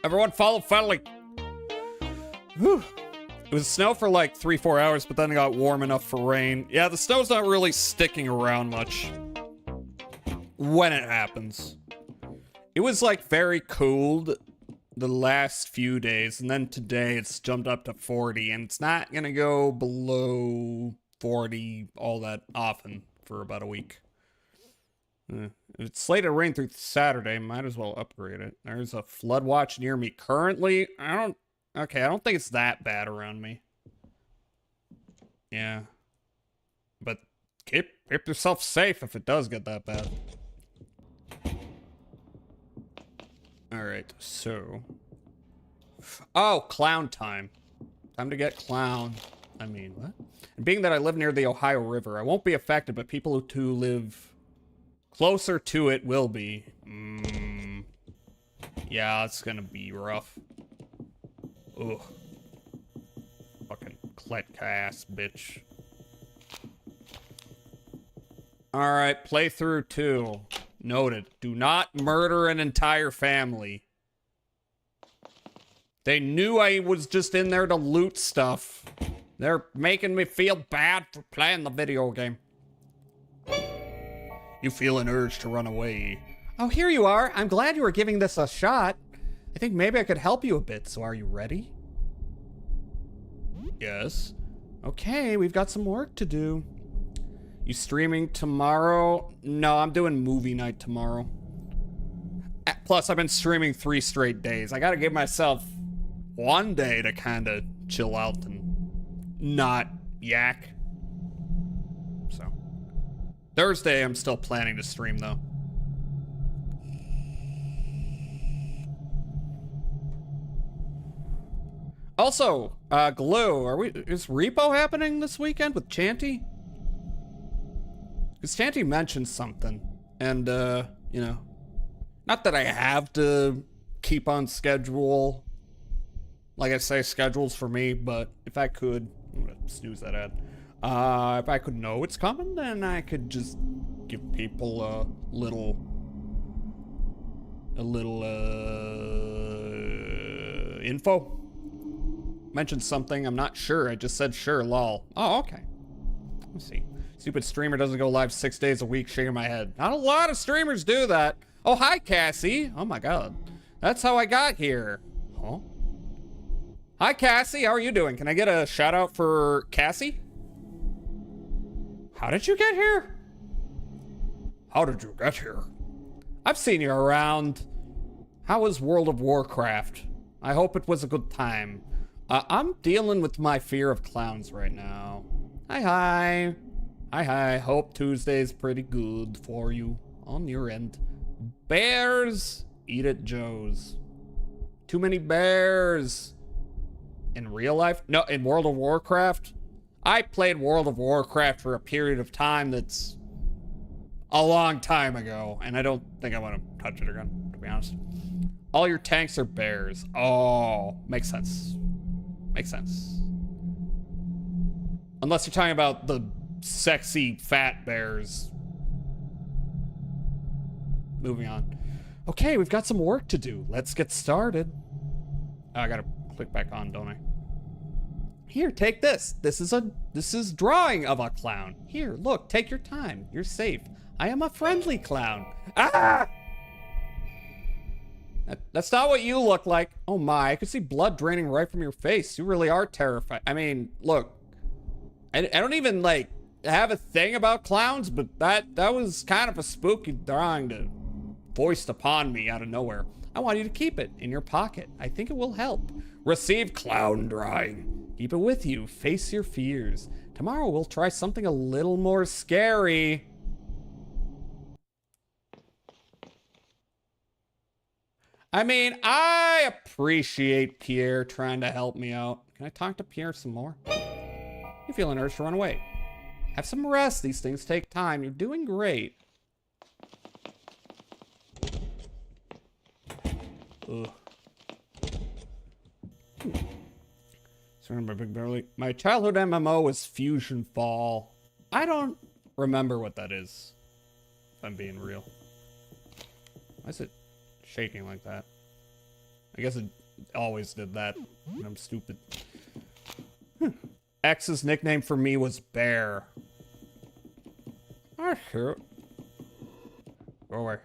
Speaker 2: Everyone follow Felly. Whew. It was snow for like 3-4 hours, but then it got warm enough for rain. Yeah, the snow's not really sticking around much when it happens. It was like very cold the last few days, and then today it's jumped up to 40, and it's not gonna go below 40 all that often for about a week. If it's slated to rain through Saturday, might as well upgrade it. There's a flood watch near me currently. I don't think it's that bad around me. Yeah. But keep yourself safe if it does get that bad. Alright, so... Oh, clown time. Time to get clown. I mean, what? And being that I live near the Ohio River, I won't be affected, but people who live closer to it will be. Yeah, it's gonna be rough. Ugh. Fucking Kletka ass bitch. Alright, playthrough 2. Noted. Do not murder an entire family. They knew I was just in there to loot stuff. They're making me feel bad for playing the video game. You feel an urge to run away. Oh, here you are. I'm glad you are giving this a shot. I think maybe I could help you a bit, so are you ready? Yes. Okay, we've got some work to do. You streaming tomorrow? No, I'm doing movie night tomorrow. Plus, I've been streaming 3 straight days. I gotta give myself one day to kind of chill out and not yak. So, Thursday, I'm still planning to stream, though. Also, Glue, is Repo happening this weekend with Chanty? Because Chanty mentioned something, and, you know, not that I have to keep on schedule. Like I say, schedules for me, but if I could, I'm gonna snooze that ad. If I could know it's coming, then I could just give people a little, info. Mentioned something, I'm not sure. I just said sure, lol. Oh, okay. Let's see. Stupid streamer doesn't go live 6 days a week, shaking my head. Not a lot of streamers do that. Oh, hi, Cassie. Oh my god. That's how I got here. Huh? Hi, Cassie. How are you doing? Can I get a shout out for Cassie? How did you get here? How did you get here? I've seen you around. How was World of Warcraft? I hope it was a good time. I'm dealing with my fear of clowns right now. Hi. Hope Tuesday's pretty good for you on your end. Bears, eat at Joe's. Too many bears. In real life? No, in World of Warcraft? I played World of Warcraft for a period of time that's a long time ago, and I don't think I want to touch it again, to be honest. All your tanks are bears. Oh, makes sense. Makes sense. Unless you're talking about the sexy fat bears. Moving on. Okay, we've got some work to do. Let's get started. Oh, I gotta click back on, don't I? Here, take this. This is drawing of a clown. Here, look, take your time. You're safe. I am a friendly clown. Ah! That's not what you look like. Oh my, I could see blood draining right from your face. You really are terrified. I mean, look, I don't even like have a thing about clowns, but that was kind of a spooky drawing to foist upon me out of nowhere. I want you to keep it in your pocket. I think it will help. Receive clown drawing. Keep it with you. Face your fears. Tomorrow we'll try something a little more scary. I mean, I appreciate Pierre trying to help me out. Can I talk to Pierre some more? You feel an urge to run away. Have some rest. These things take time. You're doing great. Ugh. Surrounded by Big Barely. My childhood MMO was Fusion Fall. I don't remember what that is, if I'm being real. Why is it shaking like that? I guess it always did that, and I'm stupid. X's nickname for me was Bear. Ah, sure. Go away.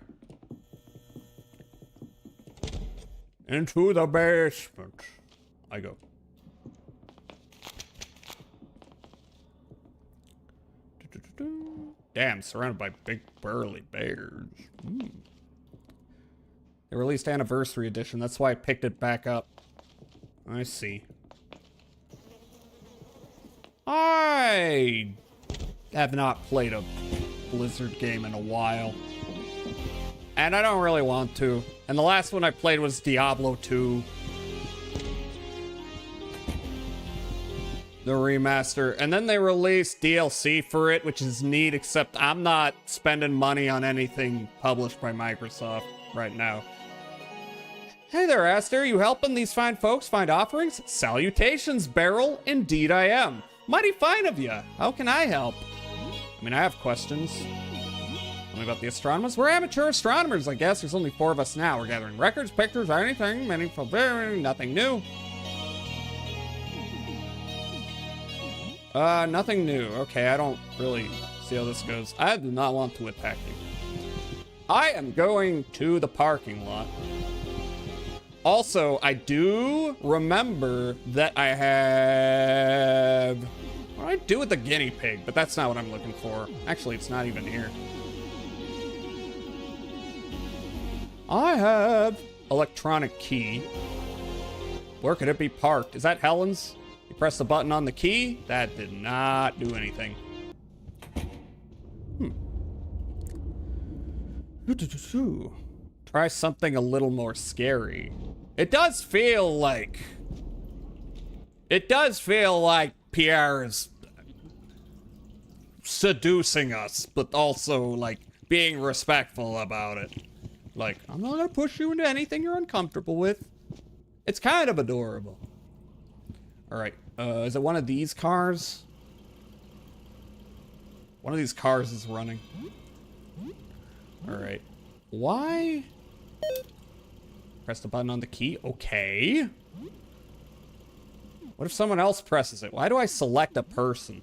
Speaker 2: Into the basement I go. Damn, surrounded by big burly bears. They released Anniversary Edition. That's why I picked it back up. I see. I have not played a Blizzard game in a while. And I don't really want to. And the last one I played was Diablo 2. The remaster. And then they released DLC for it, which is neat, except I'm not spending money on anything published by Microsoft right now. Hey there, Aster. You helping these fine folks find offerings? Salutations, Beryl. Indeed I am. Mighty fine of you. How can I help? I mean, I have questions. Tell me about the astronomers. We're amateur astronomers, I guess. There's only 4 of us now. We're gathering records, pictures, anything, meaningful, nothing new. Nothing new. Okay, I don't really see how this goes. I do not want to attack you. I am going to the parking lot. Also, I do remember that I have... What do I do with the guinea pig? But that's not what I'm looking for. Actually, it's not even here. I have electronic key. Where could it be parked? Is that Helen's? You press the button on the key. That did not do anything. Try something a little more scary. It does feel like Pierre is seducing us, but also like being respectful about it. Like, I'm not gonna push you into anything you're uncomfortable with. It's kind of adorable. All right, is it one of these cars? One of these cars is running. All right, why? Press the button on the key, okay. What if someone else presses it? Why do I select a person?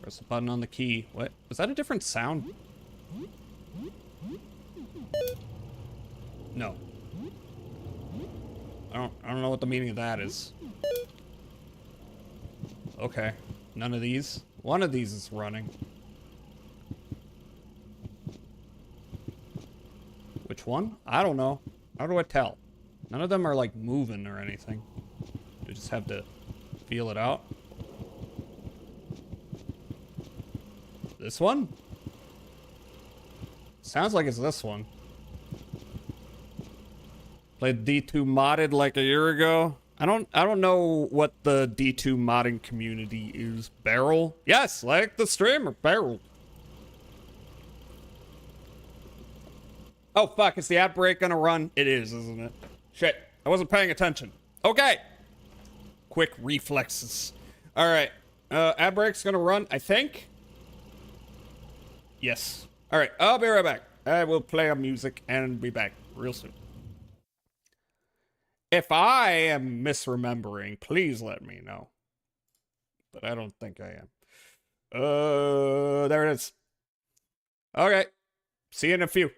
Speaker 2: Press the button on the key. What? Was that a different sound? No. I don't know what the meaning of that is. Okay. None of these. One of these is running. Which one? I don't know. How do I tell? None of them are like moving or anything. You just have to feel it out. This one? Sounds like it's this one. Played D2 modded like a year ago. I don't know what the D2 modding community is. Beryl? Yes, like the streamer, Beryl. Oh fuck, is the ad break gonna run? It is, isn't it? Shit, I wasn't paying attention. Okay. Quick reflexes. Alright, ad break's gonna run, I think. Yes. Alright, I'll be right back. I will play a music and be back real soon. If I am misremembering, please let me know. But I don't think I am. There it is. Okay. See you in a few.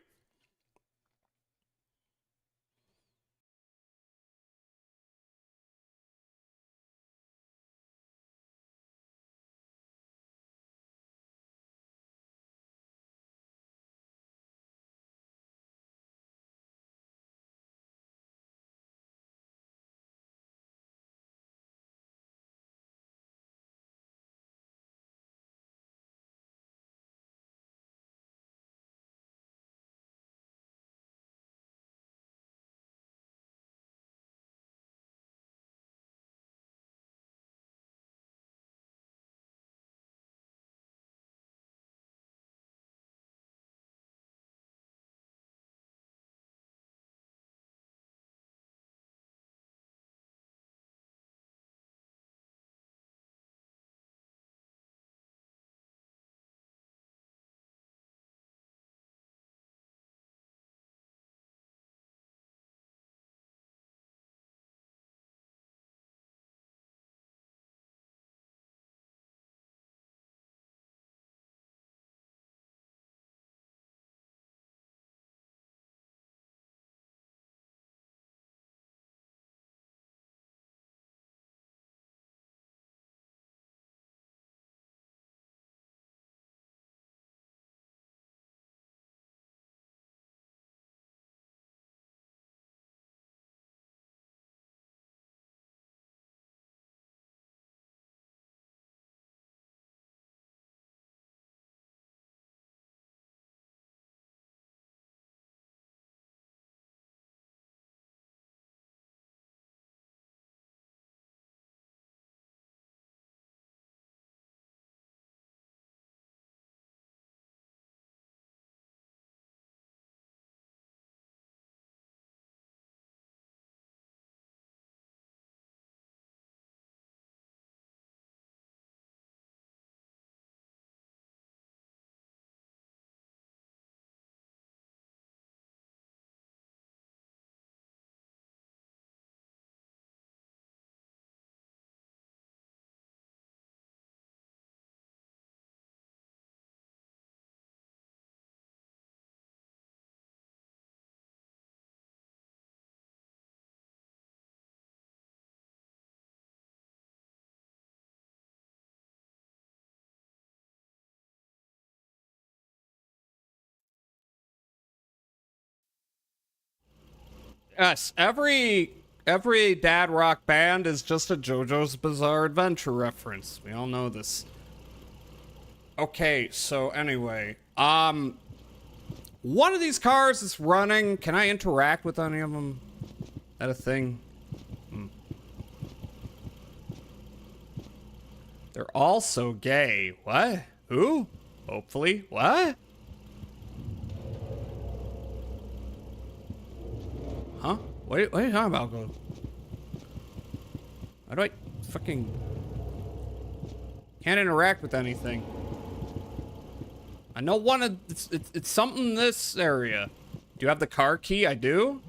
Speaker 2: Yes, every dad rock band is just a JoJo's Bizarre Adventure reference. We all know this. Okay, so anyway, one of these cars is running. Can I interact with any of them? Is that a thing? They're all so gay. What? Who? Hopefully. What? Huh? What are you talking about? How do I fucking... Can't interact with anything. I know one of... It's something in this area. Do you have the car key? I do?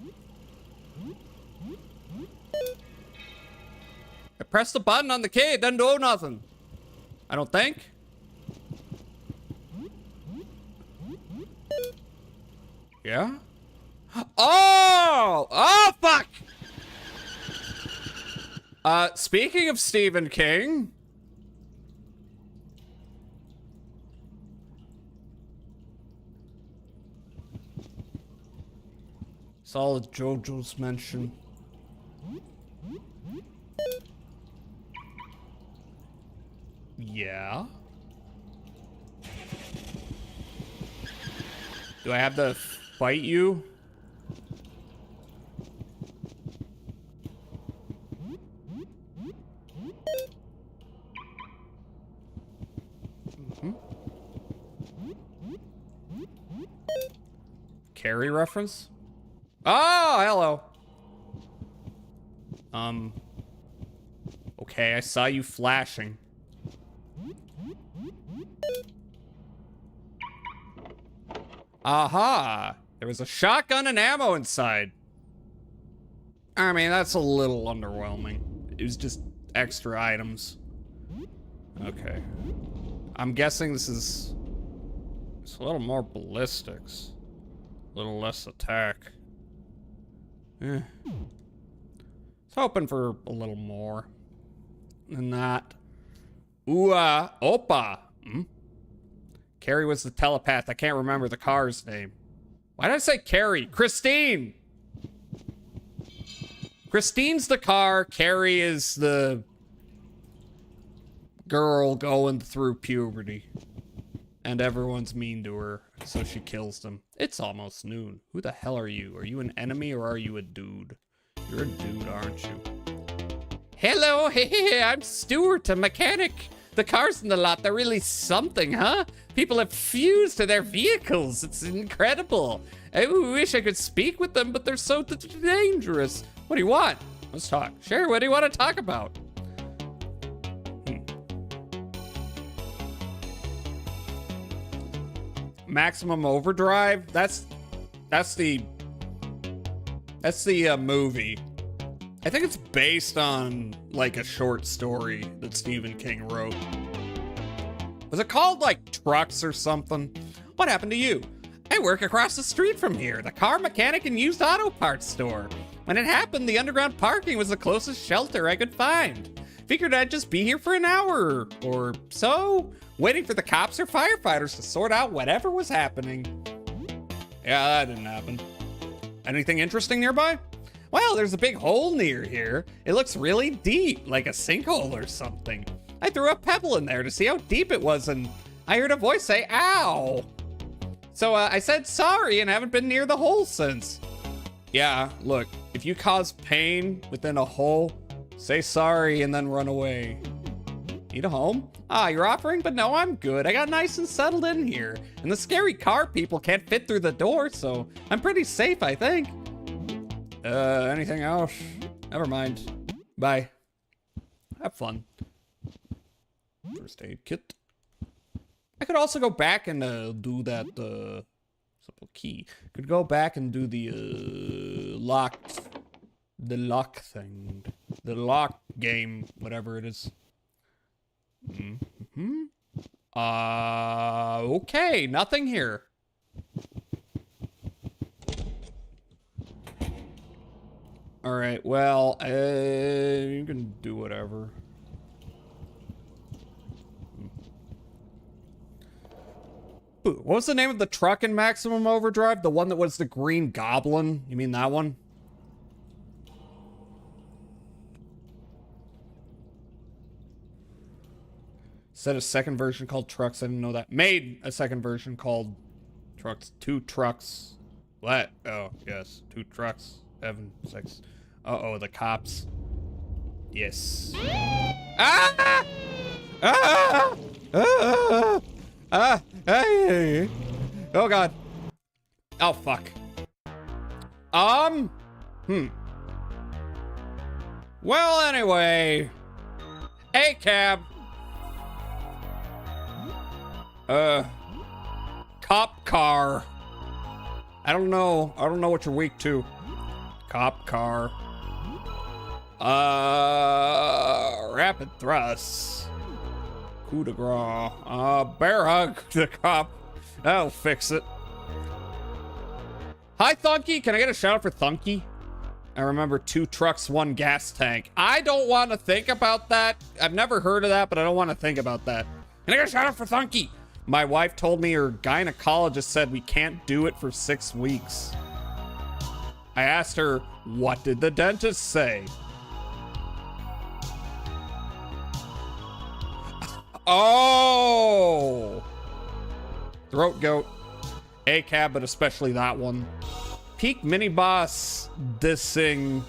Speaker 2: I pressed the button on the key. It doesn't do nothing. I don't think. Yeah? Oh! Oh, fuck! Speaking of Stephen King... Solid JoJo's mention. Yeah? Do I have to fight you? Carrie reference? Oh, hello. Okay, I saw you flashing. Aha! There was a shotgun and ammo inside. I mean, that's a little underwhelming. It was just extra items. Okay. I'm guessing this is... It's a little more ballistics. A little less attack. Eh. I was hoping for a little more than that. Ooh, Opa. Carrie was the telepath. I can't remember the car's name. Why did I say Carrie? Christine! Christine's the car. Carrie is the girl going through puberty. And everyone's mean to her, so she kills them. It's almost noon. Who the hell are you? Are you an enemy or are you a dude? You're a dude, aren't you? Hello, hey, I'm Stuart, a mechanic. The cars in the lot, they're really something, huh? People have fused to their vehicles. It's incredible. I wish I could speak with them, but they're so dangerous. What do you want? Let's talk. Sure, what do you want to talk about? Maximum Overdrive? That's the movie. I think it's based on like a short story that Stephen King wrote. Was it called like Trucks or something? What happened to you? I work across the street from here, the car mechanic and used auto parts store. When it happened, the underground parking was the closest shelter I could find. Figured I'd just be here for an hour or so, waiting for the cops or firefighters to sort out whatever was happening. Yeah, that didn't happen. Anything interesting nearby? Well, there's a big hole near here. It looks really deep, like a sinkhole or something. I threw a pebble in there to see how deep it was, and I heard a voice say, ow. So I said sorry and haven't been near the hole since. Yeah, look, if you cause pain within a hole, say sorry and then run away. Need a home? Ah, you're offering? But no, I'm good. I got nice and settled in here. And the scary car people can't fit through the door, so I'm pretty safe, I think. Anything else? Never mind. Bye. Have fun. First aid kit. I could also go back and do that simple key. Could go back and do the lock thing, the lock game, whatever it is. Okay, nothing here. All right, well, you can do whatever. What was the name of the truck in Maximum Overdrive? The one that was the Green Goblin? You mean that one? Said a second version called Trucks. I didn't know that. Made a second version called Trucks. 2 trucks. What? Oh, yes. 2 trucks. 7, 6. Uh-oh, the cops. Yes. Ah! Ah! Ah! Ah! Hey! Oh, God. Oh, fuck. Well, anyway. Hey, cab. Cop car. I don't know what you're weak to. Cop car. Rapid thrust. Coup de grace. Bear hug the cop. That'll fix it. Hi, Thunky. Can I get a shout out for Thunky? I remember 2 trucks, 1 gas tank. I don't want to think about that. I've never heard of that, but I don't want to think about that. Can I get a shout out for Thunky? My wife told me her gynecologist said we can't do it for 6 weeks. I asked her, what did the dentist say? Oh! Throat goat. A-cab, but especially that one. Peak mini boss dissing.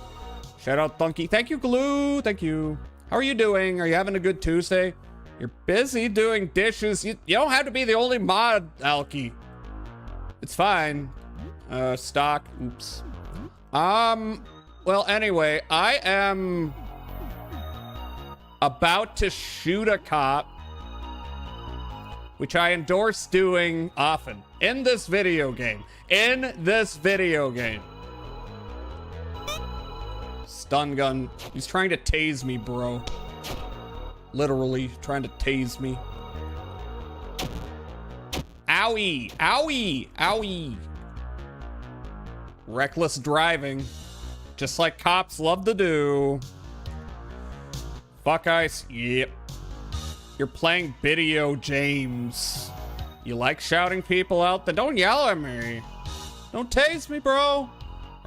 Speaker 2: Shout out Thunky. Thank you, Glue. Thank you. How are you doing? Are you having a good Tuesday? You're busy doing dishes. You don't have to be the only mod, Alki. It's fine. Stock. Oops. Well, anyway, I am about to shoot a cop, which I endorse doing often in this video game. Stun gun. He's trying to tase me, bro. Literally trying to tase me. Owie! Owie! Owie! Reckless driving. Just like cops love to do. Fuck ice. Yep. You're playing video, James. You like shouting people out? Then don't yell at me. Don't tase me, bro.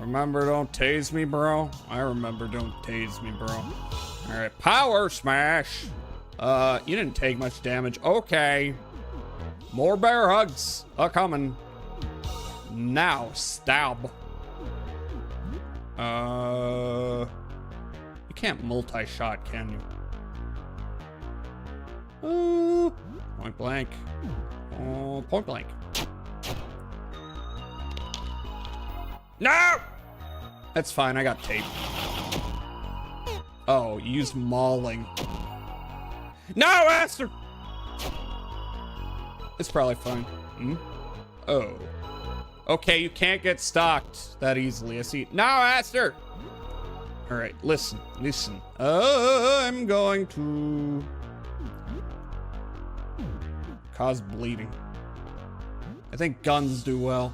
Speaker 2: Remember, don't tase me, bro. I remember, don't tase me, bro. All right, power smash. You didn't take much damage. Okay. More bear hugs a-coming. Now, stab. You can't multi-shot, can you? Point blank. Oh, point blank. No! That's fine, I got tape. Oh, you used mauling. No, Aster! It's probably fine. Oh. Okay, you can't get stocked that easily. I see. No, Aster! Alright, listen. I'm going to cause bleeding. I think guns do well.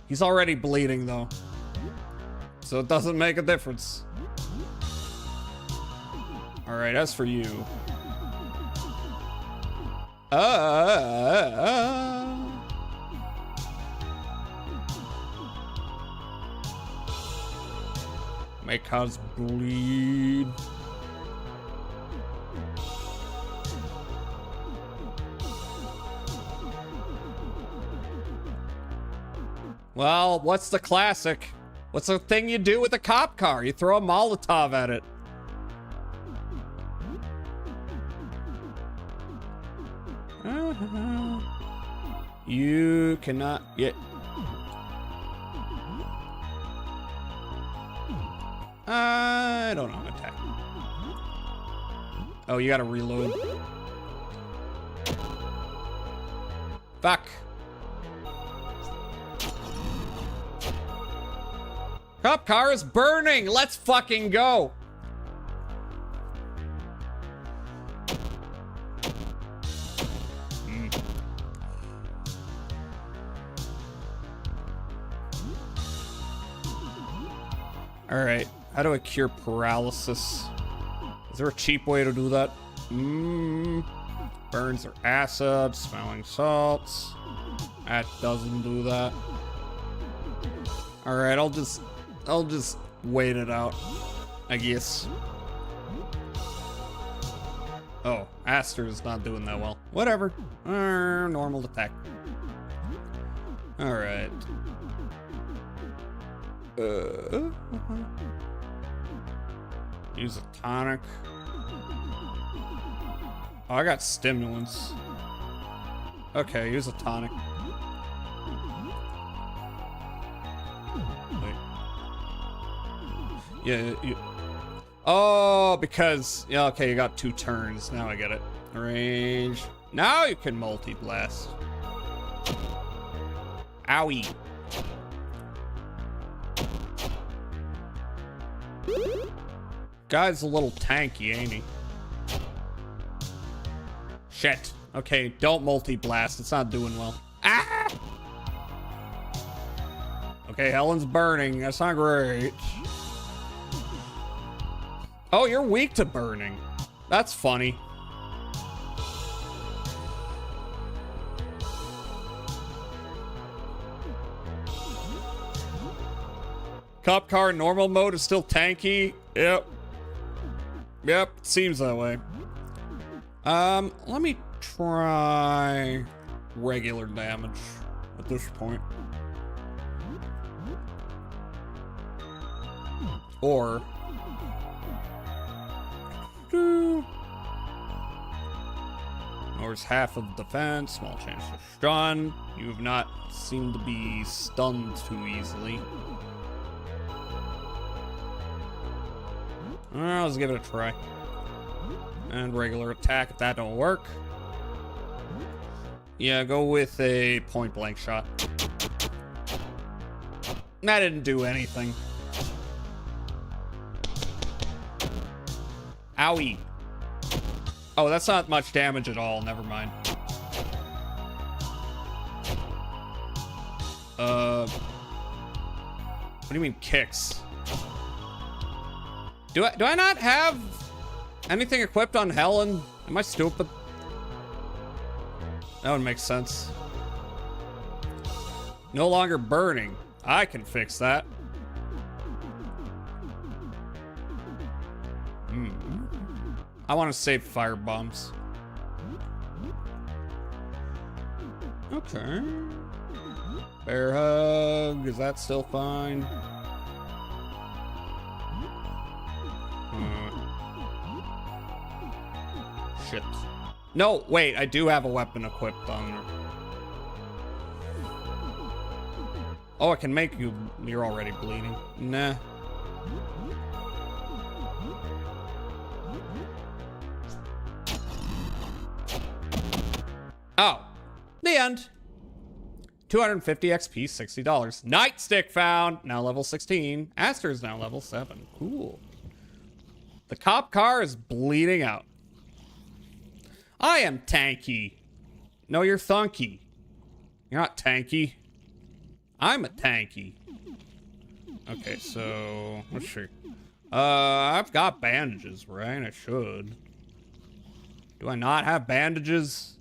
Speaker 2: He's already bleeding, though. So it doesn't make a difference. Alright, as for you. May cause bleed. Well, what's the classic? What's the thing you do with a cop car? You throw a Molotov at it. You cannot get... I don't know. Attack. Oh, you gotta reload. Fuck. Cop car is burning. Let's fucking go. All right. How do I cure paralysis? Is there a cheap way to do that? Burns or acid, smelling salts. That doesn't do that. All right, I'll just wait it out, I guess. Oh, Aster's not doing that well. Whatever. Normal attack. Alright. Use a tonic. Oh, I got stimulants. Okay, use a tonic. Wait. Yeah, oh, because... Yeah, okay, you got 2 turns. Now I get it. Range. Now you can multi-blast. Owie. Guy's a little tanky, ain't he? Shit. Okay, don't multi-blast. It's not doing well. Ah! Okay, Helen's burning. That's not great. Oh, you're weak to burning. That's funny. Cop car normal mode is still tanky. Yep. Yep, seems that way. Let me try regular damage at this point. Or lowers half of defense, small chance to stun. You have not seemed to be stunned too easily. Let's give it a try. And regular attack if that don't work. Yeah, go with a point blank shot. That didn't do anything. Owie. Oh, that's not much damage at all. Never mind. What do you mean kicks? Do I not have anything equipped on Helen? Am I stupid? That would make sense. No longer burning. I can fix that. I want to save fire bombs. Okay. Bear hug. Is that still fine? Shit. No, wait, I do have a weapon equipped on her. Oh, I can make you... You're already bleeding. Nah. Oh. The end. 250 XP, $60. Nightstick found. Now level 16. Aster's now level 7. Cool. The cop car is bleeding out. I am tanky. No, you're thunky. You're not tanky. I'm a tanky. Okay, so let's see. I've got bandages, right? I should. Do I not have bandages?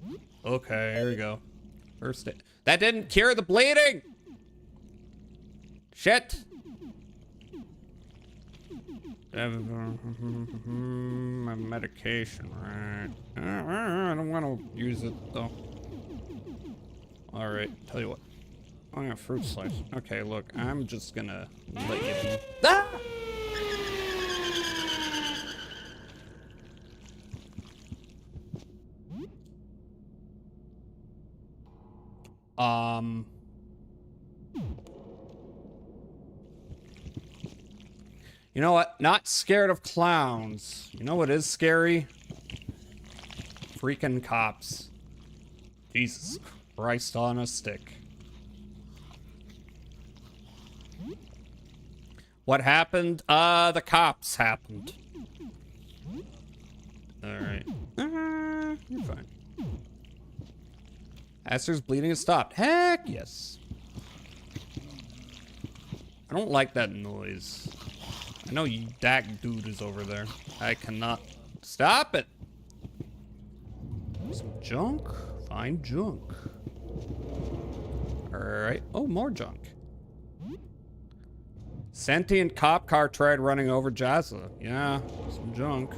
Speaker 2: Okay, here we go. First aid. That didn't cure the bleeding. Shit. My medication, right? I don't want to use it though. All right, tell you what. Oh yeah, fruit slice. Okay, look, I'm just gonna let you be. Ah! You know what? Not scared of clowns. You know what is scary? Freaking cops. Jesus Christ on a stick. What happened? The cops happened. Alright. You're fine. Aster's bleeding has stopped. Heck yes. I don't like that noise. I know that dude is over there. I cannot stop it. Some junk? Find junk. Alright. Oh, more junk. Sentient cop car tried running over Jazza. Yeah, some junk.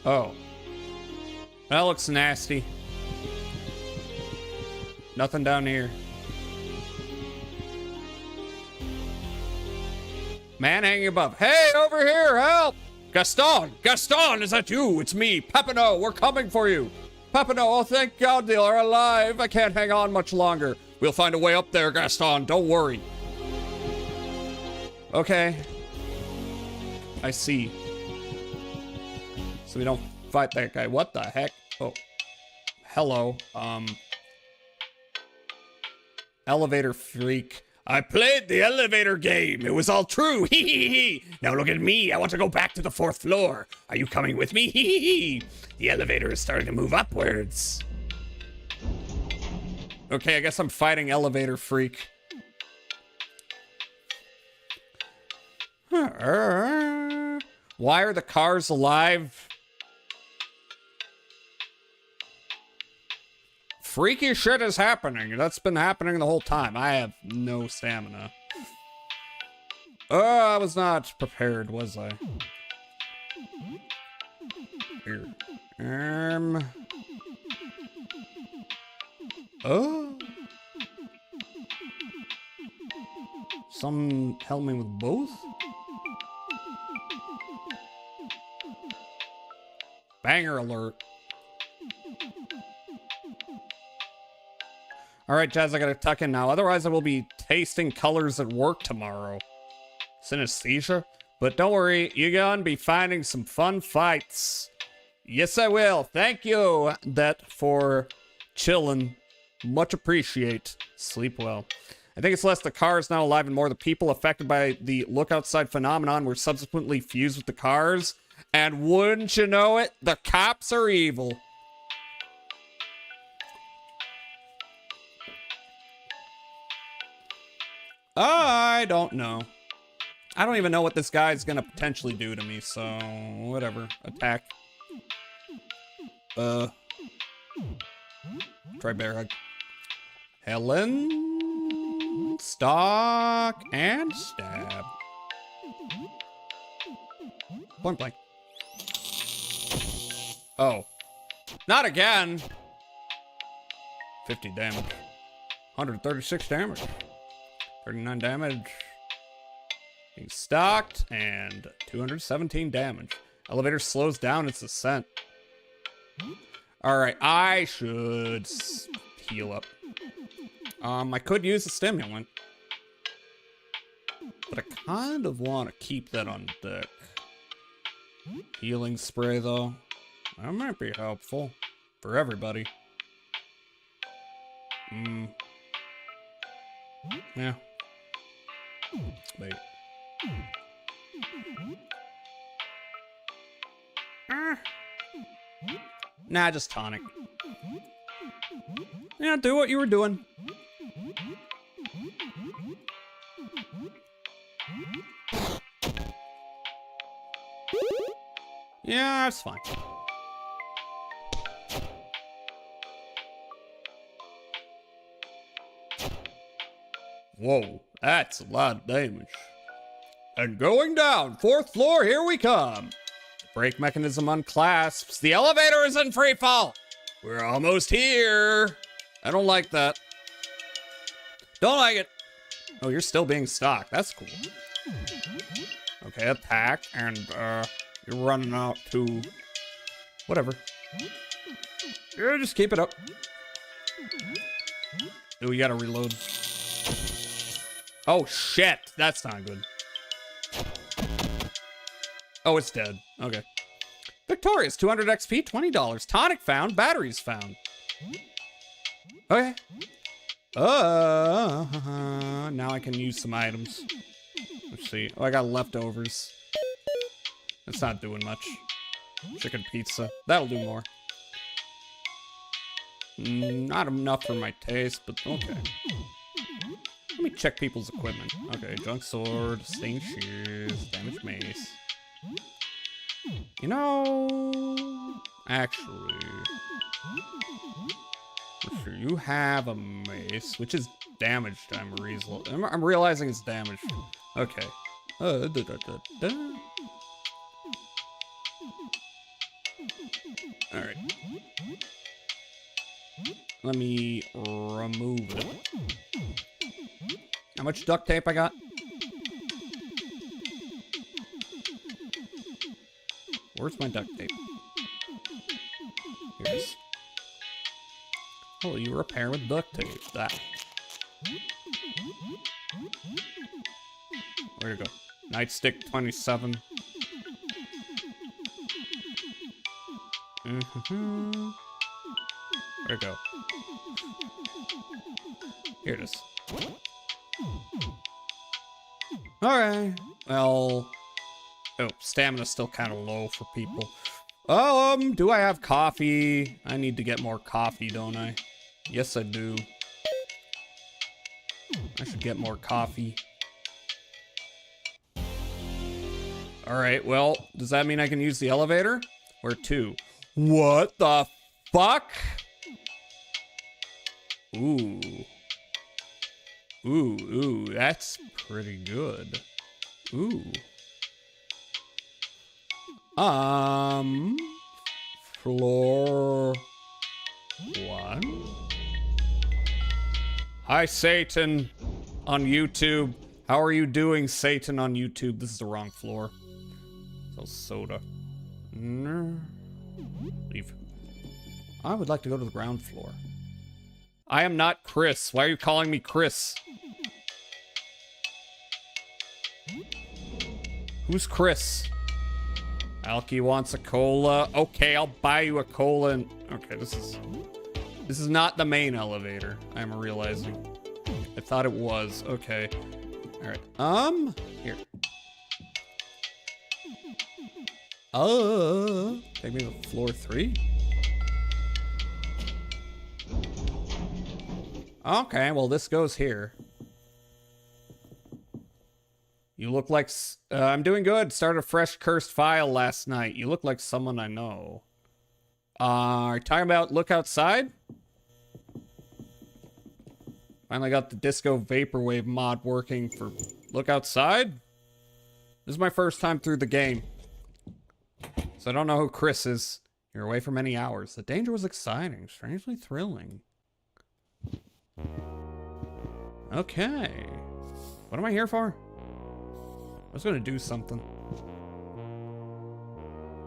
Speaker 2: Oh. That looks nasty. Nothing down here. Man hanging above. Hey, over here, help! Gaston! Gaston, is that you? It's me, Pepino. We're coming for you. Pepino, oh, thank God you're alive. I can't hang on much longer. We'll find a way up there, Gaston. Don't worry. Okay. I see. So we don't fight that guy. What the heck? Oh. Hello. Elevator freak. I played the elevator game. It was all true. Hee hee hee. Now look at me. I want to go back to the 4th floor. Are you coming with me? Hee hee hee. The elevator is starting to move upwards. Okay, I guess I'm fighting elevator freak. Why are the cars alive? Freaky shit is happening. That's been happening the whole time. I have no stamina. Oh, I was not prepared, was I? Here. Oh. Some help me with both? Banger alert. Alright, Jazz, I gotta tuck in now. Otherwise, I will be tasting colors at work tomorrow. Synesthesia? But don't worry, you're gonna be finding some fun fights. Yes, I will. Thank you, Det, for chilling. Much appreciate. Sleep well. I think it's less the cars now alive and more the people affected by the look outside phenomenon were subsequently fused with the cars. And wouldn't you know it, the cops are evil. I don't know. I don't even know what this guy's gonna potentially do to me, so whatever. Attack. Try bear hug. Helen. Stalk and stab. Point blank. Oh. Not again. 50 damage. 136 damage. 39 damage. Being stalked, and 217 damage. Elevator slows down its ascent. Alright, I should heal up. I could use a stimulant. But I kind of want to keep that on deck. Healing spray, though. That might be helpful. For everybody. Yeah. Wait. Nah, just tonic. Yeah, do what you were doing. Yeah, that's fine. Whoa, that's a lot of damage. And going down, 4th floor, here we come. The brake mechanism unclasps. The elevator is in free fall. We're almost here. I don't like that. Don't like it. Oh, you're still being stalked. That's cool. Okay, attack, and you're running out to whatever. Yeah, just keep it up. Oh, we gotta reload. Oh shit, that's not good. Oh, it's dead. Okay. Victorious, 200 XP, $20. Tonic found, batteries found. Okay. Now I can use some items. Let's see. Oh, I got leftovers. That's not doing much. Chicken pizza. That'll do more. Not enough for my taste, but okay. Let me check people's equipment. Okay, junk sword, stained shoes, damaged mace. You know, actually, sure, you have a mace, which is damaged. I'm realizing it's damaged. Okay. Alright. Let me remove it. How much duct tape I got? Where's my duct tape? Here it is. Oh, you repair with duct tape. That. Where'd it go? Nightstick 27. Where'd it go? Here it is. Alright. Well. Oh, stamina's still kind of low for people. Do I have coffee? I need to get more coffee, don't I? Yes, I do. I should get more coffee. Alright, well, does that mean I can use the elevator? Where to? What the fuck? Ooh. Ooh, that's pretty good. Ooh. Floor 1. Hi, Satan on YouTube. How are you doing, Satan on YouTube? This is the wrong floor. So soda. Leave. I would like to go to the ground floor. I am not Chris. Why are you calling me Chris? Who's Chris? Alki wants a cola. Okay, I'll buy you a cola. And okay, this is not the main elevator. I'm realizing. I thought it was. Okay. All right. Here. Take me to floor 3. Okay, well, this goes here. You look like... I'm doing good. Started a fresh cursed file last night. You look like someone I know. Are you talking about look outside? Finally got the Disco Vaporwave mod working for look outside. This is my first time through the game. So I don't know who Chris is. You're away for many hours. The danger was exciting, strangely thrilling. Okay. What am I here for? I was gonna do something.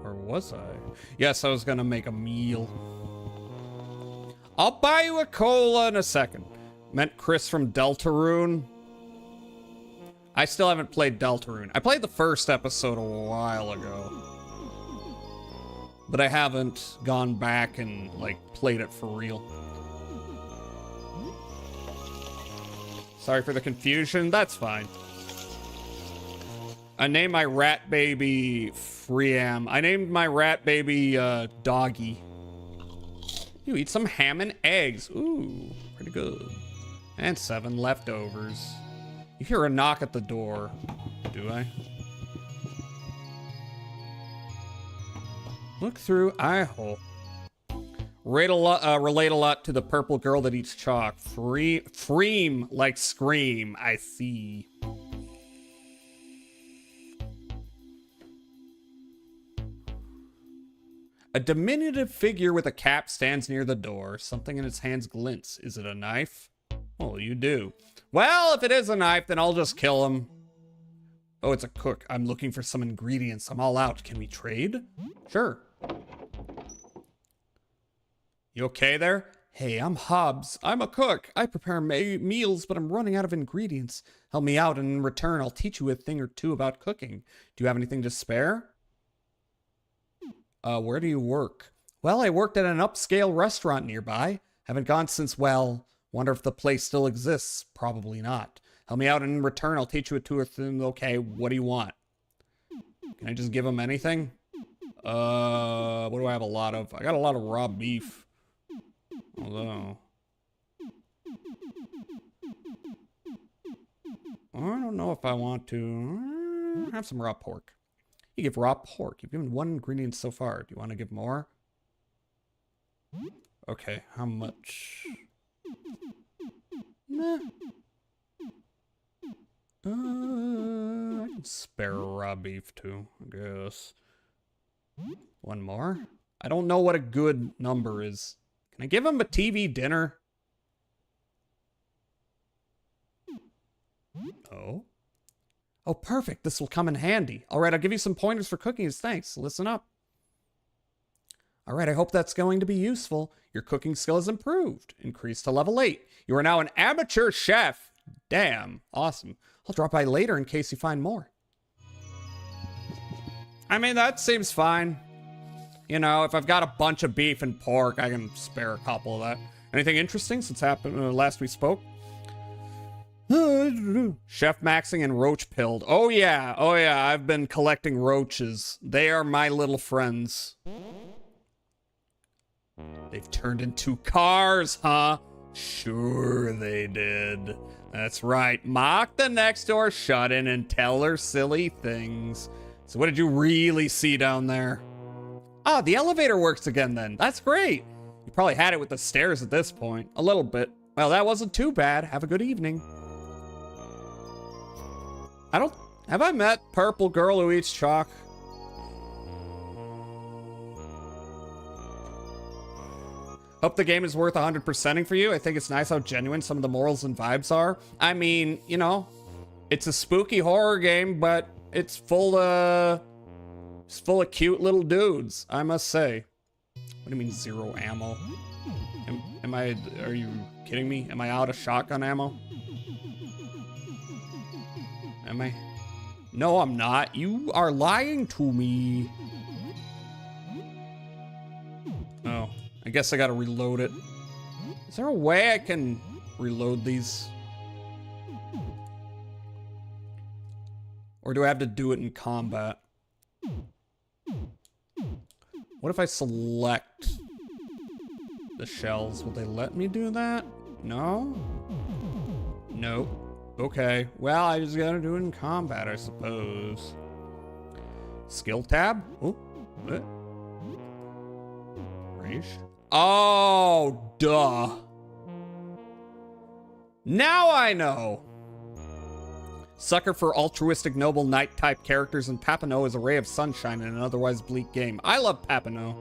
Speaker 2: Or was I? Yes, I was gonna make a meal. I'll buy you a cola in a second. Meant Chris from Deltarune. I still haven't played Deltarune. I played the first episode a while ago. But I haven't gone back and, like, played it for real. Sorry for the confusion. That's fine. I named my rat baby Fream. I named my rat baby Doggy. You eat some ham and eggs. Ooh, pretty good. And 7 leftovers. You hear a knock at the door. Do I? Look through eye hole. Relate a lot to the purple girl that eats chalk. Freem like scream. I see. A diminutive figure with a cap stands near the door. Something in its hands glints. Is it a knife? Oh, you do. Well, if it is a knife, then I'll just kill him. Oh, it's a cook. I'm looking for some ingredients. I'm all out. Can we trade? Sure. You okay there? Hey, I'm Hobbs. I'm a cook. I prepare meals, but I'm running out of ingredients. Help me out, and in return, I'll teach you a thing or two about cooking. Do you have anything to spare? Where do you work? Well, I worked at an upscale restaurant nearby. Haven't gone since, well, wonder if the place still exists. Probably not. Help me out, and in return, I'll teach you a 2 or 3. Okay, what do you want? Can I just give him anything? What do I have a lot of? I got a lot of raw beef. Although... I don't know if I want to... have some raw pork. You give raw pork. You've given 1 ingredient so far. Do you want to give more? Okay, how much? Nah. I can spare raw beef too, I guess. 1 more? I don't know what a good number is. Can I give him a TV dinner? Oh. Oh, perfect. This will come in handy. All right, I'll give you some pointers for cooking as thanks. Listen up. All right, I hope that's going to be useful. Your cooking skill has improved. Increased to level 8. You are now an amateur chef. Damn. Awesome. I'll drop by later in case you find more. I mean, that seems fine. You know, if I've got a bunch of beef and pork, I can spare a couple of that. Anything interesting since happened last we spoke? Chef maxing and roach pilled. Oh yeah, I've been collecting roaches. They are my little friends. They've turned into cars, huh? Sure they did. That's right. Mock the next door shut-in and tell her silly things. So what did you really see down there? Ah, the elevator works again then. That's great. You probably had it with the stairs at this point. A little bit. Well, that wasn't too bad. Have a good evening. Have I met Purple Girl Who Eats Chalk? Hope the game is worth 100%ing for you. I think it's nice how genuine some of the morals and vibes are. I mean, you know, it's a spooky horror game, but it's full of cute little dudes, I must say. What do you mean 0 ammo? Are you kidding me? Am I out of shotgun ammo? Am I? No, I'm not. You are lying to me. Oh, I guess I gotta reload it. Is there a way I can reload these? Or do I have to do it in combat? What if I select the shells? Will they let me do that? No? Nope. Okay, well, I just gotta do it in combat, I suppose. Skill tab? Oh, what? Range? Oh, duh. Now I know. Sucker for altruistic noble knight type characters, and Papineau is a ray of sunshine in an otherwise bleak game. I love Papineau.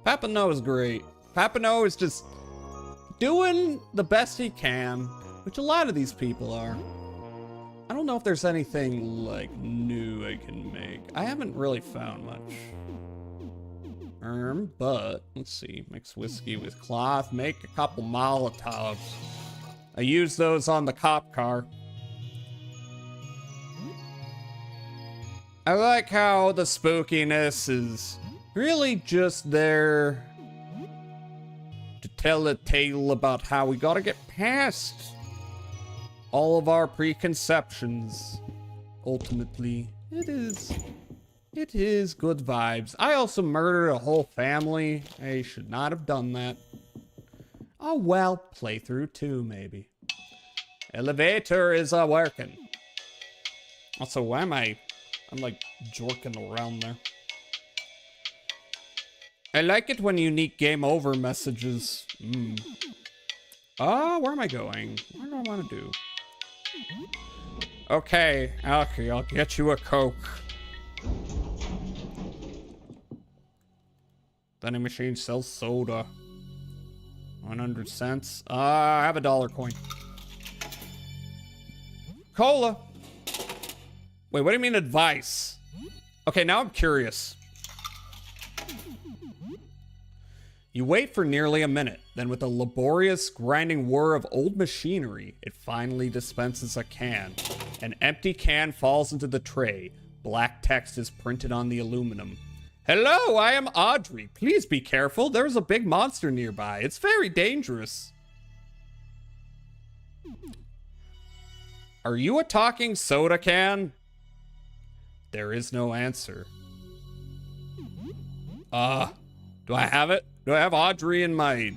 Speaker 2: Papineau is great. Papineau is just doing the best he can, which a lot of these people are. I don't know if there's anything like new I can make. I haven't really found much. But let's see. Mix whiskey with cloth. Make a couple Molotovs. I use those on the cop car. I like how the spookiness is really just there to tell a tale about how we gotta get past all of our preconceptions. Ultimately, it is good vibes. I also murdered a whole family. I should not have done that. Oh well, playthrough 2 maybe. Elevator is working. Also, why am I'm like jorking around there. I like it when unique game over messages. Where am I going? What do I want to do? Okay, I'll get you a Coke. Vending machine sells soda. 100 cents. I have a $1 coin. Cola. Wait, what do you mean advice? Okay, now I'm curious. You wait for nearly a minute, then with a laborious grinding whir of old machinery, it finally dispenses a can. An empty can falls into the tray. Black text is printed on the aluminum. Hello, I am Audrey. Please be careful. There's a big monster nearby. It's very dangerous. Are you a talking soda can? There is no answer. Do I have it? Do I have Audrey in my...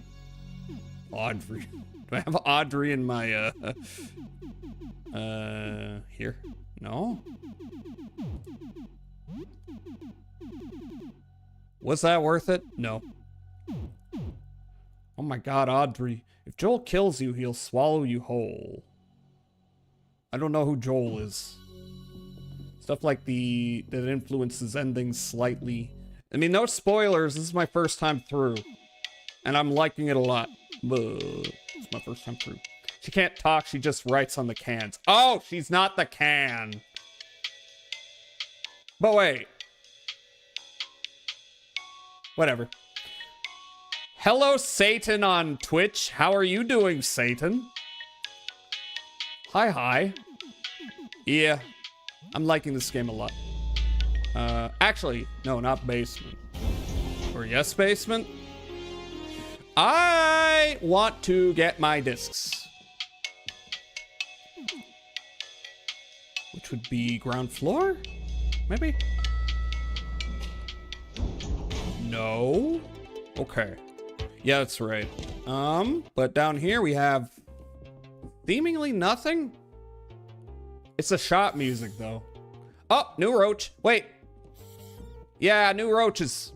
Speaker 2: Audrey. Do I have Audrey in my, here? No? Was that worth it? No. Oh my god, Audrey. If Joel kills you, he'll swallow you whole. I don't know who Joel is. Stuff like that influences endings slightly. I mean, no spoilers. This is my first time through. And I'm liking it a lot. It's my first time through. She can't talk. She just writes on the cans. Oh, she's not the can. But wait. Whatever. Hello, Satan on Twitch. How are you doing, Satan? Hi. Yeah, I'm liking this game a lot. Actually, no, not basement. Or yes, basement? I want to get my discs. Which would be ground floor? Maybe? No? Okay. Yeah, that's right. But down here we have seemingly nothing. It's the shop music though. Oh, new roach. Wait. Yeah, new roaches.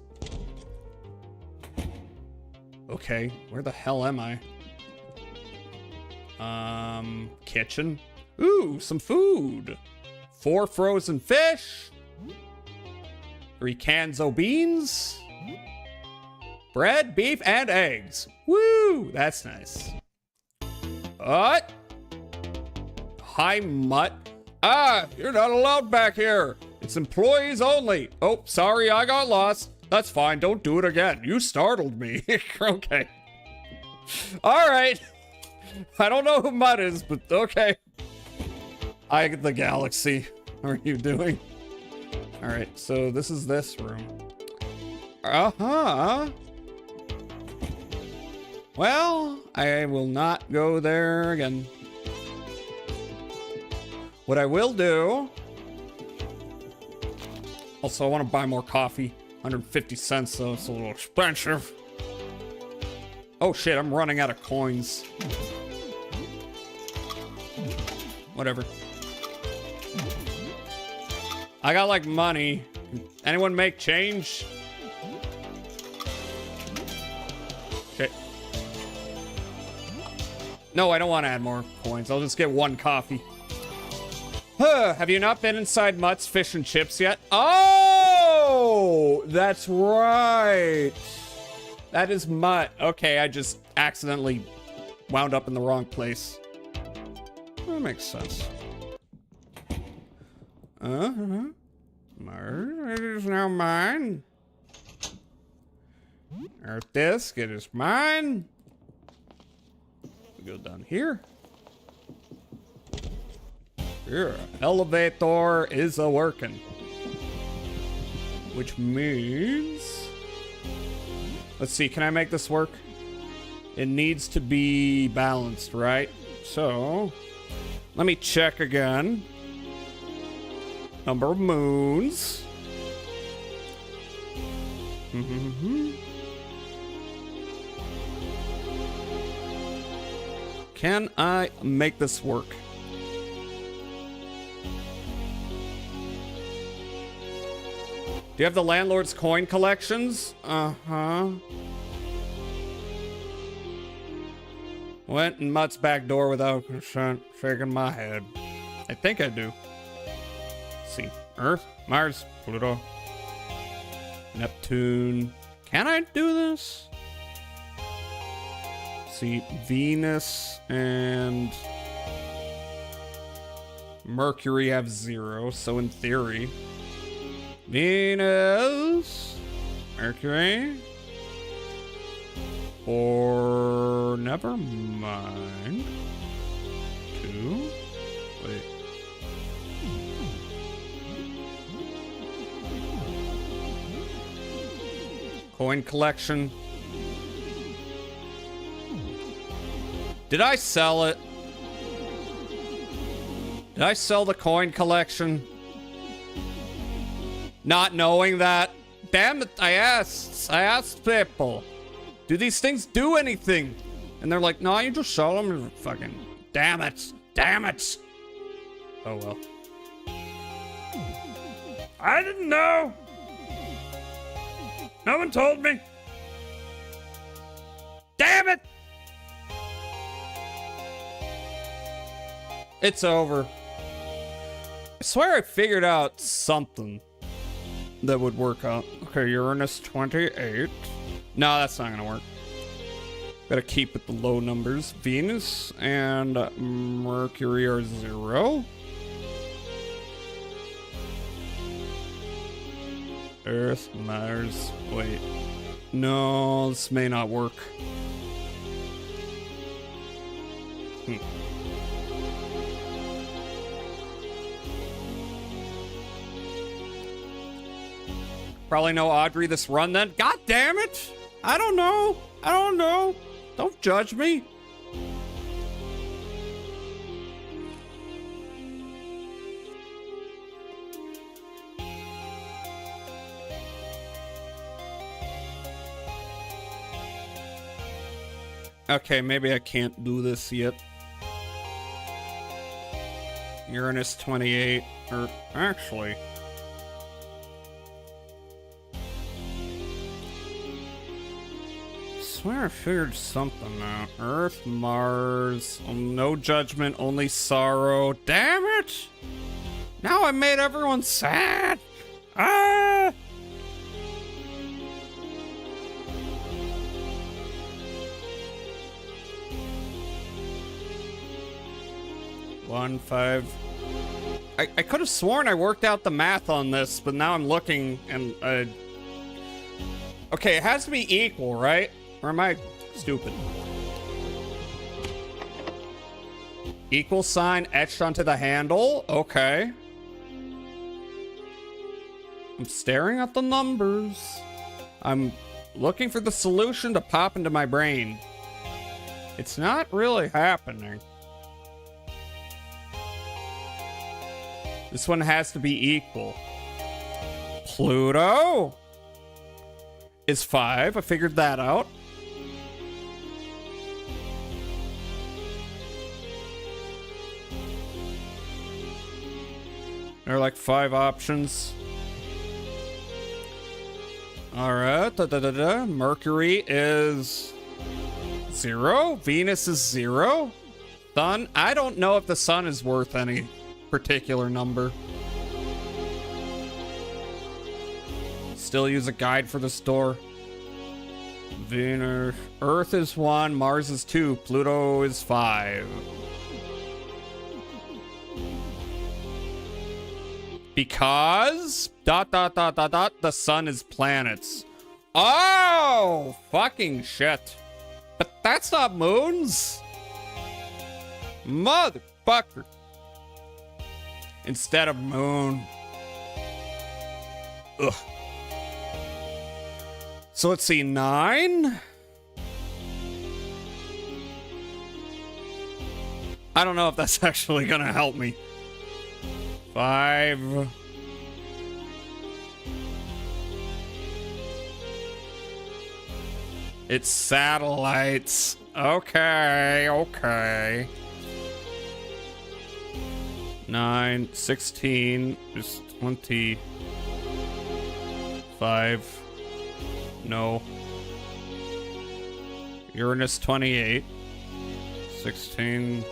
Speaker 2: Okay, where the hell am I? Kitchen. Ooh, some food. 4 frozen fish. 3 cans of beans. Bread, beef, and eggs. Woo, that's nice. What? Hi, mutt. Ah, you're not allowed back here. It's employees only. Oh, sorry, I got lost. That's fine, don't do it again. You startled me. Okay. All right. I don't know who Mutt is, but okay. I get the galaxy. How are you doing? All right, so this is this room. Uh-huh. Well, I will not go there again. What I will do... Also, I want to buy more coffee. 150 cents, though. It's a little expensive. Oh, shit. I'm running out of coins. Whatever. I got, like, money. Anyone make change? Okay. No, I don't want to add more coins. I'll just get 1 coffee. Have you not been inside Mutt's Fish and Chips yet? Oh, that's right. That is Mutt. Okay, I just accidentally wound up in the wrong place. That makes sense. It is now mine. Earth disc, it is mine. We go down here. Here, elevator is a working. Which means... Let's see, can I make this work? It needs to be balanced, right? So, let me check again. Number of moons. Can I make this work? Do you have the landlord's coin collections? Uh-huh. Went in Mutt's back door without consent, shaking my head. I think I do. Let's see. Earth, Mars, Pluto, Neptune. Can I do this? Let's see, Venus and Mercury have 0, so in theory... Venus, Mercury, or never mind. 2. Wait. Coin collection. Did I sell it? Did I sell the coin collection? Not knowing that. Damn it, I asked people. Do these things do anything? And they're like, no, you just sell them. Fucking, damn it. Damn it. Oh, well. I didn't know. No one told me. Damn it. It's over. I swear I figured out something that would work out. Okay, Uranus 28. No, that's not gonna work. Gotta keep with the low numbers. Venus and Mercury are 0. Earth, Mars, wait. No, this may not work. Probably know Audrey this run then. God damn it! I don't know. I don't know. Don't judge me. Okay, maybe I can't do this yet. Uranus 28, or actually... I swear I figured something out. Earth, Mars, no judgment, only sorrow. Damn it! Now I made everyone sad! Ah! One, 5. I could have sworn I worked out the math on this, but now I'm looking and okay, it has to be equal, right? Or am I stupid? Equal sign etched onto the handle. Okay. I'm staring at the numbers. I'm looking for the solution to pop into my brain. It's not really happening. This one has to be equal. Pluto is 5. I figured that out. There are like 5 options. Alright. Mercury is 0. Venus is 0. Sun. I don't know if the sun is worth any particular number. Still use a guide for the store. Venus. Earth is 1. Mars is 2. Pluto is 5. Because the sun is planets. Oh, fucking shit. But that's not moons. Motherfucker. Instead of moon. Ugh. So let's see, 9. I don't know if that's actually gonna help me. 5. It's satellites. Okay, okay. 9, 16 is 25. No. Uranus 28. 16.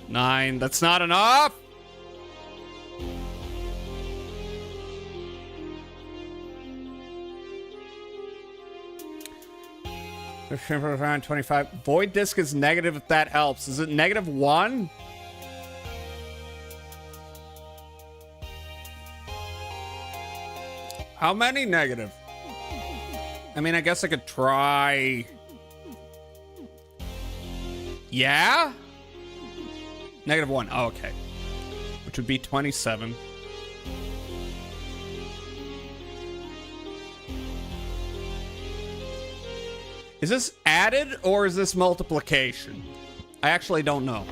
Speaker 2: 9. That's not enough! Around 25. Void disk is negative if that helps. Is it negative 1? How many negative? I mean, I guess I could try. Yeah? Negative 1. Oh, okay. Which would be 27. Is this added or is this multiplication? I actually don't know.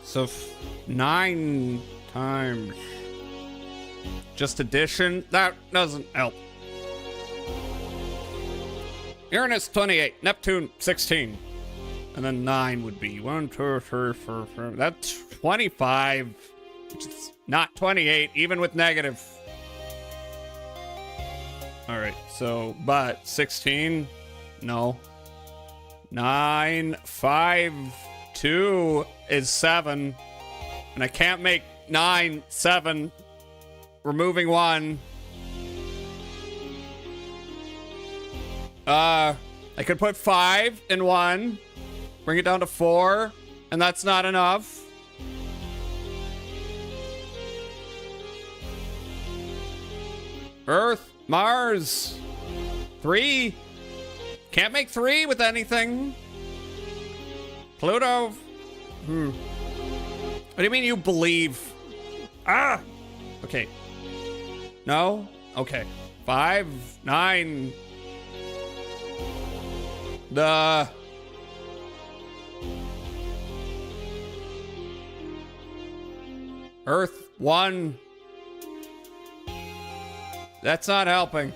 Speaker 2: So 9 times just addition, that doesn't help. Uranus 28, Neptune 16, and then 9 would be 1, 2, 3, 4, 5. That's 25, which is not 28, even with negative. All right, so but 16, no. 9, 5. 2 is 7. And I can't make 9, 7. Removing 1. I could put 5 in 1. Bring it down to 4. And that's not enough. Earth, Mars. 3. Can't make 3 with anything. Pluto. What do you mean you believe? Ah! Okay. No? Okay. 5, 9. The... Earth, 1. That's not helping.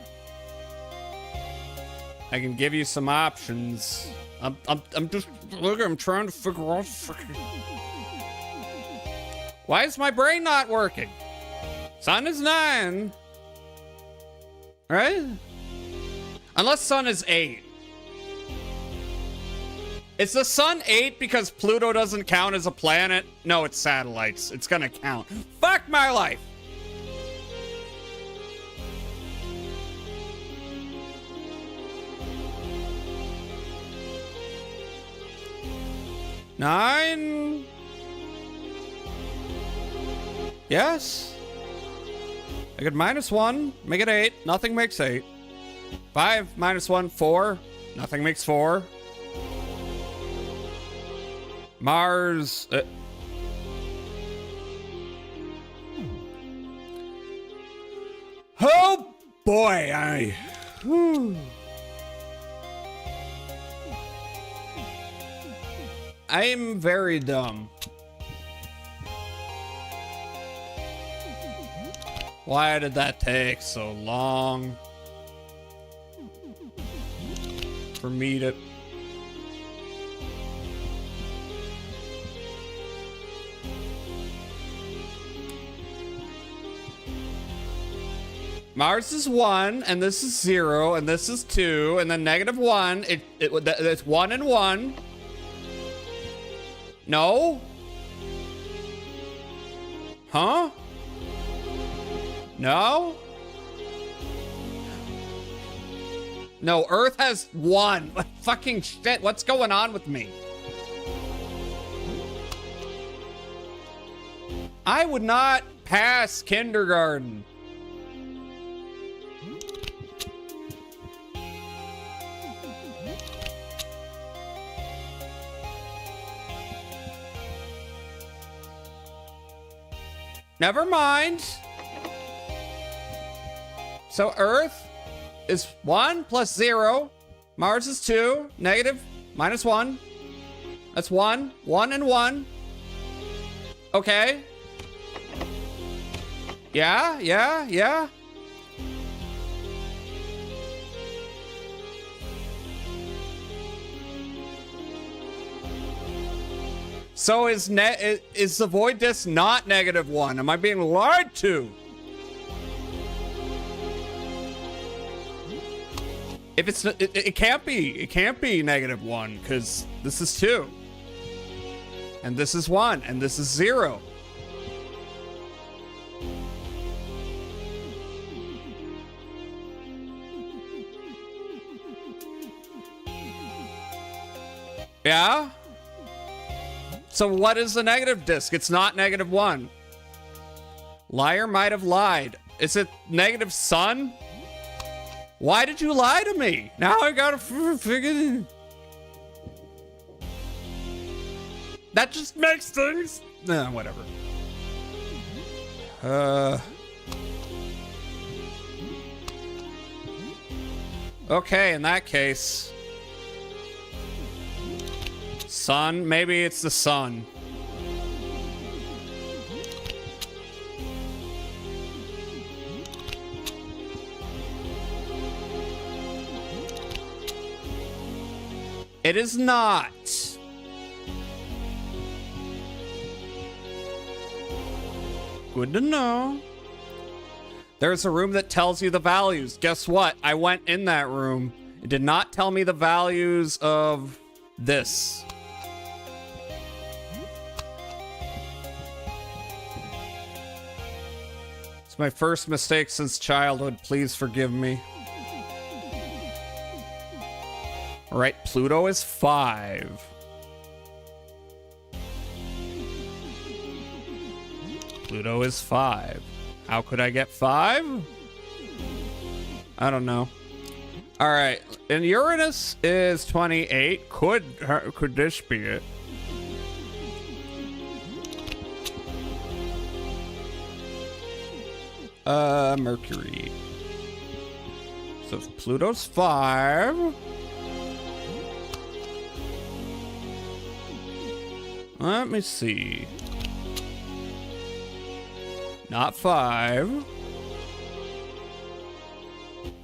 Speaker 2: I can give you some options. I'm just, look, I'm trying to figure out. Why is my brain not working? Sun is 9. Right? Unless sun is 8. Is the sun 8 because Pluto doesn't count as a planet? No, it's satellites. It's gonna count. Fuck my life. Nine. Yes. I get -1. Make it 8. Nothing makes 8. 5 -1, 4. Nothing makes 4. Mars. Oh boy, I'm very dumb. Why did that take so long for me to... Mars is 1, and this is 0, and this is 2, and then -1. It's 1 and 1. No? Huh? No? No, Earth has 1. Fucking shit, what's going on with me? I would not pass kindergarten. Never mind. So Earth is 1 plus 0. Mars is 2. Negative -1. That's 1. 1 and 1. Okay. Yeah. So is the void disk not -1? Am I being lied to? If it's it can't be. It can't be -1 because this is 2. And this is 1 and this is 0. Yeah? So what is the negative disk? It's not -1. Liar might have lied. Is it negative sun? Why did you lie to me? Now I gotta figure it. That just makes things... Nah, whatever. Okay, in that case... Sun? Maybe it's the sun. It is not. Good to know. There's a room that tells you the values. Guess what? I went in that room. It did not tell me the values of this. It's my first mistake since childhood. Please forgive me. All right, Pluto is 5. Pluto is 5. How could I get 5? I don't know. All right, and Uranus is 28. Could this be it? Mercury. So if Pluto's 5. Let me see. Not 5.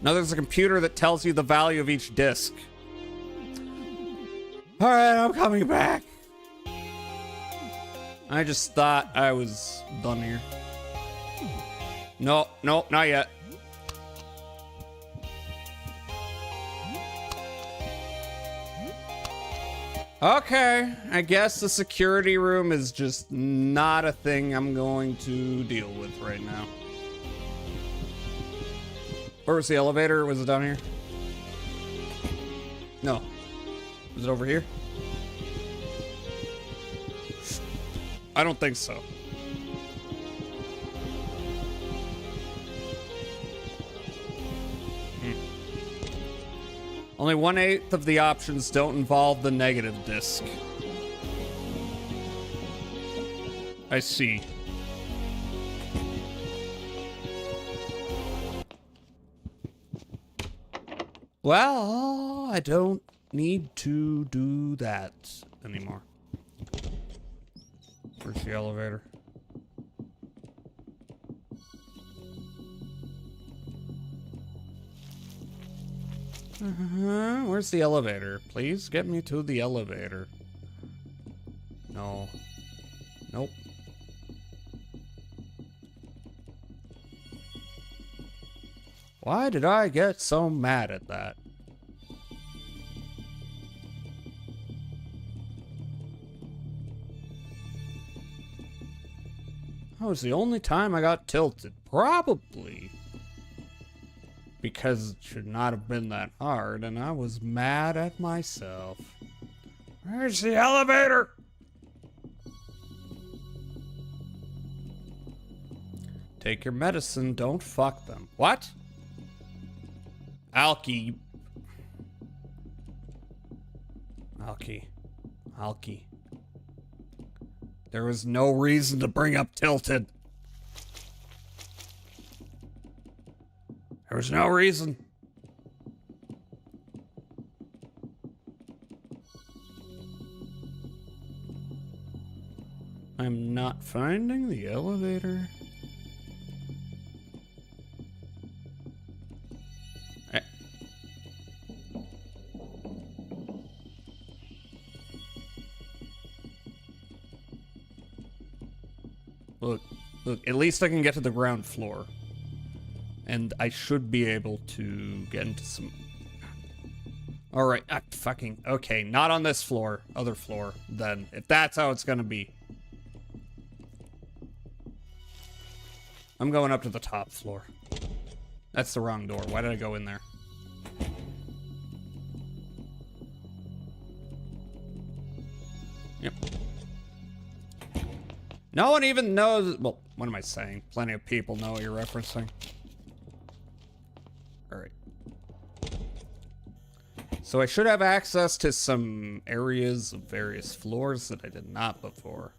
Speaker 2: Now there's a computer that tells you the value of each disk. All right, I'm coming back. I just thought I was done here. No, no, not yet. Okay, I guess the security room is just not a thing I'm going to deal with right now. Where was the elevator? Was it down here? No. Was it over here? I don't think so. Only 1/8 of the options don't involve the negative disk. I see. Well, I don't need to do that anymore. Where's the elevator? Where's the elevator? Please get me to the elevator. No. Nope. Why did I get so mad at that? That was the only time I got tilted. Probably. Because it should not have been that hard, and I was mad at myself. Where's the elevator? Take your medicine, don't fuck them. What? Alki. There was no reason to bring up tilted. There was no reason. I'm not finding the elevator. Look, at least I can get to the ground floor. And I should be able to get into some... Alright, okay, not on this floor, other floor, then, if that's how it's gonna be. I'm going up to the top floor. That's the wrong door. Why did I go in there? Yep. No one even knows... Well, what am I saying? Plenty of people know what you're referencing. Alright. So I should have access to some areas of various floors that I did not before.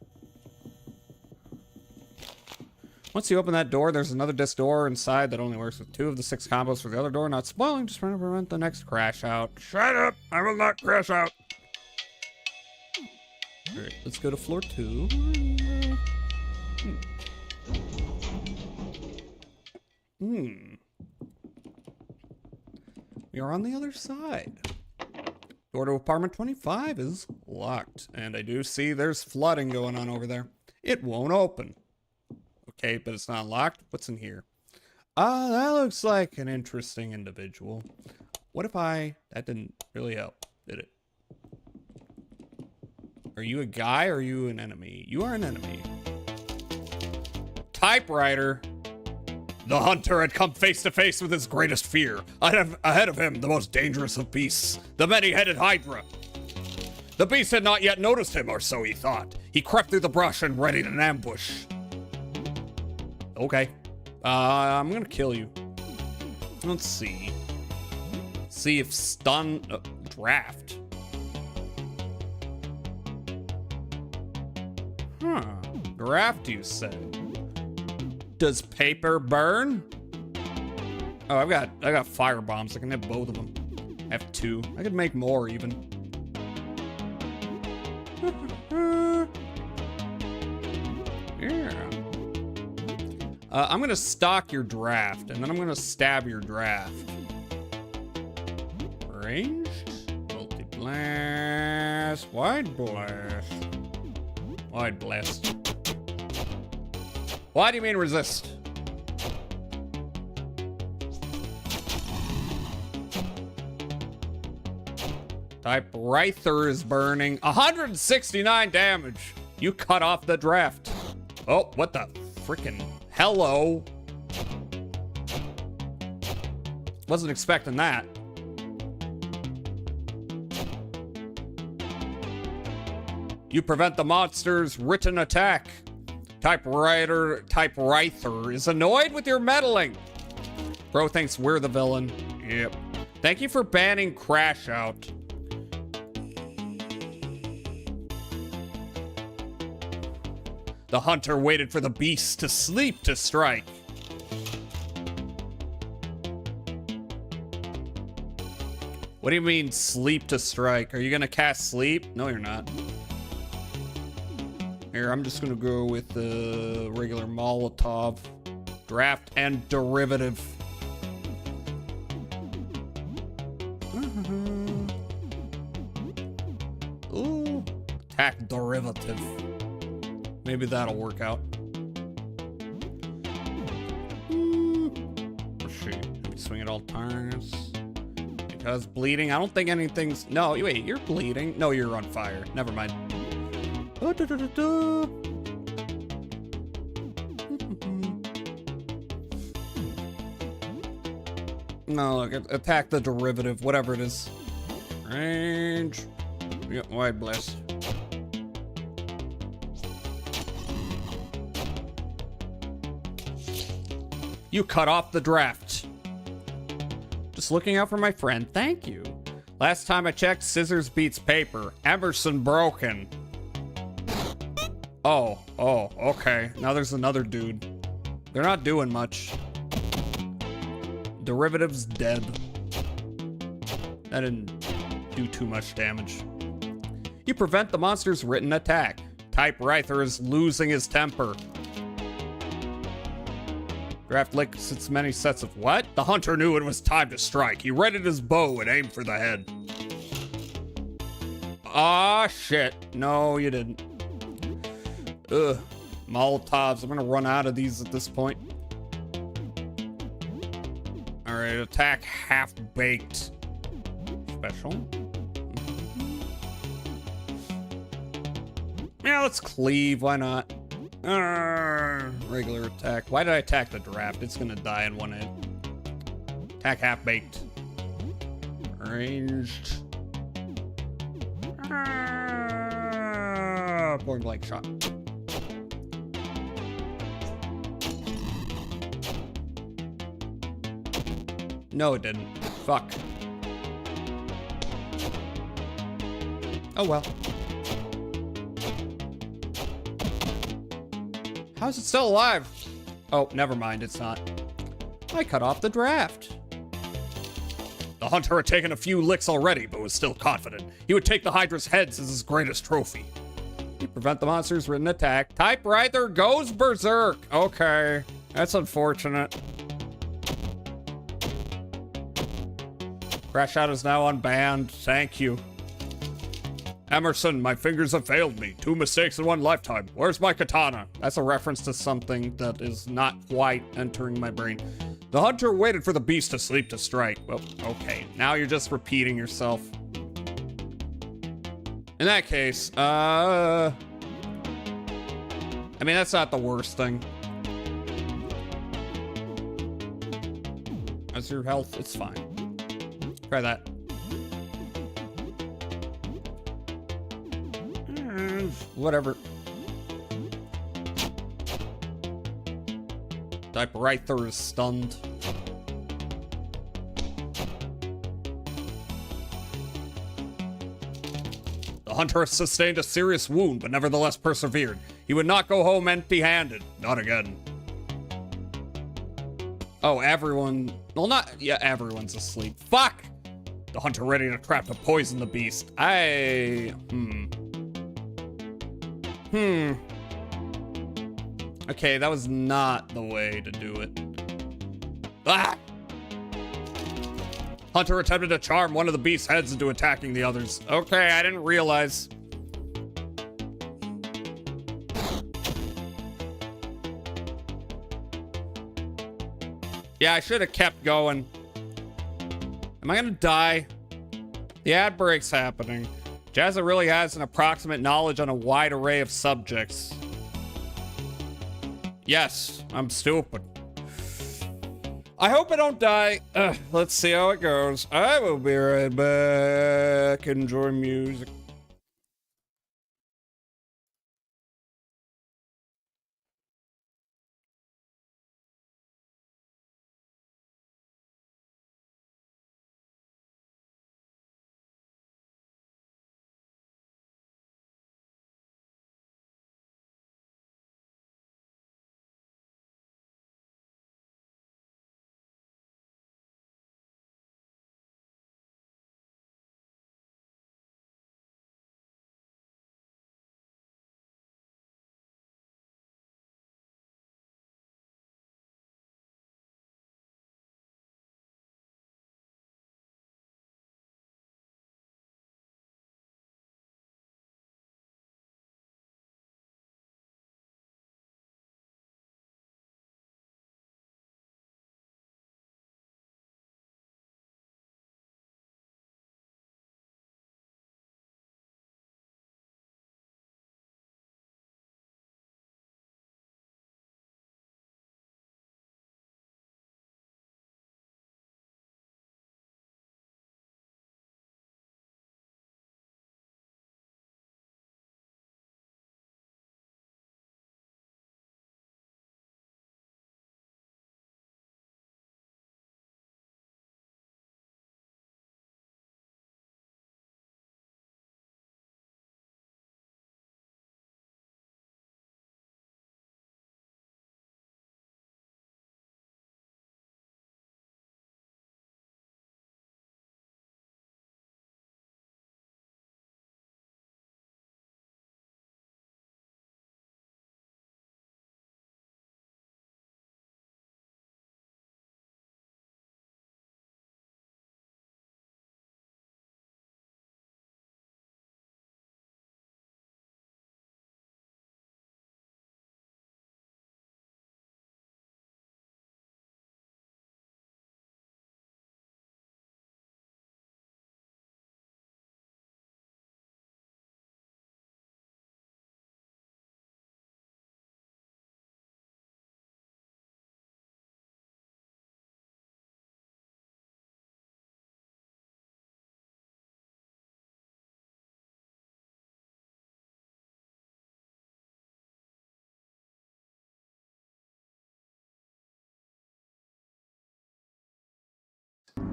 Speaker 2: Once you open that door, there's another disc door inside that only works with 2 of the 6 combos for the other door. Not spoiling, just trying to prevent the next crash out. Shut up! I will not crash out! Alright, let's go to floor 2. We are on the other side. Door to apartment 25 is locked, and I do see there's flooding going on over there. It won't open. Okay, but it's not locked. What's in here? That looks like an interesting individual. What if that didn't really help, did it? Are you a guy or are you an enemy? You are an enemy. Typewriter. The hunter had come face to face with his greatest fear. Ahead of him, the most dangerous of beasts, the many-headed Hydra. The beast had not yet noticed him, or so he thought. He crept through the brush and readied an ambush. Okay. I'm gonna kill you. Let's see. See if stun... draft. Draft, you said. Does paper burn? Oh, I got fire bombs. I can hit both of them. I have 2. I could make more even. Yeah. I'm gonna stock your draft, and then I'm gonna stab your draft. Ranged, multi-blast, wide blast, wide blast. Why do you mean resist? Typewriter is burning. 169 damage. You cut off the draft. Oh, what the freaking hello? Wasn't expecting that. You prevent the monster's written attack. Typewriter is annoyed with your meddling. Bro thinks we're the villain. Yep. Thank you for banning Crash Out. The hunter waited for the beast to sleep to strike. What do you mean sleep to strike? Are you gonna cast sleep? No, you're not. Here, I'm just gonna go with the regular Molotov. Draft and derivative. Ooh, attack derivative. Maybe that'll work out. Let's see. Maybe swing at all turns. Because bleeding, I don't think anything's... No, wait, you're bleeding. No, you're on fire. Never mind. No, look, attack the derivative, whatever it is. Range. Yep, wide blast. You cut off the draft. Just looking out for my friend. Thank you. Last time I checked, scissors beats paper. Emerson broken. Oh, okay. Now there's another dude. They're not doing much. Derivative's dead. That didn't do too much damage. You prevent the monster's written attack. Typewriter is losing his temper. Draft licks its many sets of what? The hunter knew it was time to strike. He readied his bow and aimed for the head. Ah, shit. No, you didn't. Ugh. Molotovs. I'm gonna run out of these at this point. Alright, attack half-baked. Special. Yeah, let's cleave. Why not? Regular attack. Why did I attack the draft? It's gonna die in one hit. Attack half-baked. Ranged. Point blank shot. No, it didn't. Fuck. Oh well. How's it still alive? Oh, never mind, it's not. I cut off the draft. The hunter had taken a few licks already, but was still confident. He would take the Hydra's heads as his greatest trophy. He prevent the monster's written attack. Typewriter goes berserk. Okay, that's unfortunate. Crash Out is now unbanned. Thank you. Emerson, my fingers have failed me. 2 mistakes in 1 lifetime. Where's my katana? That's a reference to something that is not quite entering my brain. The hunter waited for the beast to sleep to strike. Well, okay. Now you're just repeating yourself. In that case, I mean, that's not the worst thing. has your health. It's fine. Try that. Whatever. Typewriter is stunned. The hunter has sustained a serious wound, but nevertheless persevered. He would not go home empty-handed. Not again. Oh, everyone... Well, not... Yeah, everyone's asleep. Fuck! The hunter ready to trap to poison the beast. Okay, that was not the way to do it. Ah! Hunter attempted to charm one of the beast's heads into attacking the others. Okay, I didn't realize. Yeah, I should have kept going. Am I gonna die? The ad break's happening. Jazza really has an approximate knowledge on a wide array of subjects. Yes, I'm stupid. I hope I don't die. Let's see how it goes. I will be right back. Enjoy music.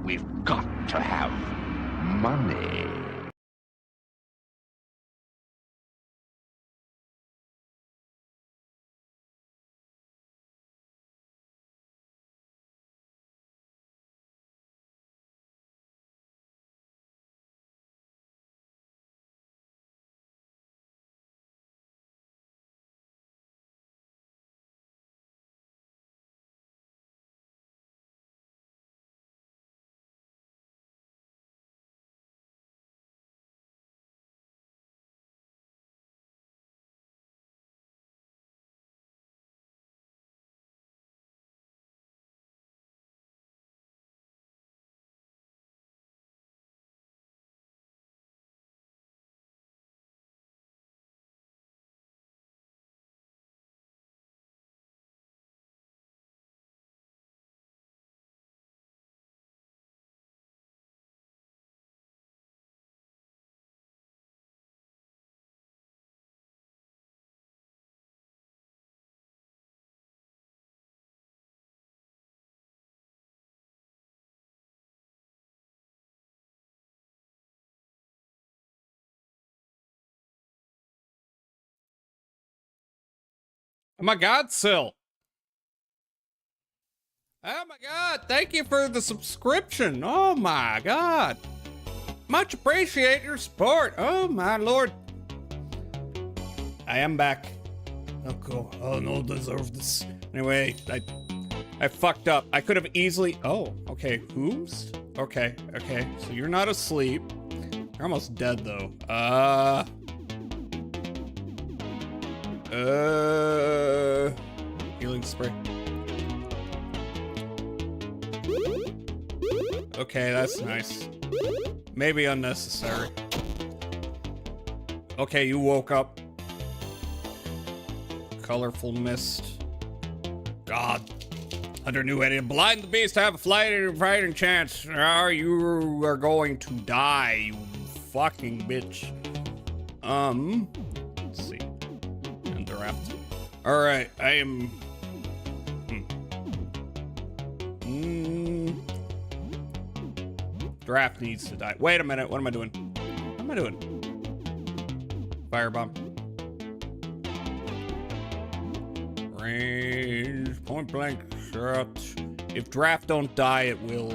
Speaker 5: We've got to have money.
Speaker 2: Oh my god, Sil. Oh my god, thank you for the subscription. Oh my god. Much appreciate your support. Oh my lord. I am back. Oh cool. Oh no, deserve this. Anyway, I fucked up. I could have easily. Oh, okay. Who's? Okay, okay. So you're not asleep. You're almost dead though. Healing spray. Okay, that's nice. Maybe unnecessary. Okay, you woke up. Colorful mist. God. Hunter knew how to blind the beast to have a fighting chance. Or you are going to die, you fucking bitch. Let's see. Interrupt. Alright, I am. Draft needs to die. Wait a minute, what am I doing? What am I doing? Firebomb. Range, point blank shot. If draft don't die, it will.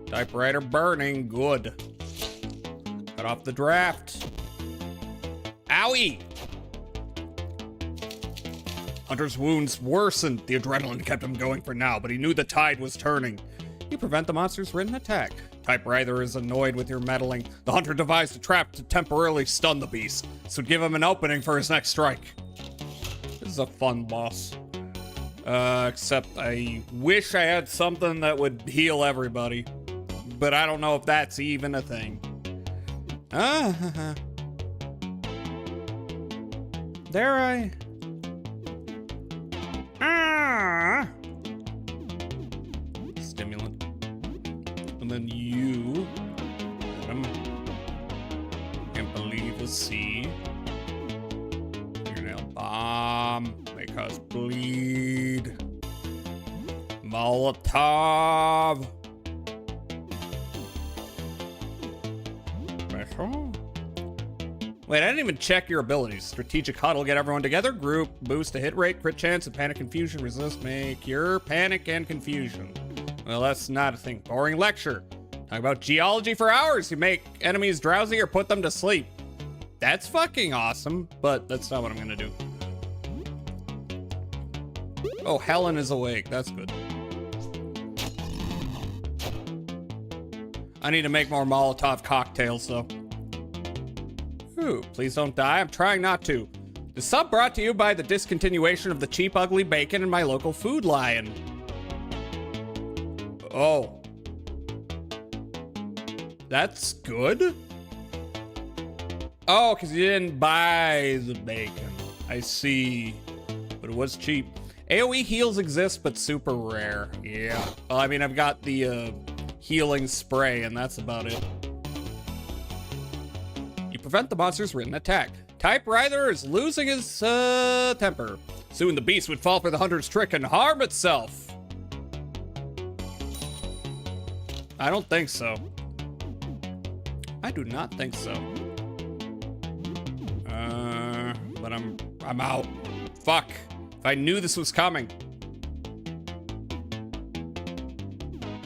Speaker 2: Typewriter burning, good. Cut off the draft. Owie! Hunter's wounds worsened. The adrenaline kept him going for now, but he knew the tide was turning. You prevent the monster's written attack. Typewriter is annoyed with your meddling. The hunter devised a trap to temporarily stun the beast. This would give him an opening for his next strike. This is a fun boss. Except I wish I had something that would heal everybody. But I don't know if that's even a thing. There I... Stimulant. And then you. Can't believe a C. Fingernail bomb. Make us bleed. Molotov. Special. Wait, I didn't even check your abilities. Strategic huddle, get everyone together. Group, boost the hit rate, crit chance, and panic confusion. Resist, make cure, panic, and confusion. Well, that's not a thing. Boring lecture. Talk about geology for hours. You make enemies drowsy or put them to sleep. That's fucking awesome, but that's not what I'm gonna do. Oh, Helen is awake. That's good. I need to make more Molotov cocktails, though. Ooh, please don't die. I'm trying not to. The sub brought to you by the discontinuation of the cheap, ugly bacon in my local Food Lion. Oh. That's good? Oh, because you didn't buy the bacon. I see. But it was cheap. AoE heals exist, but super rare. Yeah. Well, I mean, I've got the healing spray, and that's about it. You prevent the monster's written attack. Typewriter is losing his temper. Soon the beast would fall for the hunter's trick and harm itself. I don't think so. I do not think so. But I'm out. Fuck. If I knew this was coming.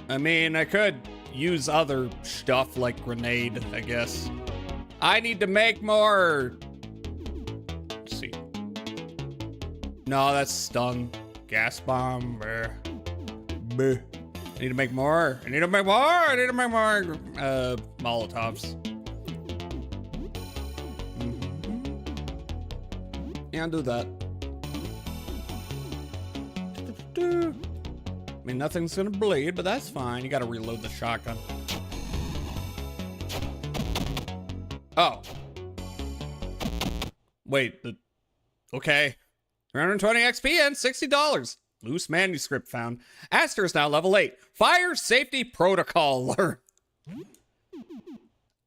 Speaker 2: I mean, I could use other stuff like grenade, I guess. I need to make more. Let's see. No, that's stun. Gas bomb. Bleh. I need to make more. I need to make more. I need to make more Molotovs. Yeah, I'll do that. I mean, nothing's gonna bleed, but that's fine. You gotta reload the shotgun. Oh. Wait, okay. 320 XP and $60. Loose manuscript found. Aster is now level 8. Fire safety protocol learned.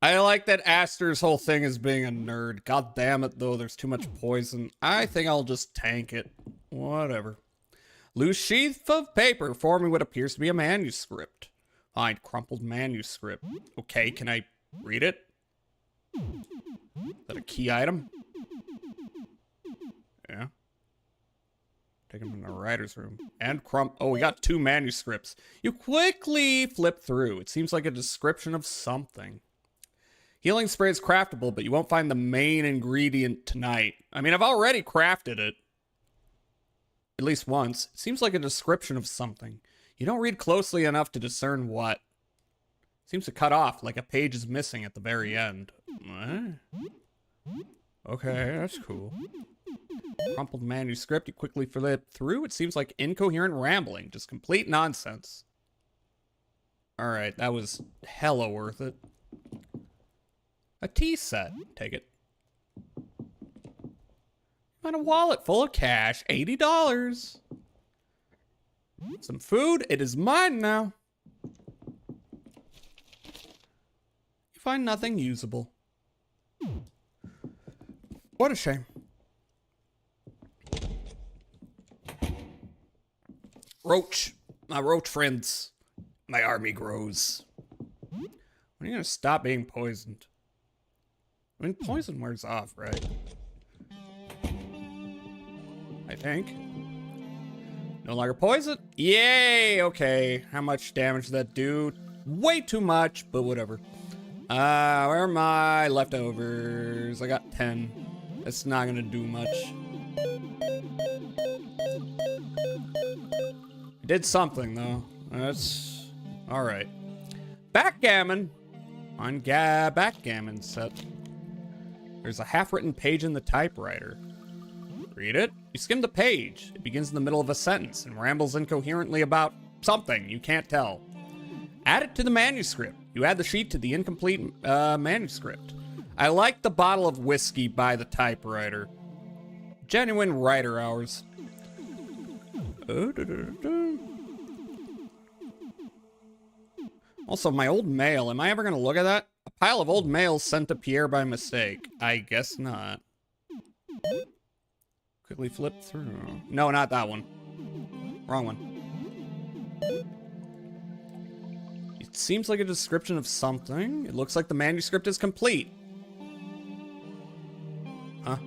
Speaker 2: I like that Aster's whole thing is being a nerd. God damn it, though. There's too much poison. I think I'll just tank it. Whatever. Loose sheath of paper forming what appears to be a manuscript. Find crumpled manuscript. Okay, can I read it? Is that a key item? Yeah. Take him in the writer's room. And oh, we got 2 manuscripts. You quickly flip through. It seems like a description of something. Healing spray is craftable, but you won't find the main ingredient tonight. I mean, I've already crafted it. At least once. It seems like a description of something. You don't read closely enough to discern what. Seems to cut off, like a page is missing at the very end. Okay, that's cool. Crumpled manuscript, you quickly flip through. It seems like incoherent rambling, just complete nonsense. Alright, that was hella worth it. A tea set, take it. And a wallet full of cash, $80. Some food, it is mine now. You find nothing usable. What a shame. Roach. My roach friends. My army grows. When are you gonna stop being poisoned? I mean, poison wears off, right? I think. No longer poison? Yay! Okay. How much damage did that do? Way too much, but whatever. Where are my leftovers? I got 10. That's not gonna do much. Did something, though. That's... alright. Backgammon! On backgammon set. There's a half-written page in the typewriter. Read it. You skim the page. It begins in the middle of a sentence and rambles incoherently about something you can't tell. Add it to the manuscript. You add the sheet to the incomplete manuscript. I like the bottle of whiskey by the typewriter. Genuine writer hours. Also, my old mail. Am I ever going to look at that? A pile of old mail sent to Pierre by mistake. I guess not. Quickly flip through. No, not that one. Wrong one. It seems like a description of something. It looks like the manuscript is complete. Huh?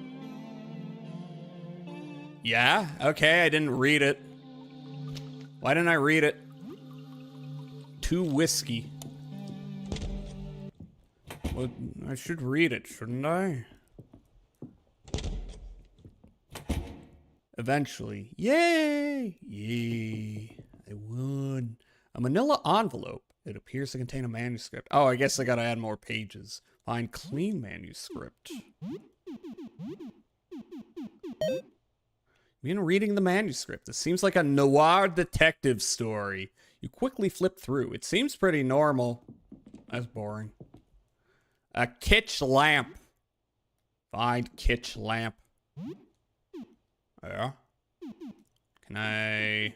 Speaker 2: Yeah? Okay, I didn't read it. Why didn't I read it? 2 whiskey. Well, I should read it, shouldn't I? Eventually. Yay! Yay. I won. A manila envelope. It appears to contain a manuscript. Oh, I guess I gotta add more pages. Find clean manuscript. Begin reading the manuscript. This seems like a noir detective story. You quickly flip through. It seems pretty normal. That's boring. A kitsch lamp. Find kitsch lamp. Yeah. Can I...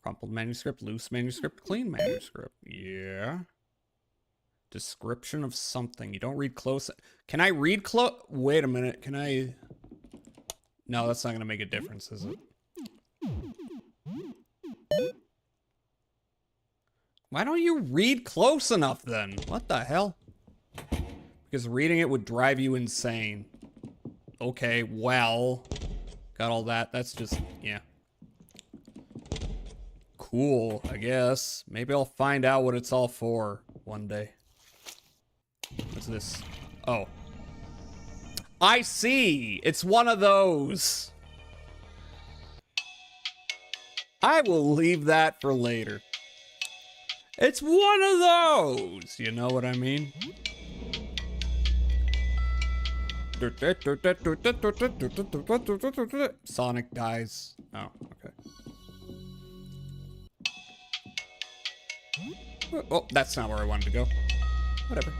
Speaker 2: Crumpled manuscript, loose manuscript, clean manuscript. Yeah. Description of something. You don't read close. Can I read close? Wait a minute. Can I... No, that's not going to make a difference, is it? Why don't you read close enough then? What the hell? Because reading it would drive you insane. Okay, well... Got all that. That's just... yeah. Cool, I guess. Maybe I'll find out what it's all for one day. What's this? Oh. I see! It's one of those. I will leave that for later. It's one of those! You know what I mean? Sonic dies. Oh, okay. Oh, that's not where I wanted to go. Whatever.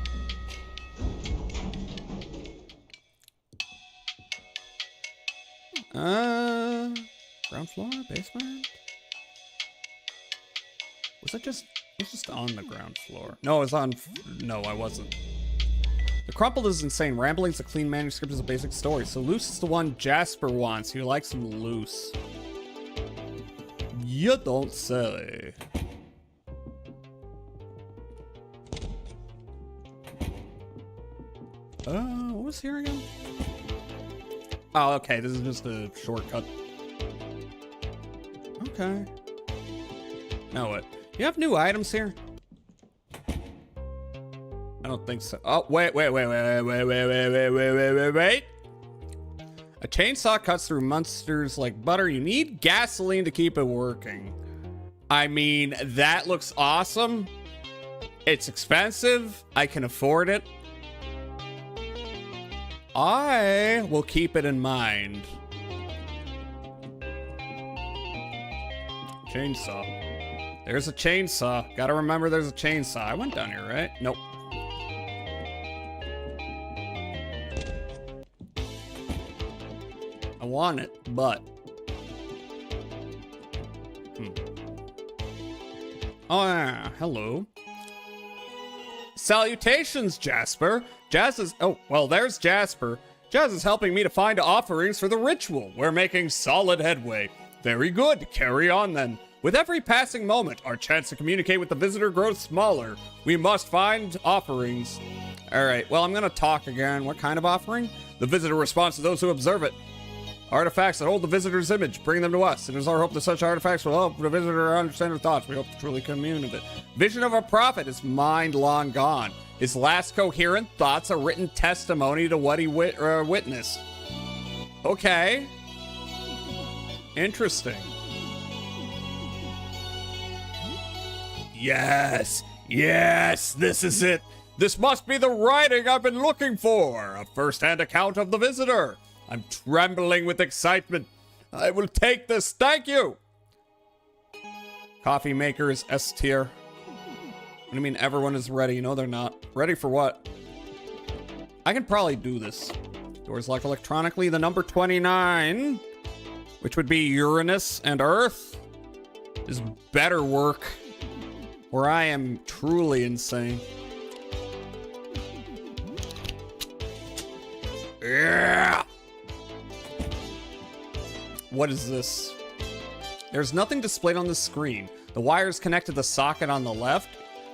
Speaker 2: Ground floor, basement? Was it just... it was just on the ground floor. No, it was on... no, I wasn't. The Crumpled is insane. Rambling's a clean manuscript is a basic story. So loose is the one Jasper wants. He likes him loose. You don't say. What was here again? Oh, okay. This is just a shortcut. Okay. Now what? You have new items here? I don't think so. Oh, wait. A chainsaw cuts through monsters like butter. You need gasoline to keep it working. I mean, that looks awesome. It's expensive. I can afford it. I will keep it in mind. Chainsaw. There's a chainsaw. Gotta remember there's a chainsaw. I went down here, right? Nope. I want it, but... Oh, yeah. Hello. Salutations, Jasper. Jazz is... Oh, well, there's Jasper. Jazz is helping me to find offerings for the ritual. We're making solid headway. Very good. Carry on, then. With every passing moment, our chance to communicate with the visitor grows smaller. We must find offerings. All right, well, I'm going to talk again. What kind of offering? The visitor responds to those who observe it. Artifacts that hold the visitor's image, bring them to us. It is our hope that such artifacts will help the visitor understand her thoughts. We hope to truly commune with it. Vision of a prophet is mind long gone. His last coherent thoughts, a written testimony to what he witnessed. Okay. Interesting. Yes, this is it. This must be the writing I've been looking for. A first-hand account of the visitor. I'm trembling with excitement. I will take this. Thank you. Coffee maker is S tier. What do you mean everyone is ready? No, they're not. Ready for what? I can probably do this. Doors lock electronically. The number 29, which would be Uranus and Earth, is better work. Where I am truly insane. Yeah. What is this? There's nothing displayed on the screen. The wires connect to the socket on the left.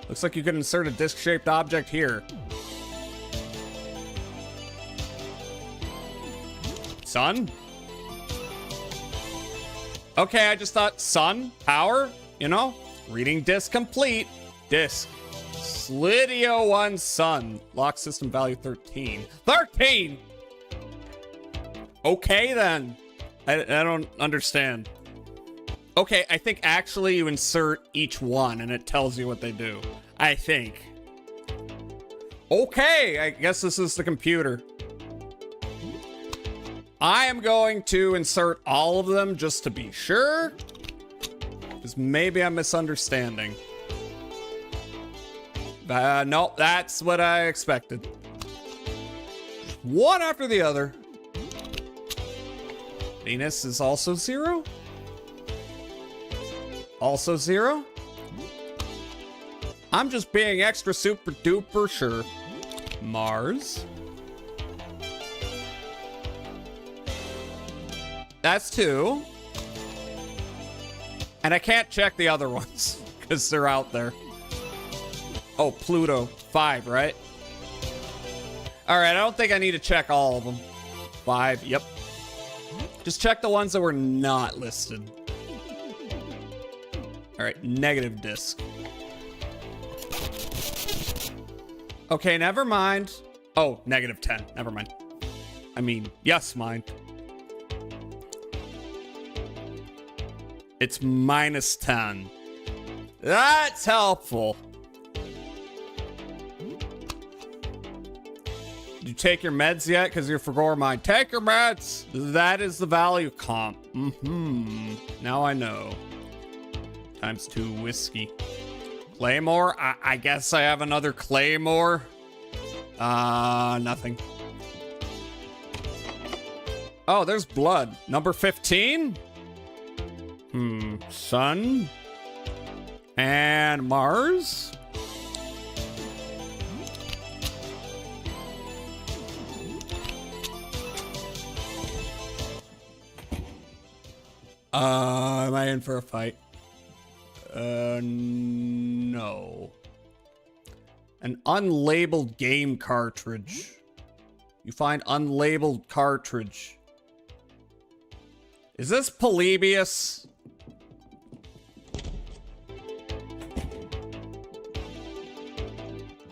Speaker 2: Looks like you could insert a disc-shaped object here. Sun? Okay, I just thought sun, power, you know? Reading disk complete. Disk. Slidio 1 Sun. Lock system value 13. 13! Okay, then. I don't understand. Okay, I think actually you insert each one and it tells you what they do. I think. Okay, I guess this is the computer. I am going to insert all of them just to be sure. Because maybe I'm misunderstanding. No, that's what I expected. One after the other. Venus is also 0? Also 0? I'm just being extra super duper sure. Mars. That's 2. And I can't check the other ones because they're out there. Oh, Pluto. 5, right? All right, I don't think I need to check all of them. 5, yep. Just check the ones that were not listed. All right, negative disk. Okay, never mind. Oh, negative 10. Never mind. I mean, yes, mind. It's minus 10. That's helpful. Did you take your meds yet? Because you forgot mine. Take your meds. That is the value comp. Now I know. Times 2 whiskey. Claymore? I guess I have another Claymore. Nothing. Oh, there's blood. Number 15? Sun? And Mars? Am I in for a fight? No. An unlabeled game cartridge. You find unlabeled cartridge. Is this Polybius?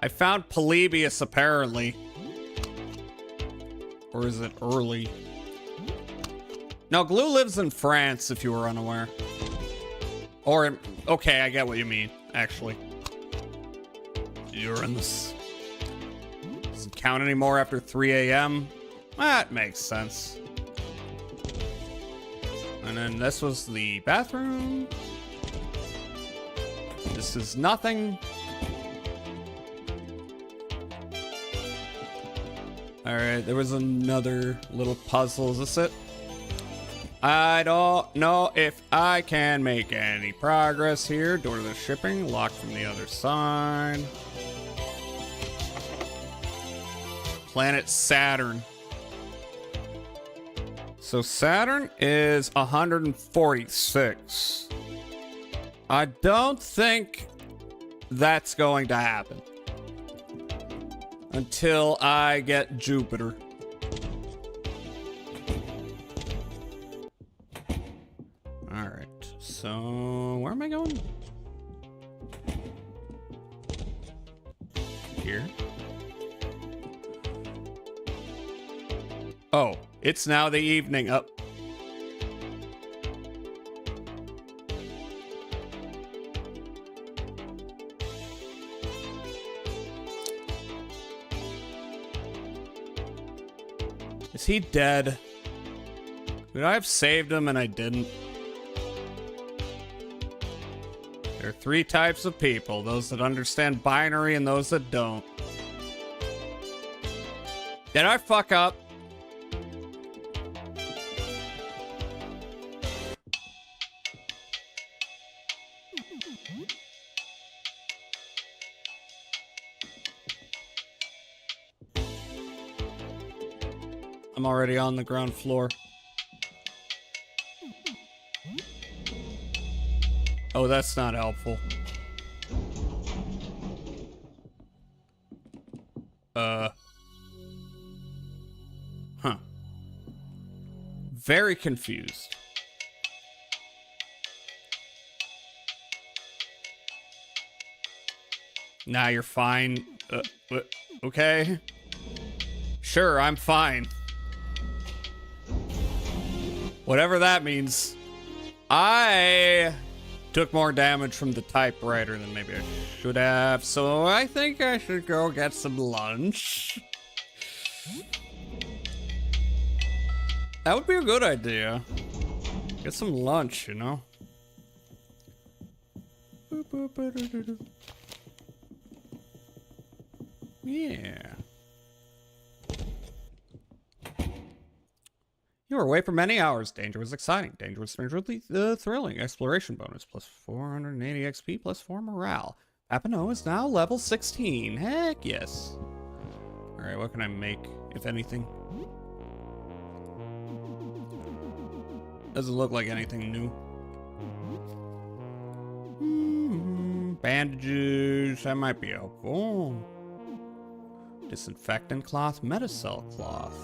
Speaker 2: I found Polybius apparently. Or is it early? No, Glue lives in France, if you were unaware. Or, okay, I get what you mean, actually. Uranus. Doesn't count anymore after 3 a.m. That makes sense. And then this was the bathroom. This is nothing. Alright, there was another little puzzle. Is this it? I don't know if I can make any progress here. Door to the shipping, locked from the other side. Planet Saturn. So Saturn is 146. I don't think that's going to happen until I get Jupiter. All right, so where am I going? Here. Oh, it's now the evening. Up. Is he dead? Could I have saved him and I didn't? There are 3 types of people, those that understand binary and those that don't. Did I fuck up? I'm already on the ground floor. Oh, that's not helpful. Huh. Very confused. Nah, you're fine. Okay. Sure, I'm fine. Whatever that means. I took more damage from the typewriter than maybe I should have, so I think I should go get some lunch. That would be a good idea. Get some lunch, you know? Yeah. You were away for many hours. Danger was exciting. Danger was strangely thrilling. Exploration bonus plus 480 XP plus 4 morale. Papineau is now level 16. Heck yes. Alright, what can I make, if anything? Doesn't look like anything new. Bandages. That might be helpful. Disinfectant cloth. Metacell cloth.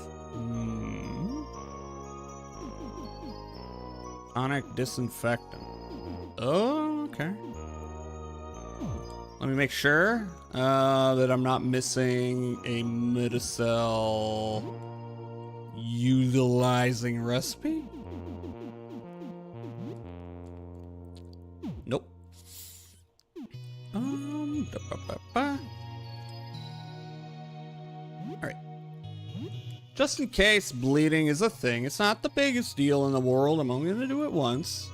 Speaker 2: Tonic disinfectant. Oh, okay. Let me make sure that I'm not missing a Metacell utilizing recipe. Nope. Alright. Just in case bleeding is a thing, it's not the biggest deal in the world. I'm only gonna do it once.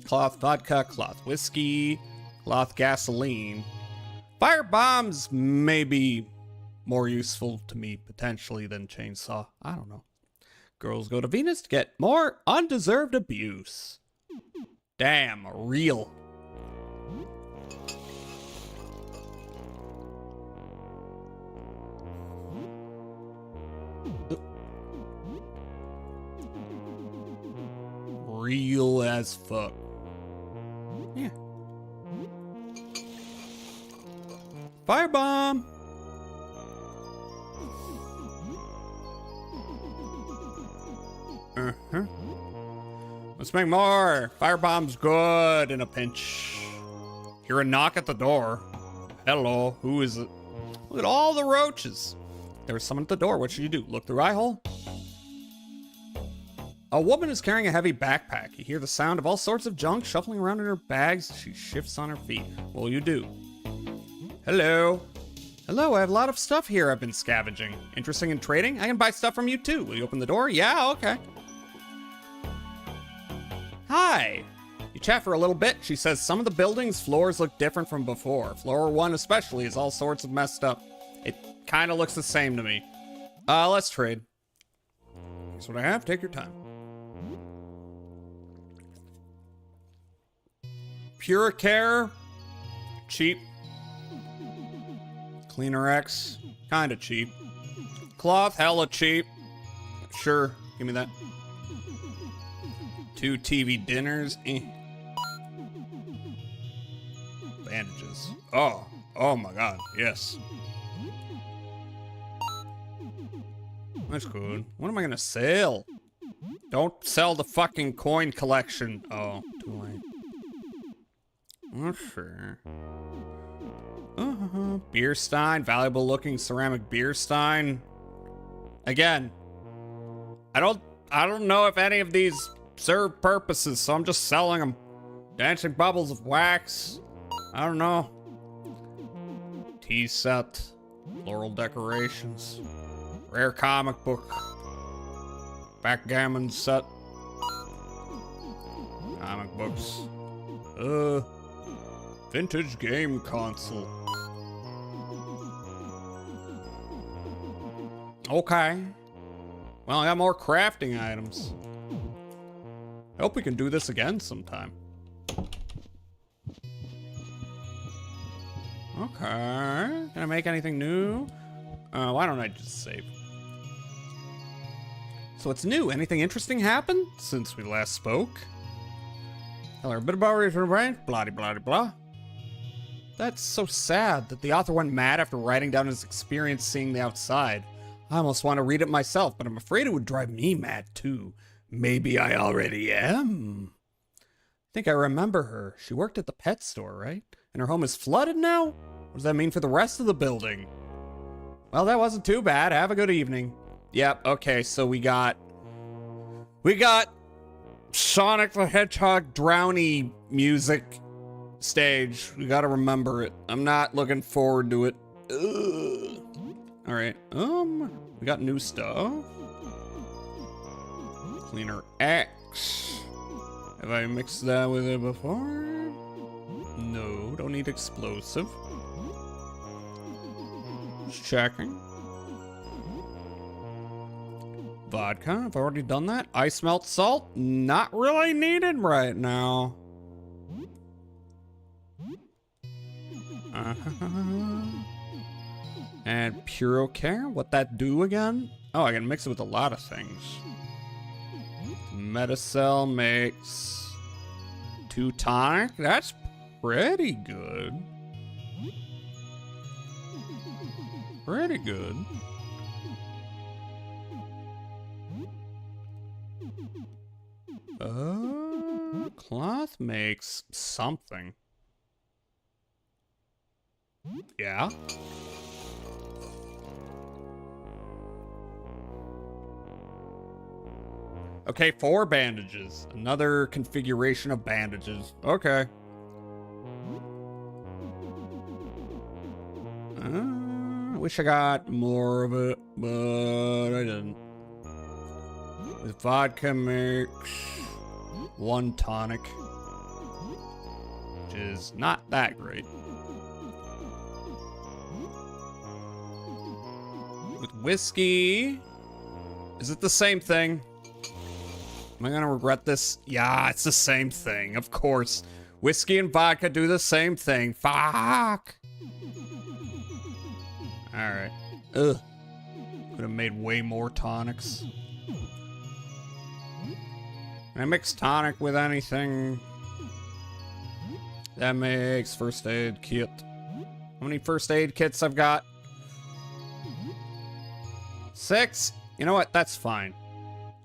Speaker 2: Cloth vodka, cloth whiskey, cloth gasoline. Fire bombs may be more useful to me potentially than chainsaw. I don't know. Girls go to Venus to get more undeserved abuse. Damn, real. Real as fuck. Yeah. Firebomb! Uh-huh. Let's make more. Firebomb's good in a pinch. Hear a knock at the door. Hello, who is it? Look at all the roaches. There's someone at the door. What should you do? Look through eye hole? A woman is carrying a heavy backpack. You hear the sound of all sorts of junk shuffling around in her bags. She shifts on her feet. What will you do? Hello. Hello, I have a lot of stuff here I've been scavenging. Interesting in trading? I can buy stuff from you too. Will you open the door? Yeah, okay. Hi. You chat for a little bit. She says some of the building's floors look different from before. Floor 1 especially is all sorts of messed up. It kind of looks the same to me. Let's trade. Here's what I have. Take your time. Pure Care. Cheap. Cleaner X. Kinda cheap. Cloth. Hella cheap. Sure. Give me that. 2 TV dinners. Bandages. Oh. Oh my god. Yes. That's good. What am I gonna sell? Don't sell the fucking coin collection. Oh, too late. Oh, sure. Beer stein. Valuable looking ceramic beer stein. Again. I don't know if any of these serve purposes, so I'm just selling them. Dancing bubbles of wax. I don't know. Tea set. Floral decorations. Rare comic book. Backgammon set. Comic books. Vintage game console. Okay. Well, I got more crafting items. I hope we can do this again sometime. Okay. Can I make anything new? Why don't I just save? So what's new? Anything interesting happened since we last spoke? Tell her a bit about it, blah blah blah. That's so sad that the author went mad after writing down his experience seeing the outside. I almost want to read it myself, but I'm afraid it would drive me mad too. Maybe I already am. I think I remember her. She worked at the pet store, right? And her home is flooded now? What does that mean for the rest of the building? Well, that wasn't too bad. Have a good evening. Yep, okay, so we got Sonic the Hedgehog drowny music stage. We gotta remember it. I'm not looking forward to it. All right, we got new stuff. Cleaner X. Have I mixed that with it before? No, don't need explosive. Just checking. Vodka, I've already done that. Ice melt salt, not really needed right now. And Pure Care, what that do again? Oh, I can mix it with a lot of things. Metacell makes 2 tonic. That's pretty good. Pretty good. Cloth makes something. Yeah. Okay, 4 bandages. Another configuration of bandages. Okay. I wish I got more of it, but I didn't. With vodka makes 1 tonic, which is not that great. With whiskey, is it the same thing? Am I gonna regret this? Yeah, it's the same thing, of course. Whiskey and vodka do the same thing. Fuck! Alright. Ugh. Could have made way more tonics. Can I mix tonic with anything? That makes first aid kit. How many first aid kits I've got? 6? You know what? That's fine.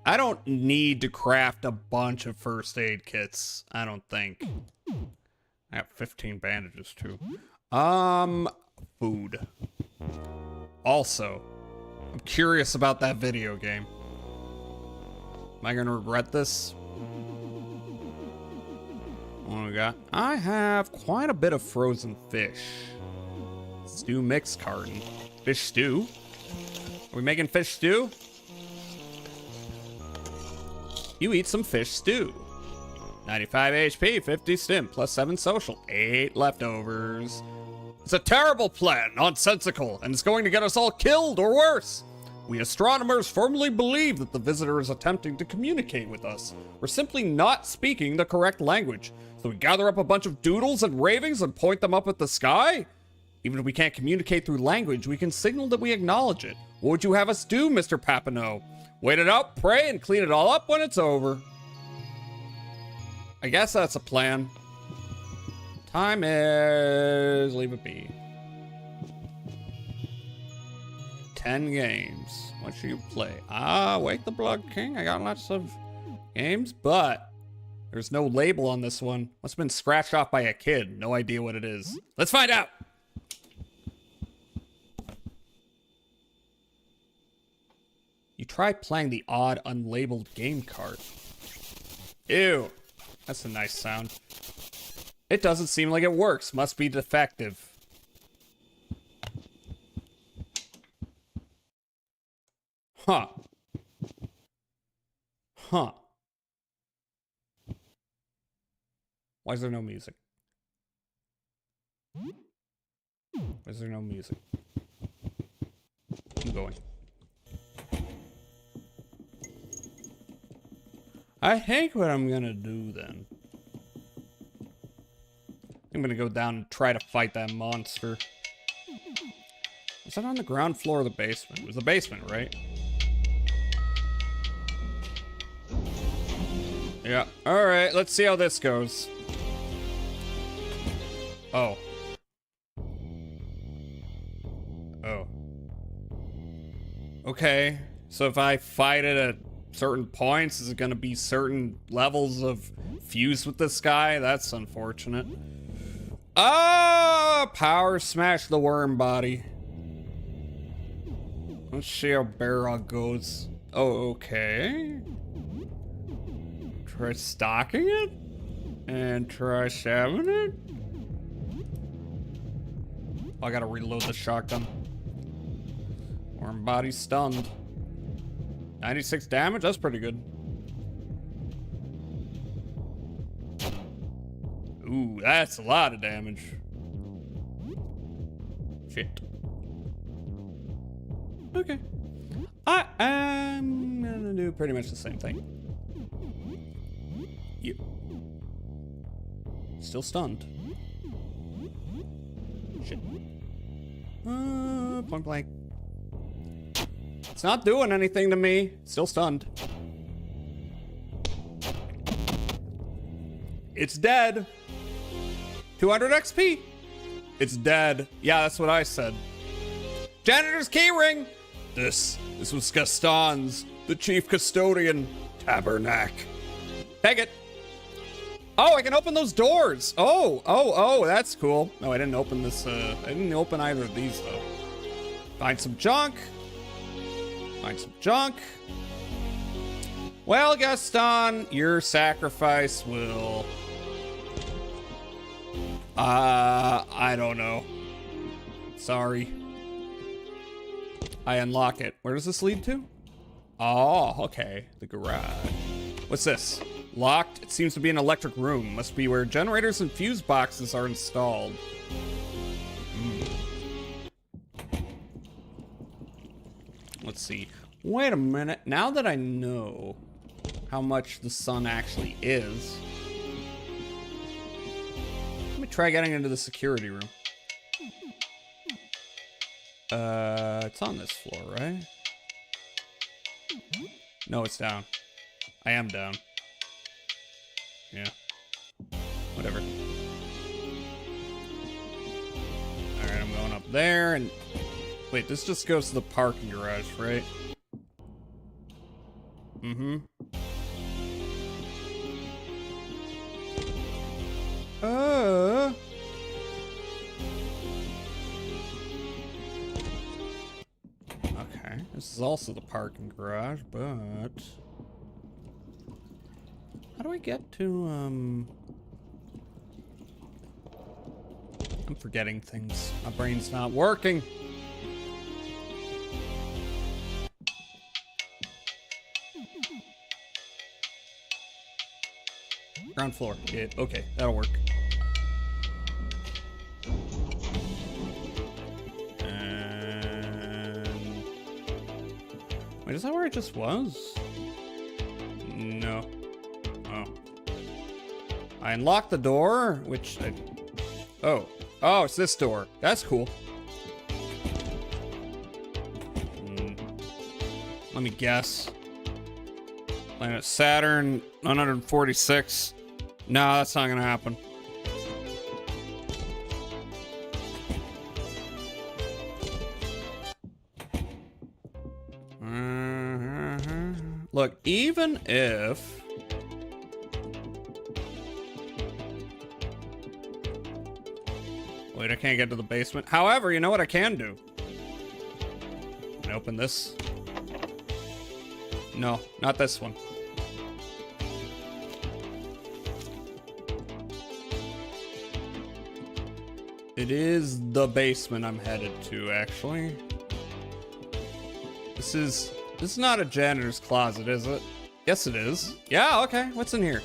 Speaker 2: I don't need to craft a bunch of first aid kits, I don't think. I have 15 bandages too. Food. Also, I'm curious about that video game. Am I gonna regret this? What do we got? I have quite a bit of frozen fish. Stew mix carton. Fish stew? Are we making fish stew? You eat some fish stew. 95 HP, 50 stim, plus 7 social, 8 leftovers. It's a terrible plan, nonsensical, and it's going to get us all killed or worse. We astronomers firmly believe that the visitor is attempting to communicate with us. We're simply not speaking the correct language. So we gather up a bunch of doodles and ravings and point them up at the sky? Even if we can't communicate through language, we can signal that we acknowledge it. What would you have us do, Mr. Papineau? Wait it out, pray, and clean it all up when it's over. I guess that's a plan. Time is... leave it be. 10 games. What should you play? Wake the Blood King. I got lots of games, but there's no label on this one. Must have been scratched off by a kid. No idea what it is. Let's find out. You try playing the odd unlabeled game card. Ew. That's a nice sound. It doesn't seem like it works. Must be defective. Huh. Huh. Why is there no music? Why is there no music? Keep going. I think what I'm gonna do then. I'm gonna go down and try to fight that monster. Was that on the ground floor of the basement? It was the basement, right? Yeah. Alright, let's see how this goes. Oh. Oh. Okay. So if I fight it at certain points, is it gonna be certain levels of fuse with this guy? That's unfortunate. Power smash the worm body. Let's see how Barrock goes. Oh, okay. Try stocking it? And try stabbing it? Oh, I gotta reload the shotgun. Worm body stunned. 96 damage? That's pretty good. Ooh, that's a lot of damage. Shit. Okay. I am gonna do pretty much the same thing. You. Still stunned. Shit. Point blank. It's not doing anything to me. Still stunned. It's dead. 200 XP. It's dead. Yeah, that's what I said. Janitor's keyring. This was Gaston's, the chief custodian. Tabernacle. Take it. Oh, I can open those doors. Oh, that's cool. No, I didn't open this. I didn't open either of these though. Find some junk. Find some junk. Well, Gaston, your sacrifice will... I don't know. Sorry. I unlock it. Where does this lead to? Oh, okay. The garage. What's this? Locked? It seems to be an electric room. Must be where generators and fuse boxes are installed. Let's see. Wait a minute. Now that I know how much the sun actually is, let me try getting into the security room. It's on this floor, right? No, it's down. I am down. Yeah. Whatever. Alright, I'm there, and... Wait, this just goes to the parking garage, right? Mm-hmm. Okay, this is also the parking garage, but... How do I get to, I'm forgetting things. My brain's not working. Ground floor. Yeah, okay, that'll work. And... Wait, is that where I just was? No. Oh. I unlocked the door, which I... Oh. Oh, it's this door. That's cool. Let me guess. Planet Saturn, 146. No, that's not gonna happen. Look, even if... Wait, I can't get to the basement. However, you know what I can do? Can I open this? No, not this one. It is the basement I'm headed to, actually. This is not a janitor's closet, is it? Yes, it is. Yeah, okay. What's in here?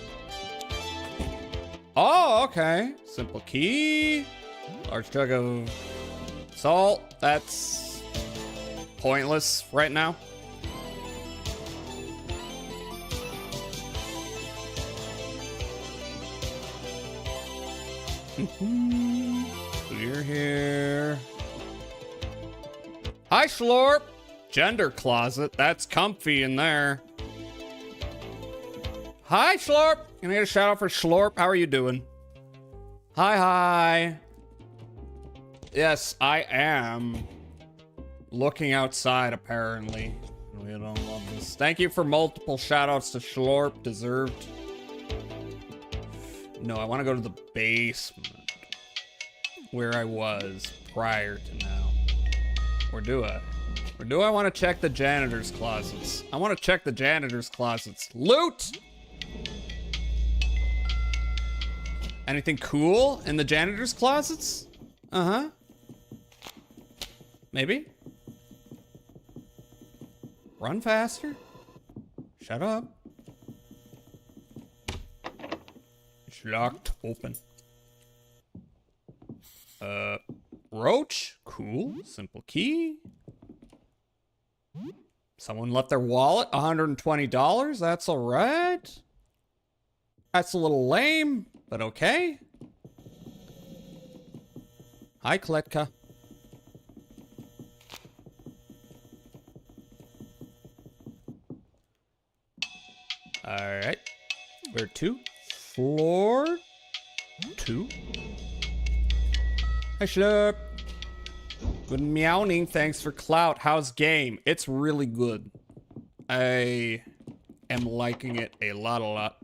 Speaker 2: Oh, okay. Simple key. Large jug of salt. That's pointless right now. We're here. Hi, Schlorp. Gender closet. That's comfy in there. Hi, Schlorp. Can I get a shout out for Schlorp? How are you doing? Hi, hi. Yes, I am looking outside, apparently. We don't love this. Thank you for multiple shout outs to Schlorp. Deserved. No, I want to go to the basement where I was prior to now. Or do I? Or do I want to check the janitor's closets? I want to check the janitor's closets. Loot! Anything cool in the janitor's closets? Uh-huh. Maybe? Run faster? Shut up. It's locked open. Roach? Cool. Simple key. Someone left their wallet. $120. That's alright. That's a little lame, but okay. Hi, Kletka. Alright. Where to? Floor 2. Hi, Schlurp. Good meowing. Thanks for clout. How's game? It's really good. I am liking it a lot.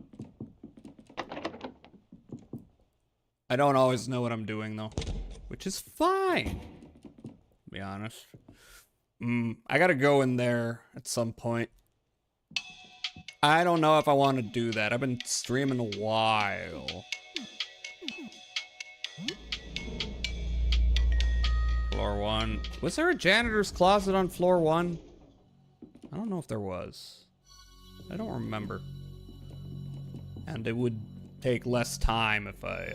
Speaker 2: I don't always know what I'm doing, though. Which is fine. To be honest. I gotta go in there at some point. I don't know if I want to do that. I've been streaming a while. Floor 1. Was there a janitor's closet on floor 1? I don't know if there was. I don't remember. And it would take less time if I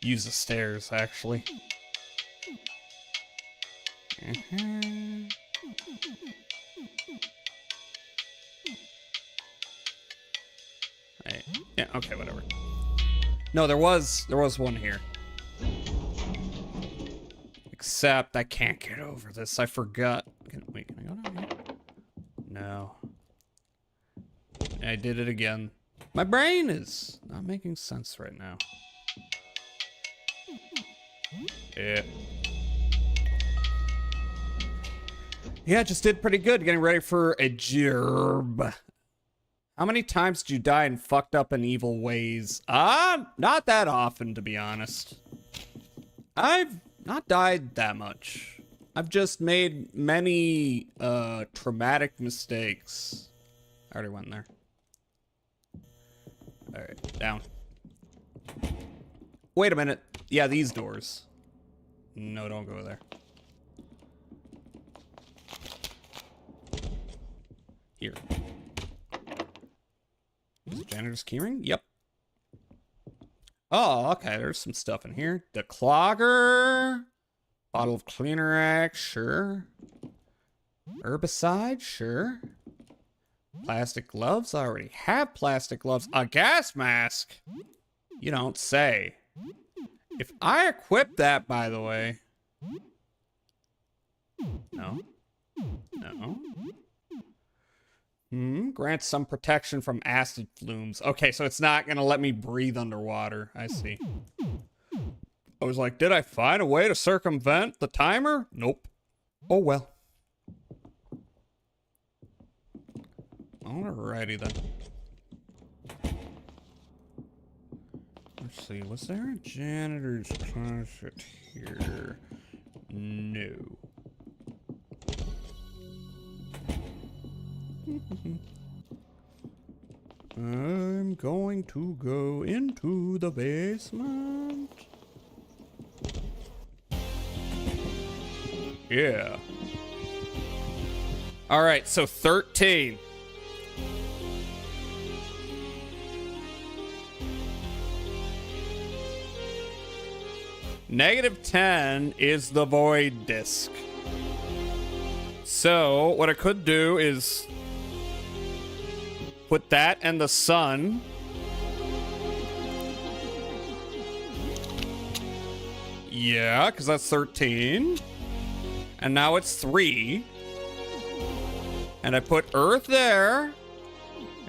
Speaker 2: use the stairs, actually. Right. Yeah, okay, whatever. No, there was one here. Except I can't get over this. I forgot. Wait, can I go down here? No. I did it again. My brain is not making sense right now. Yeah. Yeah, just did pretty good getting ready for a job. How many times did you die in fucked up and evil ways? Not that often, to be honest. I've not died that much. I've just made many traumatic mistakes. I already went there. Alright, down. Wait a minute. Yeah, these doors. No, don't go there. Here. Is it janitor's keyring? Yep. Oh, okay. There's some stuff in here. Declogger. Bottle of Cleaner X. Sure. Herbicide. Sure. Plastic gloves. I already have plastic gloves. A gas mask? You don't say. If I equip that, by the way. No. No. Grants some protection from acid fumes. Okay, so it's not gonna let me breathe underwater. I see. I was like, did I find a way to circumvent the timer? Nope. Oh well. Alrighty then. Let's see, was there a janitor's closet here? No. I'm going to go into the basement. Yeah. All right, so 13. -10 is the void disk. So what I could do is put that and the sun. Yeah, because that's 13. And now it's 3. And I put Earth there.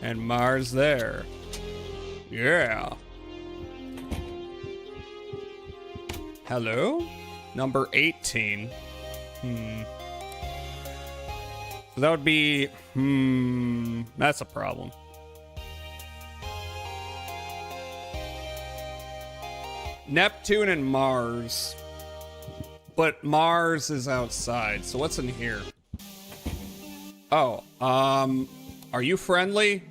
Speaker 2: And Mars there. Yeah. Hello? Number 18. So that would be, that's a problem. Neptune and Mars. But Mars is outside, so what's in here? Oh, are you friendly?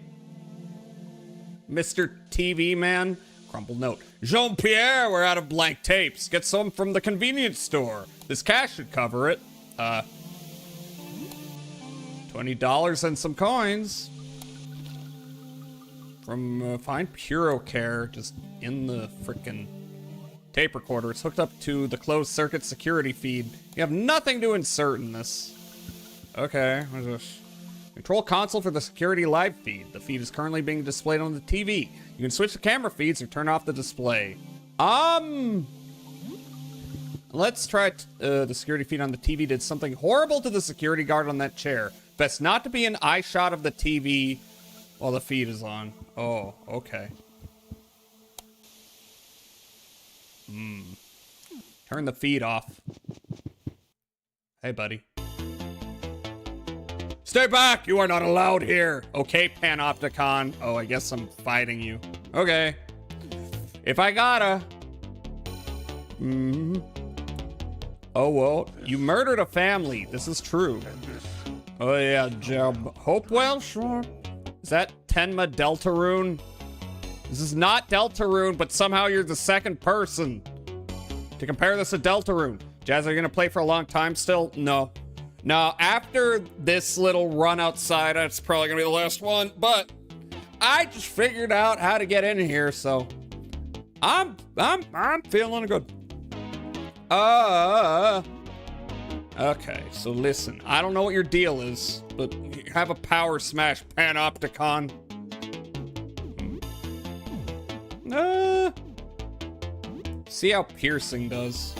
Speaker 2: Mr. TV man? Crumpled note. Jean-Pierre, we're out of blank tapes. Get some from the convenience store. This cash should cover it. $20 and some coins. From Find Puro Care, just in the frickin' tape recorder. It's hooked up to the closed circuit security feed. You have nothing to insert in this. Okay, what is this? Control console for the security live feed. The feed is currently being displayed on the TV. You can switch the camera feeds or turn off the display. Let's try the security feed on the TV did something horrible to the security guard on that chair. Best not to be an eye shot of the TV while the feed is on. Oh, okay. Turn the feed off. Hey, buddy. Stay back! You are not allowed here! Okay, Panopticon. Oh, I guess I'm fighting you. Okay. If I gotta. Oh, well, you murdered a family. This is true. Oh, yeah, Jeb. Hopewell? Sure. Is that Tenma Deltarune? This is not Deltarune, but somehow you're the second person to compare this to Deltarune. Jazz, are you gonna play for a long time still? No. Now, after this little run outside, it's probably gonna be the last one, but I just figured out how to get in here, so I'm feeling good. Okay, so listen, I don't know what your deal is, but you have a power smash, Panopticon. See how piercing does.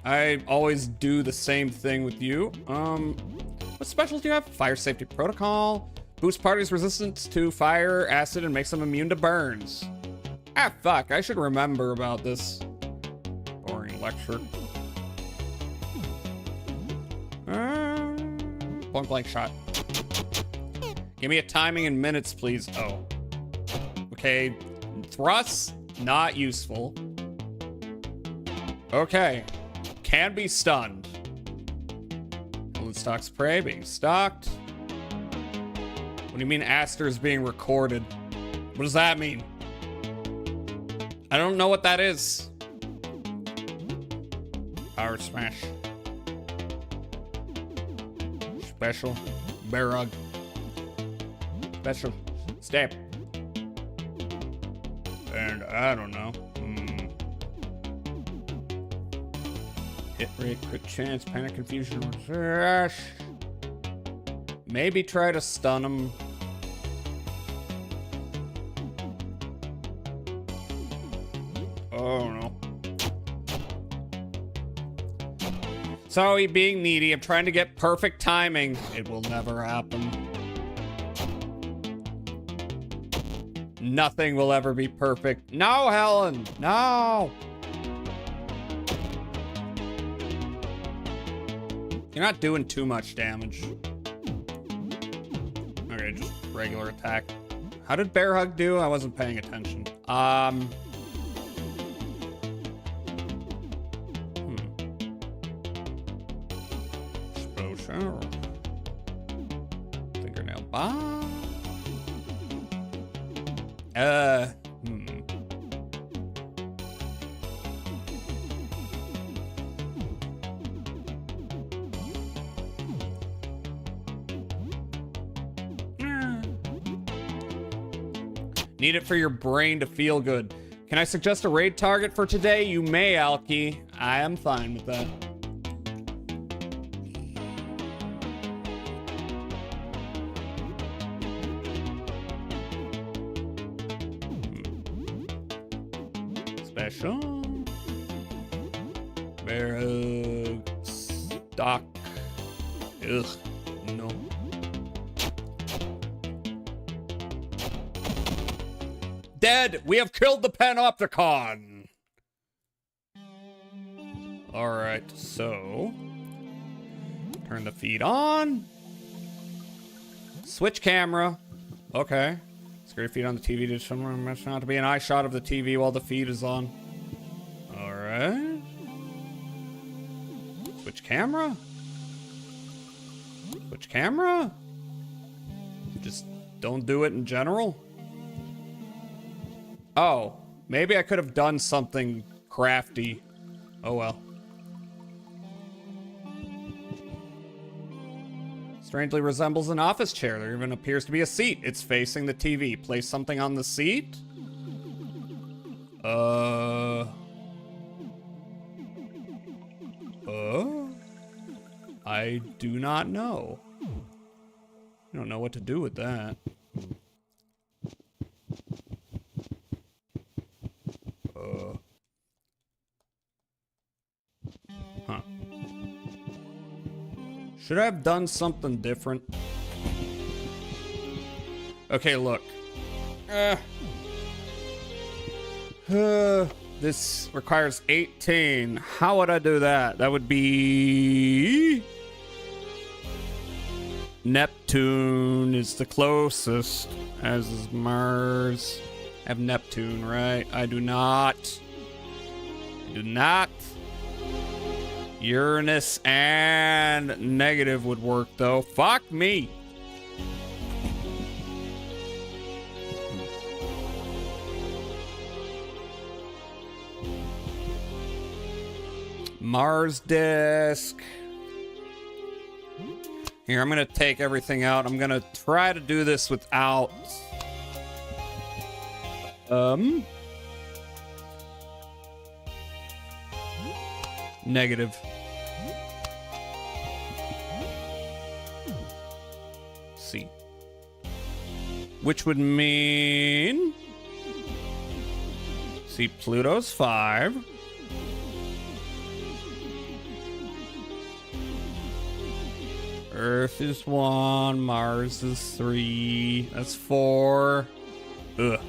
Speaker 2: I always do the same thing with you. What specials do you have? Fire safety protocol. Boost parties' resistance to fire, acid, and makes them immune to burns. Ah, fuck, I should remember about this. lecture. Point blank shot. Give me a timing in minutes, please. Oh. Okay. Thrusts, not useful. Okay. Can be stunned. Helen stocks prey being stalked. What do you mean Aster is being recorded? What does that mean? I don't know what that is. Power smash. Special. Barrug. Special. Step. And I don't know. Hit rate, crit chance, panic, confusion, rush. Maybe try to stun him. Oh no. Sorry, being needy. I'm trying to get perfect timing. It will never happen. Nothing will ever be perfect. No, Helen! No! You're not doing too much damage. Okay, just regular attack. How did Bear Hug do? I wasn't paying attention. Exposure. Fingernail bomb. Need it for your brain to feel good. Can I suggest a raid target for today? You may, Alki. I am fine with that. Special. Bear stock. Ugh. No. Dead! We have killed the Panopticon! Alright, so... turn the feed on. Switch camera. Okay. Scary feed on the TV to someone mention not to be an eye shot of the TV while the feed is on. Alright. Switch camera? Switch camera? Just don't do it in general? Oh, maybe I could have done something crafty. Oh well. Strangely resembles an office chair. There even appears to be a seat. It's facing the TV. Place something on the seat? I do not know. I don't know what to do with that. Huh. Should I have done something different? Okay, look. This requires 18. How would I do that? That would be... Neptune is the closest, as is Mars. I have Neptune, right? I do not. I do not. Uranus and negative would work, though. Fuck me. Mars disk. Here, I'm gonna take everything out. I'm gonna try to do this without... Negative. C. Which would mean... See, Pluto's 5. Earth is 1, Mars is 3, that's 4. Ugh.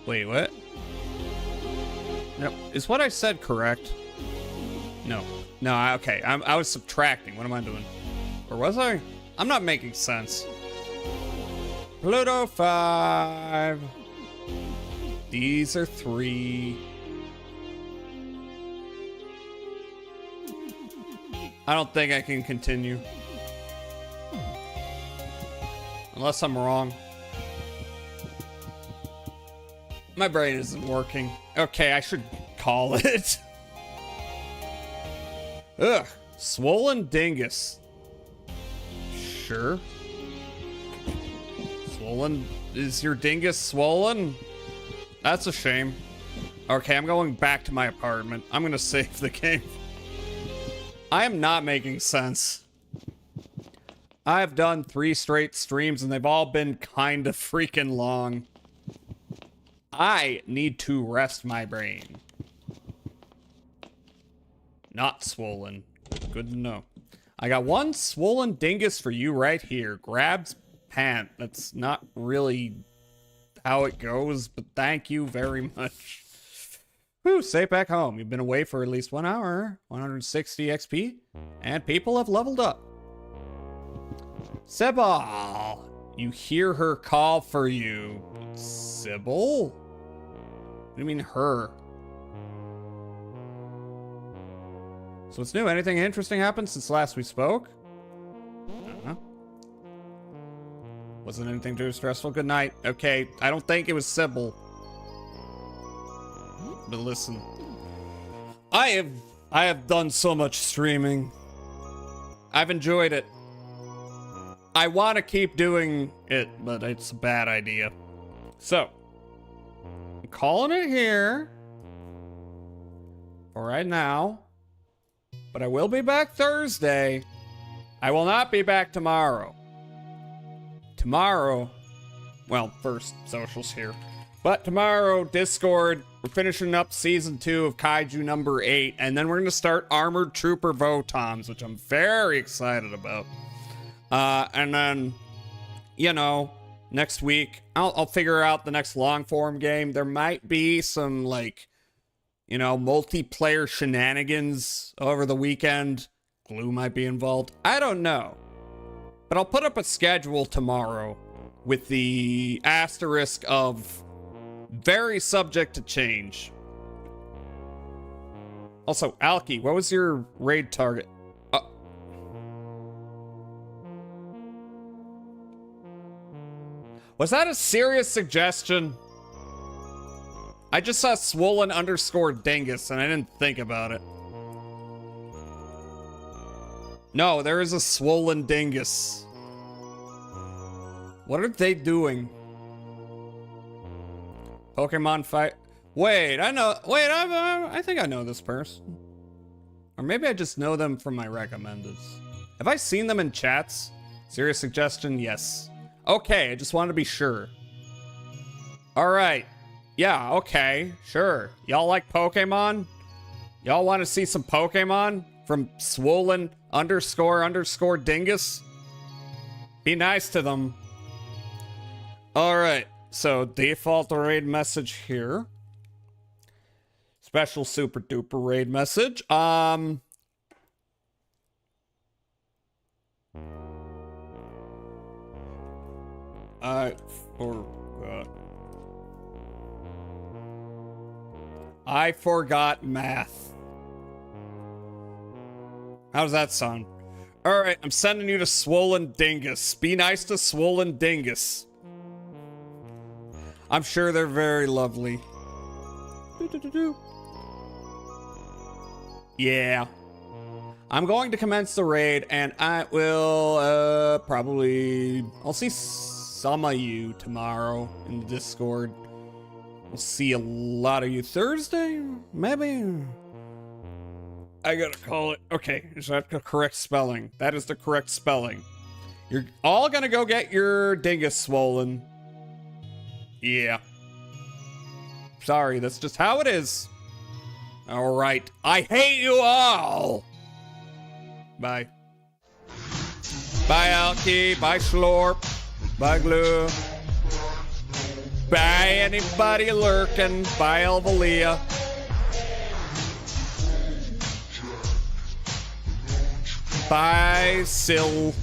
Speaker 2: Wait, what? No, is what I said correct? No. No, okay. I was subtracting. What am I doing? Or was I? I'm not making sense. Pluto 5. These are 3. I don't think I can continue. Unless I'm wrong. My brain isn't working. Okay, I should call it. Ugh. Swollen dingus. Sure. Swollen? Is your dingus swollen? That's a shame. Okay, I'm going back to my apartment. I'm gonna save the game. I am not making sense. I have done 3 straight streams and they've all been kind of freaking long. I need to rest my brain. Not swollen. Good to know. I got 1 swollen dingus for you right here. Grabs pant. That's not really how it goes, but thank you very much. Whew, safe back home. You've been away for at least 1 hour. 160 XP. And people have leveled up. Sybil, you hear her call for you. Sybil? What do you mean her? So what's new? Anything interesting happened since last we spoke? Wasn't anything too stressful? Good night. Okay, I don't think it was Sybil. But listen, I have done so much streaming. I've enjoyed it. I want to keep doing it, but it's a bad idea. So, I'm calling it here for right now. But I will be back Thursday. I will not be back tomorrow. Tomorrow, well, first socials here. But tomorrow, Discord, we're finishing up season 2 of Kaiju number 8, and then we're going to start Armored Trooper Votons, which I'm very excited about. And then, you know, next week, I'll figure out the next long form game. There might be some, like, you know, multiplayer shenanigans over the weekend. Glue might be involved. I don't know. But I'll put up a schedule tomorrow with the asterisk of very subject to change. Also, Alki, what was your raid target? Was that a serious suggestion? I just saw swollen underscore dingus and I didn't think about it. No, there is a swollen dingus. What are they doing? Pokemon fight. Wait, I know. Wait, I think I know this person. Or maybe I just know them from my recommendeds. Have I seen them in chats? Serious suggestion? Yes. Okay, I just wanted to be sure. All right. Yeah, okay, sure. Y'all like Pokemon? Y'all want to see some Pokemon from swollen underscore dingus? Be nice to them. All right, so default raid message here. Special super duper raid message. I forgot math. How does that sound? All right, I'm sending you to Swollen Dingus. Be nice to Swollen Dingus. I'm sure they're very lovely. Yeah. I'm going to commence the raid, and I will probably... I'll see some of you tomorrow in the Discord. We'll see a lot of you Thursday, maybe? I gotta call it. Okay, is that the correct spelling? That is the correct spelling. You're all gonna go get your dingus swollen. Yeah. Sorry, that's just how it is. All right. I hate you all. Bye. Bye, Alki. Bye, Slorp. Bye, Glue. Bye, anybody lurking. Bye, Elvalia. Bye, Syl.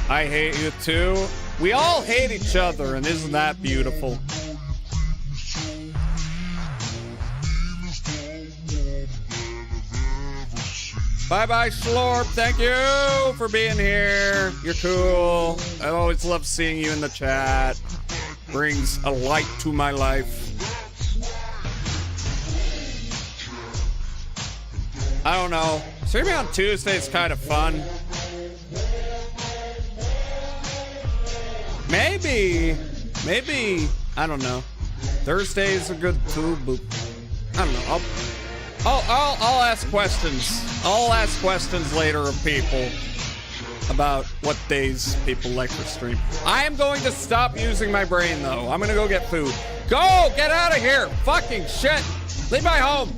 Speaker 2: I hate you too. We all hate each other, and isn't that beautiful? Bye-bye, Schlorp. Thank you for being here. You're cool. I always love seeing you in the chat. Brings a light to my life. I don't know. Streaming on Tuesday is kind of fun. Maybe, I don't know. Thursdays are good too, but I don't know. I'll ask questions. I'll ask questions later of people about what days people like for stream. I am going to stop using my brain though. I'm gonna go get food. Go! Get out of here! Fucking shit! Leave my home!